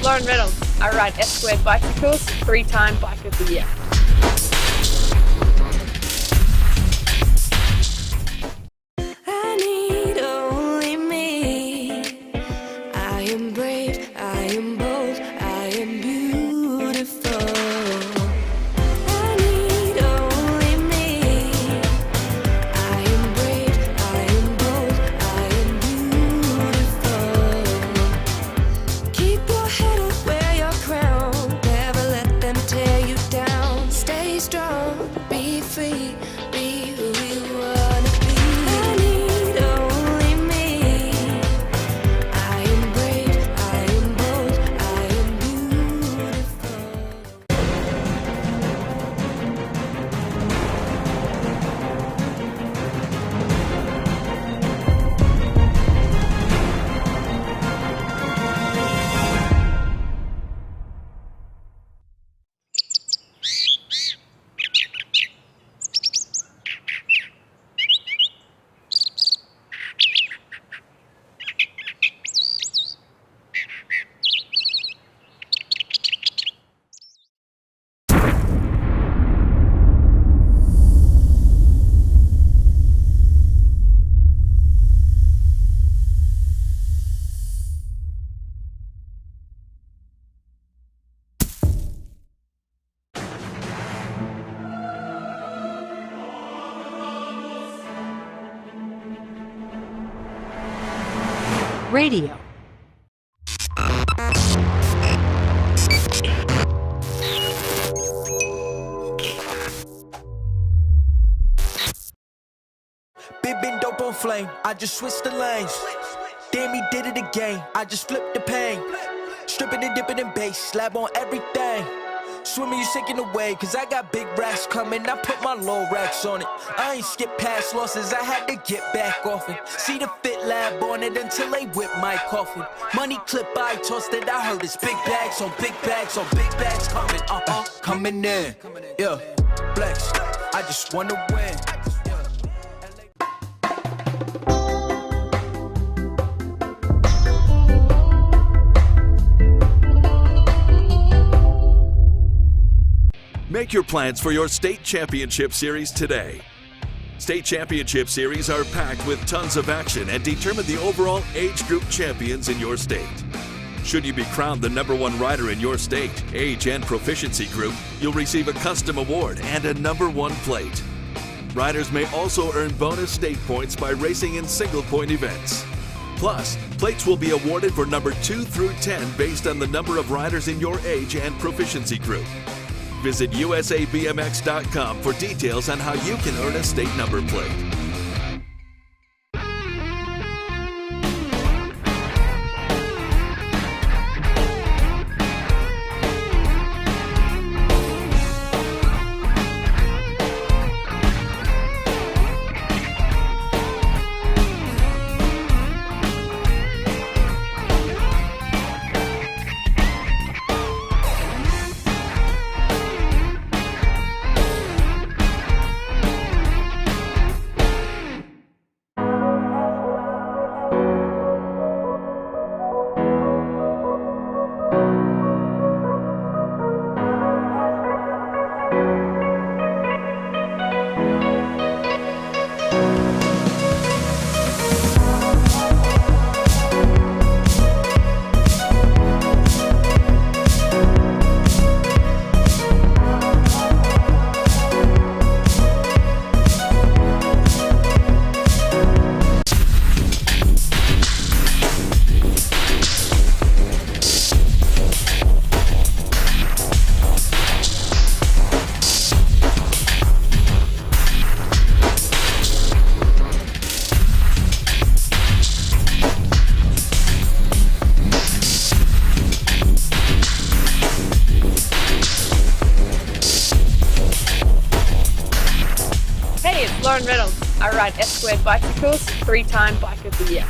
Lauren Reynolds. I ride S-Squared bicycles, 3-time Bike of the Year. I need only me. I am brave, I am bold, I am beautiful. I need only me. I am brave, I am bold, I am beautiful. Keep your head up, wear your crown. Never let them tear you down. Stay strong, be free, be who you wanna be. I need only me. I am brave, I am bold, I am beautiful. Radio. Big been dope on flame, I just switched the lanes. Damn, he did it again, I just flipped the pain. Stripping and dipping in bass, slab on everything. Swimming, you sinking away, cause I got big racks coming. I put my low racks on it. I ain't skip past losses, I had to get back off it. See the fit lab on it until they whip my coffin. Money clip, I tossed it, I heard it's big bags on big bags on big bags coming, coming in. Yeah, flex, I just wanna win. Make your plans for your state championship series today. State championship series are packed with tons of action and determine the overall age group champions in your state. Should you be crowned the #1 rider in your state, age and proficiency group, you'll receive a custom award and a #1 plate. Riders may also earn bonus state points by racing in single-point events. Plus, plates will be awarded for number 2 through 10 based on the number of riders in your age and proficiency group. Visit USABMX.com for details on how you can earn a state number plate. Lauren Reynolds. I ride S-Squared bicycles, 3-time Bike of the Year.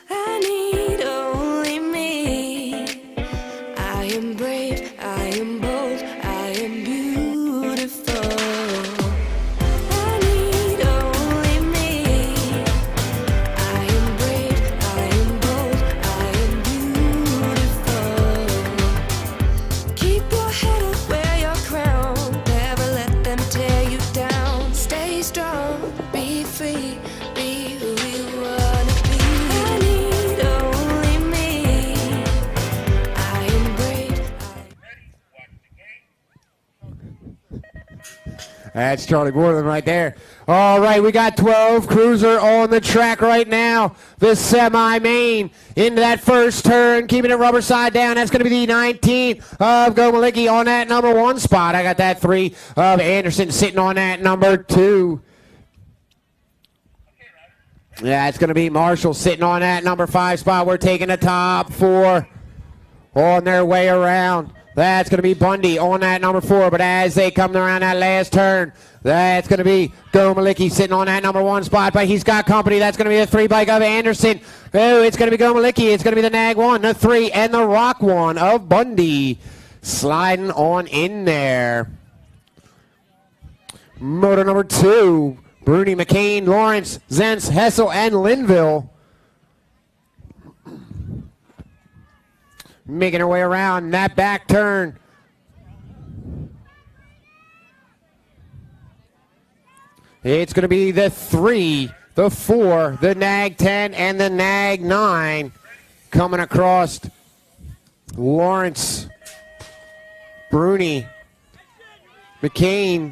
I need only me. I am brave, I am bold, I am beautiful. I need only me. I am brave, I am bold, I am beautiful. Keep your head up, wear your crown. Never let them tear you down. Stay strong, be free, be who you wanna be. I need only me. I am brave. That's Charlie Gordon right there. All right, we got 12 Cruiser on the track right now. The semi-main into that first turn, keeping it rubber side down. That's going to be the 19 of Gomalicki on that number 1 spot. I got that 3 of Anderson sitting on that number 2. Yeah, it's going to be Marshall sitting on that number 5 spot. We're taking the top 4 on their way around. That's going to be Bundy on that number 4, but as they come around that last turn, that's going to be Gomalicki sitting on that number 1 spot, but he's got company. That's going to be the 3 bike of Anderson. Oh, it's going to be Gomalicki. It's going to be the Nag 1, the 3, and the Rock 1 of Bundy sliding on in there. Motor number 2, Bruni, McCain, Lawrence, Zentz, Hessel, and Linville. Making her way around that back turn. It's going to be the 3, the 4, the Nag 10, and the Nag 9 coming across Lawrence, Bruni, McCain,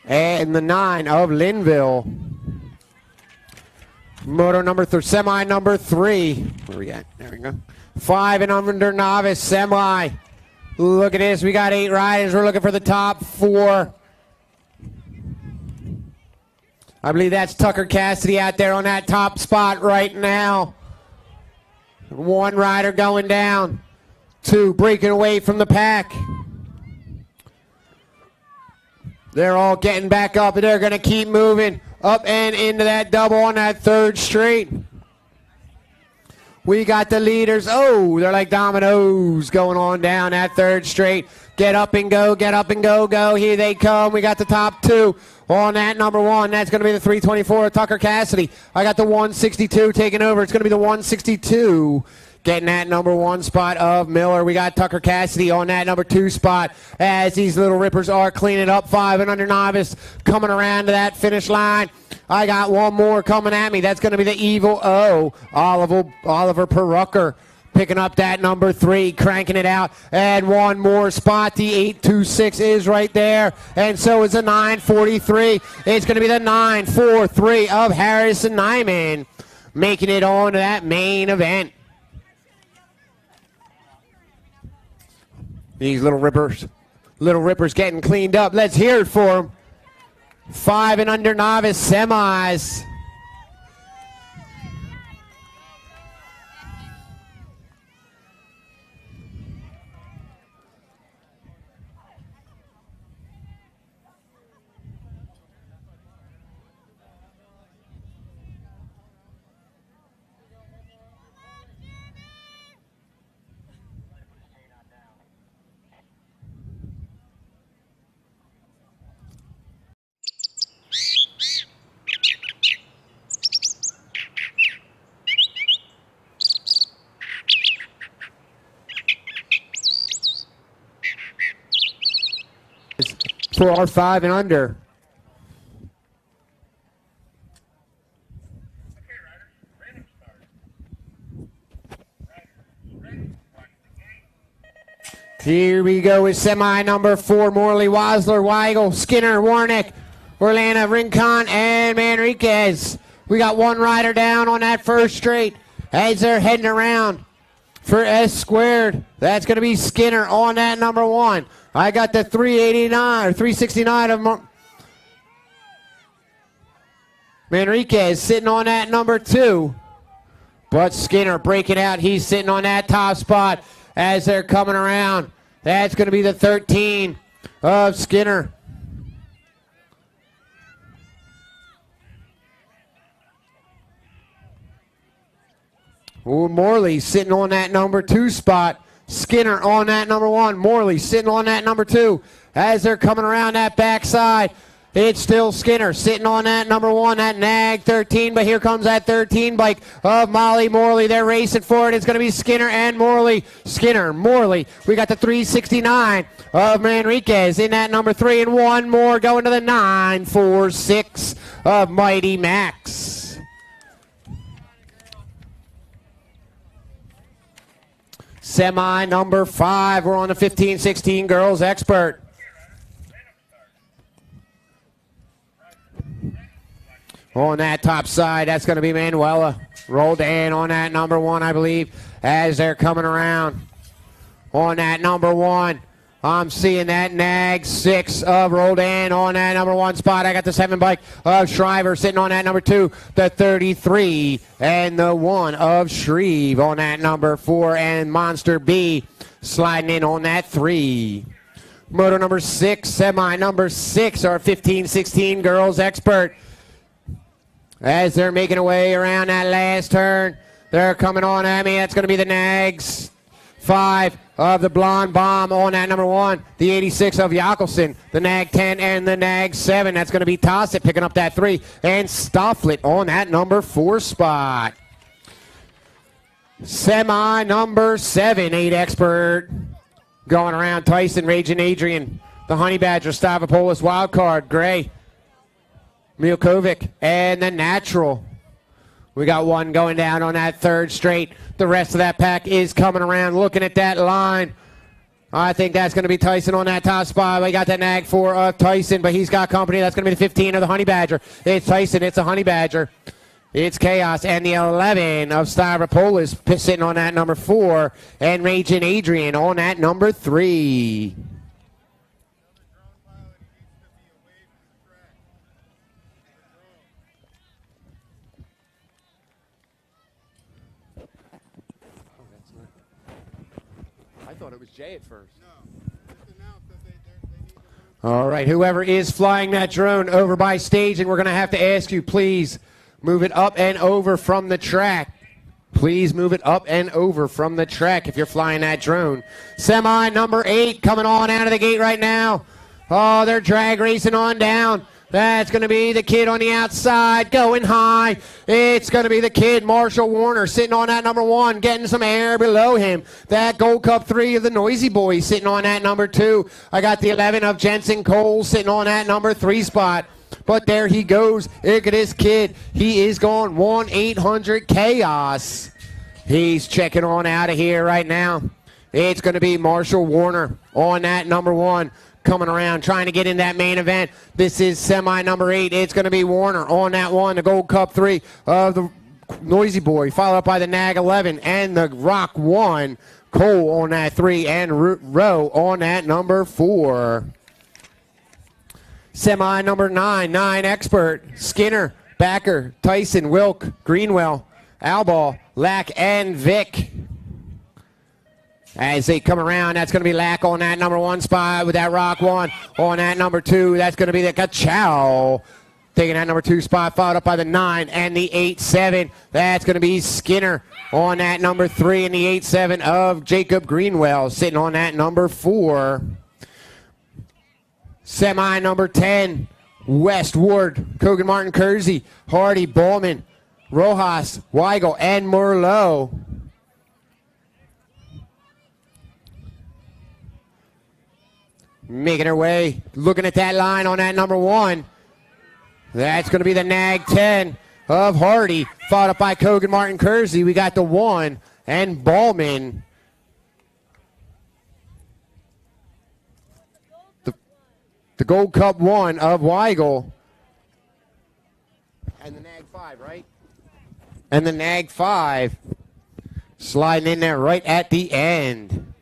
and the 9 of Linville. Moto number 3, semi number 3. Where we at? There we go. 5 and under novice semi. Look at this. We got 8 riders. We're looking for the top 4. I believe that's Tucker Cassidy out there on that top spot right now. 1 rider going down. 2 breaking away from the pack. They're all getting back up, and they're going to keep moving up and into that double on that 3rd straight. We got the leaders. Oh, they're like dominoes going on down that 3rd straight. Get up and go, get up and go, go. Here they come. We got the top 2 on that number 1. That's going to be the 324 of Tucker Cassidy. I got the 162 taking over. It's going to be the 162 getting that number 1 spot of Miller. We got Tucker Cassidy on that number 2 spot as these little rippers are cleaning up. 5 and under novice coming around to that finish line. I got 1 more coming at me. That's going to be the Evil O, Oliver Perucker, picking up that number 3, cranking it out. And 1 more spot. The 826 is right there. And so is the 943. It's going to be the 943 of Harrison Nyman, making it on to that main event. These little rippers getting cleaned up. Let's hear it for them. 5 and under novice semis. For our 5 and under. Here we go with semi number 4, Morley, Wasler, Weigel, Skinner, Warnick, Orlando, Rincon, and Manriquez. We got 1 rider down on that 1st straight as they're heading around for S squared. That's going to be Skinner on that number 1. I got the 389 or 369 of Manriquez sitting on that number 2. But Skinner breaking out. He's sitting on that top spot as they're coming around That's going to be the 13 of Skinner. Ooh, Morley sitting on that number 2 spot. Skinner on that number 1. Morley sitting on that number 2. As they're coming around that backside, it's still Skinner sitting on that number 1, that nag 13. But here comes that 13 bike of Molly Morley. They're racing for it. It's going to be Skinner and Morley. Skinner, Morley. We got the 369 of Manriquez in that number 3. And one more going to the 946 of Mighty Max. Semi number 5. We're on the 15-16 girls expert. On that top side, that's going to be Manuela. Rolled in on that number 1, I believe, as they're coming around. On that number 1, I'm seeing that nag 6 of rolled in on that number 1 spot. I got the 7 bike of Shriver sitting on that number 2, the 33, and the 1 of Shreve on that number 4, and Monster B sliding in on that 3. Moto number 6, semi number 6, our 15-16 girls expert. As they're making their way around that last turn, they're coming on at me. That's going to be the Nags 5 of the Blonde Bomb on that number 1. The 86 of Yakelson, the Nag 10, and the Nag 7. That's going to be Tossett picking up that 3. And Stofflet on that number 4 spot. Semi number 7, 8 expert. Going around Tyson, Raging Adrian, the Honey Badger, Stavropoulos, Wildcard, Gray, Milkovic, and the Natural. We got one going down on that 3rd straight. The rest of that pack is coming around. Looking at that line, I think that's going to be Tyson on that top spot. We got that nag 4 of Tyson, but he's got company. That's going to be the 15 of the Honey Badger. It's Tyson. It's a Honey Badger. It's Chaos. And the 11 of Stavropoulos sitting on that number 4. And Raging Adrian on that number 3. I thought it was Jay at first. All right, whoever is flying that drone over by stage, and we're going to have to ask you, please move it up and over from the track. Please move it up and over from the track if you're flying that drone. Semi number 8 coming on out of the gate right now. Oh, they're drag racing on down. That's going to be the kid on the outside going high. It's going to be the kid, Marshall Warner, sitting on that number 1, getting some air below him. That Gold Cup 3 of the Noisy Boys sitting on that number 2. I got the 11 of Jensen Cole sitting on that number 3 spot. But there he goes. Look at this kid. He is going 1-800 Chaos. He's checking on out of here right now. It's going to be Marshall Warner on that number 1. Coming around, trying to get in that main event. This is semi number 8. It's going to be Warner on that 1, the Gold Cup 3 of the Noisy Boy, followed up by the Nag 11 and the Rock 1. Cole on that 3 and Rowe on that number 4. Semi number 9, 9 expert. Skinner, Backer, Tyson, Wilk, Greenwell, Alball, Lack, and Vic. As they come around, that's going to be Lack on that number 1 spot with that Rock 1. On that number 2, that's going to be the Kachow. Taking that number 2 spot, followed up by the 9 and the 8-7. That's going to be Skinner on that number 3 and the 8-7 of Jacob Greenwell sitting on that number 4. Semi number 10, Westward, Kogan Martin Kersey, Hardy, Bowman, Rojas, Weigel, and Merlot. Making her way, looking at that line on that number 1. That's going to be the Nag 10 of Hardy, followed up by Kogan Martin Kersey. We got the 1 and Ballman. The Gold Cup 1 of Weigel. And the Nag 5, right? And the Nag 5 sliding in there right at the end.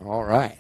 All right.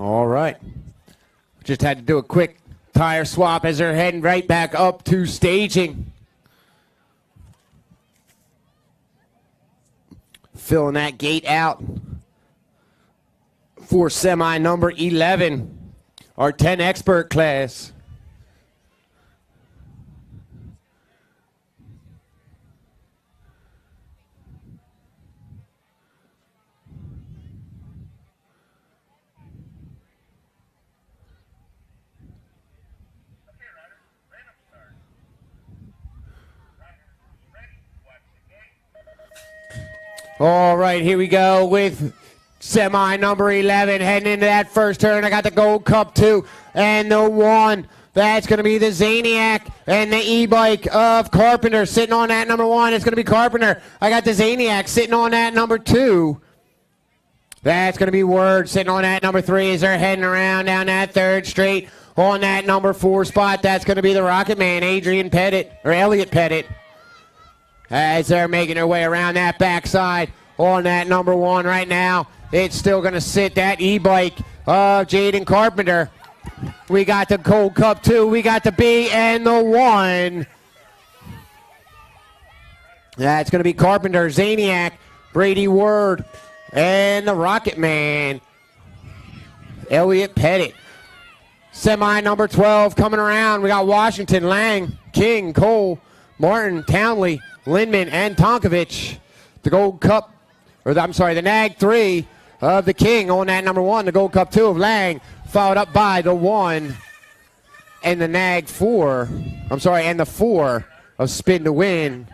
All right. Just had to do a quick tire swap as they're heading right back up to staging. Filling that gate out for semi number 11, our 10 expert class. All right, here we go with semi number 11 heading into that first turn. I got the Gold Cup 2 and the 1. That's going to be the Zaniac and the e-bike of Carpenter sitting on that number 1. It's going to be Carpenter. I got the Zaniac sitting on that number 2. That's going to be Word sitting on that number 3 as they're heading around down that third straight on that number 4 spot. That's going to be the Rocket Man, Elliot Pettit. As they're making their way around that backside on that number 1 right now. It's still going to sit that e-bike of Jaden Carpenter. We got the Gold Cup 2. We got the B and the 1. That's going to be Carpenter, Zaniac, Brady Word, and the Rocket Man, Elliot Pettit. Semi number 12 coming around. We got Washington, Lang, King, Cole, Martin, Townley, Lindman, and Tonkovich. The Gold Cup, the Nag 3 of the King on that number 1. The Gold Cup 2 of Lang, followed up by the 1 and the Nag 4. And the 4 of Spin to Win.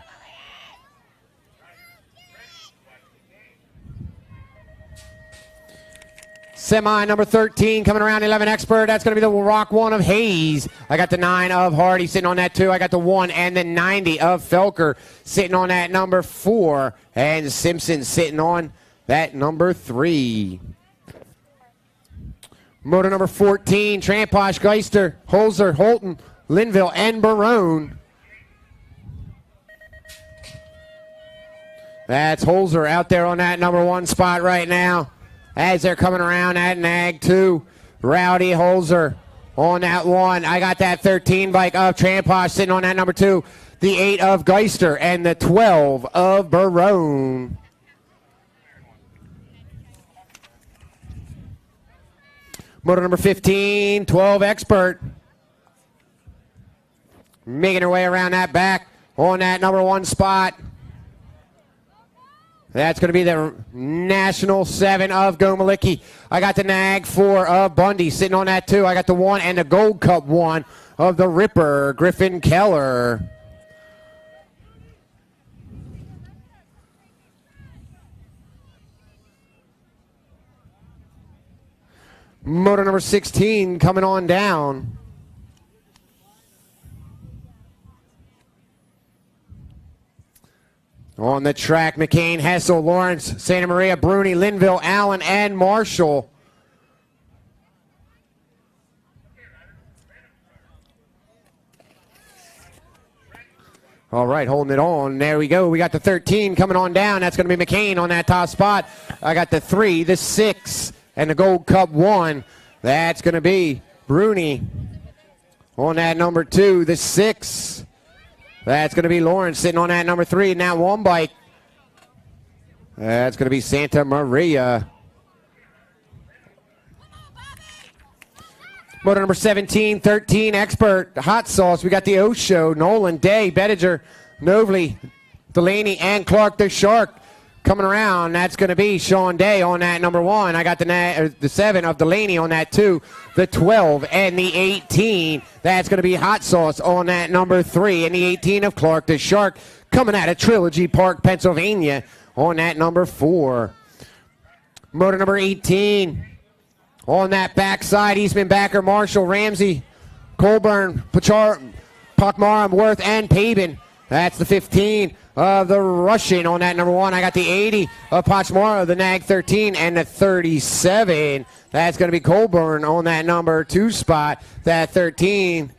Semi number 13 coming around, 11 expert. That's going to be the Rock 1 of Hayes. I got the 9 of Hardy sitting on that 2. I got the 1 and the 90 of Felker sitting on that number 4. And Simpson sitting on that number 3. Motor number 14, Tramposh, Geister, Holzer, Holton, Linville, and Barone. That's Holzer out there on that number 1 spot right now. As they're coming around at Nag 2, Rowdy Holzer on that 1. I got that 13 bike of Tramposh sitting on that number 2. The 8 of Geister and the 12 of Barone. Motor number 15, 12 expert. Making her way around that back on that number 1 spot. That's going to be the National 7 of Gomalicki. I got the Nag 4 of Bundy sitting on that 2. I got the 1 and the Gold Cup 1 of the Ripper, Griffin Keller. Motor number 16 coming on down. On the track, McCain, Hessel, Lawrence, Santa Maria, Bruni, Linville, Allen, and Marshall. All right, holding it on. There we go. We got the 13 coming on down. That's going to be McCain on that top spot. I got the 3, the 6, and the Gold Cup 1. That's going to be Bruni on that number 2, the 6. That's going to be Lawrence sitting on that number 3 in that 1 bike. That's going to be Santa Maria. Motor number 17, 13, expert, hot sauce. We got the Osho, Nolan, Day, Bettinger, Novely, Delaney, and Clark the Shark coming around. That's going to be Sean Day on that number 1. I got the 7 of Delaney on that 2, the 12, and the 18. That's going to be hot sauce on that number 3, and the 18 of Clark the Shark coming out of Trilogy Park, Pennsylvania on that number 4. Motor number 18 on that backside, Eastman, Backer, Marshall, Ramsey, Colburn, Pakmaram, Worth, and Pabin. That's the 15 of the Russian on that number 1. I got the 80 of Pochmara, the Nag 13, and the 37. That's going to be Colburn on that number 2 spot. That 13.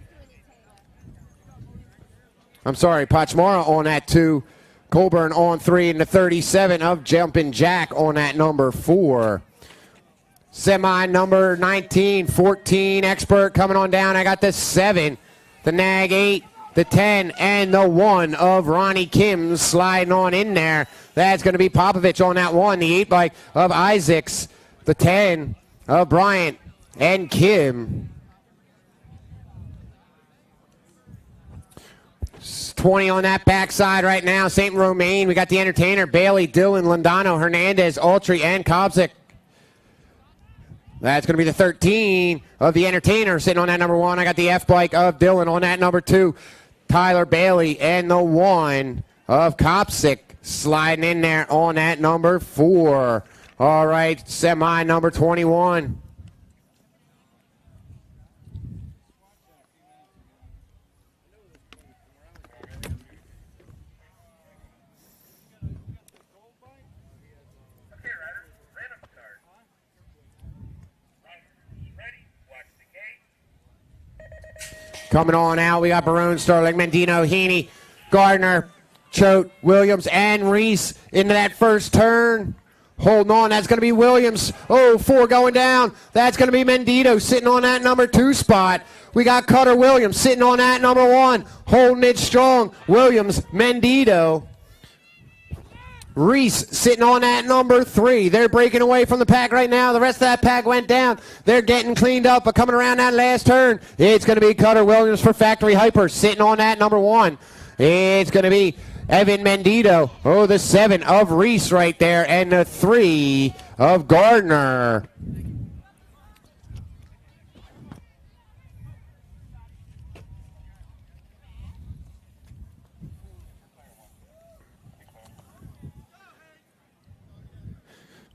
Pochmara on that 2. Colburn on 3, and the 37 of Jumpin' Jack on that number 4. Semi number 19, 14 expert coming on down. I got the 7, the nag 8, the 10, and the 1 of Ronnie Kim sliding on in there. That's going to be Popovich on that 1, the 8 bike of Isaacs, the 10 of Bryant and Kim. 20 on that backside right now. St. Romain. We got the entertainer, Bailey, Dillon, Londano, Hernandez, Altry, and Kobzik. That's going to be the 13 of the entertainer sitting on that number 1. I got the F bike of Dillon on that number 2. Tyler Bailey and the 1 of Kopsik sliding in there on that number 4. All right, semi number 21. Coming on out, we got Barone, Sterling, Mendino, Heaney, Gardner, Choate, Williams, and Reese into that first turn. Holding on, that's going to be Williams. Oh, 4 going down. That's going to be Mendito sitting on that number 2 spot. We got Cutter Williams sitting on that number 1. Holding it strong. Williams, Mendito. Reese sitting on that number 3. They're breaking away from the pack right now. The rest of that pack went down. They're getting cleaned up, but coming around that last turn, it's going to be Cutter Williams for Factory Hyper sitting on that number 1. It's going to be Evan Mendito. Oh, the 7 of Reese right there, and the 3 of Gardner.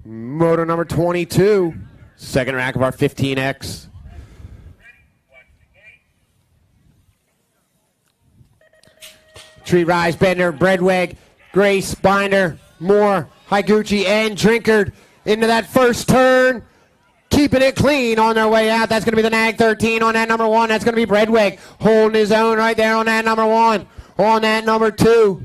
Moto number 22, second rack of our 15X. Tree Rise, Bender, Breadweg, Grace, Binder, Moore, Higuchi, and Drinkard into that first turn. Keeping it clean on their way out. That's going to be the Nag 13 on that number 1. That's going to be Breadweg holding his own right there on that number 1. On that number 2.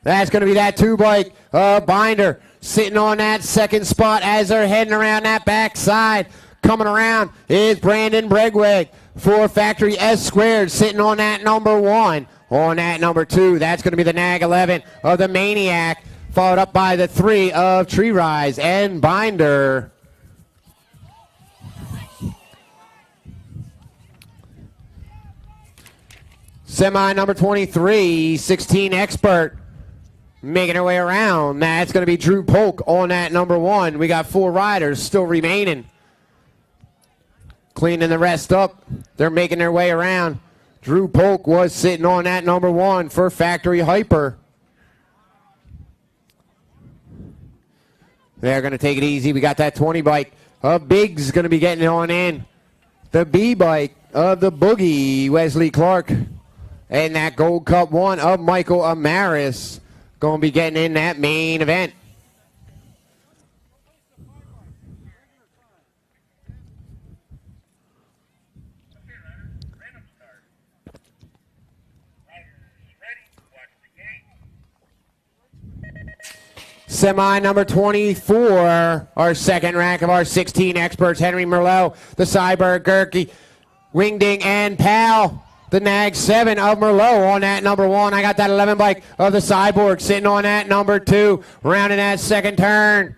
That's going to be that 2 bike. Binder sitting on that second spot as they're heading around that backside. Coming around is Brandon Bregweg for Factory S Squared sitting on that number 1. On that number 2, that's going to be the Nag 11 of the Maniac, followed up by the 3 of Tree Rise and Binder. Semi number 23, 16 Expert. Making her way around. That's going to be Drew Polk on that number 1. We got 4 riders still remaining. Cleaning the rest up. They're making their way around. Drew Polk was sitting on that number 1 for Factory Hyper. They're going to take it easy. We got that 20 bike of Biggs going to be getting on in. The B bike of the Boogie, Wesley Clark. And that Gold Cup 1 of Michael Amaris. Going to be getting in that main event. Semi number 24, our second rack of our 16 experts. Henry Merlot, the Cyberg, Gerke, Wingding, and Pal. The Nag 7 of Merlot on that number 1. I got that 11 bike of the Cyborg sitting on that number 2. Rounding that second turn.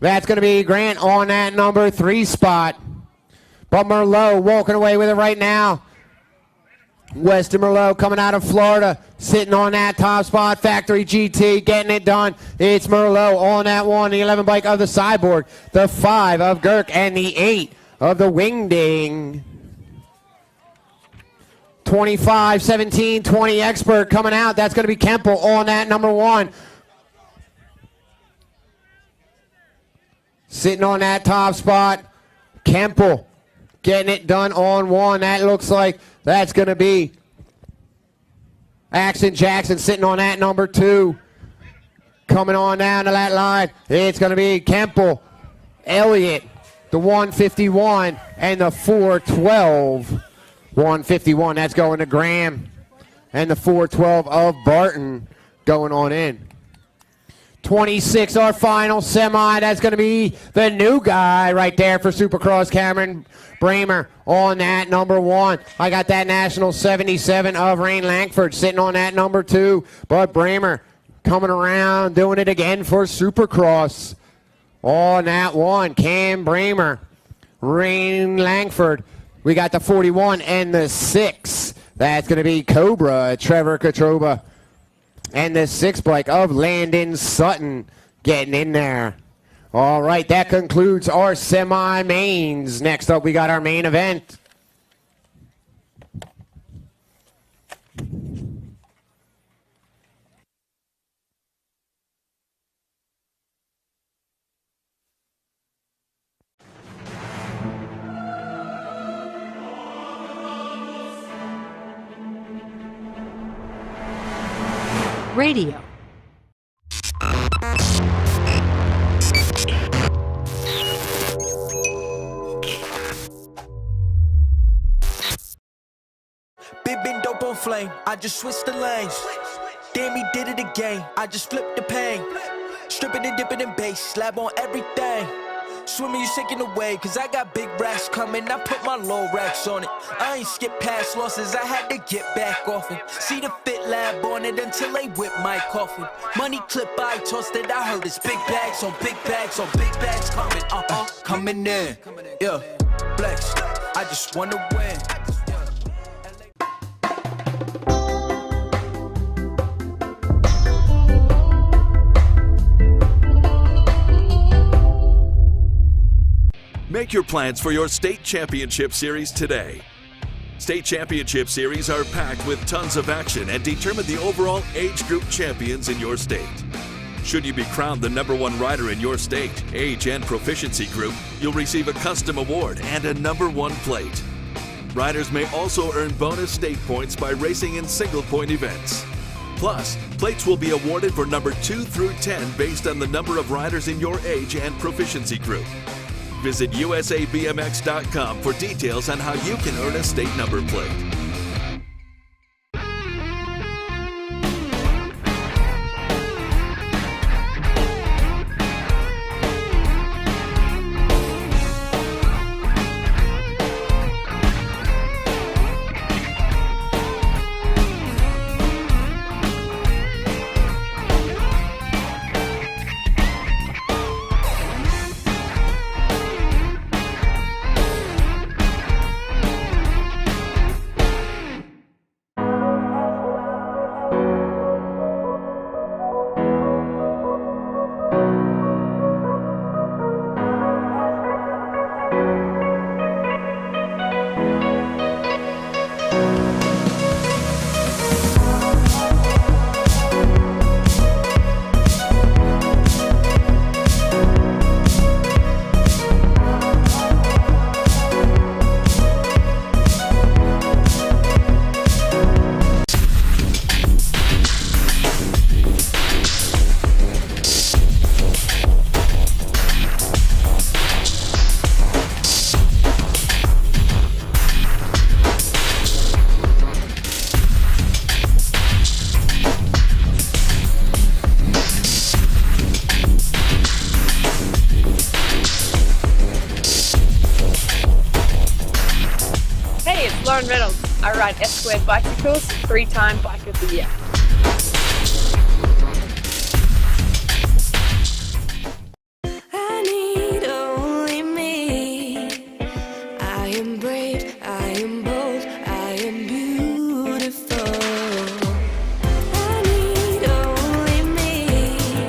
That's going to be Grant on that number 3 spot. But Merlot walking away with it right now. Weston Merlot coming out of Florida, sitting on that top spot. Factory GT getting it done. It's Merlot on that 1. The 11 bike of the Cyborg. The 5 of Girk and the 8 of the Wingding. 25, 17, 20 Expert coming out. That's going to be Kemple on that number 1. Sitting on that top spot. Kemple getting it done on 1. That looks like that's going to be Axon Jackson sitting on that number 2. Coming on down to that line. It's going to be Kemple, Elliott, the 151, and the 412. 151, that's going to Graham. And the 412 of Barton going on in. 26, our final semi. That's going to be the new guy right there for Supercross, Cameron Bramer on that number 1. I got that National 77 of Rain Langford sitting on that number 2. But Bramer coming around, doing it again for Supercross. On that 1, Cam Bramer, Rain Langford. We got the 41 and the 6. That's going to be Cobra, Trevor Katroba. And the 6 bike of Landon Sutton getting in there. All right, that concludes our semi-mains. Next up, we got our main event. Radio. Big been dope on flame, I just switched the lanes. Damn, he did it again, I just flipped the pain. Stripping and dipping in bass, slab on everything. Swimming, you sinking away, cause I got big racks coming. I put my low racks on it. I ain't skip past losses, I had to get back off it. See the fit lab on it until they whip my coffin. Money clip, I tossed it, I heard it's big bags on big bags on big bags coming, coming in. Yeah, flex, I just wanna win. Make your plans for your state championship series today. State championship series are packed with tons of action and determine the overall age group champions in your state. Should you be crowned the #1 rider in your state, age and proficiency group, you'll receive a custom award and a #1 plate. Riders may also earn bonus state points by racing in single-point events. Plus, plates will be awarded for number 2 through 10 based on the number of riders in your age and proficiency group. Visit USABMX.com for details on how you can earn a state number plate. Lauren Reynolds. I ride S-Squared bicycles, 3-time Bike of the Year. I need only me. I am brave, I am bold, I am beautiful. I need only me.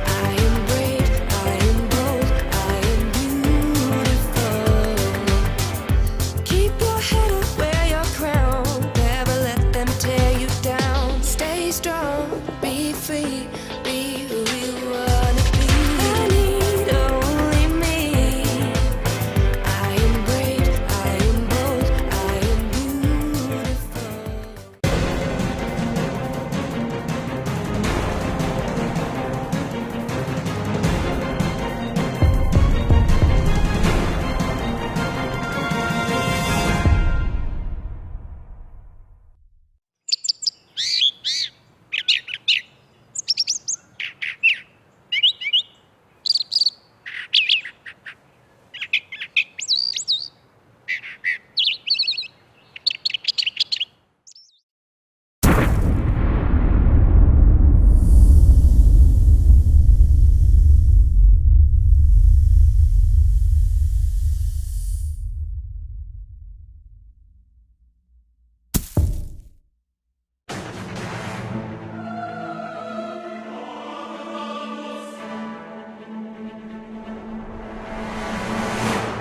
I am brave, I am bold, I am beautiful. Keep your head up, wear your crown. Never let them tear you down.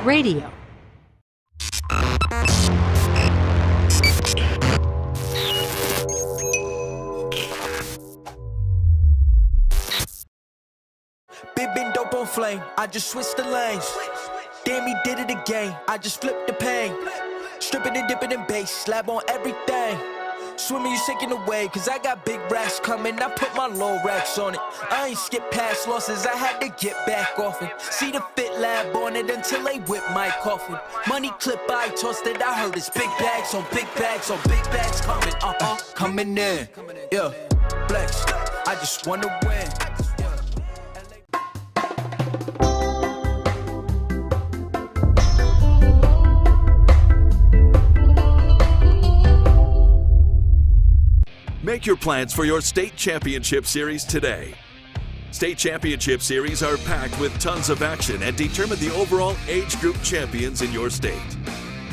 Radio. Big been dope on flame, I just switched the lanes. Damn, he did it again, I just flipped the pain. Stripping and dipping in bass, slab on everything. Swimming, you sinking away, cause I got big racks coming. I put my low racks on it. I ain't skip past losses, I had to get back off it. See the fit lab on it until they whip my coffin. Money clip, I tossed it, I heard it's big bags on big bags on big bags coming. Coming in, yeah, flex. I just wanna win. Make your plans for your state championship series today. State championship series are packed with tons of action and determine the overall age group champions in your state.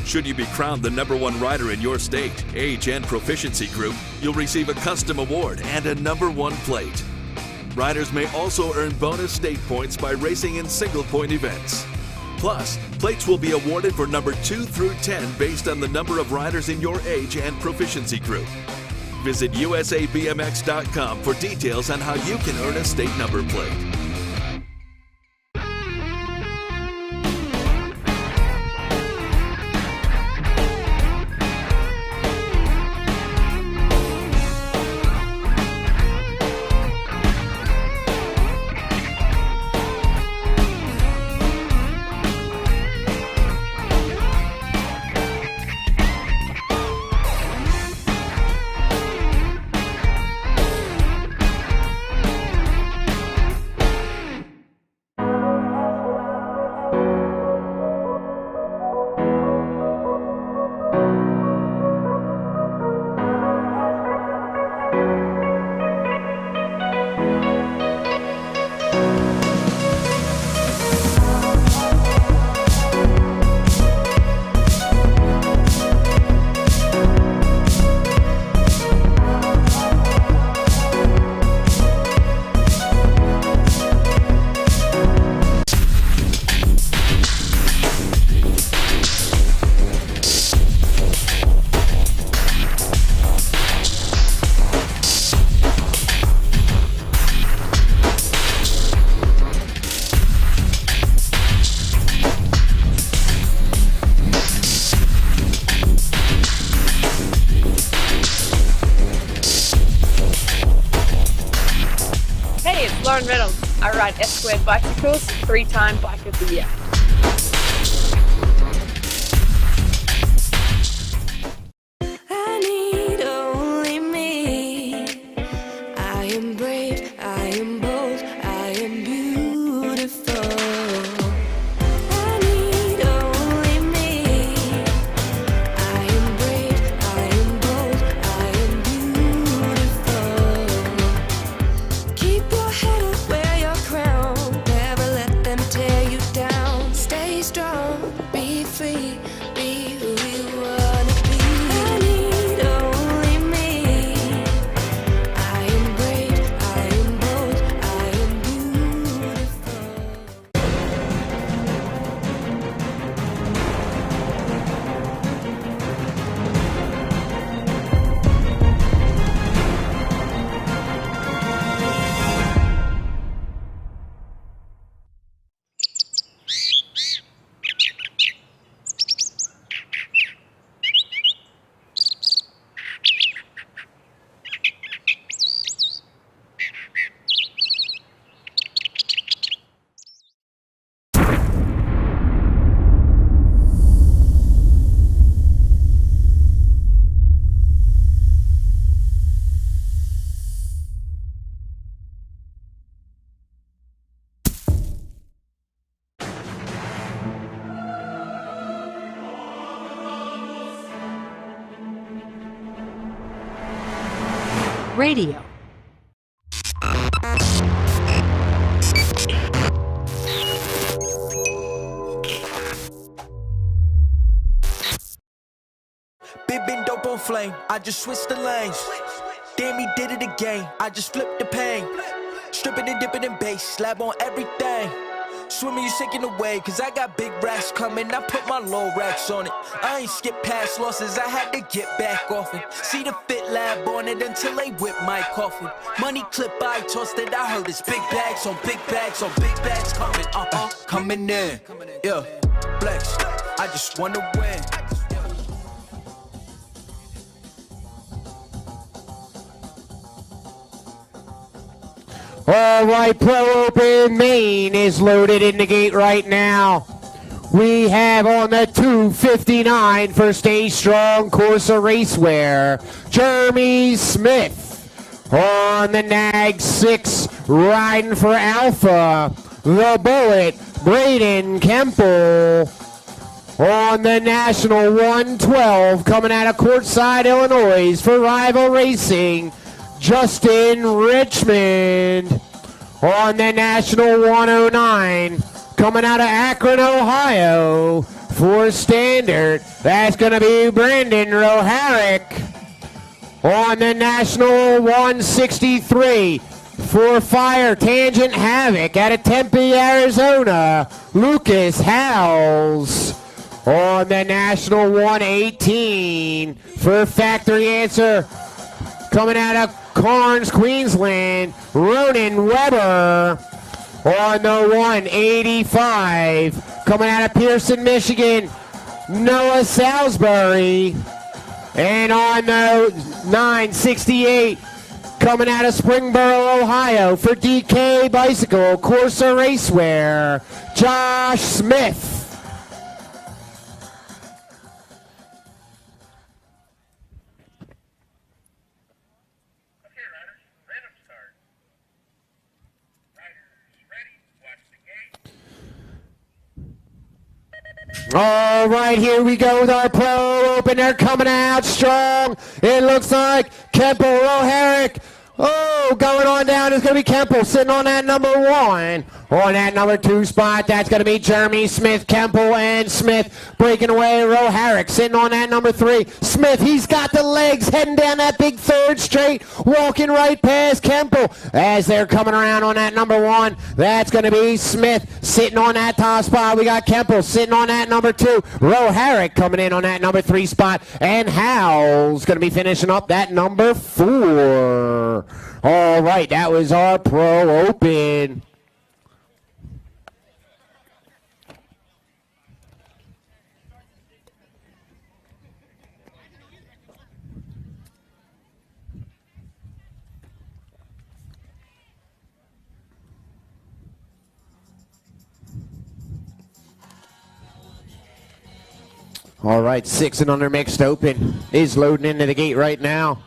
Should you be crowned the #1 rider in your state, age, and proficiency group, you'll receive a custom award and a #1 plate. Riders may also earn bonus state points by racing in single-point events. Plus, plates will be awarded for number 2 through 10 based on the number of riders in your age and proficiency group. Visit USABMX.com for details on how you can earn a state number plate. Lauren Reynolds. I ride S-Squared bicycles, 3-time Bike of the Year. I need only me. I am brave, I am bold, I am beautiful. I need only me. I am brave, I am bold, I am beautiful. Keep your head up, wear your crown. Never let them tear you down. Stay strong, be free, be who you wanna be. I need only me. I am brave, I am bold, I am beautiful. Radio. Big been dope on flame, I just switched the lanes. Damn, he did it again, I just flipped the pain. Stripping and dipping in bass, slab on everything. Swimming, you sinking away, cause I got big racks coming. I put my low racks on it. I ain't skip past losses, I had to get back off it. See the fit lab on it until they whip my coffin. Money clip, I tossed it, I heard it's big bags on big bags on big bags coming, coming in. Yeah, flex, I just wanna win. All right, Pro Open Maine is loaded in the gate right now. We have on the 259 for Stay Strong Corsa Racewear, Jeremy Smith. On the Nag 6, riding for Alpha, the Bullet, Braden Kemple. On the National 112, coming out of Courtside, Illinois for Rival Racing, Justin Richmond. On the National 109, coming out of Akron, Ohio for Standard, that's going to be Brandon Roharick. On the National 163 for Fire Tangent Havoc out of Tempe, Arizona, Lucas Howells. On the National 118 for Factory Answer, coming out of Cairns, Queensland, Ronan Weber. On the 185, coming out of Pearson, Michigan, Noah Salisbury. And on the 968, coming out of Springboro, Ohio, for DK Bicycle, Corsa Racewear, Josh Smith. All right, here we go with our Pro Open. They're coming out strong. It looks like Kemple, Roharick. Oh, going on down is going to be Kemple sitting on that number 1. On that number 2 spot, that's going to be Jeremy Smith, Kemple, and Smith breaking away. Roharick sitting on that number 3. Smith, he's got the legs heading down that big 3rd straight, walking right past Kemple. As they're coming around on that number 1, that's going to be Smith sitting on that top spot. We got Kemple sitting on that number 2. Roharick coming in on that number 3 spot. And Howell's going to be finishing up that number 4. All right, that was our Pro Open. All right, 6 and under mixed open is loading into the gate right now.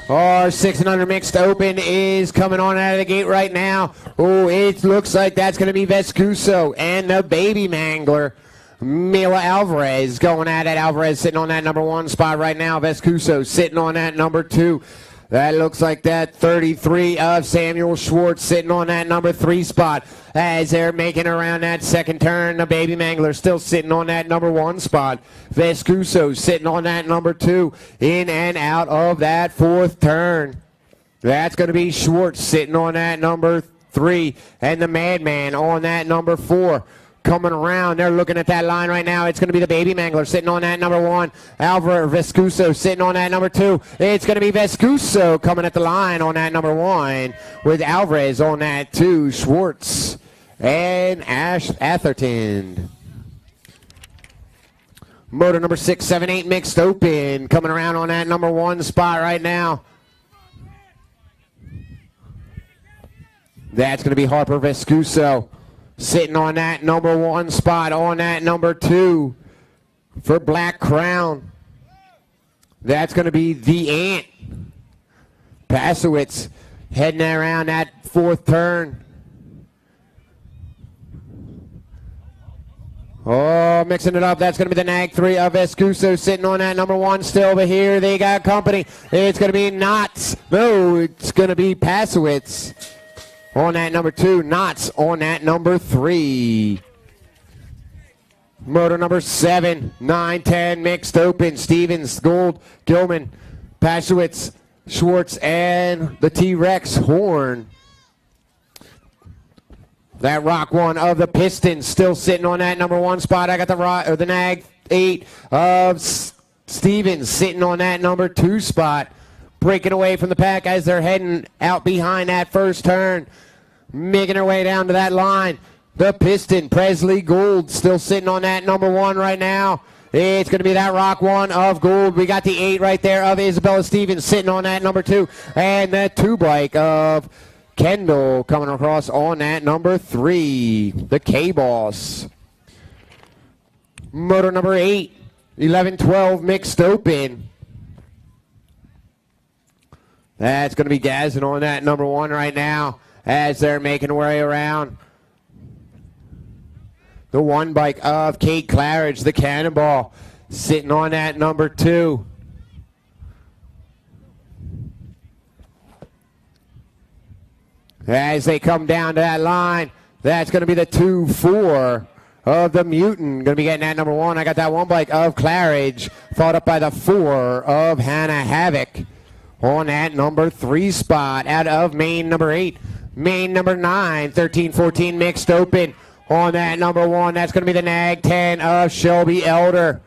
Our 6 and under mixed open is coming on out of the gate right now. Oh, it looks like that's going to be Vescuso and the Baby Mangler. Mila Alvarez going at it. Alvarez sitting on that number 1 spot right now. Vescuso sitting on that number 2. That looks like that 33 of Samuel Schwartz sitting on that number 3 spot. As they're making around that 2nd turn, the Baby Mangler still sitting on that number 1 spot. Vescuso sitting on that number 2, in and out of that 4th turn. That's going to be Schwartz sitting on that number 3, and the Madman on that number 4. Coming around, they're looking at that line right now. It's going to be the Baby Mangler sitting on that number 1. Alvaro Vescuso sitting on that number 2. It's going to be Vescuso coming at the line on that number 1 with Alvarez on that 2. Schwartz and Ash Atherton. Motor number 6, 7, 8 mixed open. Coming around on that number 1 spot right now. That's going to be Harper Vescuso. Sitting on that number 1 spot, on that number 2 for Black Crown. That's going to be the Ant. Pasowitz heading around that 4th turn. Oh, mixing it up. That's going to be the Nag 3 of Escuso sitting on that number 1 still. But here they got company. It's going to be Knots. No, it's going to be Pasowitz on that number 2. Knots on that number 3. Motor number 7, 9, 10, mixed open. Stevens, Gold, Gilman, Pasowitz, Schwartz, and the T-Rex Horn. That Rock 1 of the Pistons still sitting on that number 1 spot. I got the Nag 8 of Stevens sitting on that number 2 spot. Breaking away from the pack as they're heading out behind that first turn. Making their way down to that line. The Piston, Presley Gould, still sitting on that number 1 right now. It's going to be that Rock 1 of Gould. We got the 8 right there of Isabella Stevens sitting on that number 2. And the 2 bike of Kendall coming across on that number 3, the K-Boss. Motor number 8, 11-12 mixed open. That's going to be Gazin on that number 1 right now as they're making their way around. The 1 bike of Kate Claridge, the Cannonball, sitting on that number 2. As they come down to that line, that's going to be the 2-4 of the Mutant. Going to be getting that number 1. I got that 1 bike of Claridge, followed up by the 4 of Hannah Havoc on that number 3 spot. Out of main number 8, main number 9, 13-14 mixed open on that number 1. That's going to be the Nag 10 of Shelby Elder.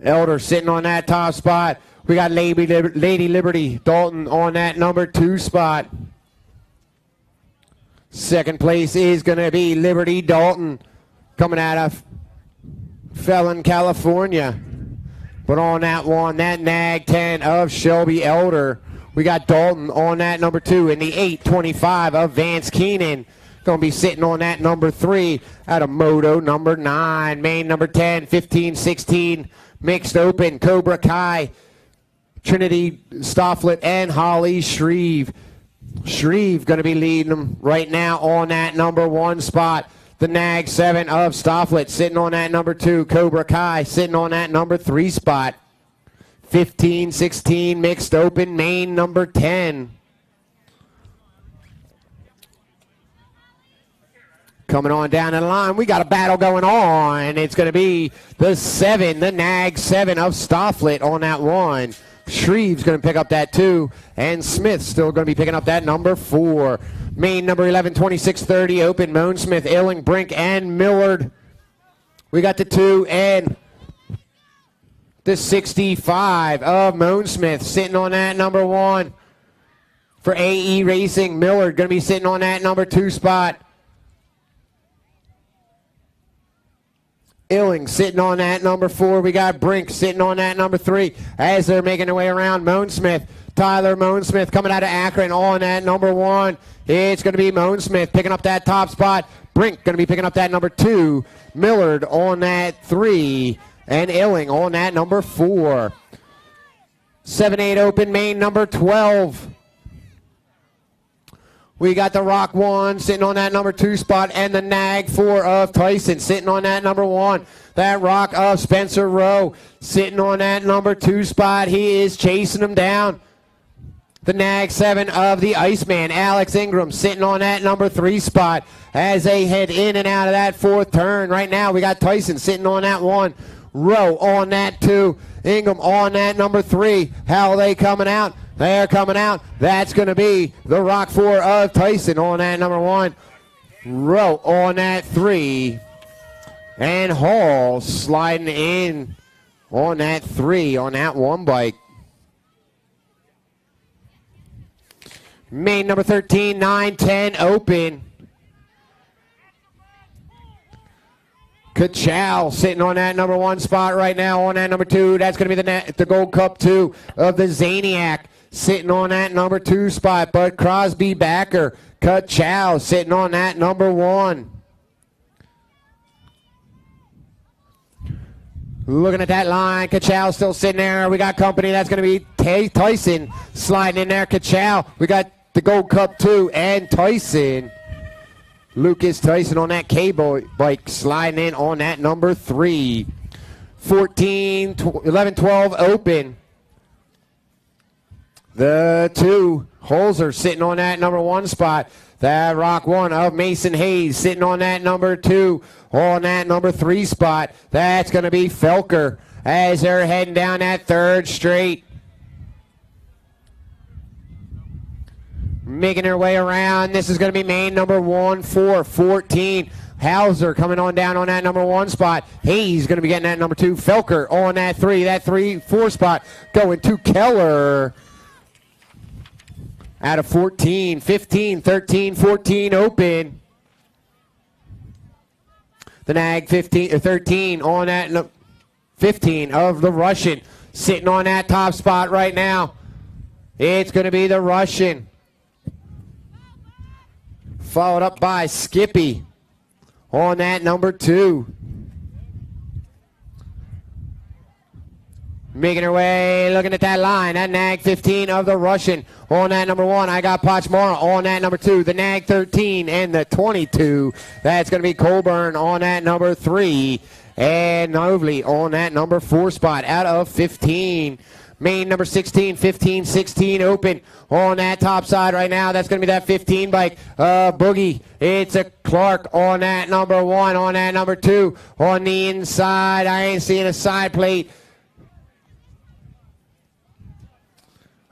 Elder sitting on that top spot. We got Lady Liberty Dalton on that number 2 spot. Second place is going to be Liberty Dalton coming out of Felon, California. But on that one, that Nag 10 of Shelby Elder, we got Dalton on that number 2 and the 825 of Vance Keenan. Going to be sitting on that number 3 out of Moto number 9. Main number 10, 15-16 mixed open. Cobra Kai, Trinity Stofflet, and Holly Shreve. Shreve going to be leading them right now on that number 1 spot. The Nag 7 of Stofflet sitting on that number 2. Cobra Kai sitting on that number 3 spot. 15-16 mixed open. Main number 10. Coming on down the line, we got a battle going on. It's going to be the 7, the Nag 7 of Stofflet on that 1. Shreve's going to pick up that 2, and Smith's still going to be picking up that number 4. Main number 11, 26-30, open, Moan Smith, Illing, Brink, and Millard. We got the 2 and the 65 of Moan Smith sitting on that number 1. For AE Racing, Millard going to be sitting on that number 2 spot. Illing sitting on that number 4. We got Brink sitting on that number 3 as they're making their way around. Moan Smith, Tyler Moan Smith coming out of Akron on that number 1. It's going to be Moan Smith picking up that top spot. Brink going to be picking up that number 2. Millard on that 3. And Illing on that number 4. 7-8 open, main number 12. We got the Rock 1 sitting on that number 2 spot, and the Nag 4 of Tyson sitting on that number 1. That Rock of Spencer Rowe sitting on that number 2 spot. He is chasing him down. The Nag 7 of the Iceman, Alex Ingram, sitting on that number 3 spot as they head in and out of that 4th turn. Right now we got Tyson sitting on that 1. Rowe on that 2. Ingram on that number 3. How are they coming out? They're coming out. That's going to be the Rock 4 of Tyson on that number 1. Rowe on that 3. And Hall sliding in on that 3 on that 1 bike. Main number 13, 9-10 open. Kachow sitting on that number 1 spot right now on that number 2. That's going to be the Gold Cup 2 of the Zaniac sitting on that number 2 spot. But Crosby Backer, Kachow sitting on that number 1. Looking at that line, Kachow still sitting there. We got company. That's going to be Tyson sliding in there. Kachow. We got the Gold Cup 2 and Tyson. Lucas Tyson on that K-bike sliding in on that number 3. 11, 12 open. The 2, Holzer sitting on that number 1 spot. That Rock 1 of Mason Hayes sitting on that number 2. On that number 3 spot, that's going to be Felker as they're heading down that 3rd straight. Making their way around. This is going to be main number 1, 4, 14. Hauser coming on down on that number 1 spot. Hayes going to be getting that number 2. Felker on that 3. That 3, 4 spot going to Keller. Out of 14, 15, 13, 14 open. The Nag 15 or 13 on that 15 of the Russian sitting on that top spot right now. It's going to be the Russian. Followed up by Skippy on that number 2. Making her way, looking at that line. That Nag 15 of the Russian on that number 1. I got Pochmara on that number 2. The Nag 13 and the 22. That's going to be Colburn on that number 3. And Novely on that number 4 spot out of 15. Main number 16, 15, 16 open on that top side right now. That's going to be that 15 bike. Boogie. It's a Clark on that number 1, on that number 2. On the inside, I ain't seeing a side plate.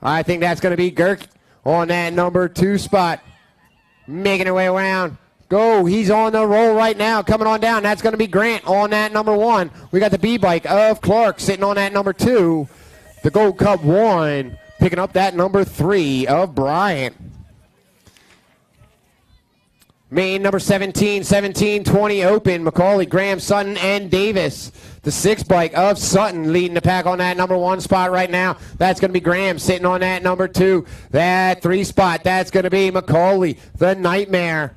I think that's going to be Girk on that number 2 spot. Making her way around. Go. He's on the roll right now. Coming on down. That's going to be Grant on that number 1. We got the B-bike of Clark sitting on that number 2. The Gold Cup 1 picking up that number 3 of Bryant. Main number 17, 17, 20 open. McCauley, Graham, Sutton, and Davis. The 6 bike of Sutton leading the pack on that number 1 spot right now. That's going to be Graham sitting on that number 2. That 3 spot, that's going to be McCauley, the Nightmare.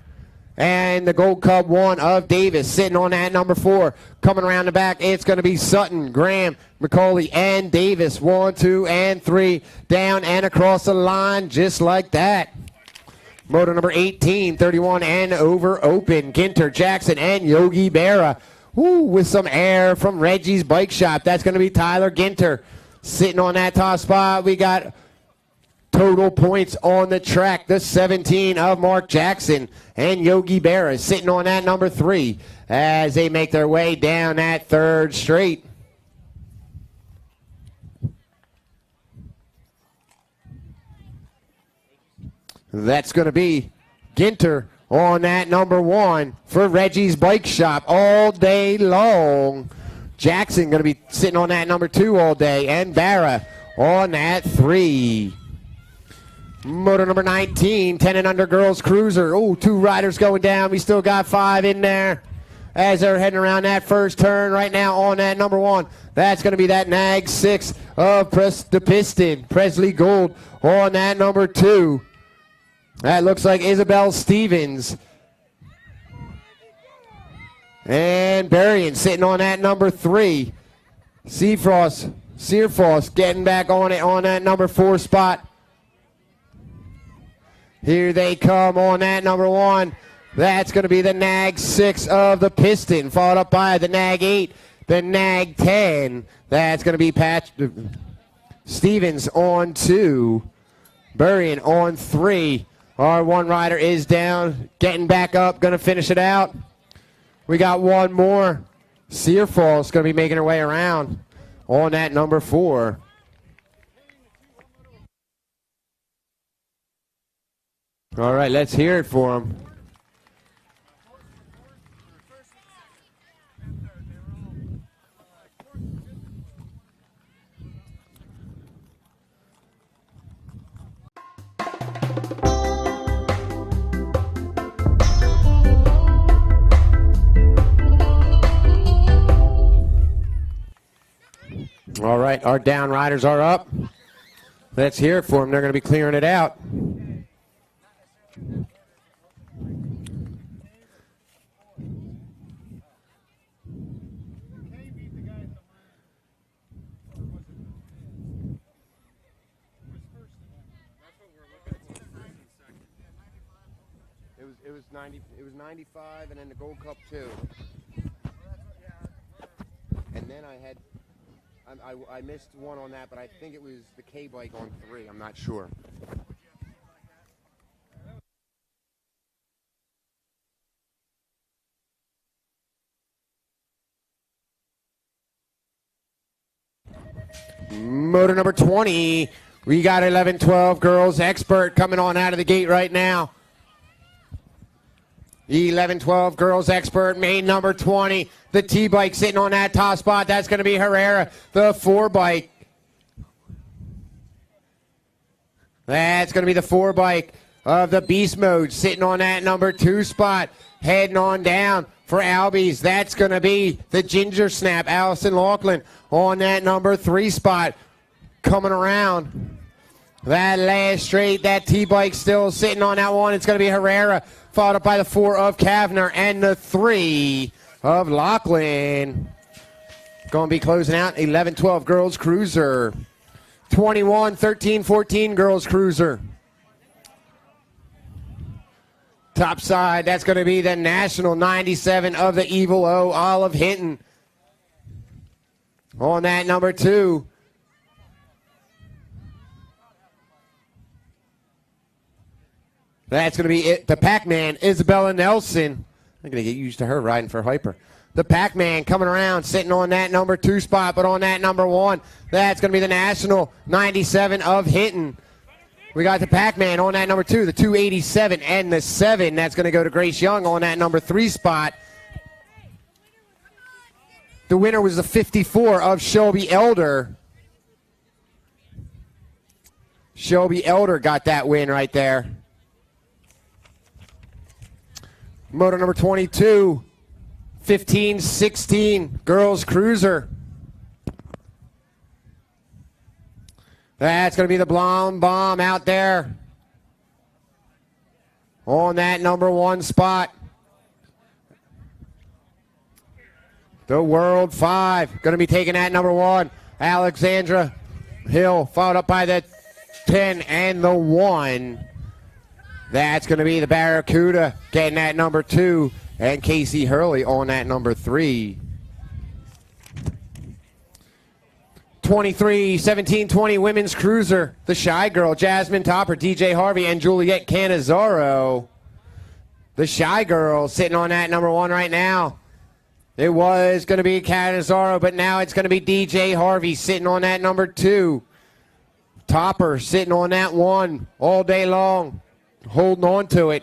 And the Gold Cup 1 of Davis sitting on that number 4. Coming around the back, it's going to be Sutton, Graham, McCauley, and Davis. 1, 2, and 3. Down and across the line just like that. Moto number 18, 31 and over open. Ginter, Jackson, and Yogi Berra. Woo, with some air from Reggie's Bike Shop. That's going to be Tyler Ginter sitting on that top spot. We got total points on the track. The 17 of Mark Jackson and Yogi Berra sitting on that number 3 as they make their way down that 3rd straight. That's going to be Ginter on that number 1 for Reggie's Bike Shop all day long. Jackson going to be sitting on that number 2 all day, and Barra on that 3. Motor number 19, 10 and under girls cruiser. Oh, 2 riders going down. We still got 5 in there as they're heading around that first turn right now on that number 1. That's going to be that Nag 6 of the Piston, Presley Gold on that number 2. That looks like Isabel Stevens. And Berrien sitting on that number 3. Searfrost getting back on it on that number 4 spot. Here they come on that number 1. That's going to be the Nag 6 of the Piston, followed up by the Nag 8, the Nag 10. That's going to be Stevens on 2. Berrien on 3. Our 1 rider is down, getting back up, going to finish it out. We got 1 more. Searfall's going to be making her way around on that number 4. All right, let's hear it for him. All right, our down riders are up. Let's hear it for them. They're going to be clearing it out. It was 90. It was 95, and then the Gold Cup 2. And then I had, I missed one on that, but I think it was the K bike on 3. I'm not sure. Motor number 20. We got 11-12 girls expert coming on out of the gate right now. 11-12 girls expert, main number 20. The T-bike sitting on that top spot. That's going to be Herrera. The 4-bike. That's going to be the 4-bike of the Beast Mode sitting on that number 2 spot. Heading on down for Albies. That's going to be the Ginger Snap, Allison Laughlin, on that number 3 spot. Coming around that last straight, that T-bike still sitting on that one. It's going to be Herrera, followed up by the 4 of Kavner and the 3 of Laughlin. Going to be closing out 11-12 girls cruiser. 21-13-14 girls cruiser. Top side, that's going to be the National 97 of the Evil O, Olive Hinton. On that number 2. That's going to be it. The Pac-Man, Isabella Nelson. I'm going to get used to her riding for Hyper. The Pac-Man coming around, sitting on that number 2 spot, but on that number 1, that's going to be the National 97 of Hinton. We got the Pac-Man on that number 2, the 287 and the 7. That's going to go to Grace Young on that number 3 spot. The winner was the 54 of Shelby Elder. Shelby Elder got that win right there. Motor number 22, 15-16 girls cruiser. That's going to be the Blonde Bomb out there on that number 1 spot. The World 5 going to be taking that number 1. Alexandra Hill, followed up by the 10 and the 1. That's going to be the Barracuda getting that number 2. And Casey Hurley on that number 3. 23-17-20 women's cruiser. The Shy Girl, Jasmine Topper, DJ Harvey, and Juliet Canizaro. The Shy Girl sitting on that number 1 right now. It was going to be Canizaro, but now it's going to be DJ Harvey sitting on that number 2. Topper sitting on that 1 all day long, holding on to it.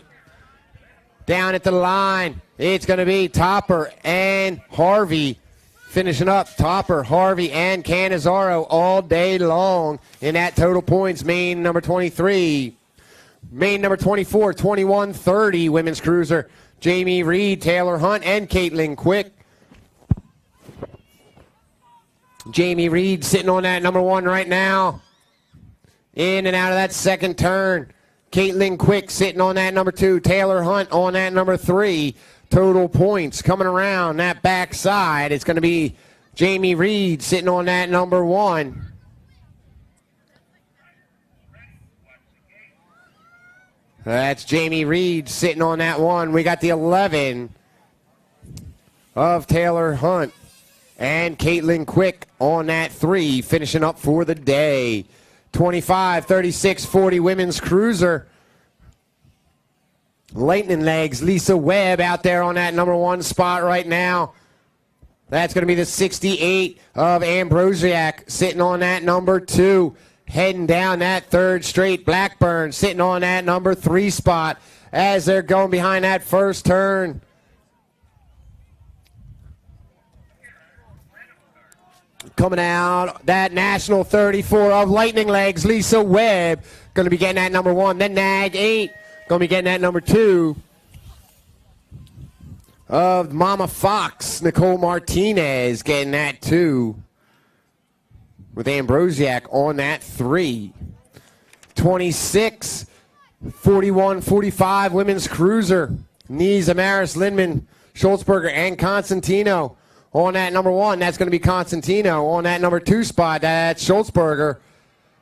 Down at the line, it's going to be Topper and Harvey. Finishing up, Topper, Harvey, and Canizaro all day long in that total points. Main number 23. Main number 24, 21-30 women's cruiser. Jamie Reed, Taylor Hunt, and Caitlin Quick. Jamie Reed sitting on that number 1 right now. In and out of that second turn. Caitlin Quick sitting on that number 2. Taylor Hunt on that number 3. Total points coming around that back side. It's going to be Jamie Reed sitting on that number 1. That's Jamie Reed sitting on that 1. We got the 11 of Taylor Hunt and Caitlin Quick on that 3, finishing up for the day. 25-36-40 women's cruiser. Lightning Legs, Lisa Webb out there on that number 1 spot right now. That's going to be the 68 of Ambrosiak sitting on that number 2. Heading down that 3rd straight. Blackburn sitting on that number 3 spot as they're going behind that first turn. Coming out, that National 34 of Lightning Legs, Lisa Webb. Going to be getting that number 1. Then Nag 8. Going to be getting that number 2 of Mama Fox, Nicole Martinez getting that 2 with Ambrosiak on that 3. 26-41-45 women's cruiser. Nees, Amaris, Lindman, Schultzberger, and Constantino on that number 1. That's going to be Constantino. On that number 2 spot, that's Schultzberger.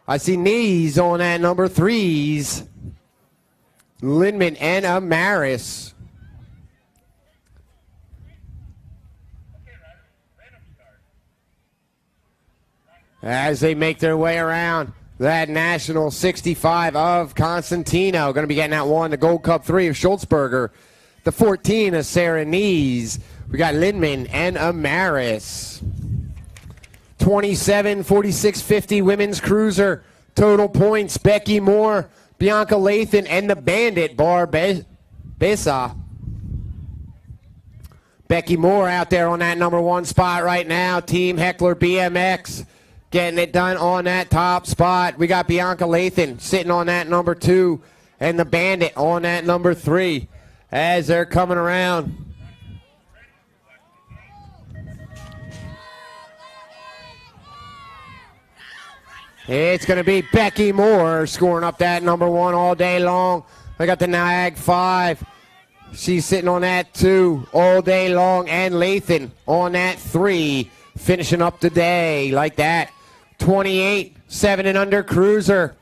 I see Nees on that number 3s. Lindman and Amaris. As they make their way around that National 65 of Constantino. Going to be getting that one, the Gold Cup 3 of Schultzberger. The 14 of Sarah Nees. We got Lindman and Amaris. 27, 46, 50 women's cruiser. Total points, Becky Moore, Bianca Lathan, and the Bandit, Besa. Becky Moore out there on that number 1 spot right now. Team Heckler BMX getting it done on that top spot. We got Bianca Lathan sitting on that number 2 and the Bandit on that number 3 as they're coming around. It's going to be Becky Moore scoring up that number 1 all day long. I got the Nag 5. She's sitting on that 2 all day long. And Lathan on that 3, finishing up the day like that. 28, 7 and under cruiser.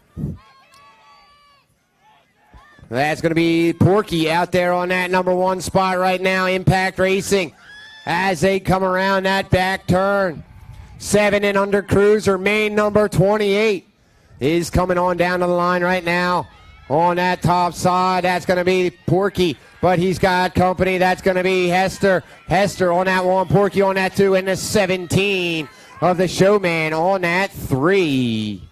That's going to be Porky out there on that number 1 spot right now. Impact Racing as they come around that back turn. 7 and under cruiser, main number 28 is coming on down to the line right now. On that top side, that's going to be Porky, but he's got company. That's going to be Hester. Hester on that 1, Porky on that 2, and the 17 of the Showman on that 3.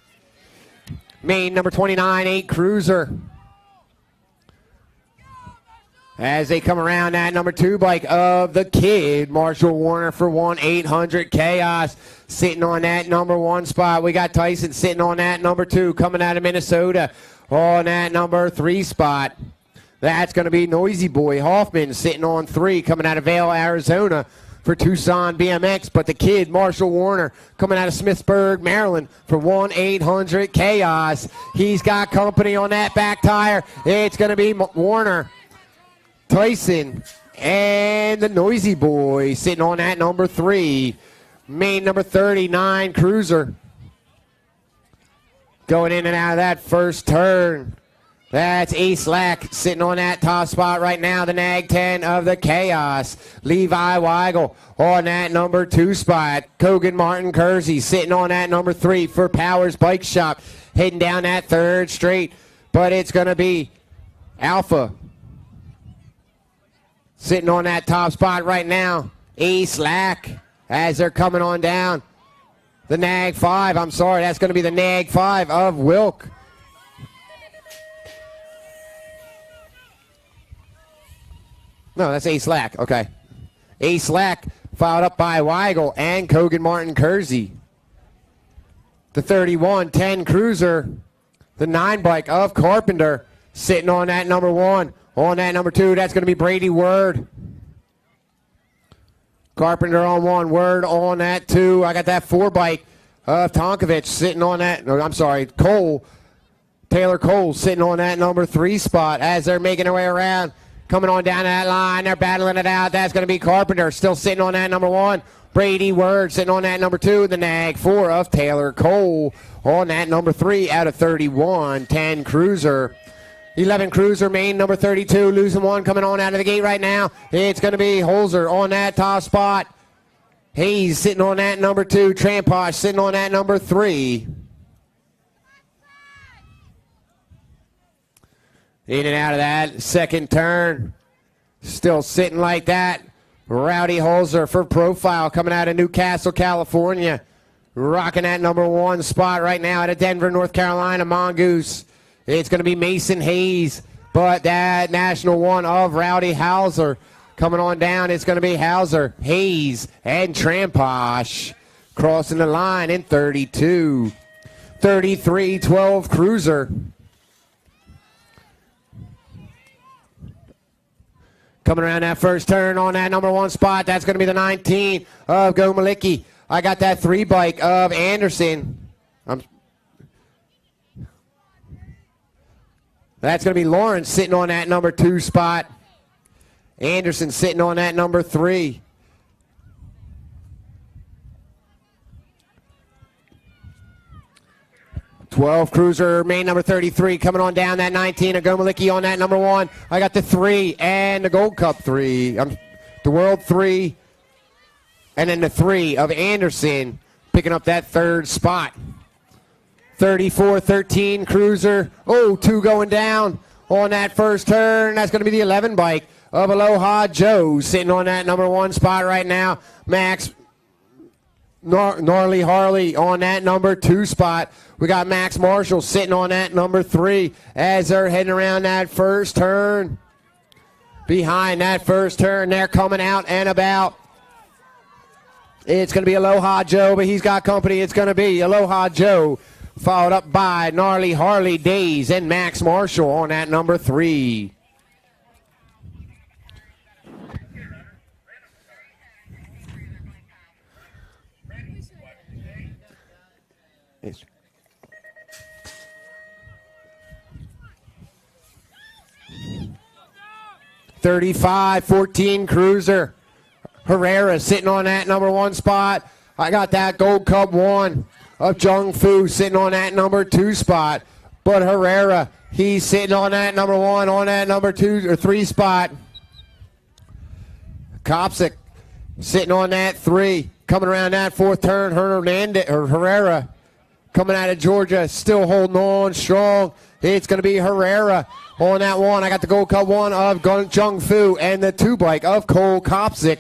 Main number 29, 8 cruiser. As they come around that number 2 bike of the Kid, Marshall Warner for 1-800 Chaos. Sitting on that number 1 spot. We got Tyson sitting on that number 2 coming out of Minnesota on that number 3 spot. That's going to be Noisy Boy Hoffman sitting on 3 coming out of Vail, Arizona for Tucson BMX. But the Kid, Marshall Warner, coming out of Smithsburg, Maryland for 1-800 Chaos. He's got company on that back tire. It's going to be Warner, Tyson, and the Noisy Boy sitting on that number 3. Main number 39 cruiser. Going in and out of that first turn. That's Ace Lack sitting on that top spot right now. The Nag 10 of the Chaos. Levi Weigel on that number 2 spot. Kogan Martin Kersey sitting on that number 3 for Powers Bike Shop. Heading down that 3rd straight. But it's going to be Alpha sitting on that top spot right now. Ace Lack as they're coming on down. The Nag 5, I'm sorry, that's going to be the Nag 5 of Wilk. No, that's Ace Lack, okay. Ace Lack followed up by Weigel and Kogan Martin Kersey. The 31-10 cruiser, the 9 bike of Carpenter, sitting on that number 1. On that number 2, that's going to be Brady Word. Carpenter on 1, Word on that 2. I got that 4 bike of Tonkovich sitting on that. No, I'm sorry, Cole. Taylor Cole sitting on that number 3 spot as they're making their way around. Coming on down that line, they're battling it out. That's going to be Carpenter still sitting on that number 1. Brady Word sitting on that number 2. The Nag 4 of Taylor Cole on that number 3 out of 31. 10 cruiser. 11 cruiser, main number 32, losing 1 coming on out of the gate right now. It's going to be Holzer on that top spot. Hayes sitting on that number 2. Tramposh sitting on that number 3. In and out of that second turn. Still sitting like that. Rowdy Holzer for Profile coming out of Newcastle, California. Rocking that number 1 spot right now out of Denver, North Carolina, Mongoose. It's going to be Mason Hayes, but that National 1 of Rowdy Hauser coming on down. It's going to be Hauser, Hayes, and Tramposh crossing the line in 32. 33-12 cruiser. Coming around that first turn on that number 1 spot. That's going to be the 19 of Go Malicki. I got that 3 bike of Anderson. That's going to be Lawrence sitting on that number 2 spot. Anderson sitting on that number 3. 12 Cruiser, main number 33, coming on down that 19 of Gomalicki on that number 1. I got the 3 and the Gold Cup 3. The World 3, and then the 3 of Anderson picking up that 3rd spot. 34-13 Cruiser. Oh, 2 going down on that first turn. That's going to be the 11 bike of Aloha Joe sitting on that number 1 spot right now. Max Gnarly Harley on that number 2 spot. We got Max Marshall sitting on that number 3 as they're heading around that first turn. Behind that first turn, they're coming out and about. It's going to be Aloha Joe, but he's got company. It's going to be Aloha Joe, followed up by Gnarly Harley Days and Max Marshall on that number 3. It's 35-14 Cruiser. Herrera sitting on that number 1 spot. I got that Gold Cup 1 of Jung Fu sitting on that number 2 spot. But Herrera, he's sitting on that number 1 on that number 2 or 3 spot. Kopsic sitting on that 3. Coming around that 4th turn, Herrera coming out of Georgia, still holding on strong. It's going to be Herrera on that 1. I got the Gold Cup 1 of Jung Fu and the 2 bike of Cole Kopsic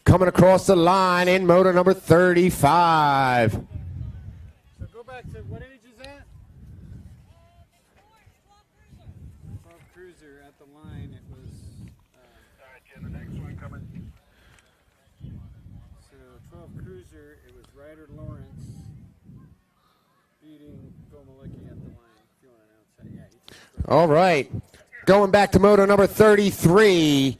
coming across the line in motor number 35. So go back to what age is that? 12 Cruiser at the line. It was. The next one coming. So 12 Cruiser. It was Ryder Lawrence beating Gomalicki at the line. If you want to announce that, yeah. All right. Going back to moto number 33.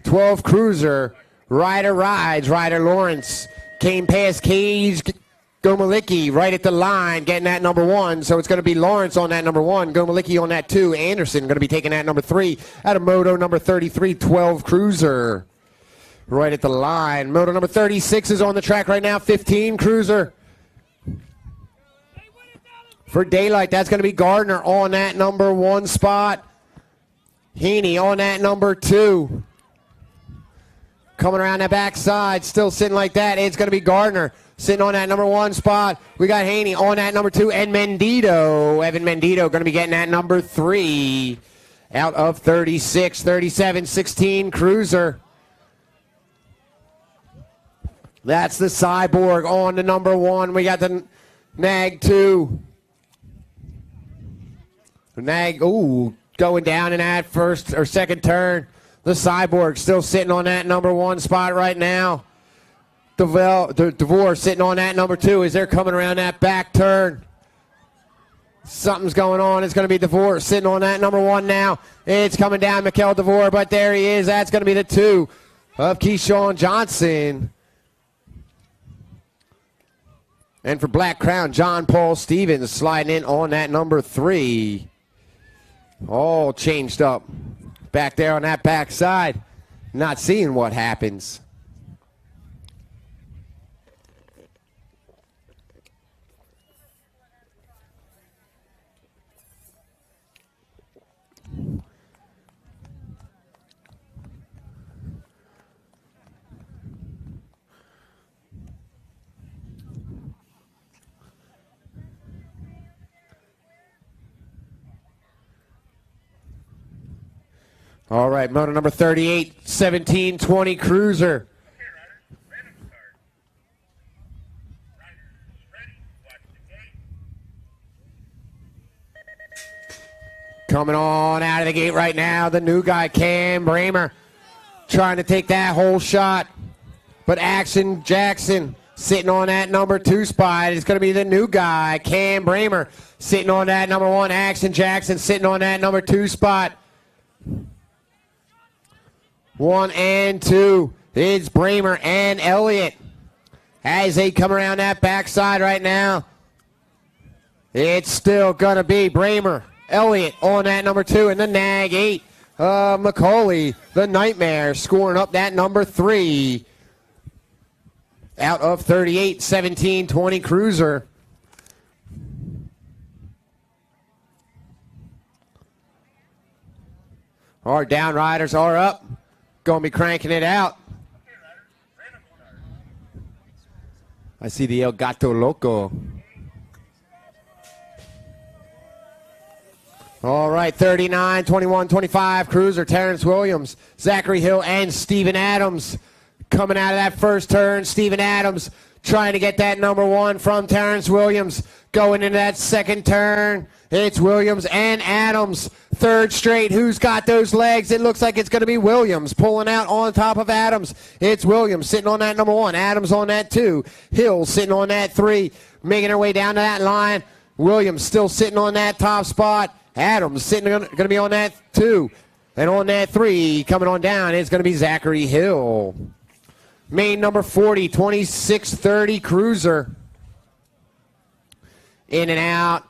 12 Cruiser. Ryder rides. Ryder Lawrence came past Cage Gomalicki right at the line, getting that number 1. So it's going to be Lawrence on that number 1. Gomalicki on that 2. Anderson going to be taking that number 3 out of moto number 33. 12 Cruiser. Right at the line. Moto number 36 is on the track right now. 15 Cruiser. For Daylight, that's going to be Gardner on that number 1 spot. Heaney on that number 2. Coming around that backside, still sitting like that. It's going to be Gardner sitting on that number 1 spot. We got Haney on that number 2, and Mendito. Evan Mendito going to be getting that number 3 out of 36, 37, 16 Cruiser. That's the Cyborg on the number 1. We got the Nag 2. Nag, ooh, going down in that first or second turn. The Cyborg still sitting on that number 1 spot right now. DeVore sitting on that number 2 as they're coming around that back turn. Something's going on. It's going to be DeVore sitting on that number 1 now. It's coming down, Mikkel DeVore, but there he is. That's going to be the 2 of Keyshawn Johnson. And for Black Crown, John Paul Stevens sliding in on that number 3. All changed up back there on that backside. Not seeing what happens. All right, motor number 38, 1720 Cruiser. Coming on out of the gate right now, the new guy, Cam Bramer, trying to take that whole shot. But Action Jackson sitting on that number 2 spot. It's going to be the new guy, Cam Bramer, sitting on that number 1. Action Jackson sitting on that number 2 spot. 1 and 2. It's Bramer and Elliott as they come around that backside right now. It's still going to be Bramer, Elliott on that number 2, and the Nag 8. Macaulay, the Nightmare, scoring up that number 3 out of 38, 1720 Cruiser. Our down riders are up. Going to be cranking it out. I see the El Gato Loco. All right, 39, 21, 25, Cruiser, Terrence Williams, Zachary Hill, and Steven Adams coming out of that first turn. Steven Adams trying to get that number 1 from Terrence Williams. Going into that second turn, it's Williams and Adams. Third straight, who's got those legs? It looks like it's going to be Williams pulling out on top of Adams. It's Williams sitting on that number 1. Adams on that 2. Hill sitting on that 3. Making her way down to that line. Williams still sitting on that top spot. Adams sitting going to be on that 2. And on that 3, coming on down, it's going to be Zachary Hill. Main number 40, 2630 Cruiser. In and out.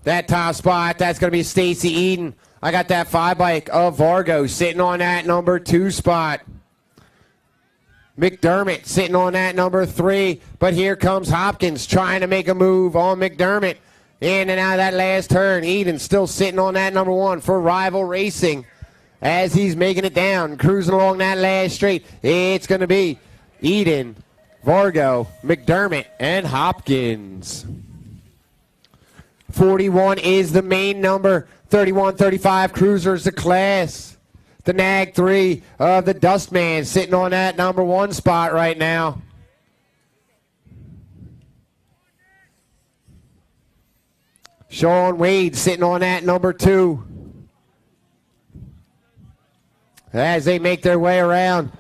That top spot, that's going to be Stacy Eden. I got that 5 bike of Vargo sitting on that number 2 spot. McDermott sitting on that number 3. But here comes Hopkins trying to make a move on McDermott. In and out of that last turn. Eden still sitting on that number 1 for Rival Racing as he's making it down, cruising along that last straight. It's going to be Eden, Vargo, McDermott, and Hopkins. 41 is the main number. 31-35 Cruisers the class. The Nag 3 of the Dustman sitting on that number 1 spot right now. Sean Wade sitting on that number 2. As they make their way around,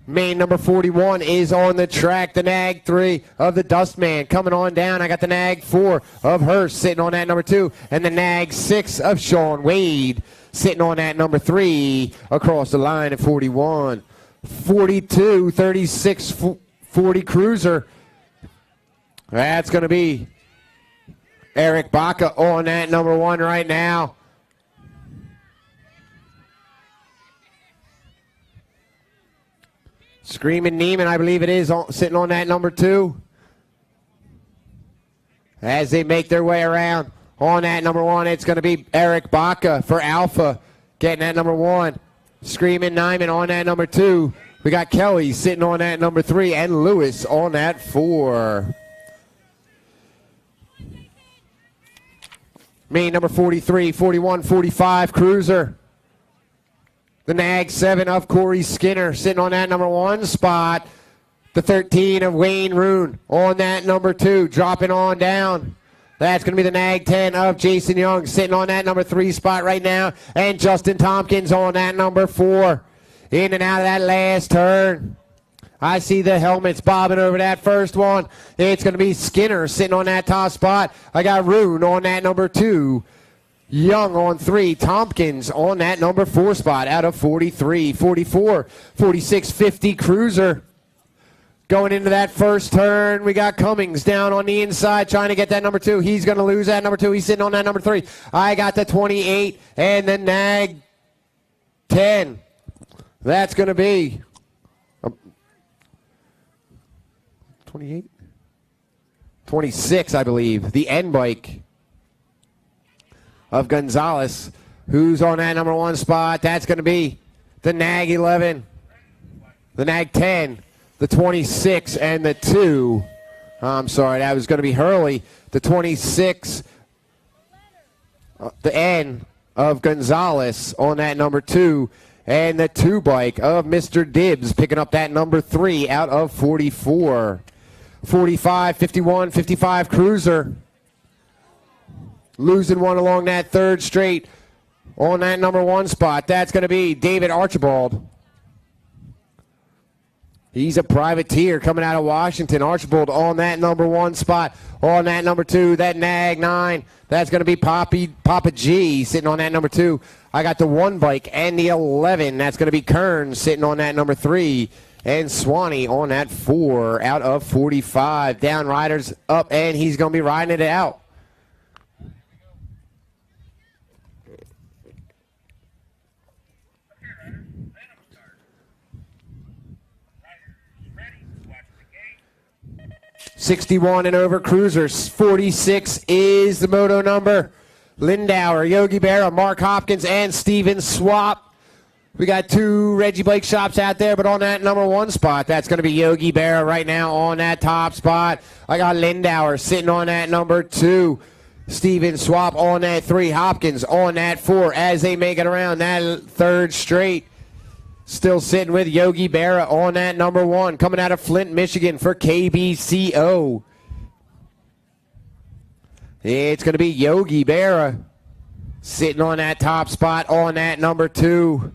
main number 41 is on the track. The Nag 3 of the Dustman coming on down. I got the Nag 4 of Hurst sitting on that number 2. And the Nag 6 of Sean Wade sitting on that number 3 across the line at 41. 42, 36, 40 Cruiser. That's going to be Eric Baca on that number 1 right now. Screaming Neiman, I believe it is, sitting on that number 2. As they make their way around on that number 1, it's going to be Eric Baca for Alpha getting that number 1. Screaming Neiman on that number 2. We got Kelly sitting on that number 3 and Lewis on that 4. Main number 43, 41, 45 Cruiser. The Nag 7 of Corey Skinner sitting on that number 1 spot. The 13 of Wayne Roon on that number 2, dropping on down. That's going to be the Nag 10 of Jason Young sitting on that number 3 spot right now. And Justin Tompkins on that number 4. In and out of that last turn. I see the helmets bobbing over that first one. It's going to be Skinner sitting on that top spot. I got Roon on that number 2. Young on 3. Tompkins on that number 4 spot out of 43. 44, 46, 50 Cruiser. Going into that first turn, we got Cummings down on the inside trying to get that number 2. He's going to lose that number 2. He's sitting on that number 3. I got the 28 and the Nag 10. That's going to be 28? 26, I believe. The N bike of Gonzalez, who's on that number 1 spot. That's going to be the Nag 11, the Nag 10, the 26, and the 2. I'm sorry, that was going to be Hurley. The 26, the N of Gonzalez on that number 2. And the 2 bike of Mr. Dibbs picking up that number 3 out of 44. 45, 51, 55 Cruiser. Losing one along that third straight on that number 1 spot. That's going to be David Archibald. He's a privateer coming out of Washington. Archibald on that number 1 spot. On that number 2, that Nag 9. That's going to be Papa G sitting on that number 2. I got the 1 bike and the 11. That's going to be Kern sitting on that number 3. And Swanee on that 4 out of 45. Down riders up, and he's going to be riding it out. '61 and over Cruisers. 46 is the moto number. Lindauer, Yogi Berra, Mark Hopkins, and Steven Swap We got 2 Reggie Blake shops out there, but on that number 1 spot, that's going to be Yogi Berra right now on that top spot. I got Lindauer sitting on that number 2. Steven Swap on that 3. Hopkins on that 4 as they make it around that 3rd straight. Still sitting with Yogi Berra on that number 1. Coming out of Flint, Michigan for KBCO. It's going to be Yogi Berra sitting on that top spot on that number 2.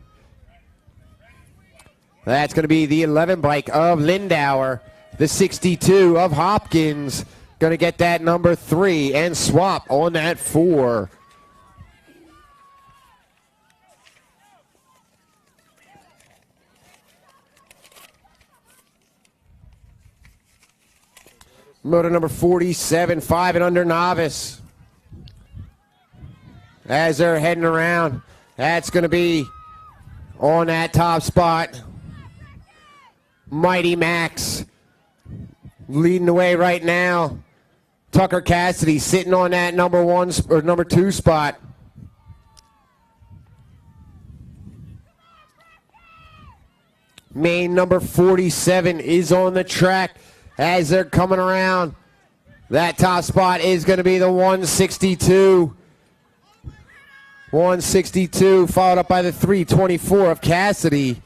That's going to be the 11 bike of Lindauer. The 62 of Hopkins going to get that number 3, and Swap on that 4. Motor number 47, 5 and under novice. As they're heading around, that's going to be on that top spot. Mighty Max leading the way right now. Tucker Cassidy sitting on that number 1 or number 2 spot. Main number 47 is on the track as they're coming around. That top spot is going to be the 162. 162 followed up by the 324 of Cassidy.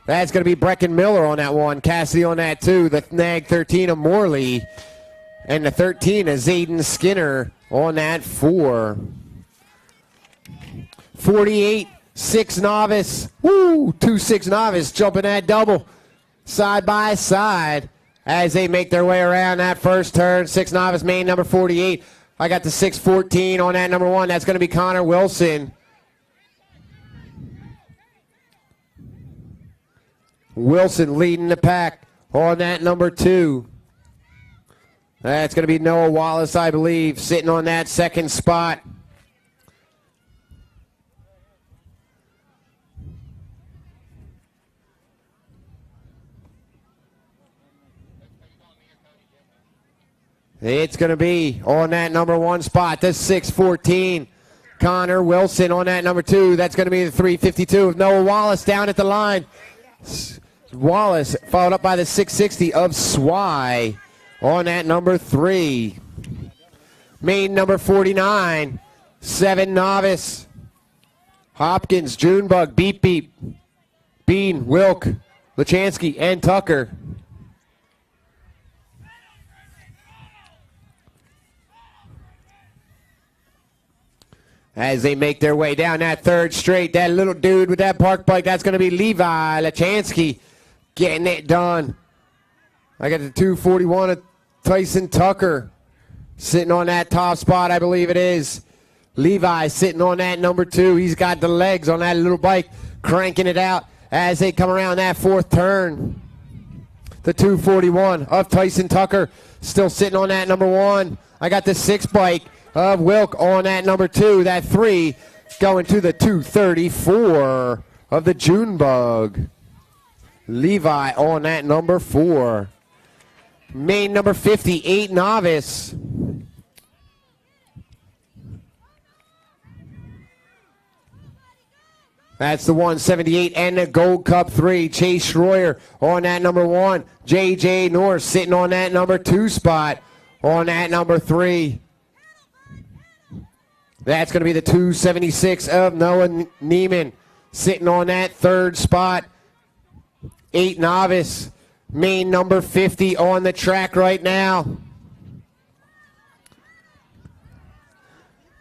That's going to be Brecken Miller on that 1. Cassidy on that 2. The Nag 13 of Morley. And the 13 of Zayden Skinner on that 4. 48, 6 novice. Woo! 2 6 novice jumping that double side by side as they make their way around that first turn. 6 novice, main number 48. I got the 614 on that number 1. That's going to be Connor Wilson. Wilson leading the pack on that number 2. That's going to be Noah Wallace, I believe, sitting on that 2nd spot. It's going to be on that number 1 spot, the 614. Connor Wilson on that number 2. That's going to be the 352 of Noah Wallace down at the line. Wallace followed up by the 660 of Swy on that number 3. Main number 49, 7 novice. Hopkins, Junebug, Beep Beep, Bean, Wilk, Lachansky, and Tucker. As they make their way down that 3rd straight, that little dude with that park bike, that's going to be Levi Lachansky getting it done. I got the 241 of Tyson Tucker sitting on that top spot, I believe it is. Levi sitting on that number 2. He's got the legs on that little bike, cranking it out as they come around that 4th turn. The 241 of Tyson Tucker still sitting on that number 1. I got the 6 bike of Wilk on that number 2. That 3 going to the 234 of the Junebug. Levi on that number 4. Main number 50, 8 novice. That's the 178 and the Gold Cup 3. Chase Schroyer on that number 1. J.J. North sitting on that number 2 spot on that number 3. That's going to be the 276 of Noah Neiman sitting on that 3rd spot. 8 novice. Main number 50 on the track right now.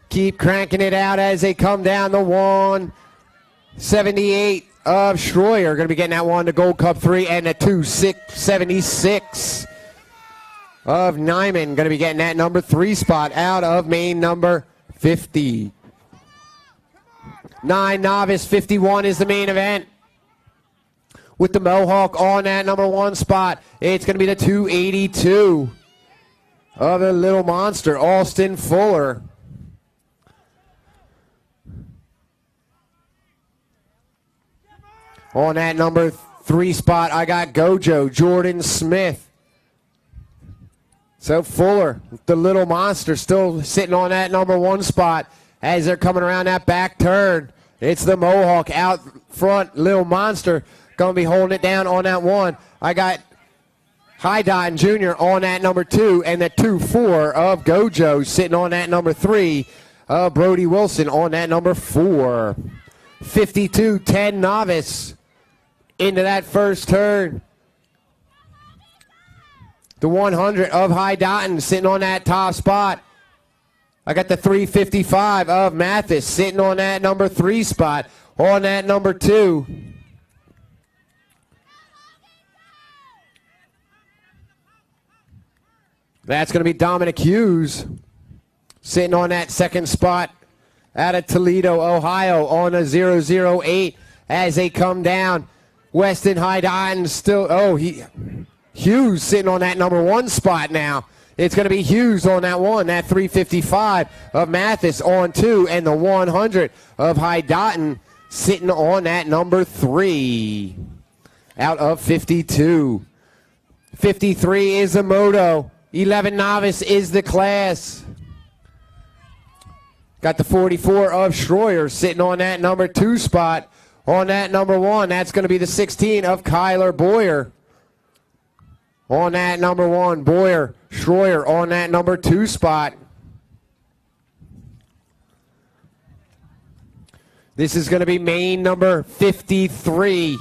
Keep cranking it out as they come down the 178 of Schroyer. Going to be getting that one to Gold Cup 3, and the 276 of Nyman. Going to be getting that number 3 spot out of main number 50. 9 novice, 51 is the main event. With the Mohawk on that number 1 spot, it's going to be the 282 of the little monster, Alston Fuller. On that number 3 spot, I got Gojo, Jordan Smith. So Fuller, the little monster, still sitting on that number 1 spot as they're coming around that back turn. It's the Mohawk out front. Lil Monster going to be holding it down on that 1. I got High Dotton Jr. on that number 2, and the 2-4 of Gojo sitting on that number 3. Brody Wilson on that number 4. 52-10 novice into that first turn. The 100 of High Dotton sitting on that top spot. I got the 355 of Mathis sitting on that number 3 spot. On that number 2. That's going to be Dominic Hughes sitting on that second spot out of Toledo, Ohio on a 008 as they come down. Weston High Dotton still, Hughes sitting on that number 1 spot now. It's going to be Hughes on that 1, that 355 of Mathis on 2, and the 100 of High Dotton sitting on that number 3 out of 52. 53 is the moto. 11 novice is the class. Got the 44 of Schroyer sitting on that number 2 spot. On that number 1, that's going to be the 16 of Kyler Boyer. On that number 1, Boyer, Schroyer on that number 2 spot. This is going to be main number 53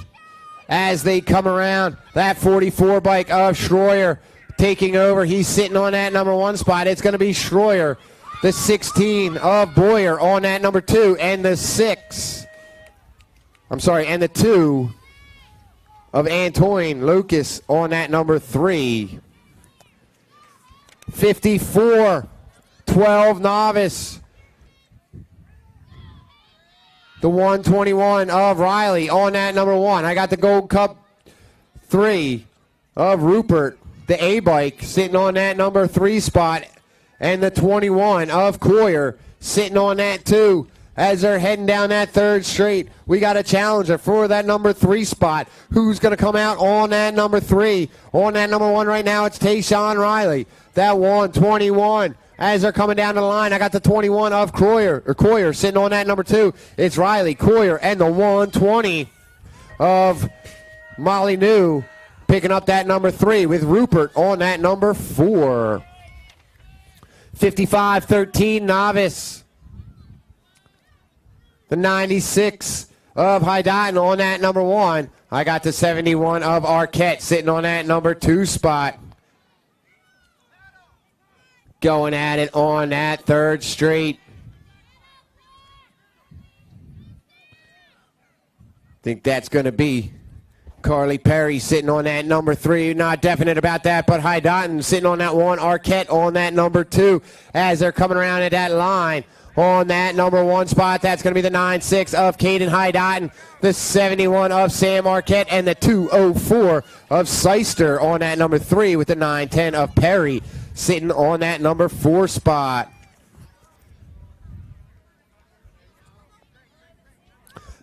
as they come around. That 44 bike of Schroyer taking over. He's sitting on that number 1 spot. It's going to be Schroyer. The 16 of Boyer on that number 2, and the 2 of Antoine Lucas on that number 3. 54, 12 novice. The 121 of Riley on that number 1. I got the Gold Cup 3 of Rupert, the A-bike, sitting on that number 3 spot. And the 21 of Coyer sitting on that 2. As they're heading down that 3rd straight, we got a challenger for that number 3 spot. Who's going to come out on that number 3? On that number 1 right now, it's Tayshawn Riley. That 121. As they're coming down the line, I got the 21 of Coyer sitting on that number 2. It's Riley, Coyer, and the 120 of Molly New picking up that number 3 with Rupert on that number 4. 55-13 novice. The 96 of High Dotton on that number 1. I got the 71 of Arquette sitting on that number 2 spot. Going at it on that 3rd straight. Think that's going to be Carly Perry sitting on that number 3. Not definite about that, but High Dotton sitting on that 1. Arquette on that number 2 as they're coming around at that line. On that number 1 spot, that's going to be the 9-6 of Caden High Dotton, the 71 of Sam Arquette, and the 204 of Seister on that number 3 with the 9-10 of Perry sitting on that number 4 spot.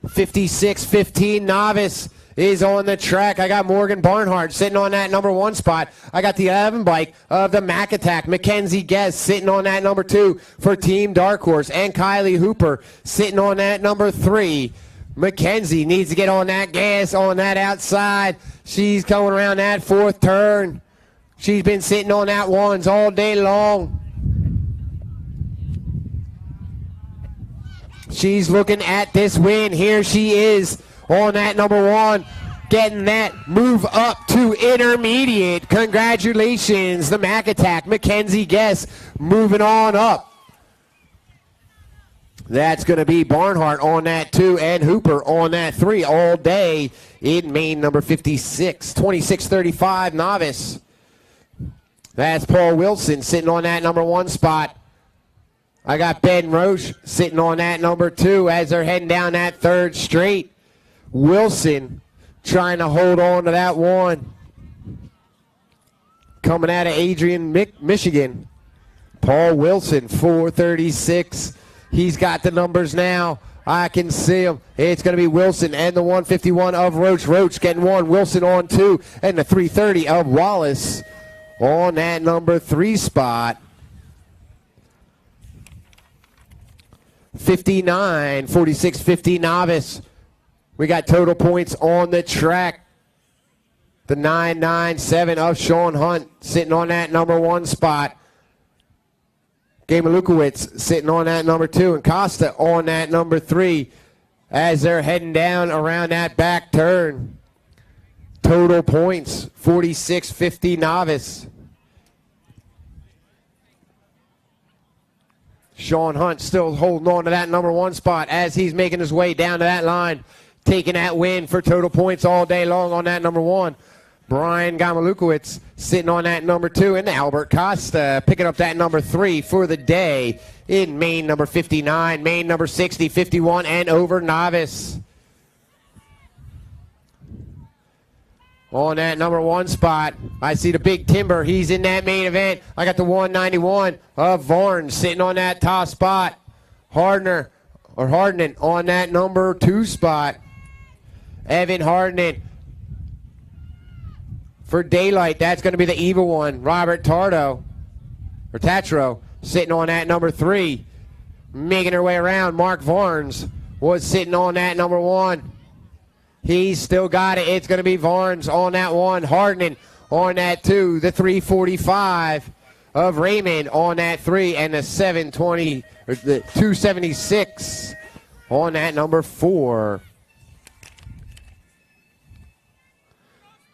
56-15 novice is on the track. I got Morgan Barnhart sitting on that number 1 spot. I got the 11 bike of the Mac Attack. Mackenzie Guest sitting on that number 2 for Team Dark Horse. And Kylie Hooper sitting on that number 3. Mackenzie needs to get on that gas on that outside. She's coming around that 4th turn. She's been sitting on that 1s all day long. She's looking at this win. Here she is on that number 1, getting that move up to intermediate. Congratulations, the Mac Attack. Mackenzie Guest moving on up. That's going to be Barnhart on that 2 and Hooper on that 3 all day in main number 56. 26-35 novice. That's Paul Wilson sitting on that number 1 spot. I got Ben Roche sitting on that number 2 as they're heading down that 3rd straight. Wilson trying to hold on to that 1. Coming out of Adrian, Michigan. Paul Wilson, 436. He's got the numbers now. I can see him. It's going to be Wilson and the 151 of Roach. Roach getting 1. Wilson on 2. And the 330 of Wallace on that number 3 spot. 59, 46-50 novice. We got total points on the track. The 997 of Sean Hunt sitting on that number 1 spot. Gamalukowicz sitting on that number 2, and Costa on that number 3 as they're heading down around that back turn. Total points, 46-50 novice. Sean Hunt still holding on to that number 1 spot as he's making his way down to that line, taking that win for total points all day long on that number 1. Brian Gamalukowicz sitting on that number 2, and Albert Costa picking up that number 3 for the day in main number 59, main number 60, 51, and over novice. On that number 1 spot, I see the Big Timber. He's in that main event. I got the 191 of Varn sitting on that top spot. Hardenen on that number 2 spot. Evan Hardenen for Daylight. That's going to be the evil one. Robert Tatro sitting on that number 3. Making her way around, Mark Varnes was sitting on that number 1. He's still got it. It's going to be Varnes on that 1. Hardenen on that 2. The 345 of Raymond on that 3. And the 720, or the 276 on that number 4.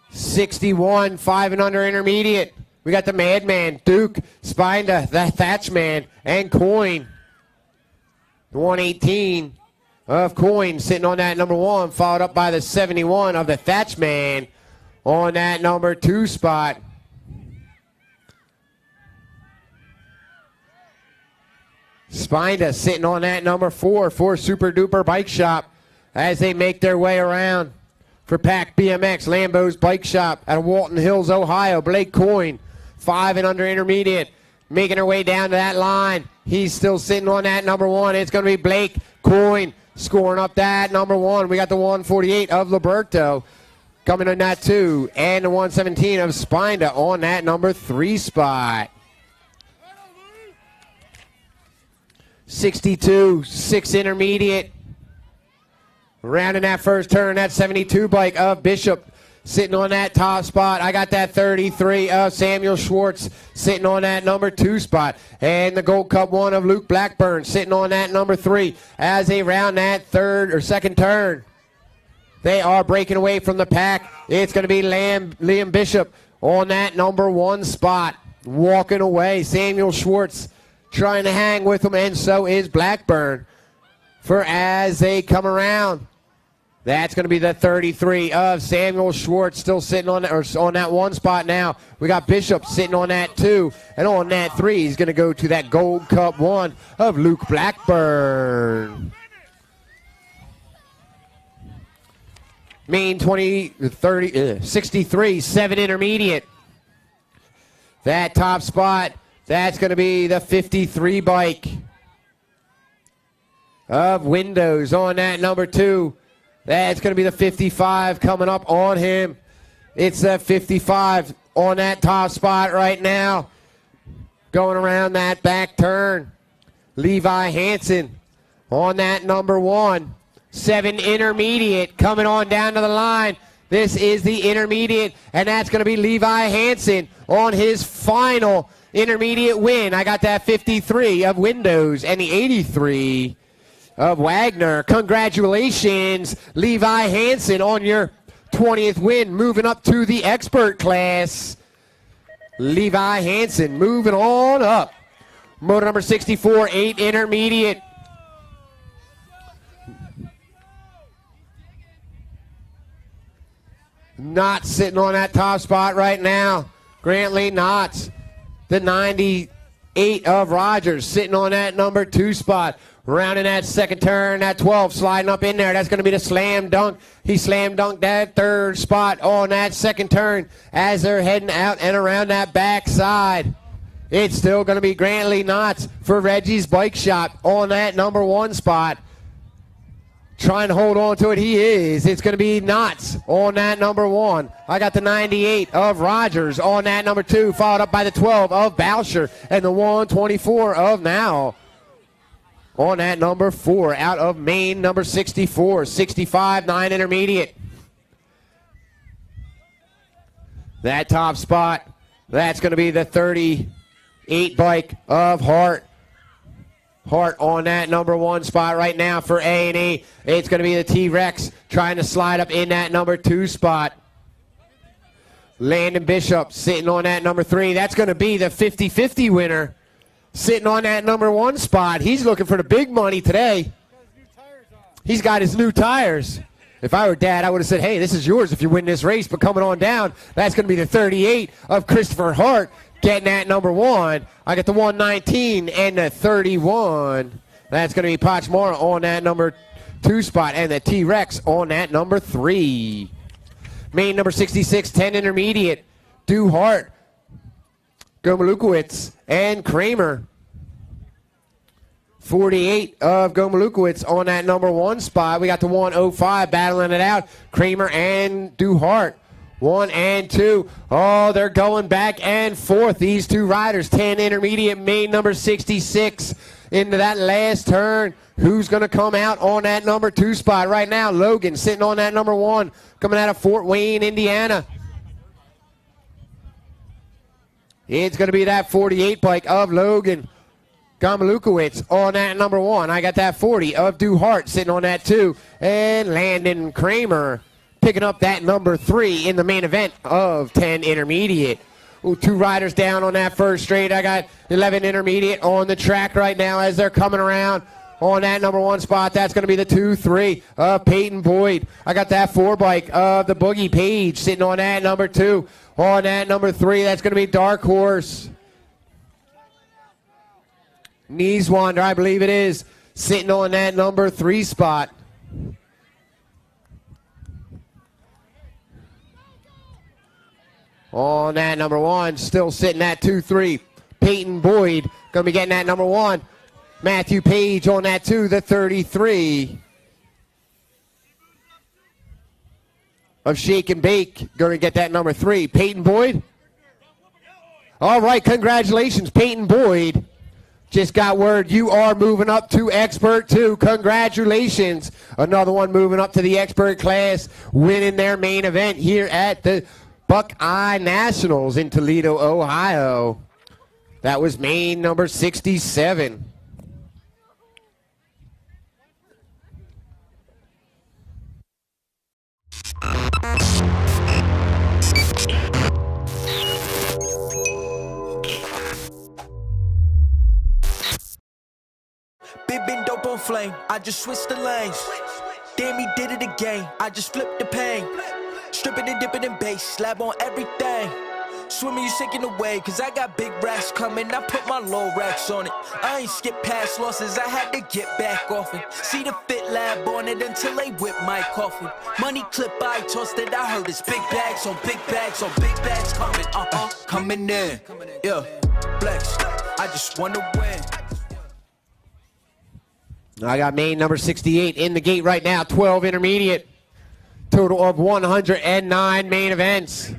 61, 5 and under intermediate. We got the Madman, Duke, Spinda, the Thatchman, and Coin. The 118 of Coin sitting on that number 1, followed up by the 71 of the Thatchman on that number 2 spot. Spinda sitting on that number 4 for Super Duper Bike Shop as they make their way around. For Pack BMX, Lambo's Bike Shop out of Walton Hills, Ohio, Blake Coin, 5 and under intermediate, making her way down to that line. He's still sitting on that number 1. It's going to be Blake Coin scoring up that number 1. We got the 148 of Liberto coming in that 2, and the 117 of Spinda on that number 3 spot. 62, 6 intermediate. Rounding that first turn, that 72 bike of Bishop sitting on that top spot. I got that 33 of Samuel Schwartz sitting on that number 2 spot. And the Gold Cup 1 of Luke Blackburn sitting on that number 3 as they round that second turn. They are breaking away from the pack. It's going to be Liam Bishop on that number 1 spot. Walking away, Samuel Schwartz trying to hang with them, and so is Blackburn. For as they come around, that's going to be the 33 of Samuel Schwartz still sitting on that 1 spot now. We got Bishop sitting on that 2, and on that 3 he's going to go to that Gold Cup 1 of Luke Blackburn. Main 63, 7 intermediate. That top spot, that's going to be the 53 bike of Windows on that number 2. That's going to be the 55 coming up on him. It's the 55 on that top spot right now. Going around that back turn. Levi Hansen on that number 1. 7 intermediate coming on down to the line. This is the intermediate, and that's going to be Levi Hansen on his final intermediate win. I got that 53 of Windows and the 83 of Wagner. Congratulations, Levi Hansen, on your 20th win, moving up to the expert class. Levi Hansen moving on up. Motor number 64, 8 intermediate. Knott sitting on that top spot right now. Grantley Knotts, the 98 of Rogers, sitting on that number 2 spot. Rounding that second turn, that 12 sliding up in there. That's going to be the slam dunk. He slam dunked that 3rd spot on that second turn as they're heading out and around that backside. It's still going to be Grantley Knotts for Reggie's Bike Shop on that number 1 spot. Trying to hold on to it, he is. It's going to be Knotts on that number 1. I got the 98 of Rogers on that number 2, followed up by the 12 of Boucher and the 124 of Now. on that number 4 out of main number 64. 65, 9 intermediate. That top spot, that's going to be the 38 bike of Hart. Hart on that number 1 spot right now for A&E. It's going to be the T-Rex trying to slide up in that number 2 spot. Landon Bishop sitting on that number 3. That's going to be the 50-50 winner. Sitting on that number 1 spot. He's looking for the big money today. He's got his new tires. If I were Dad, I would have said, hey, this is yours if you win this race. But coming on down, that's going to be the 38 of Christopher Hart getting that number 1. I got the 119 and the 31. That's going to be Pochmore on that number 2 spot. And the T-Rex on that number 3. Main number 66, 10 intermediate. Du Hart, Gomalukowicz, and Kramer. 48 of Gomalukowicz on that number 1 spot. We got the 105 battling it out. Kramer and Du Hart. 1 and 2. Oh, they're going back and forth. These two riders, 10 intermediate, main number 66 into that last turn. Who's going to come out on that number 2 spot right now? Logan sitting on that number 1, coming out of Fort Wayne, Indiana. It's going to be that 48 bike of Logan Gomalukowicz on that number 1. I got that 40 of Du Hart sitting on that 2. And Landon Kramer picking up that number 3 in the main event of 10 intermediate. Ooh, 2 riders down on that first straight. I got 11 intermediate on the track right now as they're coming around on that number 1 spot. That's going to be the 2-3 of Peyton Boyd. I got that 4 bike of the Boogie Page sitting on that number 2. On that number 3, that's going to be Dark Horse. Kneeswander, I believe it is, sitting on that number 3 spot. On that number 1, still sitting at 2-3. Peyton Boyd going to be getting that number 1. Matthew Page on that 2, the 33. Of Shake and Bake, going to get that number 3. Peyton Boyd. All right, congratulations, Peyton Boyd. Just got word you are moving up to Expert 2. Congratulations. Another one moving up to the Expert class, winning their main event here at the Buckeye Nationals in Toledo, Ohio. That was main number 67. Been dope on flame, I just switched the lanes. Damn, he did it again, I just flipped the pain. Stripping and dipping in bass, slab on everything. Swimming, you sinking away, cause I got big racks coming. I put my low racks on it. I ain't skip past losses, I had to get back off it. See the Fit Lab on it until they whip my coffin. Money clip, I tossed it, I heard it's big bags on big bags on big bags coming, coming in. Yeah, flex, I just wanna win. I got main number 68 in the gate right now, 12 intermediate. Total of 109 main events.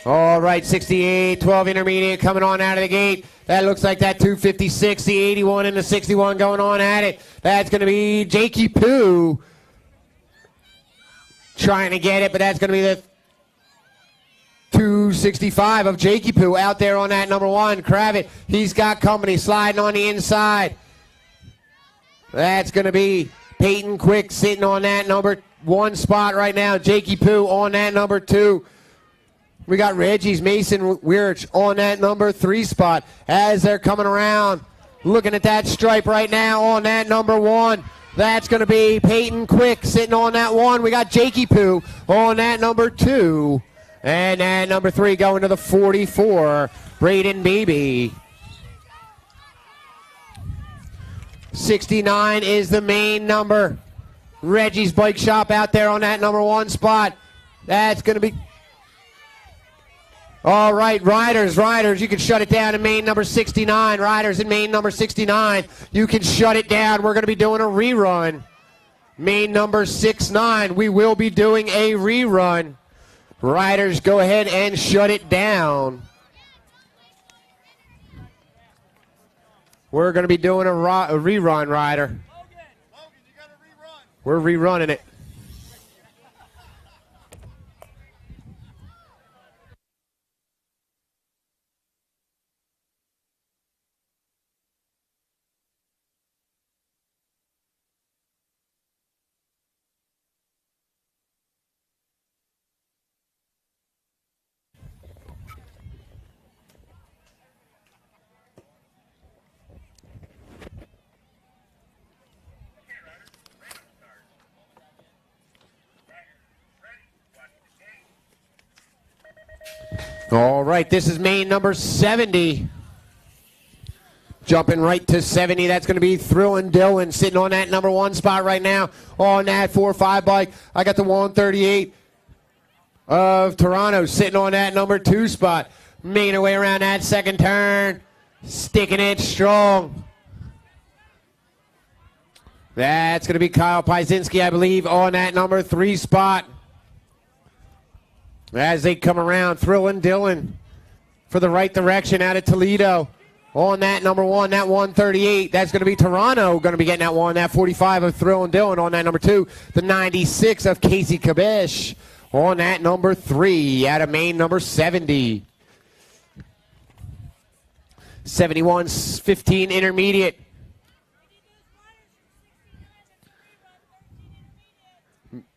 All right, 68, 12 intermediate coming on out of the gate. That looks like that 256, the 81 and the 61 going on at it. That's going to be Jakey Poo trying to get it, but that's going to be the 265 of Jakey Poo out there on that number 1. Kravitz, he's got company sliding on the inside. That's going to be Peyton Quick sitting on that number 1 spot right now. Jakey Poo on that number 2. We got Reggie's Mason Weirich on that number 3 spot as they're coming around. Looking at that stripe right now on that number 1. That's going to be Peyton Quick sitting on that 1. We got Jakey Poo on that number 2. And that number 3 going to the 44, Braden Beebe. 69 is the main number. Reggie's Bike Shop out there on that number 1 spot. That's going to be... All right, riders, you can shut it down in main number 69. Riders in main number 69, you can shut it down. We're going to be doing a rerun. Main number 69, we will be doing a rerun. Riders, go ahead and shut it down. We're going to be doing a rerun, Ryder. Logan, you got to rerun. We're rerunning it. All right, this is main number 70. Jumping right to 70, that's going to be Thrillin' Dylan sitting on that number 1 spot right now on that 4-5 bike. I got the 138 of Toronto sitting on that number 2 spot. Making her way around that second turn, sticking it strong. That's going to be Kyle Piesinski, I believe, on that number 3 spot. As they come around, Thrillin' Dylan for the right direction out of Toledo. On that number 1, that 138, that's going to be Toronto going to be getting that one. That 45 of Thrillin' Dylan on that number 2. The 96 of Casey Kabish on that number 3 out of main number 70. 71-15 intermediate.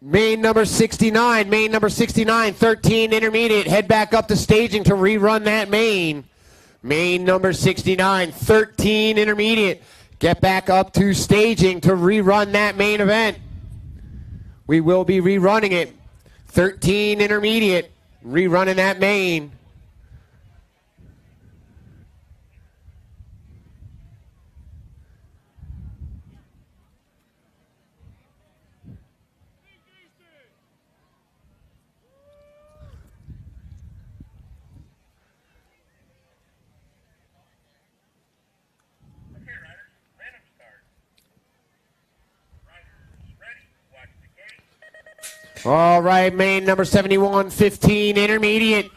Main number 69, 13 intermediate. Head back up to staging to rerun that main. Main number 69, 13 intermediate. Get back up to staging to rerun that main event. We will be rerunning it. 13 intermediate, rerunning that main. All right, main number 71, 15 intermediate.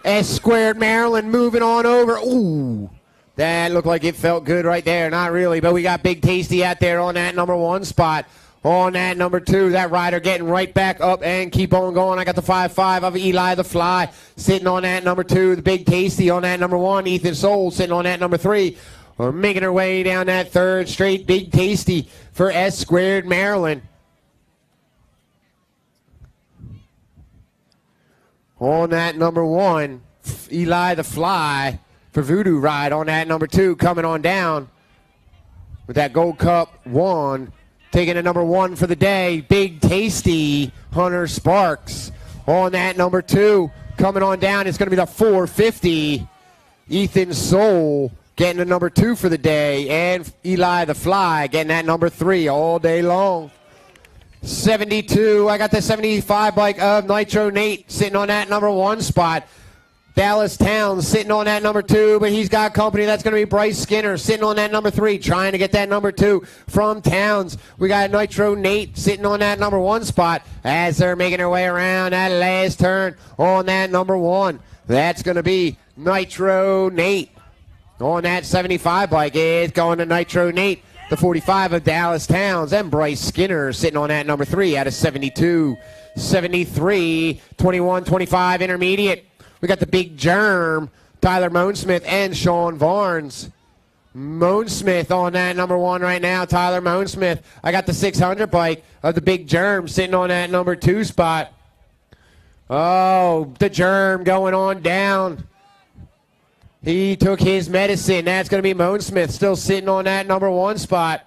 S squared Maryland moving on over. Ooh, that looked like it felt good right there. Not really, but we got Big Tasty out there on that number 1 spot. On that number 2, that rider getting right back up and keep on going. I got the 5-5 of Eli the Fly sitting on that number 2. The Big Tasty on that number 1. Ethan Soul sitting on that number 3. We're making her way down that 3rd straight. Big Tasty for S squared Maryland. On that number 1, Eli the Fly for Voodoo Ride. On that number 2, coming on down with that Gold Cup 1. Taking a number 1 for the day, Big Tasty, Hunter Sparks. On that number 2, coming on down, it's going to be the 450, Ethan Soul, getting the number 2 for the day. And Eli the Fly getting that number 3 all day long. 72, I got the 75 bike of Nitro Nate sitting on that number 1 spot. Dallas Towns sitting on that number 2, but he's got company. That's going to be Bryce Skinner sitting on that number 3, trying to get that number 2 from Towns. We got Nitro Nate sitting on that number 1 spot as they're making their way around that last turn on that number 1. That's going to be Nitro Nate. On that 75 bike is going to Nitro Nate. The 45 of Dallas Towns and Bryce Skinner sitting on that number 3 out of 72. 73, 21, 25 intermediate. We got the Big Germ, Tyler Moansmith and Sean Varnes. Moansmith on that number 1 right now, Tyler Moansmith. I got the 600 bike of the Big Germ sitting on that number 2 spot. Oh, the Germ going on down. He took his medicine. That's going to be Moansmith still sitting on that number 1 spot.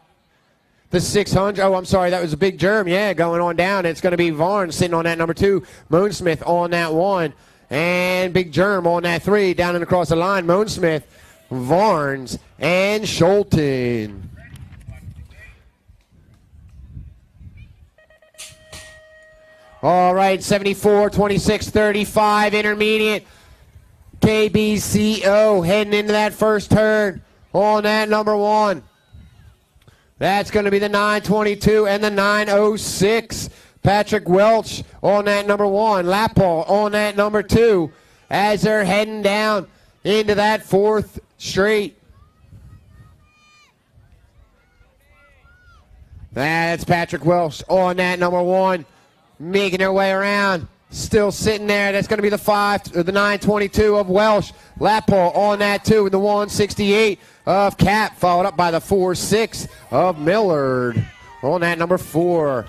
The 600, oh, I'm sorry, that was a Big Germ. Yeah, going on down. It's going to be Varnes sitting on that number 2. Moansmith on that 1. And Big Germ on that 3. Down and across the line, Moansmith, Varnes, and Schulten. All right, 74, 26, 35 intermediate. KBCO heading into that first turn on that number 1. That's going to be the 922 and the 906. Patrick Welch on that number 1. Lapall on that number 2 as they're heading down into that 4th straight. That's Patrick Welsh on that number 1, making her way around. Still sitting there. That's going to be the 922 of Welsh. Lappole on that 2 with the 168 of Cap, followed up by the 46 of Millard on that number 4.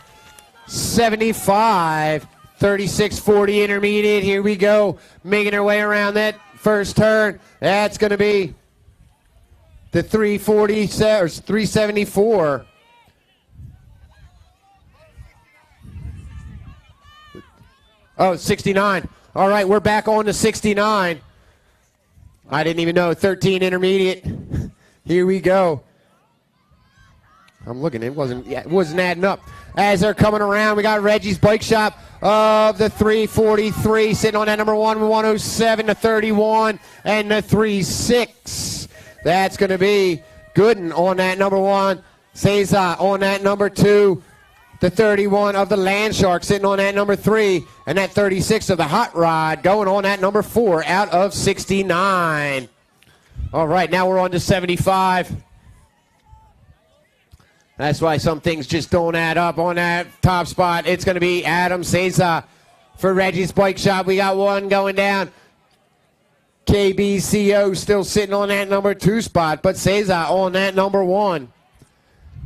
75, 36-40 intermediate. Here we go. Making her way around that first turn. That's going to be the 374. Oh, 69. All right, we're back on to 69. I didn't even know. 13 intermediate. Here we go. I'm looking. It wasn't adding up. As they're coming around, we got Reggie's Bike Shop of the 343 sitting on that number 1 107 to 31 and the 36. That's going to be Gooden on that number 1. Cesar on that number 2. The 31 of the Land Shark sitting on that number 3. And that 36 of the Hot Rod going on that number 4 out of 69. All right, now we're on to 75. That's why some things just don't add up on that top spot. It's going to be Adam Cesar for Reggie's Bike Shop. We got one going down. KBCO still sitting on that number 2 spot, but Cesar on that number 1.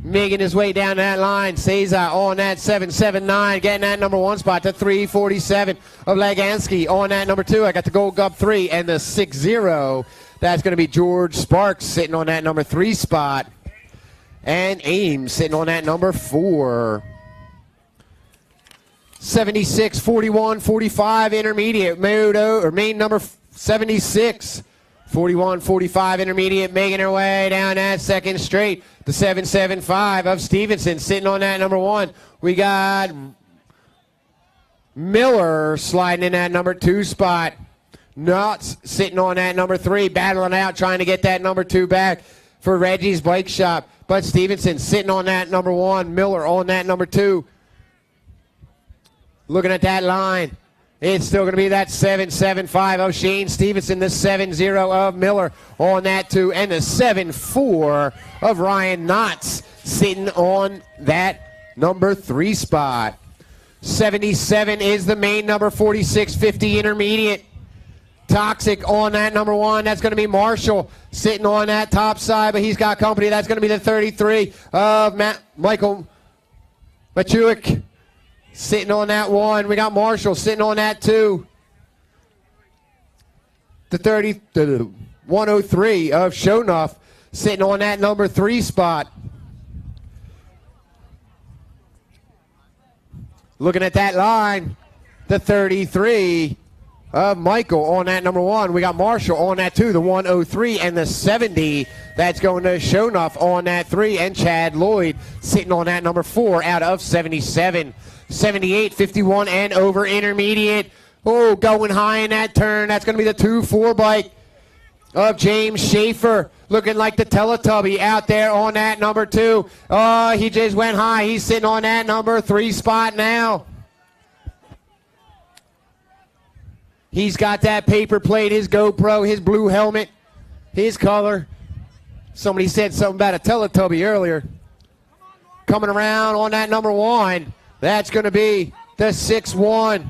Making his way down that line. Cesar on that 779, getting that number 1 spot to 347 of Lagansky on that number 2. I got the Gold Gub 3 and the 6-0. That's going to be George Sparks sitting on that number 3 spot. And Ames sitting on that number 4. 76, 41, 45 intermediate. Main number 76. 41, 45 intermediate, making her way down that second straight. The 775 of Stevenson sitting on that number 1. We got Miller sliding in that number 2 spot. Nuts sitting on that number 3, battling out, trying to get that number 2 back for Reggie's Bike Shop. But Stevenson sitting on that number 1, Miller on that number 2. Looking at that line. It's still going to be that 775 of Shane Stevenson, the 7-0 of Miller on that 2, and the 7-4 of Ryan Knotts sitting on that number 3 spot. 77 is the main number 4650 intermediate. Toxic on that number 1. That's going to be Marshall sitting on that top side, but he's got company. That's going to be the 33 of Michael Machuik. Sitting on that 1. We got Marshall sitting on that 2. The 103 of Shonuff sitting on that number 3 spot. Looking at that line, the 33 of Michael on that number 1. We got Marshall on that 2, the 103 and the 70. That's going to Shonuff on that 3, and Chad Lloyd sitting on that number 4 out of 77. 78, 51, and over intermediate. Oh, going high in that turn. That's going to be the 2-4 bike of James Schaefer. Looking like the Teletubby out there on that number 2. Oh, he just went high. He's sitting on that number 3 spot now. He's got that paper plate, his GoPro, his blue helmet, his color. Somebody said something about a Teletubby earlier. Coming around on that number 1. That's going to be the 6-1.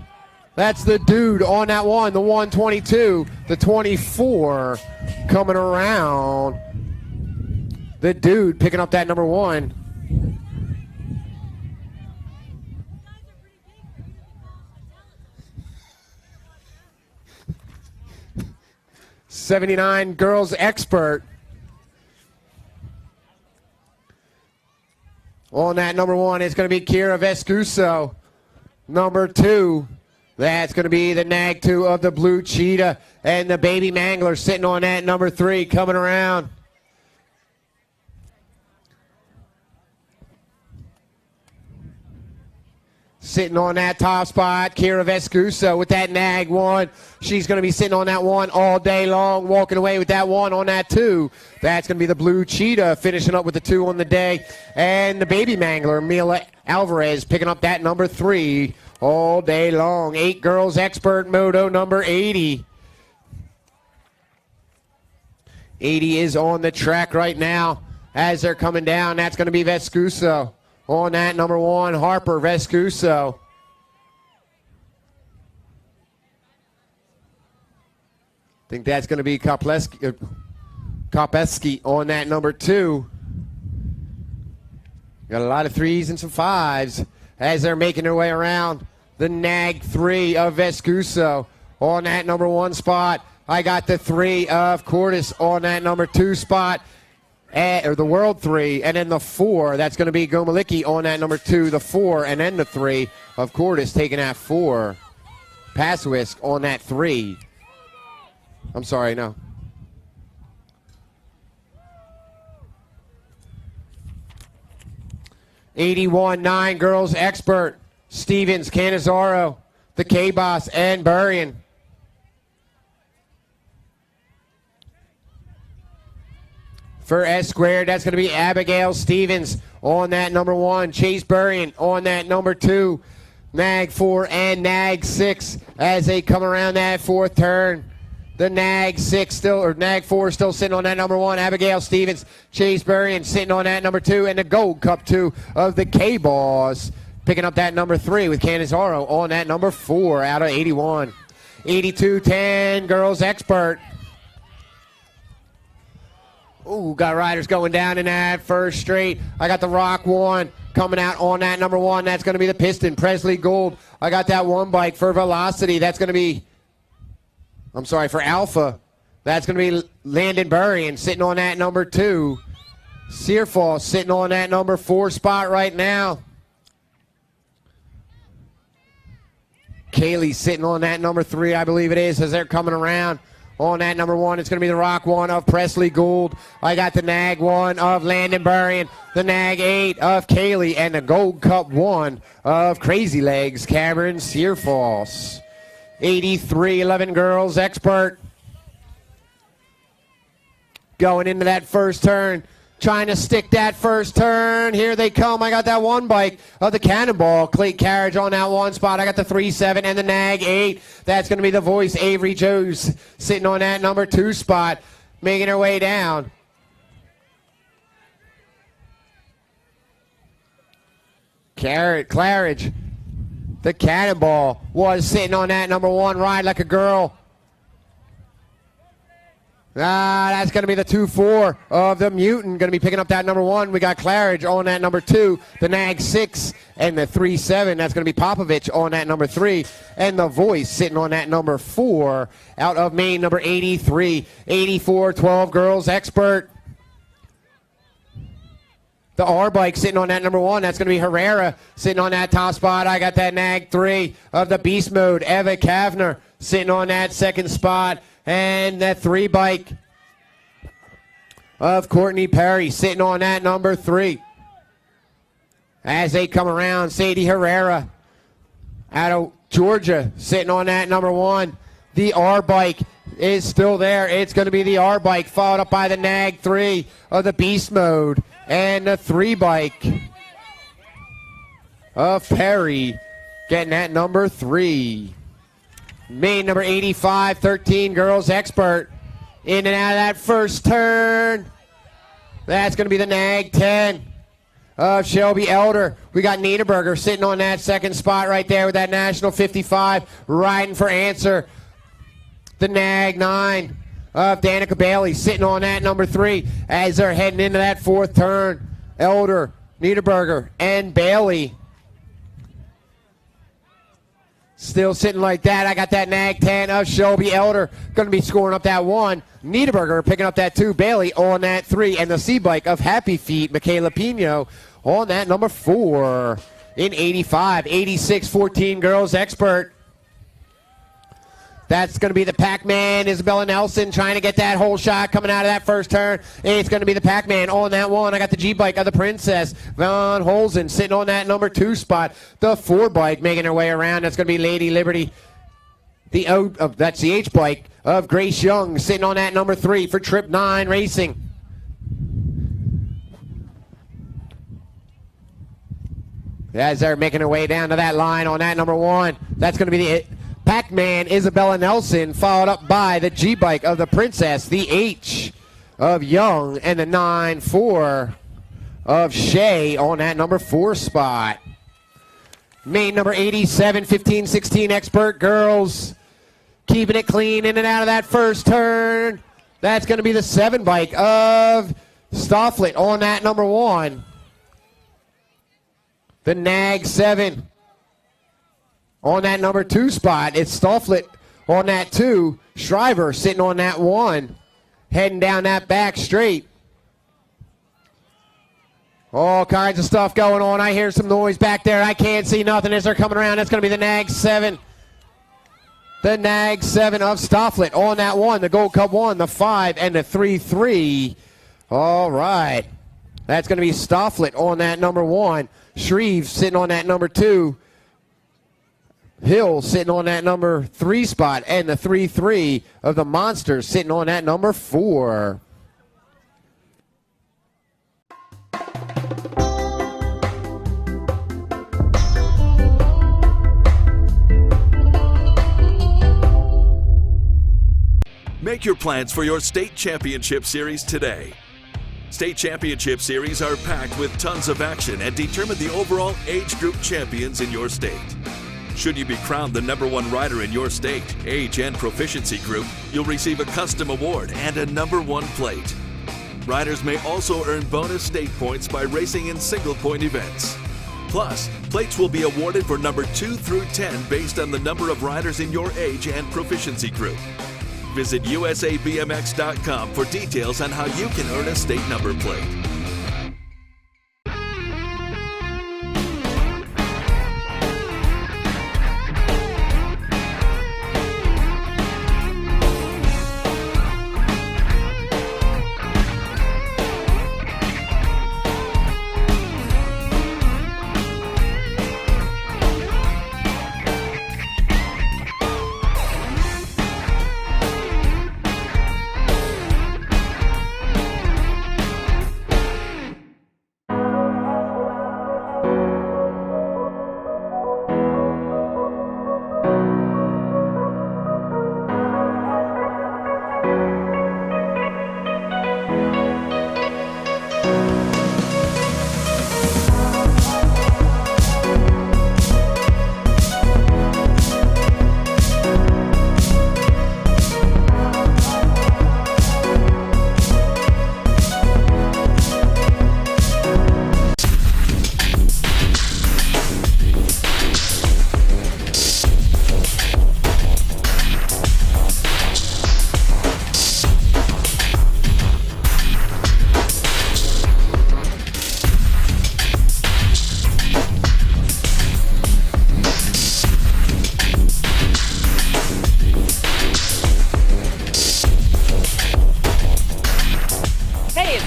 That's the dude on that 1, the 122, the 24 coming around. The dude picking up that number 1. '79 girls expert. On that number 1, it's going to be Kira Vescuso. Number 2, that's going to be the Nag 2 of the Blue Cheetah. And the Baby Mangler sitting on that number 3, coming around. Sitting on that top spot, Kira Vescuso with that Nag 1. She's going to be sitting on that 1 all day long, walking away with that 1 on that 2. That's going to be the Blue Cheetah, finishing up with the 2 on the day. And the Baby Mangler, Mila Alvarez, picking up that number 3 all day long. 8 girls expert moto number 80. 80 is on the track right now as they're coming down. That's going to be Vescuso on that number 1, Harper Vescuso. I think that's going to be Kopeski on that number 2. Got a lot of 3s and some 5s as they're making their way around. The nag 3 of Vescuso on that number 1 spot. I got the 3 of Cordes on that number 2 spot. Or the World 3, and then the 4, that's going to be Gomalicki on that number 2, the 4, and then the 3 of Cordes taking that 4. Paswisk on that 3. I'm sorry, no. '81-9 girls expert. Stevens, Canizaro, the K-Boss, and Burrion. For S squared, that's going to be Abigail Stevens on that number 1. Chase Burrion on that number 2. Nag 4 and Nag 6 as they come around that 4th turn. The Nag 6 still, or Nag 4 still sitting on that number 1. Abigail Stevens, Chase Burrion sitting on that number 2. And the Gold Cup 2 of the K-Boss picking up that number 3 with Canizaro on that number 4 out of 81. 82-10 girls expert. Ooh, got riders going down in that first straight. I got the Rock 1 coming out on that number 1. That's going to be the Piston, Presley Gould. I got that 1 bike for Velocity. That's going to be, I'm sorry, for Alpha. That's going to be Landon Burrion sitting on that number 2. Searfall sitting on that number 4 spot right now. Kaylee sitting on that number 3, I believe it is, as they're coming around. On that number 1, it's going to be the Rock 1 of Presley Gould. I got the Nag 1 of Landon Burrion, the Nag 8 of Kaylee, and the Gold Cup 1 of Crazy Legs, Cameron Searfoss. 83-11 girls expert. Going into that first turn. Trying to stick that first turn. Here they come. I got that 1 bike of the Cannonball. Clayton Carriage on that 1 spot. I got the 3-7 and the Nag 8. That's going to be the Voice. Avery Joes sitting on that number 2 spot. Making her way down. Claridge. The Cannonball was sitting on that number 1. Ride Like a Girl. That's going to be the 2-4 of the Mutant. Going to be picking up that number 1. We got Claridge on that number 2. The Nag 6 and the 3-7. That's going to be Popovich on that number 3. And the Voice sitting on that number 4 out of Maine, number 83. 84-12 girls expert. The R-Bike sitting on that number 1. That's going to be Herrera sitting on that top spot. I got that Nag 3 of the Beast Mode. Eva Kavner sitting on that 2nd spot. And that 3 bike of Courtney Perry sitting on that number 3. As they come around, Sadie Herrera out of Georgia sitting on that number 1. The R bike is still there. It's going to be the R bike followed up by the Nag 3 of the Beast Mode. And the 3 bike of Perry getting that number 3. Main number 85, 13 girls expert. In and out of that first turn. That's going to be the Nag 10 of Shelby Elder. We got Niederberger sitting on that 2nd spot right there with that National 55 riding for answer. The Nag 9 of Danica Bailey sitting on that number 3 as they're heading into that 4th turn. Elder, Niederberger, and Bailey. Still sitting like that. I got that Nag 10 of Shelby Elder. Going to be scoring up that 1. Niederberger picking up that 2. Bailey on that 3. And the C-Bike of Happy Feet, Michaela Pino, on that number 4. In 85, 86, 14 girls expert. That's going to be the Pac-Man, Isabella Nelson, trying to get that whole shot coming out of that first turn. It's going to be the Pac-Man on that 1. I got the G-Bike of the Princess, Von Holzen, sitting on that number 2 spot. The 4 bike making her way around. That's going to be Lady Liberty. That's the H-Bike of Grace Young, sitting on that number 3 for Trip 9 Racing. As they're making their way down to that line on that number 1. That's going to be the Pac-Man, Isabella Nelson, followed up by the G-Bike of the Princess, the H of Young, and the 9-4 of Shea on that number 4 spot. Main number 87, 15-16 Expert Girls. Keeping it clean in and out of that first turn. That's going to be the 7 bike of Stofflet on that number 1. The Nag 7 on that number 2 spot. It's Stofflet on that 2. Shriver sitting on that 1. Heading down that back straight. All kinds of stuff going on. I hear some noise back there. I can't see nothing as they're coming around. That's going to be the Nag 7. The Nag 7 of Stofflet on that 1. The Gold Cup 1, the 5, and the 3-3. All right. That's going to be Stofflet on that number 1. Shreve sitting on that number 2. Hill sitting on that number 3 spot. And the 3-3 of the Monsters sitting on that number 4. Make your plans for your state championship series today. State championship series are packed with tons of action and determine the overall age group champions in your state. Should you be crowned the #1 rider in your state, age, and proficiency group, you'll receive a custom award and a #1 plate. Riders may also earn bonus state points by racing in single-point events. Plus, plates will be awarded for number 2 through 10 based on the number of riders in your age and proficiency group. Visit USABMX.com for details on how you can earn a state number plate.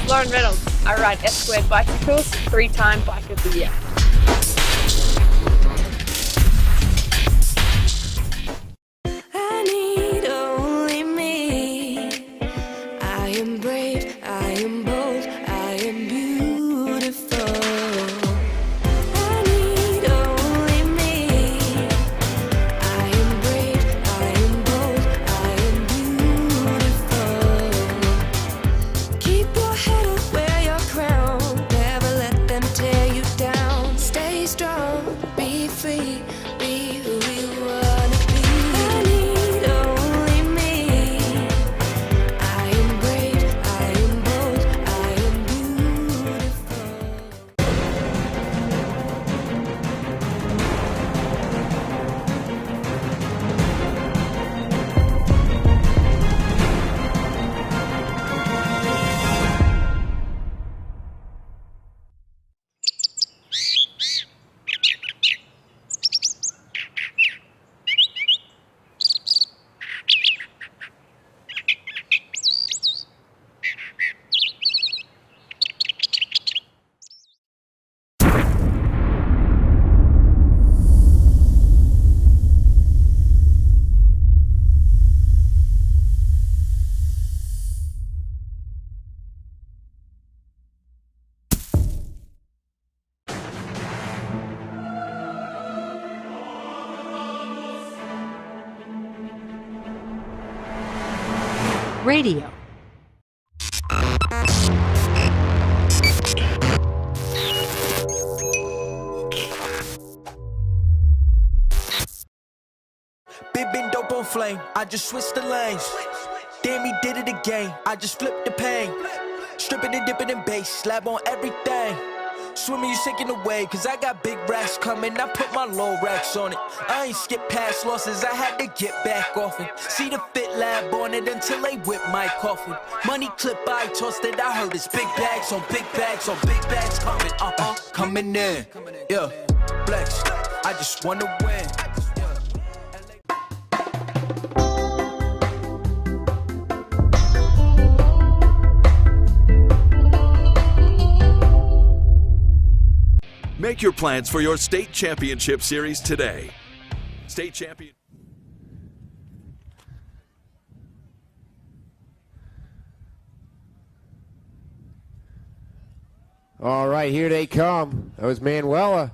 Lauren Reynolds. I ride S-Squared bicycles, 3-time Bike of the Year. I need only me. I am brave, I am bold, I am beautiful. I need only me. I am brave, I am bold, I am beautiful. Keep your head up, wear your crown. Never let them tear you down. Stay strong, be free, be who you wanna be. I need only me. I am brave, I am bold, I am beautiful. Radio. flame, I just switched the lanes. Damn, he did it again, I just flipped the pain. Stripping and dipping in bass, slab on everything. Swimming, you sinking away, cause I got big racks coming. I put my low racks on it. I ain't skip past losses, I had to get back off it. See the fit lab on it until they whip my coffin. Money clip, I tossed it, I heard it's big bags on big bags on big bags coming. Coming in, yeah, flex. I just wanna win. Make your plans for your state championship series today. State champion. All right, here they come. That was Manuela.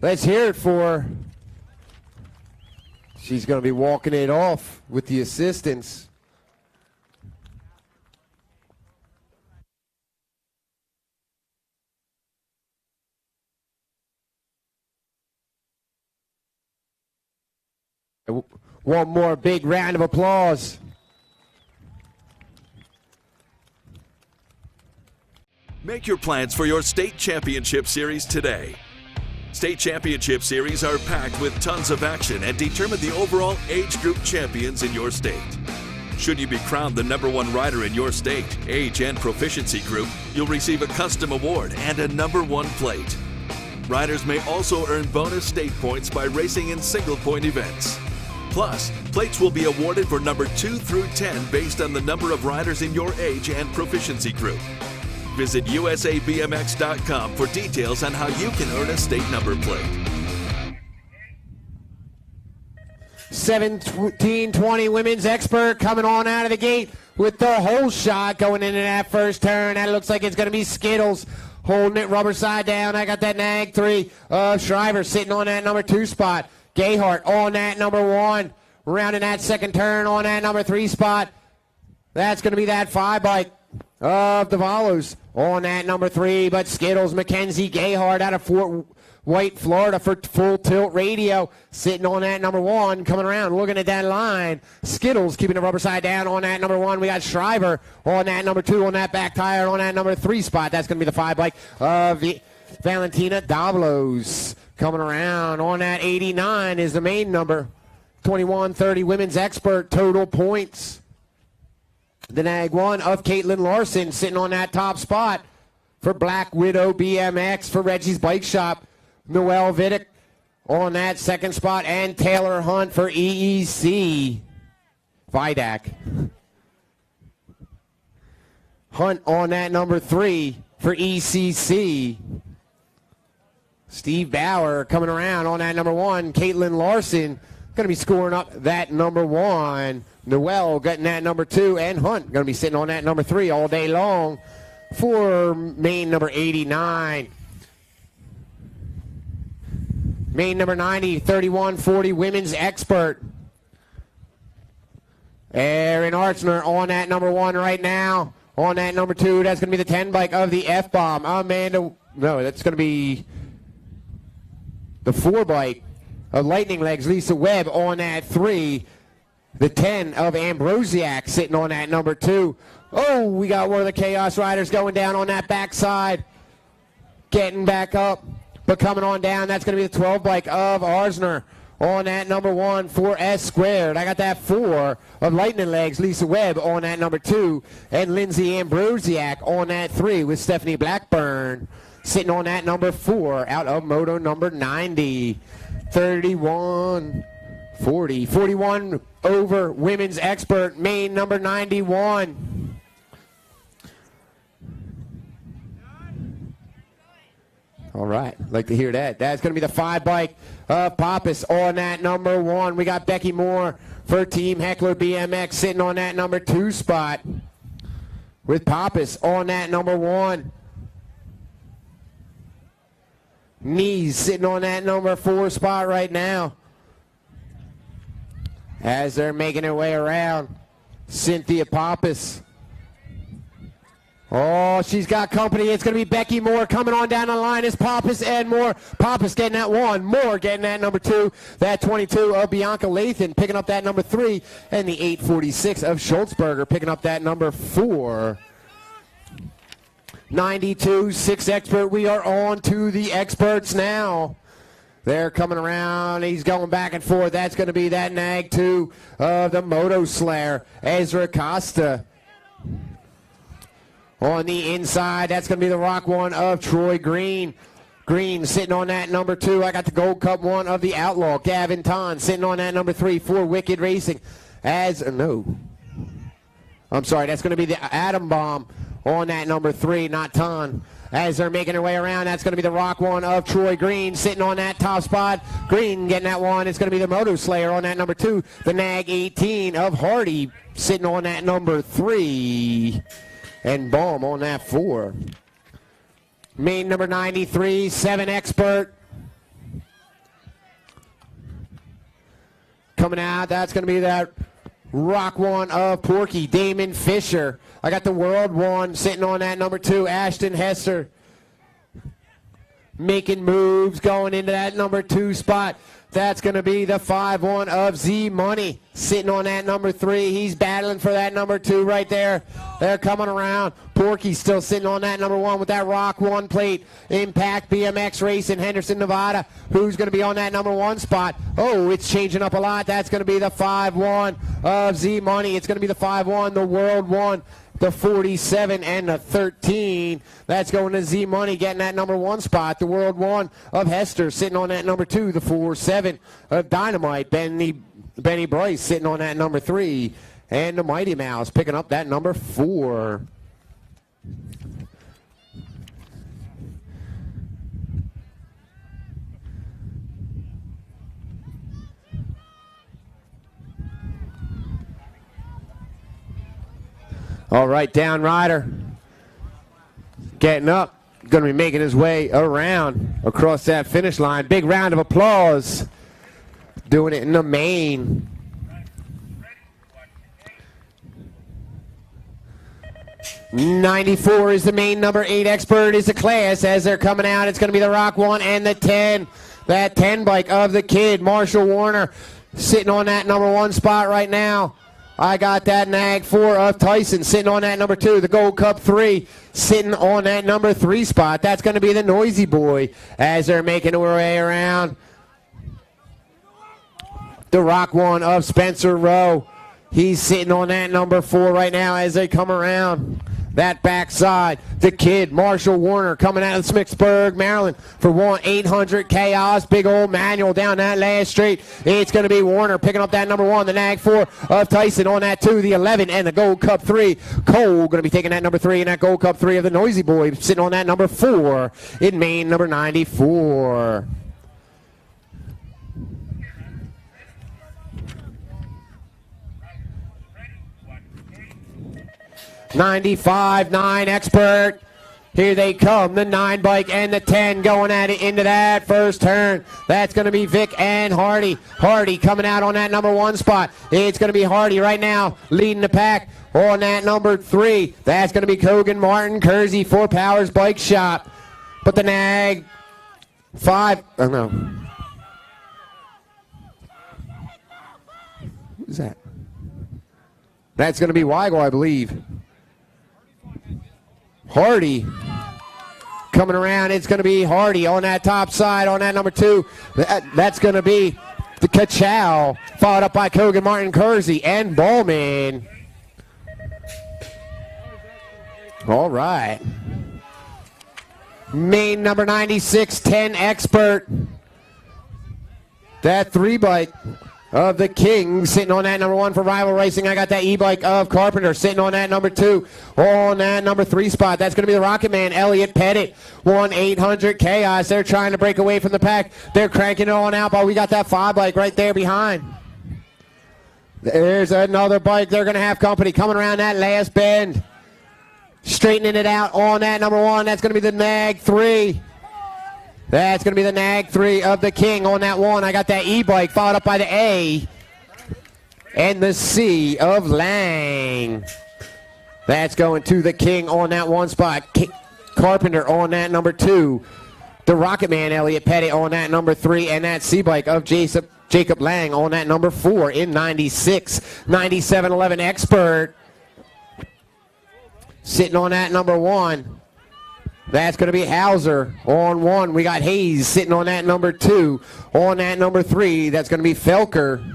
Let's hear it for her. She's going to be walking it off with the assistants. One more big round of applause. Make your plans for your state championship series today. State championship series are packed with tons of action and determine the overall age group champions in your state. Should you be crowned the #1 rider in your state, age, and proficiency group, you'll receive a custom award and a #1 plate. Riders may also earn bonus state points by racing in single-point events. Plus, plates will be awarded for number 2 through 10 based on the number of riders in your age and proficiency group. Visit USABMX.com for details on how you can earn a state number plate. 17-20 women's expert coming on out of the gate with the whole shot going into that first turn. That looks like it's going to be Skittles holding it rubber side down. I got that nag 3 of Shriver sitting on that number 2 spot. Gayhart on that number 1, rounding that second turn on that number 3 spot. That's going to be that 5 bike of Davalos on that number 3, but Skittles, Mackenzie Gayhart out of Fort White, Florida for Full Tilt Radio, sitting on that number 1, coming around, looking at that line. Skittles keeping the rubber side down on that number 1. We got Shriver on that number 2, on that back tire on that number 3 spot. That's going to be the 5 bike of Valentina Davalos. Coming around on that 89 is the main number. 21-30 women's expert total points. The nag 1 of Caitlin Larson sitting on that top spot for Black Widow BMX for Reggie's Bike Shop. Noelle Vidic on that second spot, and Taylor Hunt for EEC. Vidac. Hunt on that number 3 for ECC. Steve Bauer coming around on that number 1. Caitlin Larson going to be scoring up that number 1. Noel getting that number 2. And Hunt going to be sitting on that number 3 all day long for main number 89. Main number 90, 31-40 women's expert. Erin Archner on that number 1 right now. On that number 2, that's going to be the 10 bike of the F-bomb. That's going to be the 4 bike of Lightning Legs, Lisa Webb on that 3. The 10 of Ambrosiak sitting on that number 2. Oh, we got one of the Chaos Riders going down on that backside. Getting back up, but coming on down. That's going to be the 12 bike of Arsner on that number 1 for S Squared. I got that 4 of Lightning Legs, Lisa Webb on that number 2. And Lindsay Ambrosiak on that 3 with Stephanie Blackburn sitting on that number 4 out of moto number 90. 31-40. 41 over women's expert, main number 91. All right, like to hear that. That's going to be the 5 bike of Pappas on that number 1. We got Becky Moore for Team Heckler BMX sitting on that number 2 spot with Pappas on that number 1. Knees sitting on that number 4 spot right now as they're making their way around. Cynthia Pappas Oh, she's got company. It's going to be Becky Moore coming on down the line. It's Pappas and Moore. Pappas getting that 1. Moore getting that number 2. That 22 of Bianca Lathan picking up that number 3. And the 846 of Schultzberger picking up that number 4. 92, 6 expert. We are on to the experts now. They're coming around. He's going back and forth. That's going to be that nag 2 of the Moto Slayer, Ezra Costa. On the inside, that's going to be the Rock 1 of Troy Green. Green sitting on that number 2. I got the Gold Cup 1 of the Outlaw, Gavin Ton, sitting on that number 3 for Wicked Racing. I'm sorry, that's going to be the Atom Bomb on that number 3, not Ton. As they're making their way around, that's going to be the Rock 1 of Troy Green sitting on that top spot. Green getting that 1. It's going to be the Moto Slayer on that number 2. The Nag 18 of Hardy sitting on that number 3. And Baum on that 4. Main number 93, 7 expert. Coming out, that's going to be that Rock 1 of Porky, Damon Fisher. I got the World 1 sitting on that number 2, Ashton Hester. Making moves, going into that number 2 spot. That's going to be the 5-1 of Z Money sitting on that number 3. He's battling for that number 2 right there. They're coming around. Porky's still sitting on that number 1 with that Rock 1 plate. Impact BMX Race in Henderson, Nevada. Who's going to be on that number 1 spot? Oh, it's changing up a lot. That's going to be the 5-1 of Z Money. It's going to be the 5-1, the World 1. The 47 and the 13. That's going to Z Money getting that number 1 spot. The World 1 of Hester sitting on that number 2. The 4-7 of Dynamite. Benny Bryce sitting on that number 3. And the Mighty Mouse picking up that number 4. All right, Down Rider getting up, going to be making his way around across that finish line. Big round of applause. Doing it in the main. '94 is the main number 8 expert is the class. As they're coming out, it's going to be the Rock 1 and the 10. That 10 bike of the kid, Marshall Warner, sitting on that number 1 spot right now. I got that Nag 4 of Tyson sitting on that number 2. The Gold Cup 3 sitting on that number 3 spot. That's going to be the Noisy Boy as they're making their way around. The Rock 1 of Spencer Rowe. He's sitting on that number 4 right now as they come around that backside. The kid, Marshall Warner, coming out of Smithsburg, Maryland for 1-800 Chaos. Big old manual down that last straight. It's going to be Warner picking up that number 1. The Nag 4 of Tyson on that 2. The 11 and the Gold Cup 3. Cole going to be taking that number 3 and that Gold Cup 3 of the Noisy Boy sitting on that number 4 in main number 94. 95-9 expert. Here they come, the 9 bike and the 10 going at it into that first turn. That's going to be Vic and Hardy. Hardy coming out on that number 1 spot. It's going to be Hardy right now leading the pack on that number 3. That's going to be Kogan Martin Kersey, 4 Powers Bike Shop. But the Nag 5, oh no. Who's that? That's going to be Weigel, I believe. Hardy coming around. It's going to be Hardy on that top side on that number 2. That's going to be the Kachow, followed up by Kogan Martin Kersey and Ballman. All right. Main number 96, 10 expert. That 3 bike of the King sitting on that number 1 for Rival Racing. I got that e-bike of Carpenter sitting on that number 2 on that number 3 spot. That's going to be the Rocket Man, Elliot Pettit, 1-800 Chaos. They're trying to break away from the pack. They're cranking it on out, but we got that 5 bike right there behind. There's another bike. They're going to have company coming around that last bend. Straightening it out on that number 1. That's going to be the Nag 3. That's going to be the Nag 3 of the King on that 1. I got that e-bike followed up by the A and the C of Lang. That's going to the King on that one spot. Carpenter on that number 2. The Rocket Man, Elliot Petty, on that number 3. And that C-Bike of Jacob Lang on that number 4 in 96. 9711 Expert. Sitting on that number 1. That's going to be Hauser on 1. We got Hayes sitting on that number 2. On that number 3, that's going to be Felker.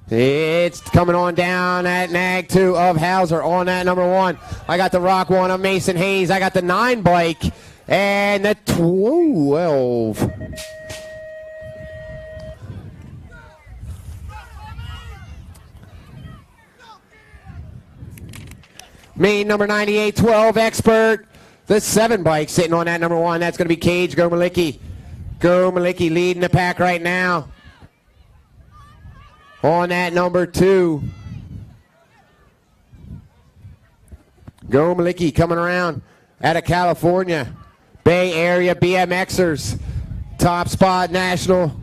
It's coming on down at Nag 2 of Hauser on that number 1. I got the Rock 1 of Mason Hayes. I got the 9 bike and the 12. Main number 98, 12 Expert. The 7 bike sitting on that number 1. That's going to be Cage Gomalicki. Gomalicki leading the pack right now. On that number 2. Gomalicki coming around out of California. Bay Area BMXers. Top spot national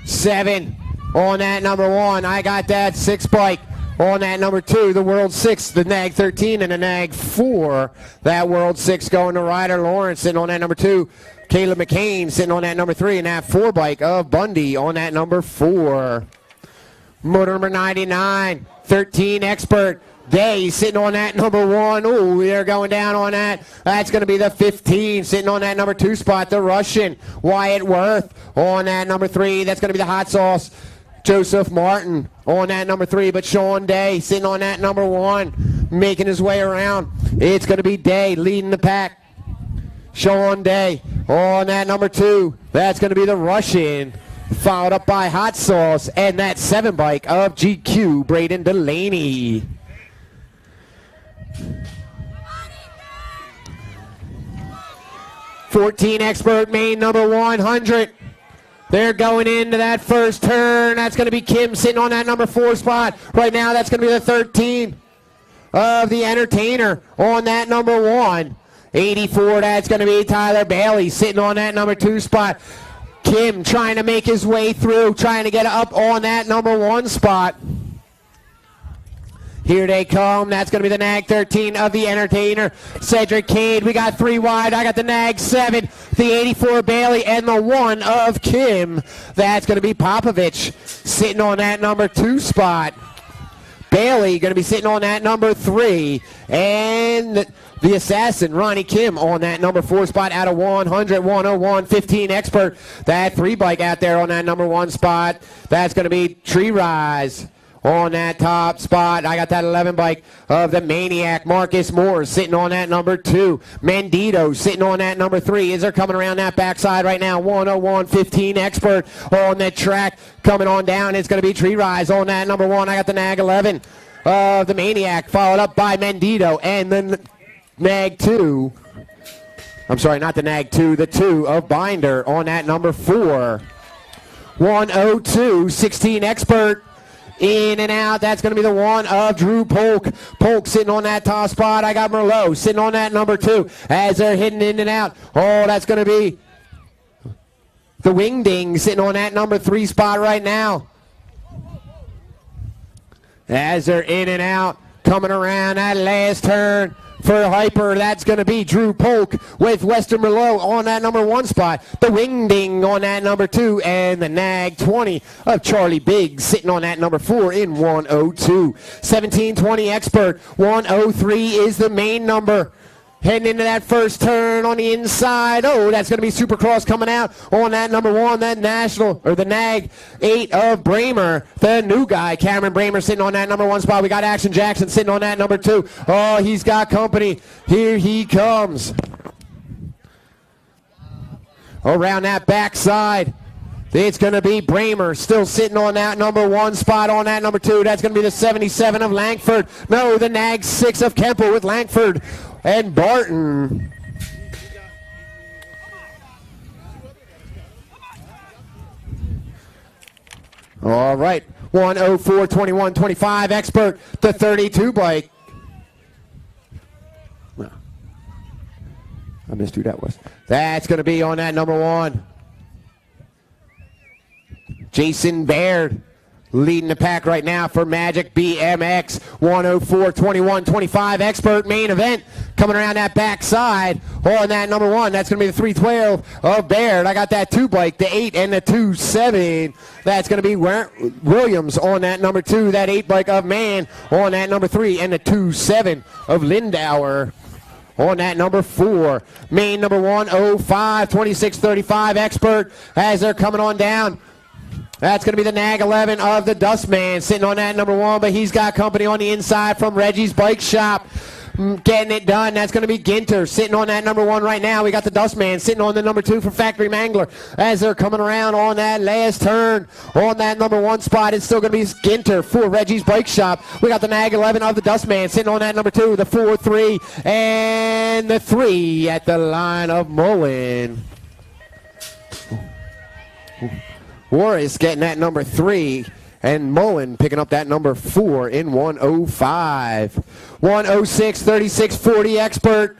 7. On that number 1. I got that 6 bike. On that number 2, the World 6, the Nag 13 and the Nag 4. That World 6 going to Ryder Lawrence. Sitting on that number 2. Caleb McCain sitting on that number 3. And that 4 bike of Bundy on that number 4. Motor number 99, 13 Expert. Day sitting on that number 1. Oh, they're going down on that. That's going to be the 15 sitting on that number 2 spot. The Russian, Wyatt Worth on that number 3. That's going to be the Hot Sauce. Joseph Martin on that number 3, but Sean Day sitting on that number 1, making his way around. It's going to be Day leading the pack. Sean Day on that number 2. That's going to be the Russian, followed up by Hot Sauce and that 7 bike of GQ, Braden Delaney. $14 Expert, main number 100. They're going into that first turn. That's going to be Kim sitting on that number 4 spot. Right now, that's going to be the 13 of the Entertainer on that number 1. 84, that's going to be Tyler Bailey sitting on that number 2 spot. Kim trying to make his way through, trying to get up on that number 1 spot. Here they come. That's going to be the Nag 13 of the Entertainer. Cedric Cade. We got 3 wide. I got the Nag 7, the 84 Bailey, and the 1 of Kim. That's going to be Popovich sitting on that number 2 spot. Bailey going to be sitting on that number 3. And the Assassin, Ronnie Kim, on that number 4 spot out of 100, 101, 15 Expert. That 3 bike out there on that number 1 spot. That's going to be Tree Rise. On that top spot, I got that 11 bike of the Maniac, Marcus Moore, sitting on that number 2. Mendito sitting on that number 3. Is they're coming around that backside right now. 101, 15 Expert on the track. Coming on down, it's going to be Tree Rise on that number 1. I got the Nag 11 of the Maniac, followed up by Mendito and the Nag 2. I'm sorry, not the Nag 2, the 2 of Binder on that number 4. 102, 16 Expert. In and out, that's going to be the 1 of Drew Polk. Polk sitting on that top spot. I got Merlot sitting on that number 2 as they're hitting in and out. Oh, that's going to be the Wing Ding sitting on that number 3 spot right now. As they're in and out, coming around that last turn. For Hyper, that's going to be Drew Polk with Western Merlot on that number 1 spot. The Wing Ding on that number 2. And the Nag 20 of Charlie Biggs sitting on that number 4 in 102. 1720 Expert. 103 is the main number. Heading into that first turn on the inside. Oh, that's going to be Supercross coming out on that number 1, that National, or the Nag 8 of Bramer. The new guy, Cameron Bramer, sitting on that number 1 spot. We got Action Jackson sitting on that number 2. Oh, he's got company. Here he comes. Around that backside. It's going to be Bramer still sitting on that number 1 spot on that number 2. That's going to be the 77 of Langford. No, the Nag 6 of Kemple with Langford and Barton. All right, 104, 21, 25 Expert, the 32 bike. I missed who that was. That's going to be on that number 1. Jason Baird Leading the pack right now for Magic BMX, 104-21-25 expert main event. Coming around that backside on that number 1. That's going to be the 312 of Baird. I got that 2 bike, the 8 and the 2-7. That's going to be Williams on that number 2. That 8 bike of Man on that number 3 and the 2-7 of Lindauer on that number 4. Main number 105-26-35 expert as they're coming on down. That's going to be the Nag 11 of the Dustman sitting on that number 1, but he's got company on the inside from Reggie's Bike Shop. Getting it done. That's going to be Ginter sitting on that number 1 right now. We got the Dustman sitting on the number 2 for Factory Mangler as they're coming around on that last turn on that number 1 spot. It's still going to be Ginter for Reggie's Bike Shop. We got the Nag 11 of the Dustman sitting on that number 2, the 4-3, and the 3 at the line of Mullen. Warris getting that number 3, and Mullen picking up that number 4 in 105. 106-36-40 expert.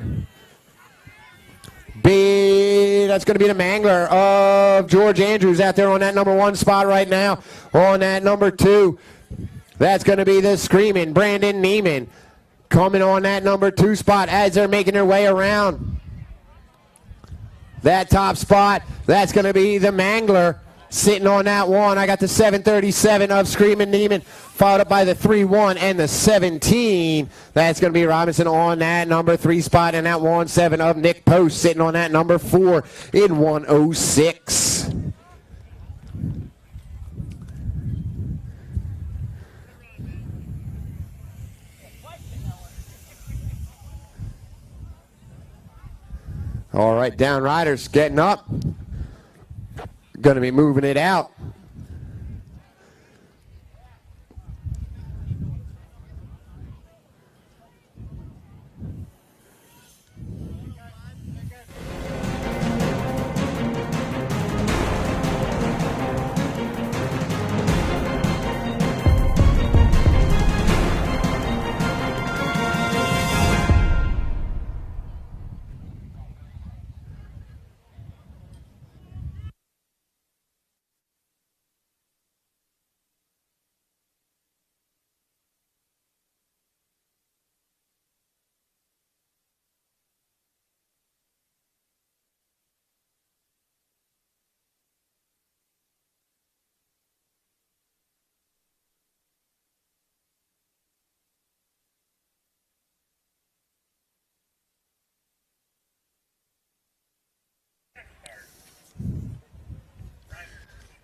That's going to be the Mangler of George Andrews out there on that number 1 spot right now. On that number 2, that's going to be the Screaming Brandon Neiman coming on that number 2 spot as they're making their way around that top spot. That's going to be the Mangler sitting on that 1. I got the 737 of Screaming Neiman, followed up by the 3-1 and the 17. That's going to be Robinson on that number 3 spot, and that 1-7 of Nick Post sitting on that number 4 in 106. All right, down riders getting up. Going to be moving it out.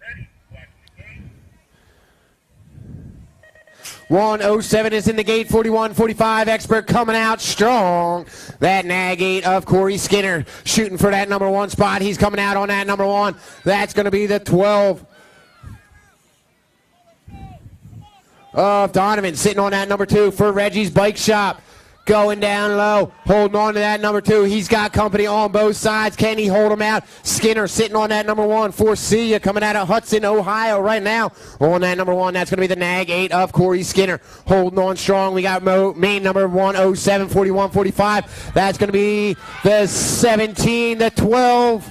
Ready, watch the game. 107 is in the gate. 41-45 expert coming out strong. That Nag 8 of Corey Skinner shooting for that number 1 spot. He's coming out on that number 1. That's going to be the 12 of Donovan sitting on that number 2 for Reggie's Bike Shop. Going down low, holding on to that number 2. He's got company on both sides. Can he hold him out? Skinner sitting on that number 1 for Celia, coming out of Hudson, Ohio right now. On that number 1, that's going to be the Nag 8 of Corey Skinner. Holding on strong. We got main number 107, 41-45. That's going to be the 17, the 12.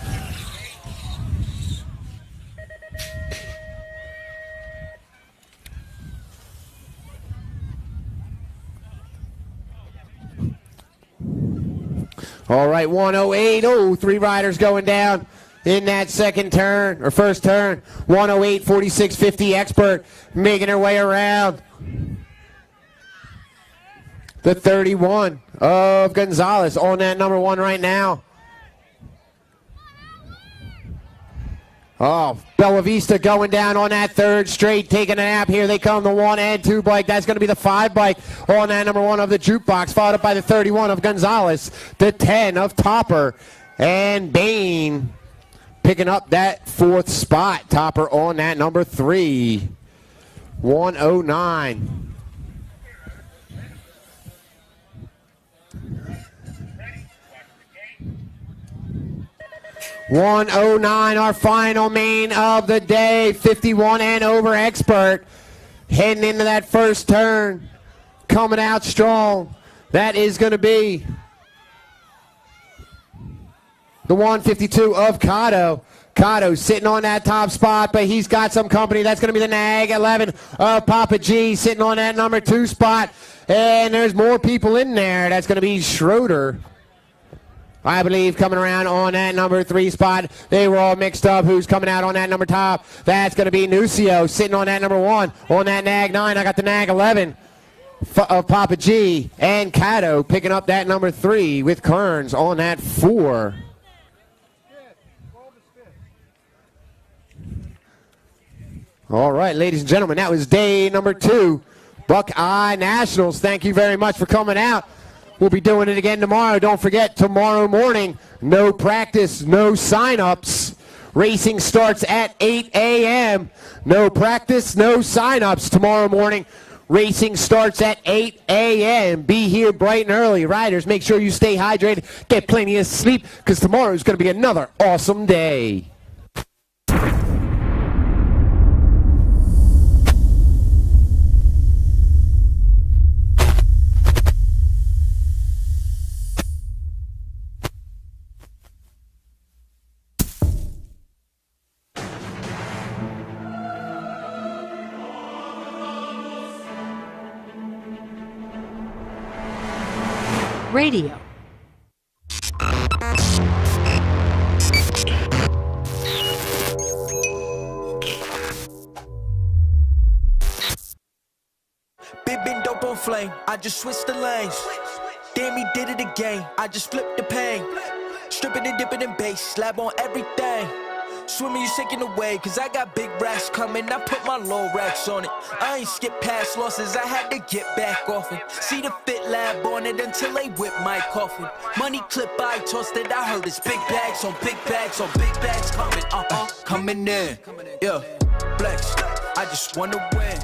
All right, 108. Oh, 3 riders going down in that second turn, or first turn. 108, 46-50 expert making her way around. The 31 of Gonzalez on that number 1 right now. Oh, Bella Vista going down on that third straight, taking a nap. Here they come, the 1 and 2 bike. That's going to be the 5 bike on that number 1 of the Jukebox, followed up by the 31 of Gonzalez, the 10 of Topper, and Bain picking up that 4th spot. Topper on that number 3. 109. 109, our final main of the day. 51 and over expert heading into that first turn, coming out strong. That is going to be the 152 of Cotto. Cotto sitting on that top spot, but he's got some company. That's going to be the Nag 11 of Papa G sitting on that number 2 spot. And there's more people in there. That's going to be Schroeder, I believe, coming around on that number 3 spot. They were all mixed up. Who's coming out on that number top? That's going to be Nucio sitting on that number 1. On that Nag 9, I got the Nag 11 of Papa G. And Cotto picking up that number 3 with Kearns on that 4. All right, ladies and gentlemen, that was day number 2. Buckeye Nationals, thank you very much for coming out. We'll be doing it again tomorrow. Don't forget, tomorrow morning, no practice, no sign-ups. Racing starts at 8 a.m. No practice, no sign-ups tomorrow morning. Racing starts at 8 a.m. Be here bright and early. Riders, make sure you stay hydrated, get plenty of sleep, because tomorrow is going to be another awesome day. Radio. Big been dope on flame, I just switched the lanes. Damn, he did it again, I just flipped the pain. Stripping and dipping in bass, slab on everything. Swimming, you sinking away, cause I got big racks coming. I put my low racks on it. I ain't skip past losses, I had to get back off it. See the fit lab on it until they whip my coffin. Money clip, I tossed it, I heard it's big bags on big bags on big bags coming, coming in. Yeah, flex, I just wanna win.